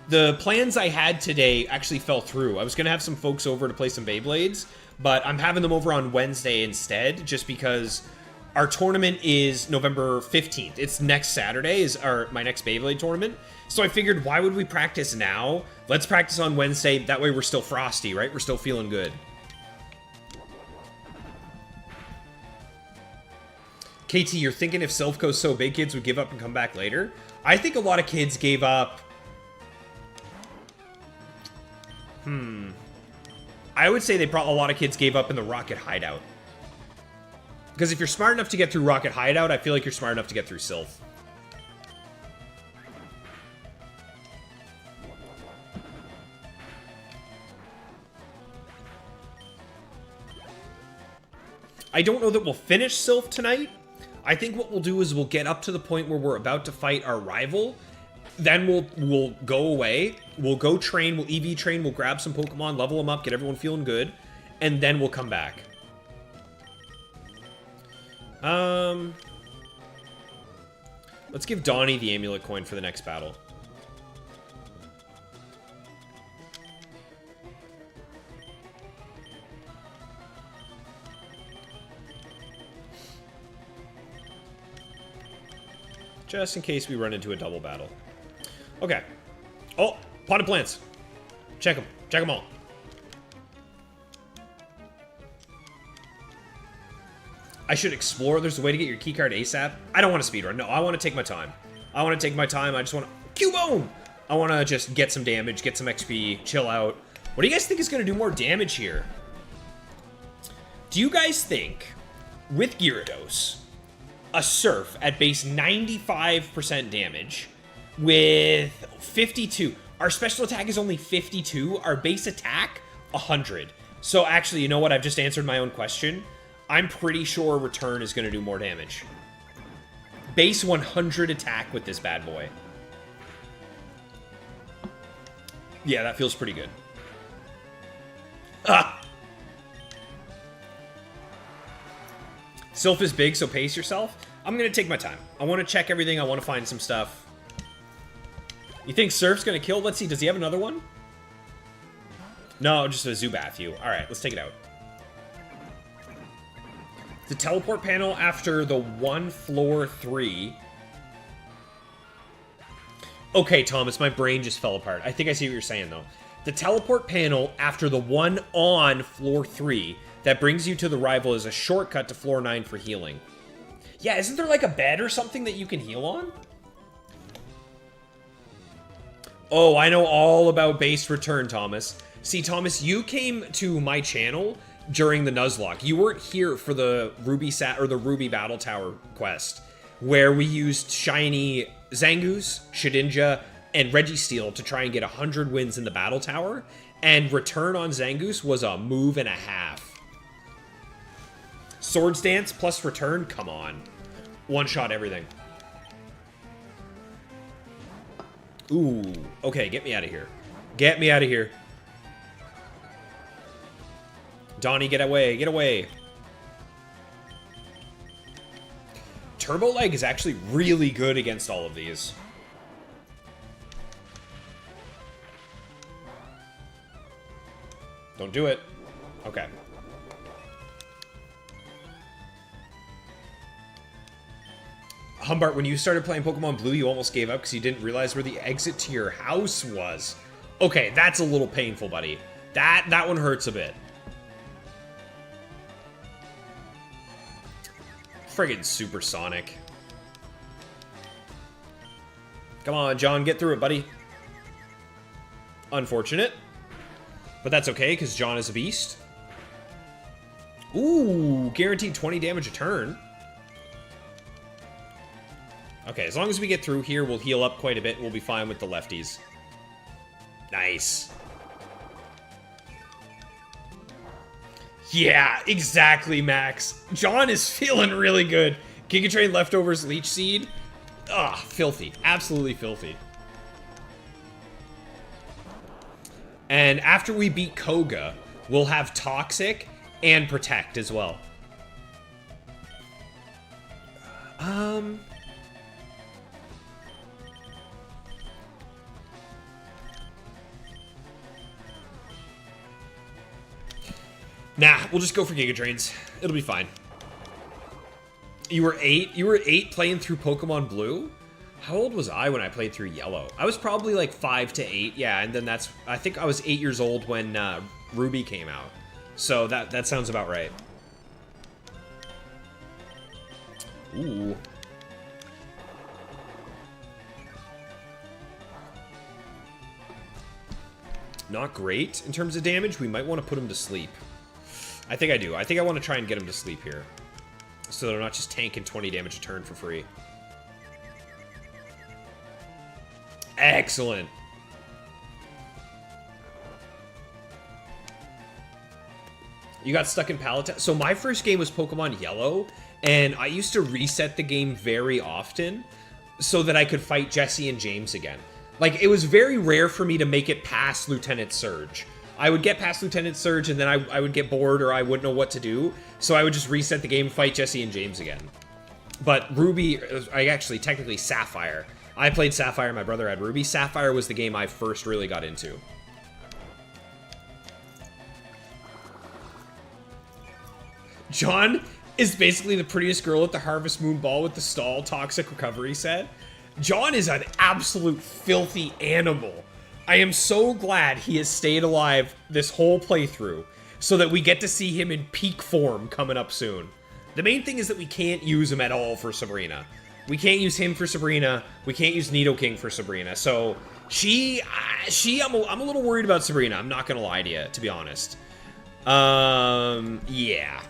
The plans I had today actually fell through. I was gonna have some folks over to play some Beyblades, but I'm having them over on Wednesday instead, just because our tournament is November 15th. It's next Saturday is my next Beyblade tournament. So I figured, why would we practice now? Let's practice on Wednesday. That way we're still frosty, right? We're still feeling good. KT, you're thinking if Silphco's so big, kids would give up and come back later? I think a lot of kids gave up. I would say a lot of kids gave up in the Rocket Hideout. Because if you're smart enough to get through Rocket Hideout, I feel like you're smart enough to get through Sylph. I don't know that we'll finish Sylph tonight. I think what we'll do is we'll get up to the point where we're about to fight our rival. Then we'll go away. We'll go train. We'll EV train. We'll grab some Pokemon, level them up, get everyone feeling good. And then we'll come back. Let's give Donnie the amulet coin for the next battle. Just in case we run into a double battle. Okay. Oh, potted plants. Check them. Check them all. I should explore. There's a way to get your keycard ASAP. I don't want to speedrun. No, I want to take my time. I want to take my time. I just want to... Cubone! I want to just get some damage, get some XP, chill out. What do you guys think is going to do more damage here? Do you guys think, with Gyarados, a Surf at base 95% damage with 52. Our special attack is only 52. Our base attack, 100. So actually, you know what? I've just answered my own question. I'm pretty sure Return is going to do more damage. Base 100 attack with this bad boy. Yeah, that feels pretty good. Ah! Sylph is big, so pace yourself. I'm going to take my time. I want to check everything. I want to find some stuff. You think Surf's going to kill? Let's see. Does he have another one? No, just a Zubath you. Alright, let's take it out. The teleport panel after the 1 floor 3. Okay, Thomas, my brain just fell apart. I think I see what you're saying, though. The teleport panel after the 1 on floor 3 that brings you to the rival is a shortcut to floor 9 for healing. Yeah, isn't there like a bed or something that you can heal on? Oh, I know all about base return, Thomas. See, Thomas, you came to my channel during the Nuzlocke. You weren't here for the Ruby Battle Tower quest, where we used shiny Zangoose, Shedinja, and Registeel to try and get 100 wins in the Battle Tower, and return on Zangoose was a move and a half. Swords Dance plus return? Come on. One-shot everything. Ooh. Okay, get me out of here. Get me out of here. Donnie, get away. Get away. Turbo Leg is actually really good against all of these. Don't do it. Okay. Humbart, when you started playing Pokemon Blue, you almost gave up because you didn't realize where the exit to your house was. Okay, that's a little painful, buddy. That one hurts a bit. Friggin' supersonic. Come on, John, get through it, buddy. Unfortunate. But that's okay, because John is a beast. Ooh, guaranteed 20 damage a turn. Okay, as long as we get through here, we'll heal up quite a bit, and we'll be fine with the lefties. Nice. Yeah, exactly, Max. John is feeling really good. Giga Drain Leftovers Leech Seed. Ugh, filthy. Absolutely filthy. And after we beat Koga, we'll have Toxic and Protect as well. Nah, we'll just go for Giga Drains. It'll be fine. You were 8? You were 8 playing through Pokemon Blue? How old was I when I played through Yellow? I was probably like 5 to 8, yeah, and then that's... I think I was 8 years old when Ruby came out. So that sounds about right. Ooh. Not great in terms of damage. We might want to put him to sleep. I think I do. I think I want to try and get him to sleep here. So they're not just tanking 20 damage a turn for free. Excellent. You got stuck in Pallet. So my first game was Pokemon Yellow, and I used to reset the game very often so that I could fight Jesse and James again. Like, it was very rare for me to make it past Lieutenant Surge. I would get past Lieutenant Surge, and then I would get bored, or I wouldn't know what to do, so I would just reset the game, fight Jesse and James again. But Ruby, technically Sapphire. I played Sapphire, my brother had Ruby. Sapphire was the game I first really got into. John is basically the prettiest girl at the Harvest Moon Ball with the stall Toxic Recovery set. John is an absolute filthy animal. I am so glad he has stayed alive this whole playthrough so that we get to see him in peak form coming up soon. The main thing is that we can't use him at all for Sabrina. We can't use him for Sabrina. We can't use Nidoking for Sabrina. So I'm a little worried about Sabrina. I'm not going to lie to you, to be honest. Yeah.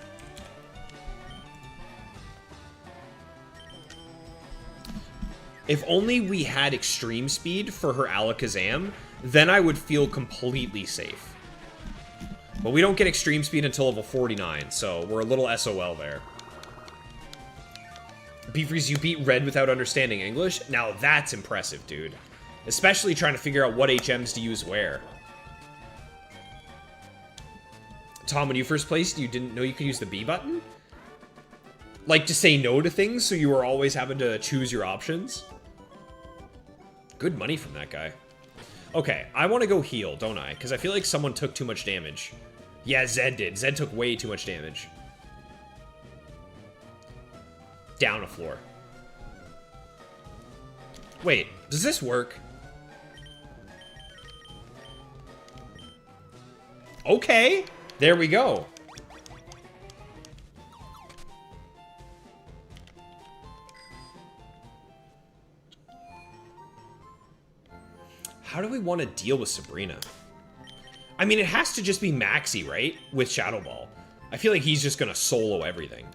If only we had extreme speed for her Alakazam, then I would feel completely safe. But we don't get extreme speed until level 49, so we're a little SOL there. Beefreeze, you beat Red without understanding English? Now that's impressive, dude. Especially trying to figure out what HMs to use where. Tom, when you first placed, you didn't know you could use the B button? Like, to say no to things, so you were always having to choose your options? Good money from that guy. Okay, I want to go heal, don't I? Because I feel like someone took too much damage. Yeah, Zed did. Zed took way too much damage. Down a floor. Wait, does this work? Okay, there we go. How do we want to deal with Sabrina? I mean, it has to just be Maxi, right? With Shadow Ball. I feel like he's just going to solo everything.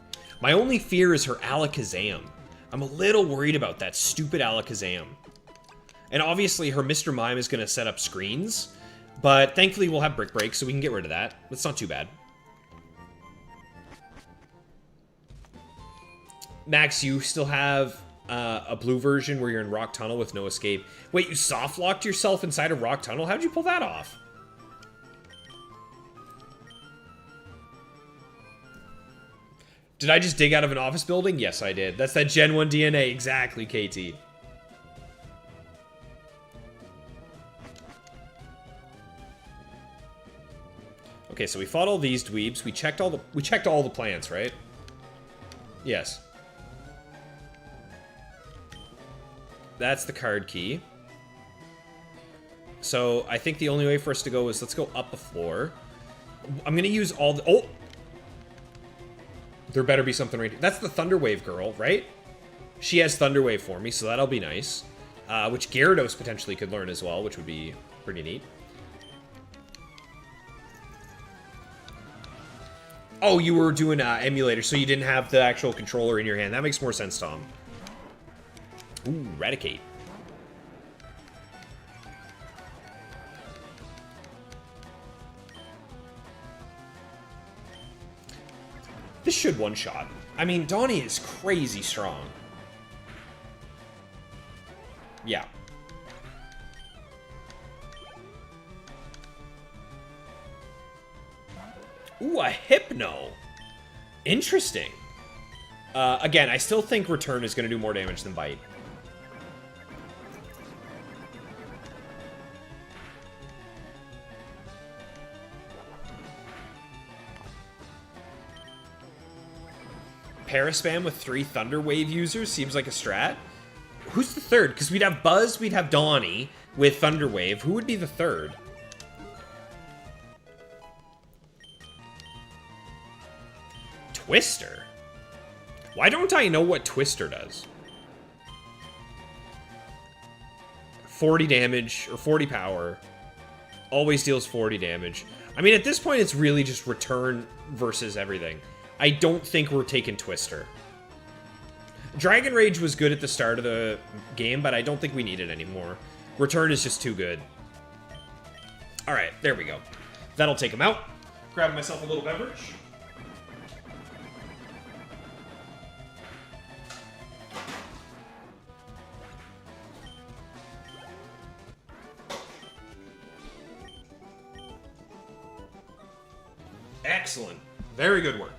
My only fear is her Alakazam. I'm a little worried about that stupid Alakazam. And obviously, her Mr. Mime is going to set up screens. But thankfully, we'll have Brick Break, so we can get rid of that. That's not too bad. Max, you still have a blue version where you're in Rock Tunnel with no escape. Wait, you soft-locked yourself inside of Rock Tunnel? How'd you pull that off? Did I just dig out of an office building? Yes, I did. That's that Gen 1 DNA. Exactly, KT. Okay, so we fought all these dweebs. We checked all the plants, right? Yes. That's the card key. So I think the only way for us to go is let's go up a floor. I'm gonna use all the... Oh! There better be something right here. That's the Thunder Wave girl, right? She has Thunder Wave for me, so that'll be nice. Which Gyarados potentially could learn as well, which would be pretty neat. Oh, you were doing emulator, so you didn't have the actual controller in your hand. That makes more sense, Tom. Ooh, Eradicate. This should one-shot. I mean, Donnie is crazy strong. Yeah. Ooh, a Hypno. Interesting. Again, I still think Return is going to do more damage than Bite. Paraspam with 3 Thunder Wave users seems like a strat. Who's the third? Because we'd have Buzz, we'd have Donnie with Thunder Wave. Who would be the third? Twister? Why don't I know what Twister does? 40 damage, or 40 power. Always deals 40 damage. I mean, at this point, it's really just Return versus everything. I don't think we're taking Twister. Dragon Rage was good at the start of the game, but I don't think we need it anymore. Return is just too good. Alright, there we go. That'll take him out. Grabbing myself a little beverage. Excellent. Very good work.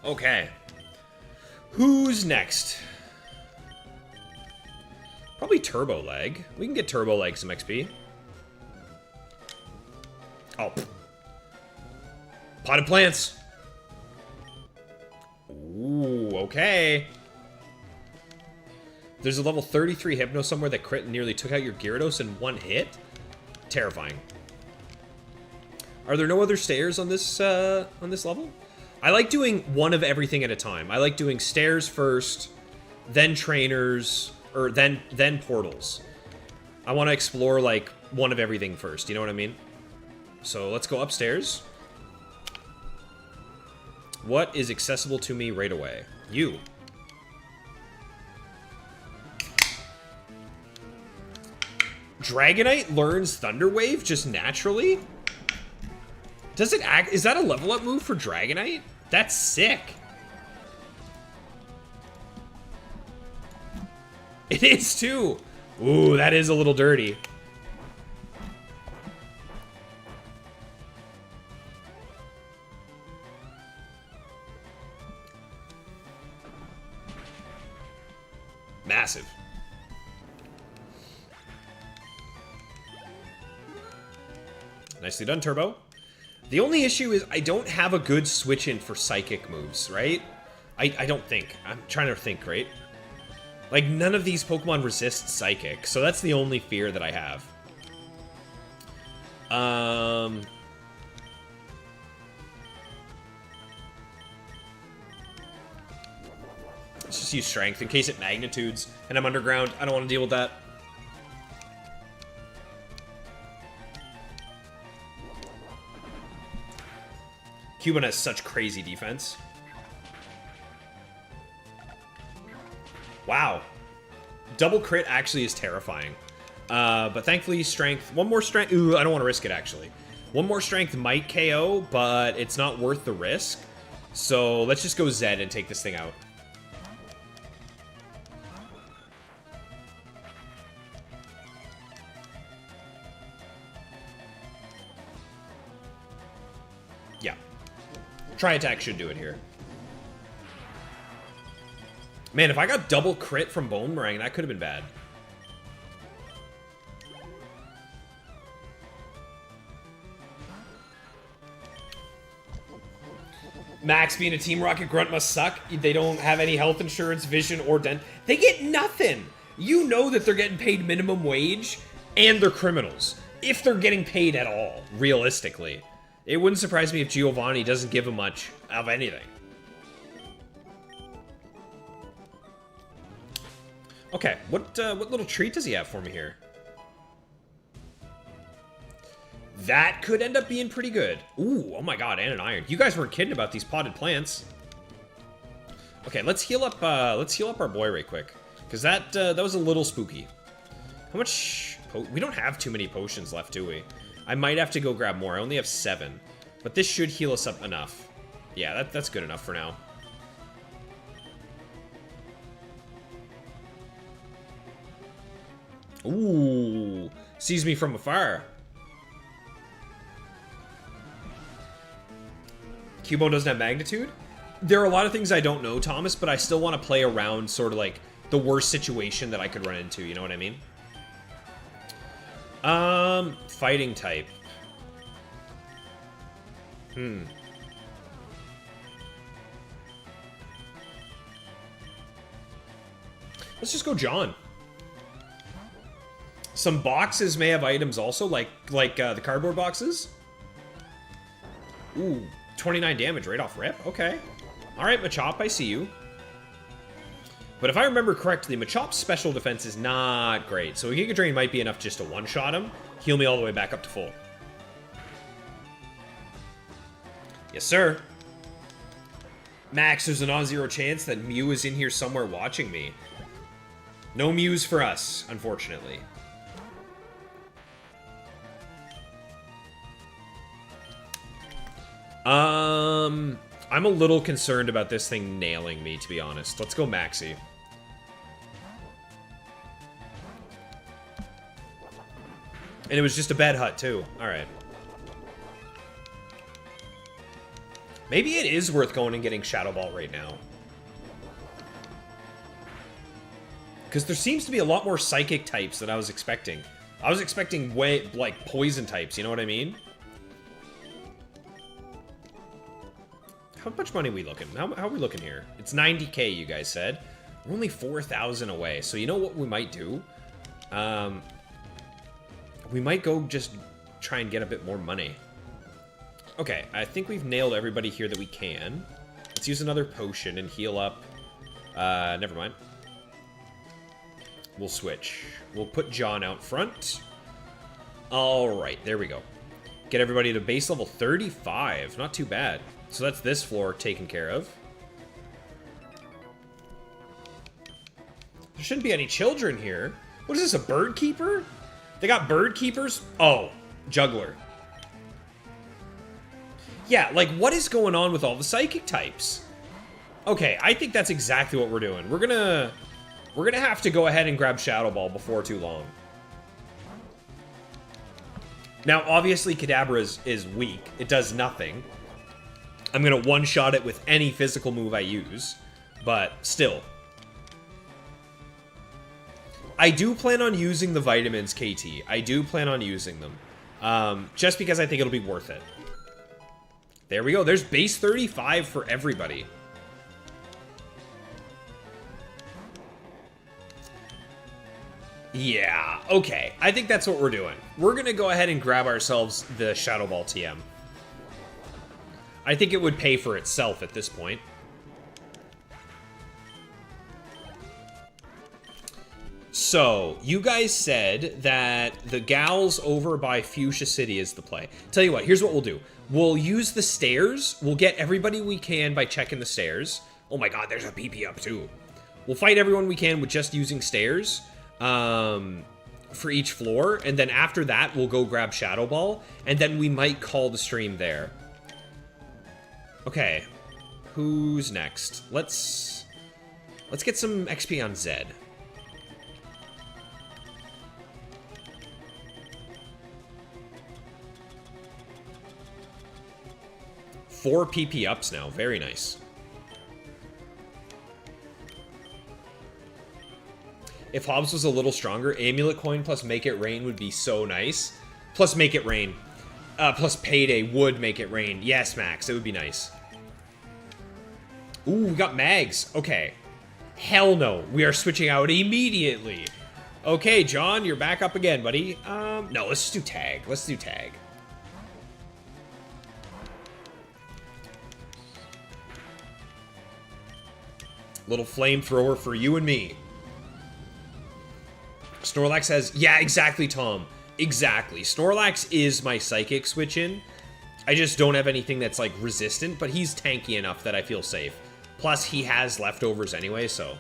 Okay. Who's next? Probably Turbo Leg. We can get Turbo Leg some XP. Oh. Potted Plants. Ooh, okay. There's a level 33 Hypno somewhere that crit and nearly took out your Gyarados in one hit? Terrifying. Are there no other stairs on this level? I like doing one of everything at a time. I like doing stairs first, then trainers, or then portals. I want to explore, like, one of everything first, you know what I mean? So let's go upstairs. What is accessible to me right away? You. Dragonite learns Thunder Wave just naturally? Does it act? Is that a level up move for Dragonite? That's sick. It is too. Ooh, that is a little dirty. Massive. Nicely done, Turbo. The only issue is I don't have a good switch-in for Psychic moves, right? I don't think. I'm trying to think, right? Like, none of these Pokemon resist Psychic, so that's the only fear that I have. Let's just use Strength in case it magnitudes and I'm underground. I don't want to deal with that. Cuban has such crazy defense. Wow. Double crit actually is terrifying. But thankfully, strength. One more strength. Ooh, I don't want to risk it, actually. One more strength might KO, but it's not worth the risk. So let's just go Zed and take this thing out. Yeah. Tri-attack should do it here. Man, if I got double crit from Boomerang, that could have been bad. Max being a Team Rocket grunt must suck. They don't have any health insurance, vision, or dent. They get nothing. You know that they're getting paid minimum wage, and they're criminals. If they're getting paid at all, realistically. It wouldn't surprise me if Giovanni doesn't give them much of anything. Okay, what little treat does he have for me here? That could end up being pretty good. Ooh, oh my god, and an iron. You guys weren't kidding about these potted plants. Okay, let's heal up our boy right quick. Because that was a little spooky. How much... We don't have too many potions left, do we? I might have to go grab more. I only have 7. But this should heal us up enough. Yeah, that's good enough for now. Ooh, sees me from afar. Cubone doesn't have magnitude? There are a lot of things I don't know, Thomas, but I still want to play around sort of like the worst situation that I could run into, you know what I mean? Fighting type. Let's just go John. Some boxes may have items also, like the cardboard boxes. Ooh, 29 damage right off rip. Okay. All right, Machop, I see you. But if I remember correctly, Machop's special defense is not great. So a Giga Drain might be enough just to one-shot him, heal me all the way back up to full. Yes, sir. Max, there's a non-zero chance that Mew is in here somewhere watching me. No Mews for us, unfortunately. I'm a little concerned about this thing nailing me, to be honest. Let's go Maxi. And it was just a bad hut, too. Alright. Maybe it is worth going and getting Shadow Ball right now. Because there seems to be a lot more Psychic types than I was expecting. I was expecting way, like, Poison types, you know what I mean? How much money are we looking? How are we looking here? It's 90k, you guys said. We're only 4,000 away. So you know what we might do? We might go just try and get a bit more money. Okay, I think we've nailed everybody here that we can. Let's use another potion and heal up. Never mind. We'll switch. We'll put John out front. Alright, there we go. Get everybody to base level 35. Not too bad. So that's this floor taken care of. There shouldn't be any children here. What is this, a bird keeper? They got bird keepers? Oh, juggler. Yeah, like, what is going on with all the Psychic types? Okay, I think that's exactly what we're doing. We're gonna have to go ahead and grab Shadow Ball before too long. Now, obviously, Kadabra is weak. It does nothing. I'm going to one-shot it with any physical move I use, but still. I do plan on using the vitamins, KT. I do plan on using them. Just because I think it'll be worth it. There we go. There's base 35 for everybody. Yeah, okay. I think that's what we're doing. We're going to go ahead and grab ourselves the Shadow Ball TM. I think it would pay for itself at this point. So, you guys said that the gals over by Fuchsia City is the play. Tell you what, here's what we'll do. We'll use the stairs. We'll get everybody we can by checking the stairs. Oh my god, there's a PP up too. We'll fight everyone we can with just using stairs for each floor. And then after that, we'll go grab Shadow Ball. And then we might call the stream there. Okay, who's next? Let's get some XP on Zed. Four PP ups now. Very nice. If Hobbs was a little stronger, Amulet Coin plus Make It Rain would be so nice. Plus Make It Rain. Plus Payday would make it rain. Yes, Max. It would be nice. Ooh, we got Mags. Okay. Hell no. We are switching out immediately. Okay, John, you're back up again, buddy. No, let's just do Tag. Let's do Tag. Little flamethrower for you and me. Snorlax says, yeah, exactly, Tom. Exactly. Snorlax is my Psychic switch-in. I just don't have anything that's, like, resistant, but he's tanky enough that I feel safe. Plus, he has leftovers anyway, so.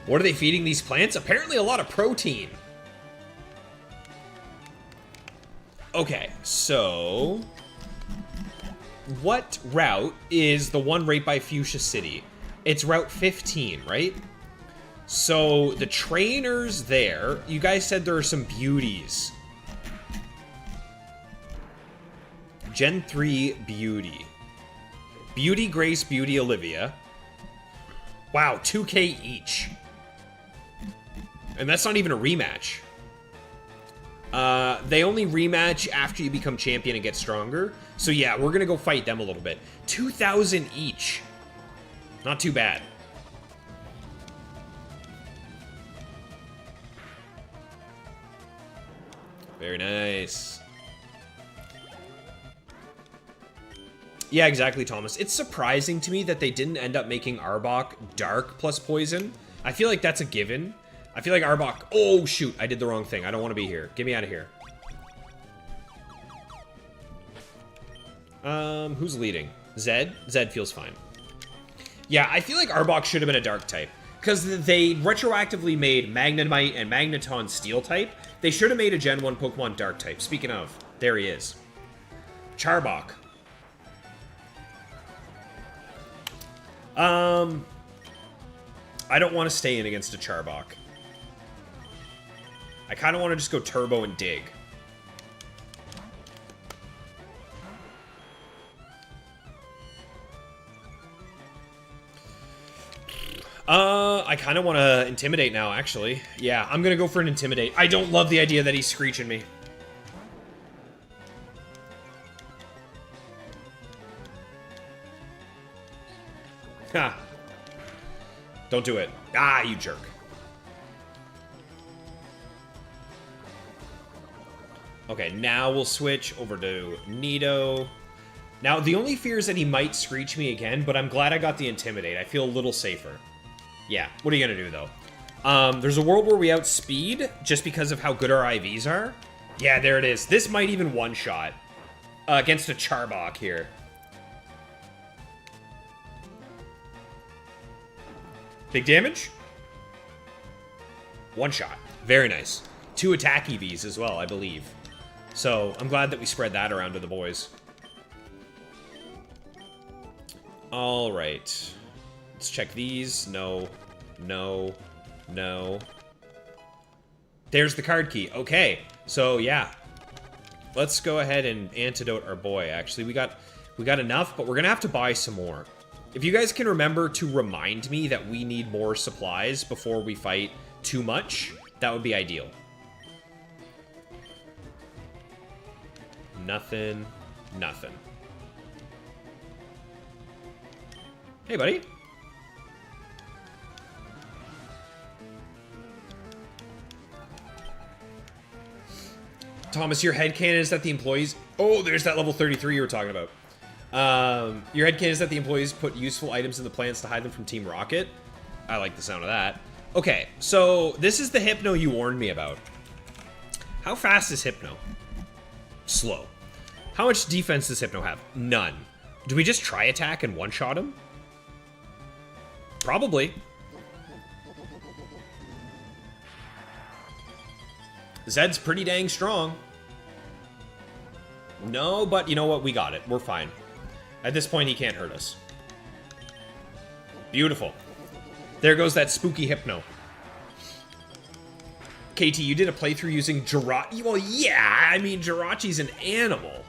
What are they feeding these plants? Apparently a lot of protein. Okay, so... what route is the one right by Fuchsia City? It's Route 15, right? So, the trainers there, you guys said there are some beauties. Gen 3 Beauty. Beauty, Grace, Beauty, Olivia. Wow, 2k each. And that's not even a rematch. They only rematch after you become champion and get stronger. So yeah, we're gonna go fight them a little bit. 2,000 each. Not too bad. Very nice. Yeah, exactly, Thomas. It's surprising to me that they didn't end up making Arbok dark plus poison. I feel like that's a given. I feel like Arbok... oh, shoot. I did the wrong thing. I don't want to be here. Get me out of here. Who's leading? Zed? Zed feels fine. Yeah, I feel like Arbok should have been a dark type. Because they retroactively made Magnemite and Magneton steel type. They should have made a Gen 1 Pokemon dark type. Speaking of, there he is. Charbok. I don't want to stay in against a Charbok. I kind of want to just go Turbo and dig. I kind of want to Intimidate now, actually. Yeah, I'm going to go for an Intimidate. I don't love the idea that he's screeching me. Ha. Don't do it. Ah, you jerk. Okay, now we'll switch over to Nido. Now, the only fear is that he might screech me again, but I'm glad I got the Intimidate. I feel a little safer. Yeah, what are you going to do, though? There's a world where we outspeed just because of how good our IVs are. Yeah, there it is. This might even one-shot against a Charbok here. Big damage? One shot. Very nice. 2 attack EVs as well, I believe. So, I'm glad that we spread that around to the boys. Alright. Let's check these. No. No. No. There's the card key. Okay. So, yeah. Let's go ahead and antidote our boy, actually. We got enough, but we're gonna have to buy some more. If you guys can remember to remind me that we need more supplies before we fight too much, that would be ideal. Nothing. Nothing. Hey, buddy. Thomas, your headcanon is that the employees... Oh, there's that level 33 you were talking about. Your headcanon is that the employees put useful items in the plants to hide them from Team Rocket. I like the sound of that. Okay, so this is the Hypno you warned me about. How fast is Hypno? Slow. How much defense does Hypno have? None. Do we just try attack and one-shot him? Probably. Zed's pretty dang strong. No, but you know what? We got it. We're fine. At this point, he can't hurt us. Beautiful. There goes that spooky Hypno. KT, you did a playthrough using Jirachi. Well, yeah, I mean, Jirachi's an animal.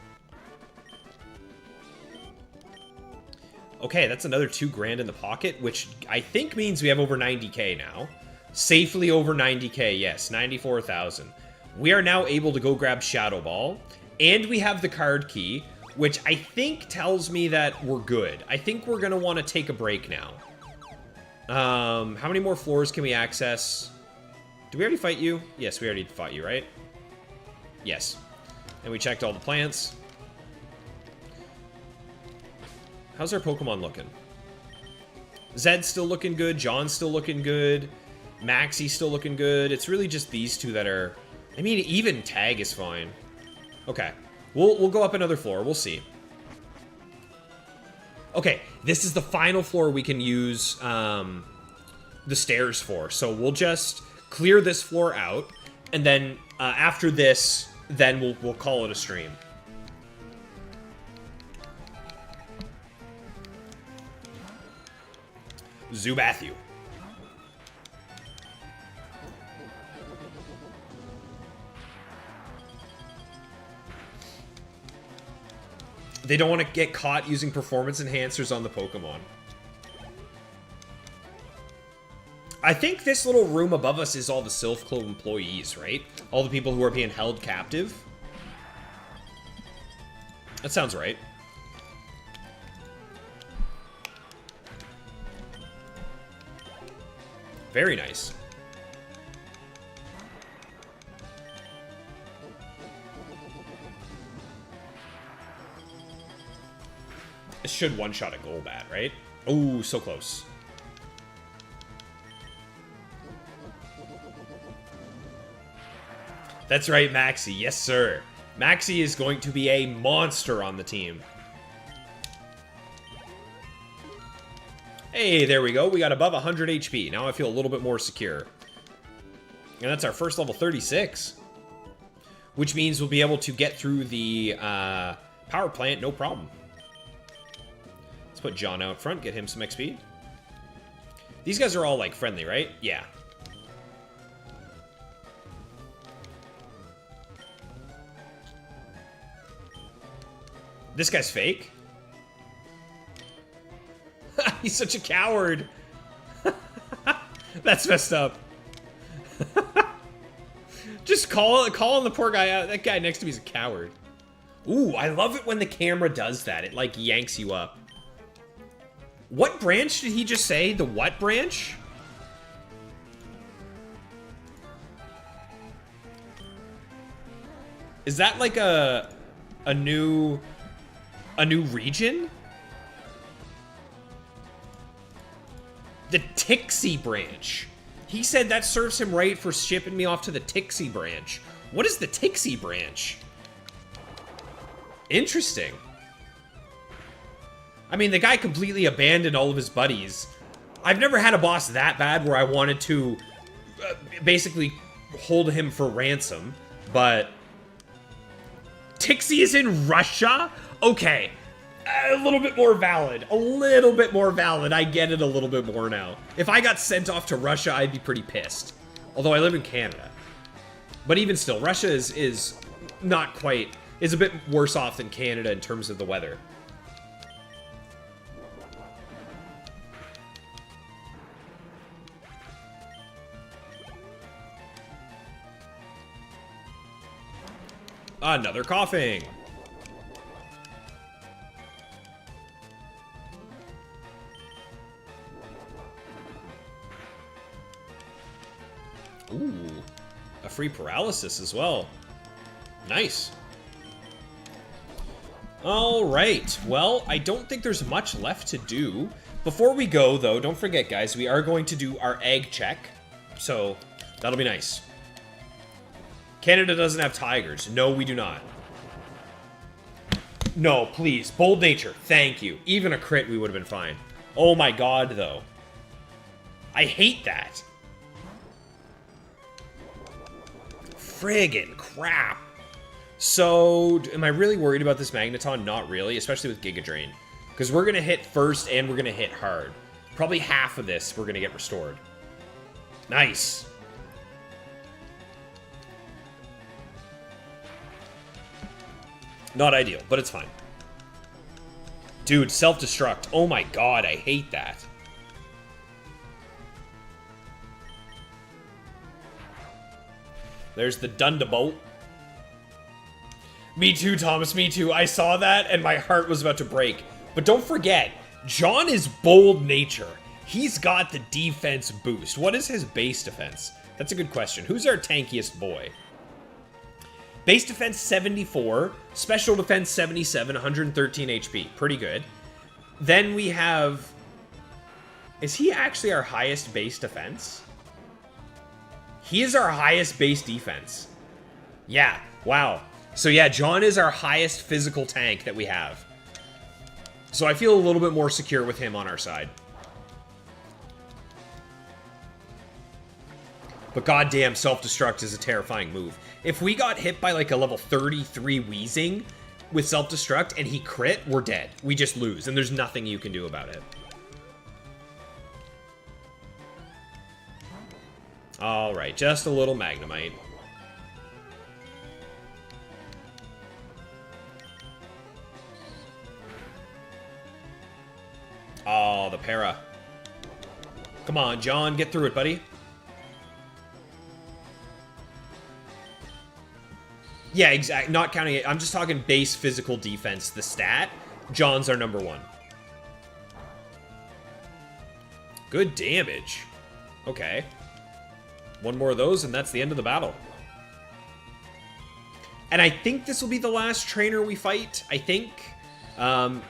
Okay, that's another 2 grand in the pocket, which I think means we have over 90k now. Safely over 90k, yes, 94,000. We are now able to go grab Shadow Ball, and we have the card key, which I think tells me that we're good. I think we're going to want to take a break now. How many more floors can we access? Did we already fight you? Yes, we already fought you, right? Yes. And we checked all the plants. How's our Pokemon looking? Zed's still looking good. John's still looking good. Maxie's still looking good. It's really just these two that are... I mean, even Tag is fine. Okay. We'll go up another floor. We'll see. Okay. This is the final floor we can use the stairs for. So we'll just clear this floor out. And then after this, then we'll call it a stream. Zubathu. They don't want to get caught using performance enhancers on the Pokemon. I think this little room above us is all the Sylph Club employees, right? All the people who are being held captive. That sounds right. Very nice. This should one-shot a Golbat, right? Oh, so close. That's right, Maxie. Yes, sir. Maxie is going to be a monster on the team. Hey, there we go. We got above 100 HP. Now I feel a little bit more secure. And that's our first level 36. Which means we'll be able to get through the power plant, no problem. Let's put John out front, get him some XP. These guys are all, like, friendly, right? Yeah. This guy's fake? He's such a coward. That's messed up. Just calling the poor guy out. That guy next to me is a coward. Ooh, I love it when the camera does that. It, like, yanks you up. What branch did he just say? The what branch? Is that like a new region? The Tixie branch. He said that serves him right for shipping me off to the Tixie branch. What is the Tixie branch? Interesting. I mean, the guy completely abandoned all of his buddies. I've never had a boss that bad where I wanted to basically hold him for ransom, but... Tixie is in Russia? Okay. A little bit more valid. A little bit more valid. I get it a little bit more now. If I got sent off to Russia, I'd be pretty pissed. Although I live in Canada. But even still, Russia is not quite... is a bit worse off than Canada in terms of the weather. Another coughing. Ooh, a free paralysis as well. Nice. All right. Well, I don't think there's much left to do. Before we go, though, don't forget, guys, we are going to do our egg check. So that'll be nice. Canada doesn't have tigers. No, we do not. No, please. Bold nature. Thank you. Even a crit, we would have been fine. Oh my god, though. I hate that. Friggin' crap. So, am I really worried about this Magneton? Not really, especially with Giga Drain. Because we're going to hit first and we're going to hit hard. Probably half of this we're going to get restored. Nice. Not ideal, but it's fine. Dude, self-destruct. Oh my god, I hate that. There's the Dunderbolt. Me too, Thomas, me too. I saw that and my heart was about to break. But don't forget, John is bold nature. He's got the defense boost. What is his base defense? That's a good question. Who's our tankiest boy? Base defense 74, special defense 77, 113 HP. Pretty good. Then we have... Is he actually our highest base defense? He is our highest base defense. Yeah, wow. So yeah, John is our highest physical tank that we have. So I feel a little bit more secure with him on our side. But goddamn, self-destruct is a terrifying move. If we got hit by like a level 33 Weezing with self-destruct and he crit, we're dead. We just lose, and there's nothing you can do about it. Alright, just a little Magnemite. Oh, the para. Come on, John, get through it, buddy. Yeah, exactly. Not counting it. I'm just talking base physical defense. The stat. John's our number one. Good damage. Okay. One more of those, and that's the end of the battle. And I think this will be the last trainer we fight. I think.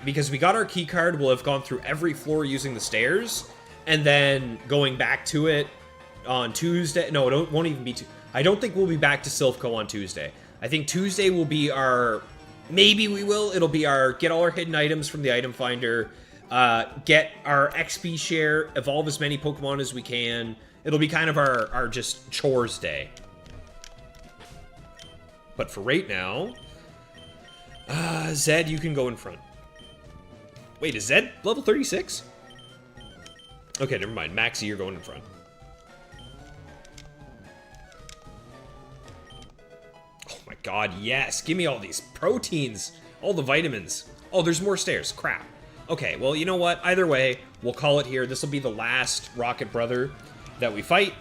Because we got our key card, we'll have gone through every floor using the stairs. And then going back to it on Tuesday. No, it won't even be... I don't think we'll be back to Silphco on Tuesday. I think Tuesday will be our... Maybe we will. It'll be our... Get all our hidden items from the item finder. Get our XP share. Evolve as many Pokemon as we can. It'll be kind of our just chores day. But for right now... Zed, you can go in front. Wait, is Zed level 36? Okay, never mind. Maxie, you're going in front. Oh my god, yes. Give me all these proteins. All the vitamins. Oh, there's more stairs. Crap. Okay, well, you know what? Either way, we'll call it here. This will be the last Rocket Brother that we fight.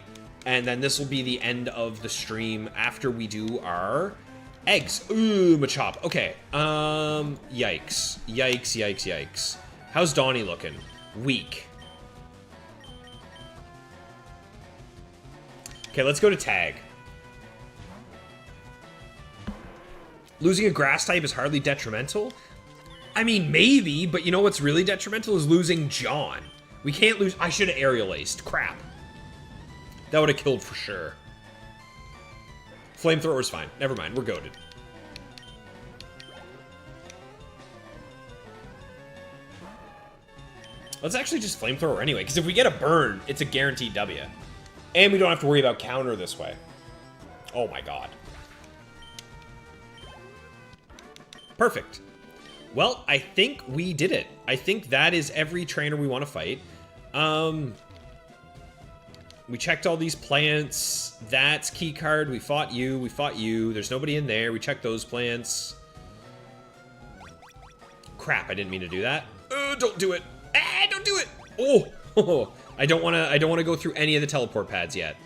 And then this will be the end of the stream after we do our... eggs. Ooh, Machop. Okay. Yikes. Yikes, yikes, yikes. How's Donnie looking? Weak. Okay, let's go to tag. Losing a grass type is hardly detrimental. I mean, maybe, but you know what's really detrimental is losing John. We can't lose... I should have aerial aced. Crap. That would have killed for sure. Flamethrower's fine. Never mind. We're goated. Let's actually just Flamethrower anyway, because if we get a burn, it's a guaranteed W. And we don't have to worry about counter this way. Oh my god. Perfect. Well, I think we did it. I think that is every trainer we want to fight. We checked all these plants. That's key card. We fought you. We fought you. There's nobody in there. We checked those plants. Crap, I didn't mean to do that. Don't do it. Ah, don't do it. Oh, I don't want to go through any of the teleport pads yet.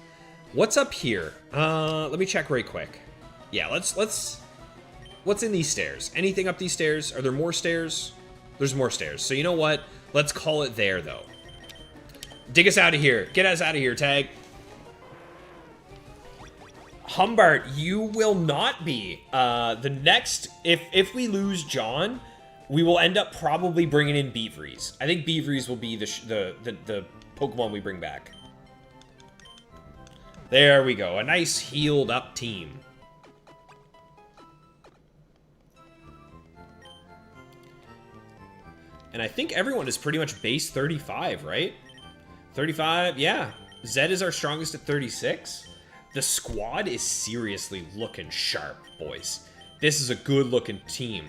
What's up here? Let me check right quick. Yeah, let's what's in these stairs? Anything up these stairs? Are there more stairs? There's more stairs. So you know what? Let's call it there though. Dig us out of here. Get us out of here, Tag. Humbart, you will not be. The next, if we lose John, we will end up probably bringing in Beavries. I think Beavries will be the Pokemon we bring back. There we go. A nice healed up team. And I think everyone is pretty much base 35, right? 35, yeah. Zed is our strongest at 36. The squad is seriously looking sharp, boys. This is a good-looking team.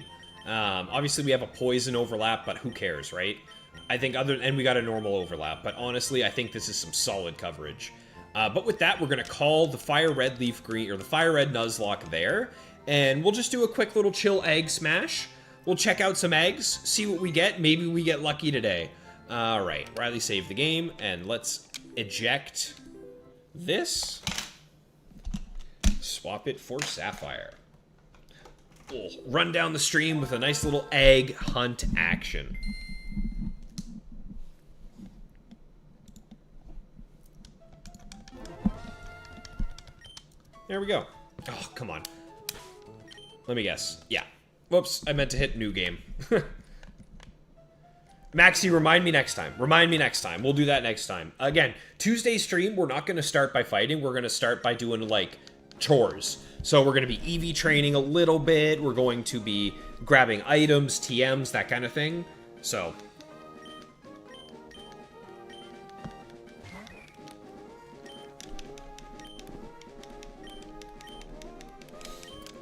Obviously, we have a poison overlap, but who cares, right? I think and we got a normal overlap, but honestly, I think this is some solid coverage. But with that, we're going to call the Fire Red Leaf Green, or the Fire Red Nuzlocke there, and we'll just do a quick little chill egg smash. We'll check out some eggs, see what we get. Maybe we get lucky today. All right, Riley saved the game, and let's eject this. Swap it for Sapphire. We'll run down the stream with a nice little egg hunt action. There we go. Oh, come on. Let me guess. Yeah. Whoops, I meant to hit new game. Maxie, remind me next time. Remind me next time. We'll do that next time. Again, Tuesday stream, we're not going to start by fighting. We're going to start by doing, like, chores. So we're going to be EV training a little bit. We're going to be grabbing items, TMs, that kind of thing. So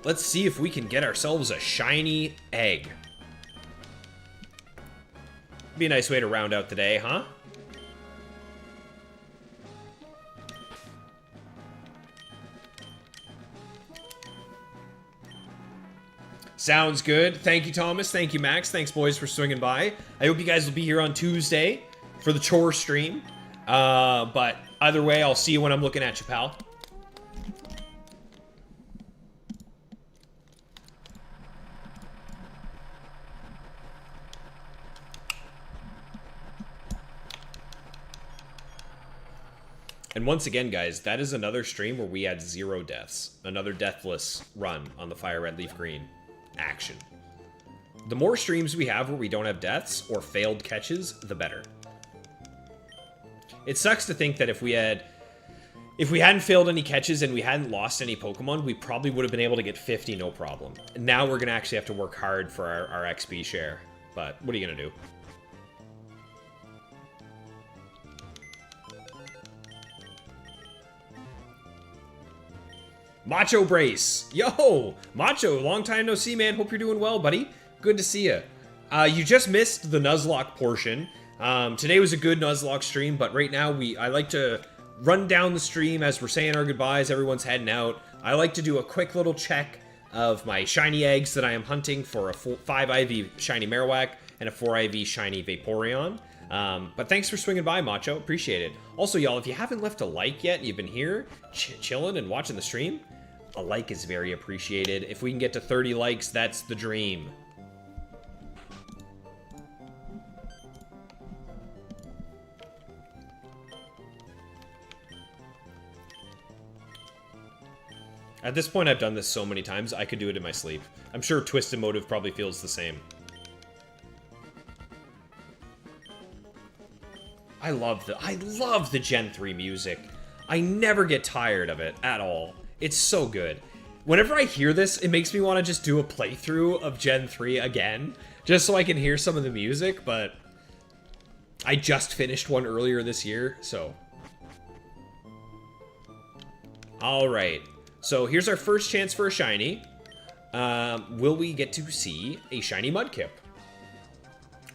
let's see if we can get ourselves a shiny egg. Be a nice way to round out the day, huh? Sounds good. Thank you, Thomas. Thank you, Max. Thanks, boys, for swinging by. I hope you guys will be here on Tuesday for the chore stream. But either way, I'll see you when I'm looking at you, pal. And once again, guys, that is another stream where we had 0 deaths. Another deathless run on the Fire Red Leaf Green action. The more streams we have where we don't have deaths or failed catches, the better. It sucks to think that if we hadn't failed any catches and we hadn't lost any Pokemon, we probably would have been able to get 50 no problem. And now we're going to actually have to work hard for our XP share. But what are you going to do? Macho Brace. Yo, Macho, long time no see, man. Hope you're doing well, buddy. Good to see you. You just missed the Nuzlocke portion. Today was a good Nuzlocke stream, but right now I like to run down the stream as we're saying our goodbyes. Everyone's heading out. I like to do a quick little check of my shiny eggs that I am hunting for a 5 IV shiny Marowak and a 4 IV shiny Vaporeon. But thanks for swinging by, Macho. Appreciate it. Also, y'all, if you haven't left a like yet and you've been here chilling and watching the stream, a like is very appreciated. If we can get to 30 likes, that's the dream. At this point, I've done this so many times, I could do it in my sleep. I'm sure Twisted Motive probably feels the same. I love the Gen 3 music. I never get tired of it at all. It's so good. Whenever I hear this, it makes me want to just do a playthrough of Gen 3 again, just so I can hear some of the music, but I just finished one earlier this year, so. Alright, so here's our first chance for a shiny. Will we get to see a shiny Mudkip?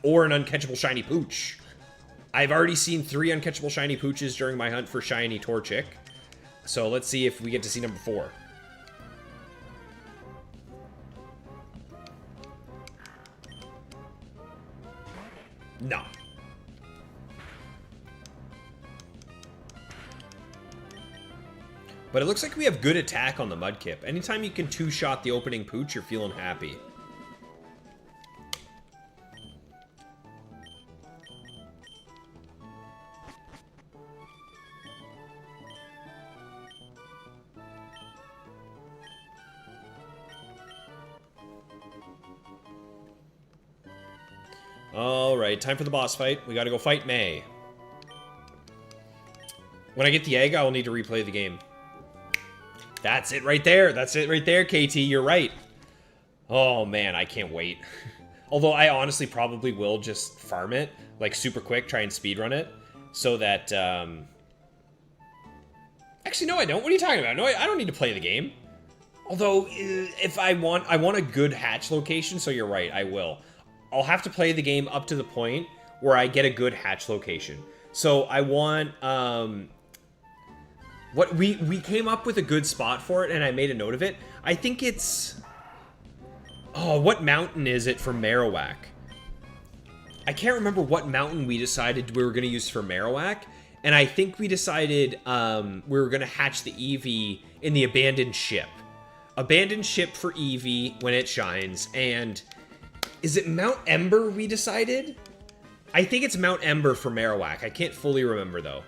Or an uncatchable shiny Pooch? I've already seen 3 uncatchable shiny Pooches during my hunt for shiny Torchic. So let's see if we get to see number 4. No. But it looks like we have good attack on the Mudkip. Anytime you can 2-shot the opening Pooch, you're feeling happy. Alright, time for the boss fight. We gotta go fight May. When I get the egg, I will need to replay the game. That's it right there. That's it right there, KT. You're right. Oh, man, I can't wait. Although I honestly probably will just farm it, like, super quick, try and speedrun it, so that, Actually, no, I don't. What are you talking about? No, I don't need to play the game. Although, if I want a good hatch location, so you're right, I will. I'll have to play the game up to the point where I get a good hatch location. So I want, what we came up with a good spot for it, and I made a note of it. I think it's, oh, what mountain is it for Marowak? I can't remember what mountain we decided we were going to use for Marowak, and I think we decided we were going to hatch the Eevee in the abandoned ship. Abandoned ship for Eevee when it shines, and is it Mount Ember we decided? I think it's Mount Ember for Marowak. I can't fully remember, though.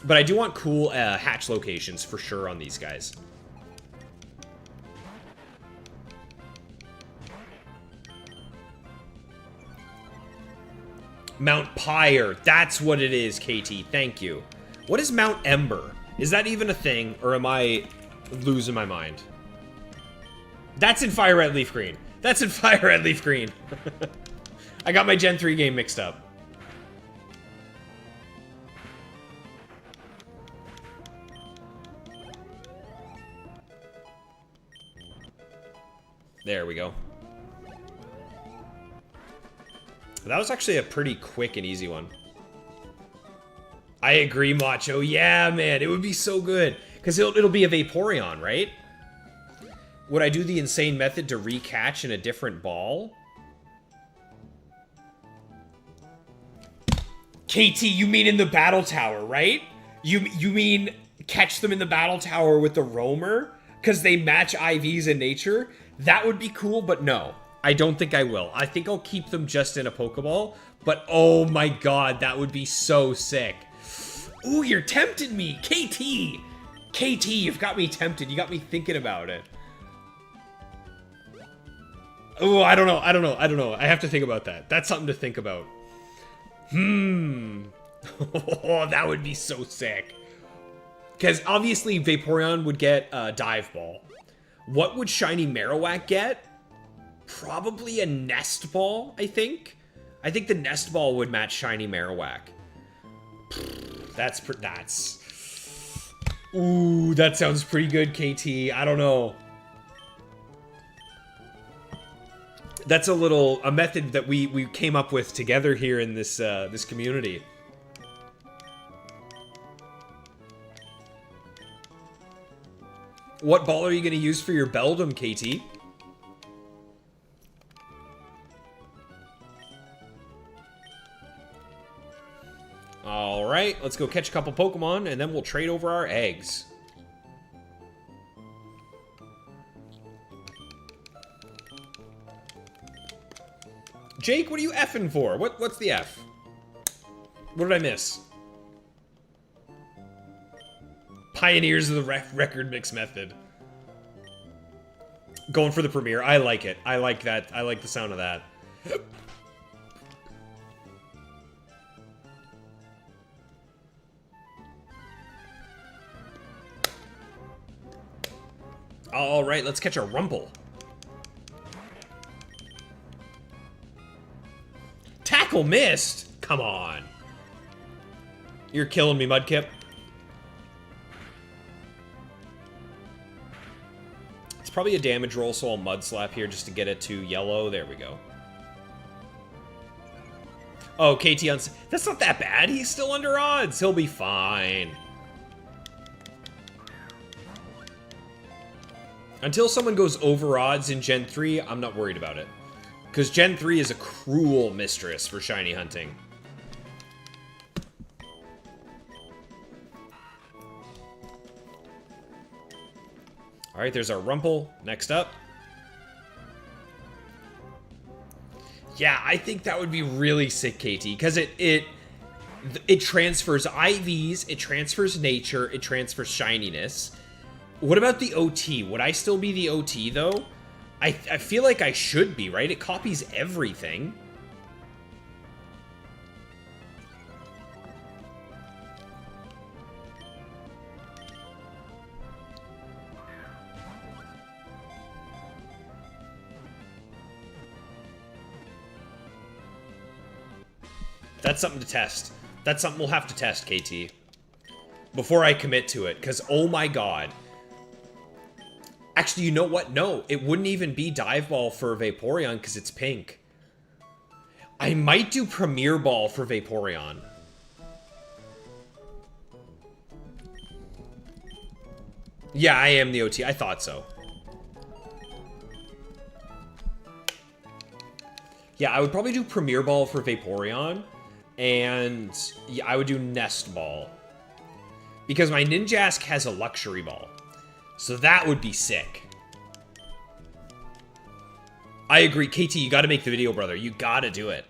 But I do want cool hatch locations for sure on these guys. Mount Pyre. That's what it is, KT. Thank you. What is Mount Ember? Is that even a thing, or am I losing my mind? That's in Fire Red Leaf Green. That's in Fire Red Leaf Green. I got my Gen 3 game mixed up. There we go. That was actually a pretty quick and easy one. I agree, Macho. Yeah, man, it would be so good. Because it'll be a Vaporeon, right? Would I do the insane method to recatch in a different ball? KT, you mean in the battle tower, right? You mean catch them in the battle tower with the roamer? Because they match IVs in nature? That would be cool, but no. I don't think I will. I think I'll keep them just in a Pokeball. But oh my god, that would be so sick. Ooh, you're tempting me. KT! KT, you've got me tempted. You got me thinking about it. Oh, I don't know. I have to think about that. That's something to think about. Oh, that would be so sick. Because obviously Vaporeon would get a Dive Ball. What would Shiny Marowak get? Probably a Nest Ball, I think. I think the Nest Ball would match Shiny Marowak. That's... Ooh, that sounds pretty good, KT. I don't know. That's a method that we came up with together here in this this community. What ball are you going to use for your Beldum, KT? Alright, let's go catch a couple Pokemon, and then we'll trade over our eggs. Jake, what are you effing for? What's the F? What did I miss? Pioneers of the record mix method. Going for the premiere. I like it. I like that. I like the sound of that. All right, let's catch a Rumble. Tackle missed? Come on. You're killing me, Mudkip. It's probably a damage roll, so I'll Mud Slap here just to get it to yellow. There we go. Oh, KT on... That's not that bad. He's still under odds. He'll be fine. Until someone goes over odds in Gen 3, I'm not worried about it. Because Gen 3 is a cruel mistress for shiny hunting. Alright, there's our Rumple. Next up. Yeah, I think that would be really sick, KT. Because it transfers IVs, it transfers nature, it transfers shininess. What about the OT? Would I still be the OT, though? I feel like I should be, right? It copies everything. That's something to test. That's something we'll have to test, KT. Before I commit to it, because oh my god. Actually, you know what? No, it wouldn't even be Dive Ball for Vaporeon because it's pink. I might do Premier Ball for Vaporeon. Yeah, I am the OT. I thought so. Yeah, I would probably do Premier Ball for Vaporeon. And yeah, I would do Nest Ball. Because my Ninjask has a Luxury Ball. So that would be sick. I agree. KT, you gotta make the video, brother. You gotta do it.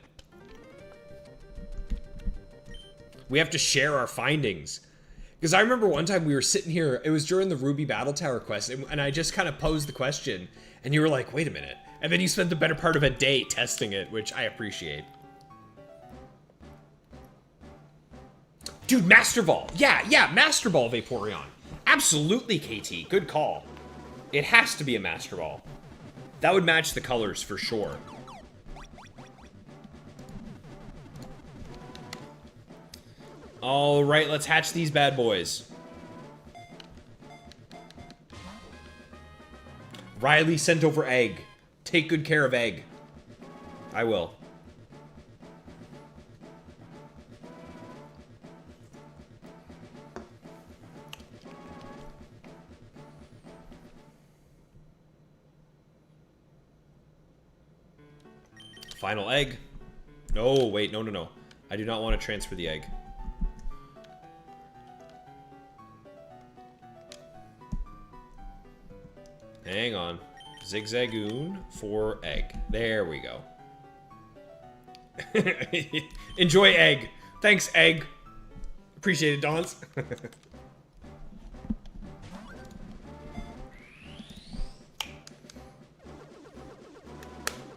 We have to share our findings. Because I remember one time we were sitting here, it was during the Ruby Battle Tower quest, and I just kind of posed the question, and you were like, wait a minute. And then you spent the better part of a day testing it, which I appreciate. Dude, Master Ball. Yeah, Master Ball Vaporeon. Absolutely, KT. Good call. It has to be a Master Ball. That would match the colors for sure. All right, let's hatch these bad boys. Riley sent over egg. Take good care of egg. I will. Final egg. No, wait, no. I do not want to transfer the egg. Hang on. Zigzagoon for egg. There we go. Enjoy egg. Thanks, egg. Appreciate it, Dons.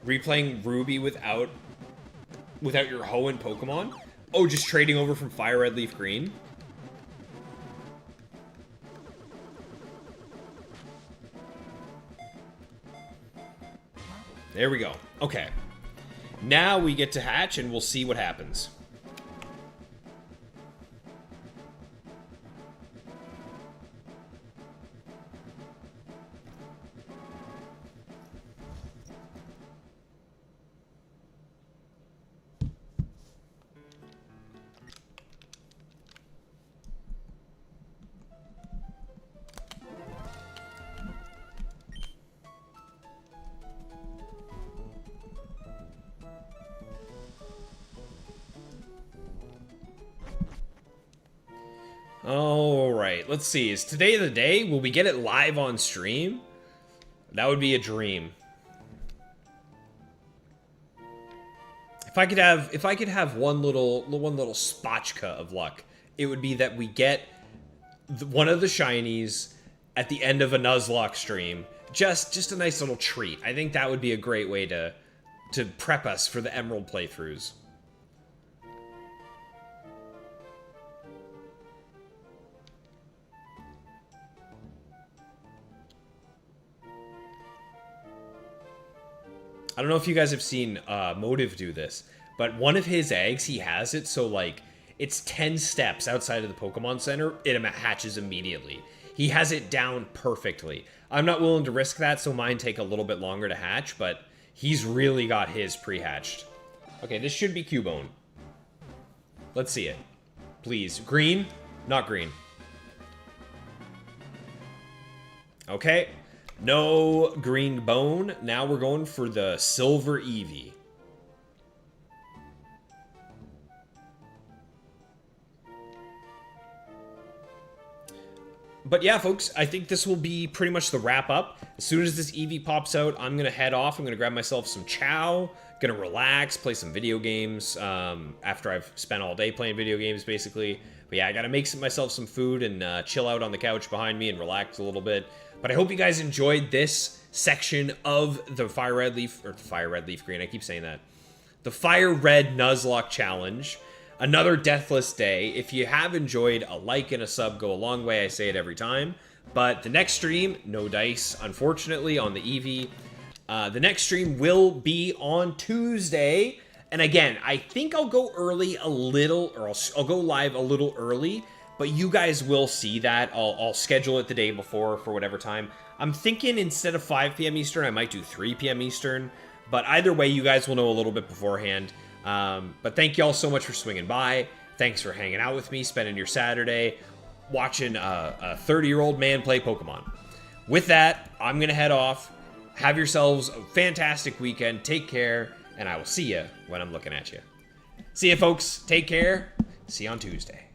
Replaying Ruby without your Hoenn Pokemon? Oh, just trading over from Fire Red, Leaf Green? There we go. Okay. Now we get to hatch and we'll see what happens. Alright, let's see. Is today the day? Will we get it live on stream? That would be a dream. If I could have one little spotchka of luck, it would be that we get one of the shinies at the end of a Nuzlocke stream. Just a nice little treat. I think that would be a great way to prep us for the Emerald playthroughs. I don't know if you guys have seen Motive do this, but one of his eggs, he has it so, like, it's 10 steps outside of the Pokemon Center, it hatches immediately. He has it down perfectly. I'm not willing to risk that, so mine take a little bit longer to hatch, but he's really got his pre-hatched. Okay, this should be Cubone. Let's see it. Please. Green? Not green. Okay. No green bone. Now we're going for the silver Eevee. But yeah, folks, I think this will be pretty much the wrap up. As soon as this Eevee pops out, I'm going to head off. I'm going to grab myself some chow, going to relax, play some video games after I've spent all day playing video games, basically. But yeah, I got to make myself some food and chill out on the couch behind me and relax a little bit. But I hope you guys enjoyed this section of the Fire Red Leaf Green. I keep saying that. The Fire Red Nuzlocke Challenge. Another deathless day. If you have enjoyed, a like and a sub go a long way. I say it every time. But the next stream, no dice, unfortunately, on the Eevee. The next stream will be on Tuesday And again, I think I'll go early a little, or I'll go live a little early, but you guys will see that. I'll schedule it the day before for whatever time. I'm thinking instead of 5 p.m. Eastern, I might do 3 p.m. Eastern. But either way, you guys will know a little bit beforehand. But thank you all so much for swinging by. Thanks for hanging out with me, spending your Saturday watching a 30-year-old man play Pokemon. With that, I'm going to head off. Have yourselves a fantastic weekend. Take care, and I will see you when I'm looking at you. See you, folks. Take care. See you on Tuesday.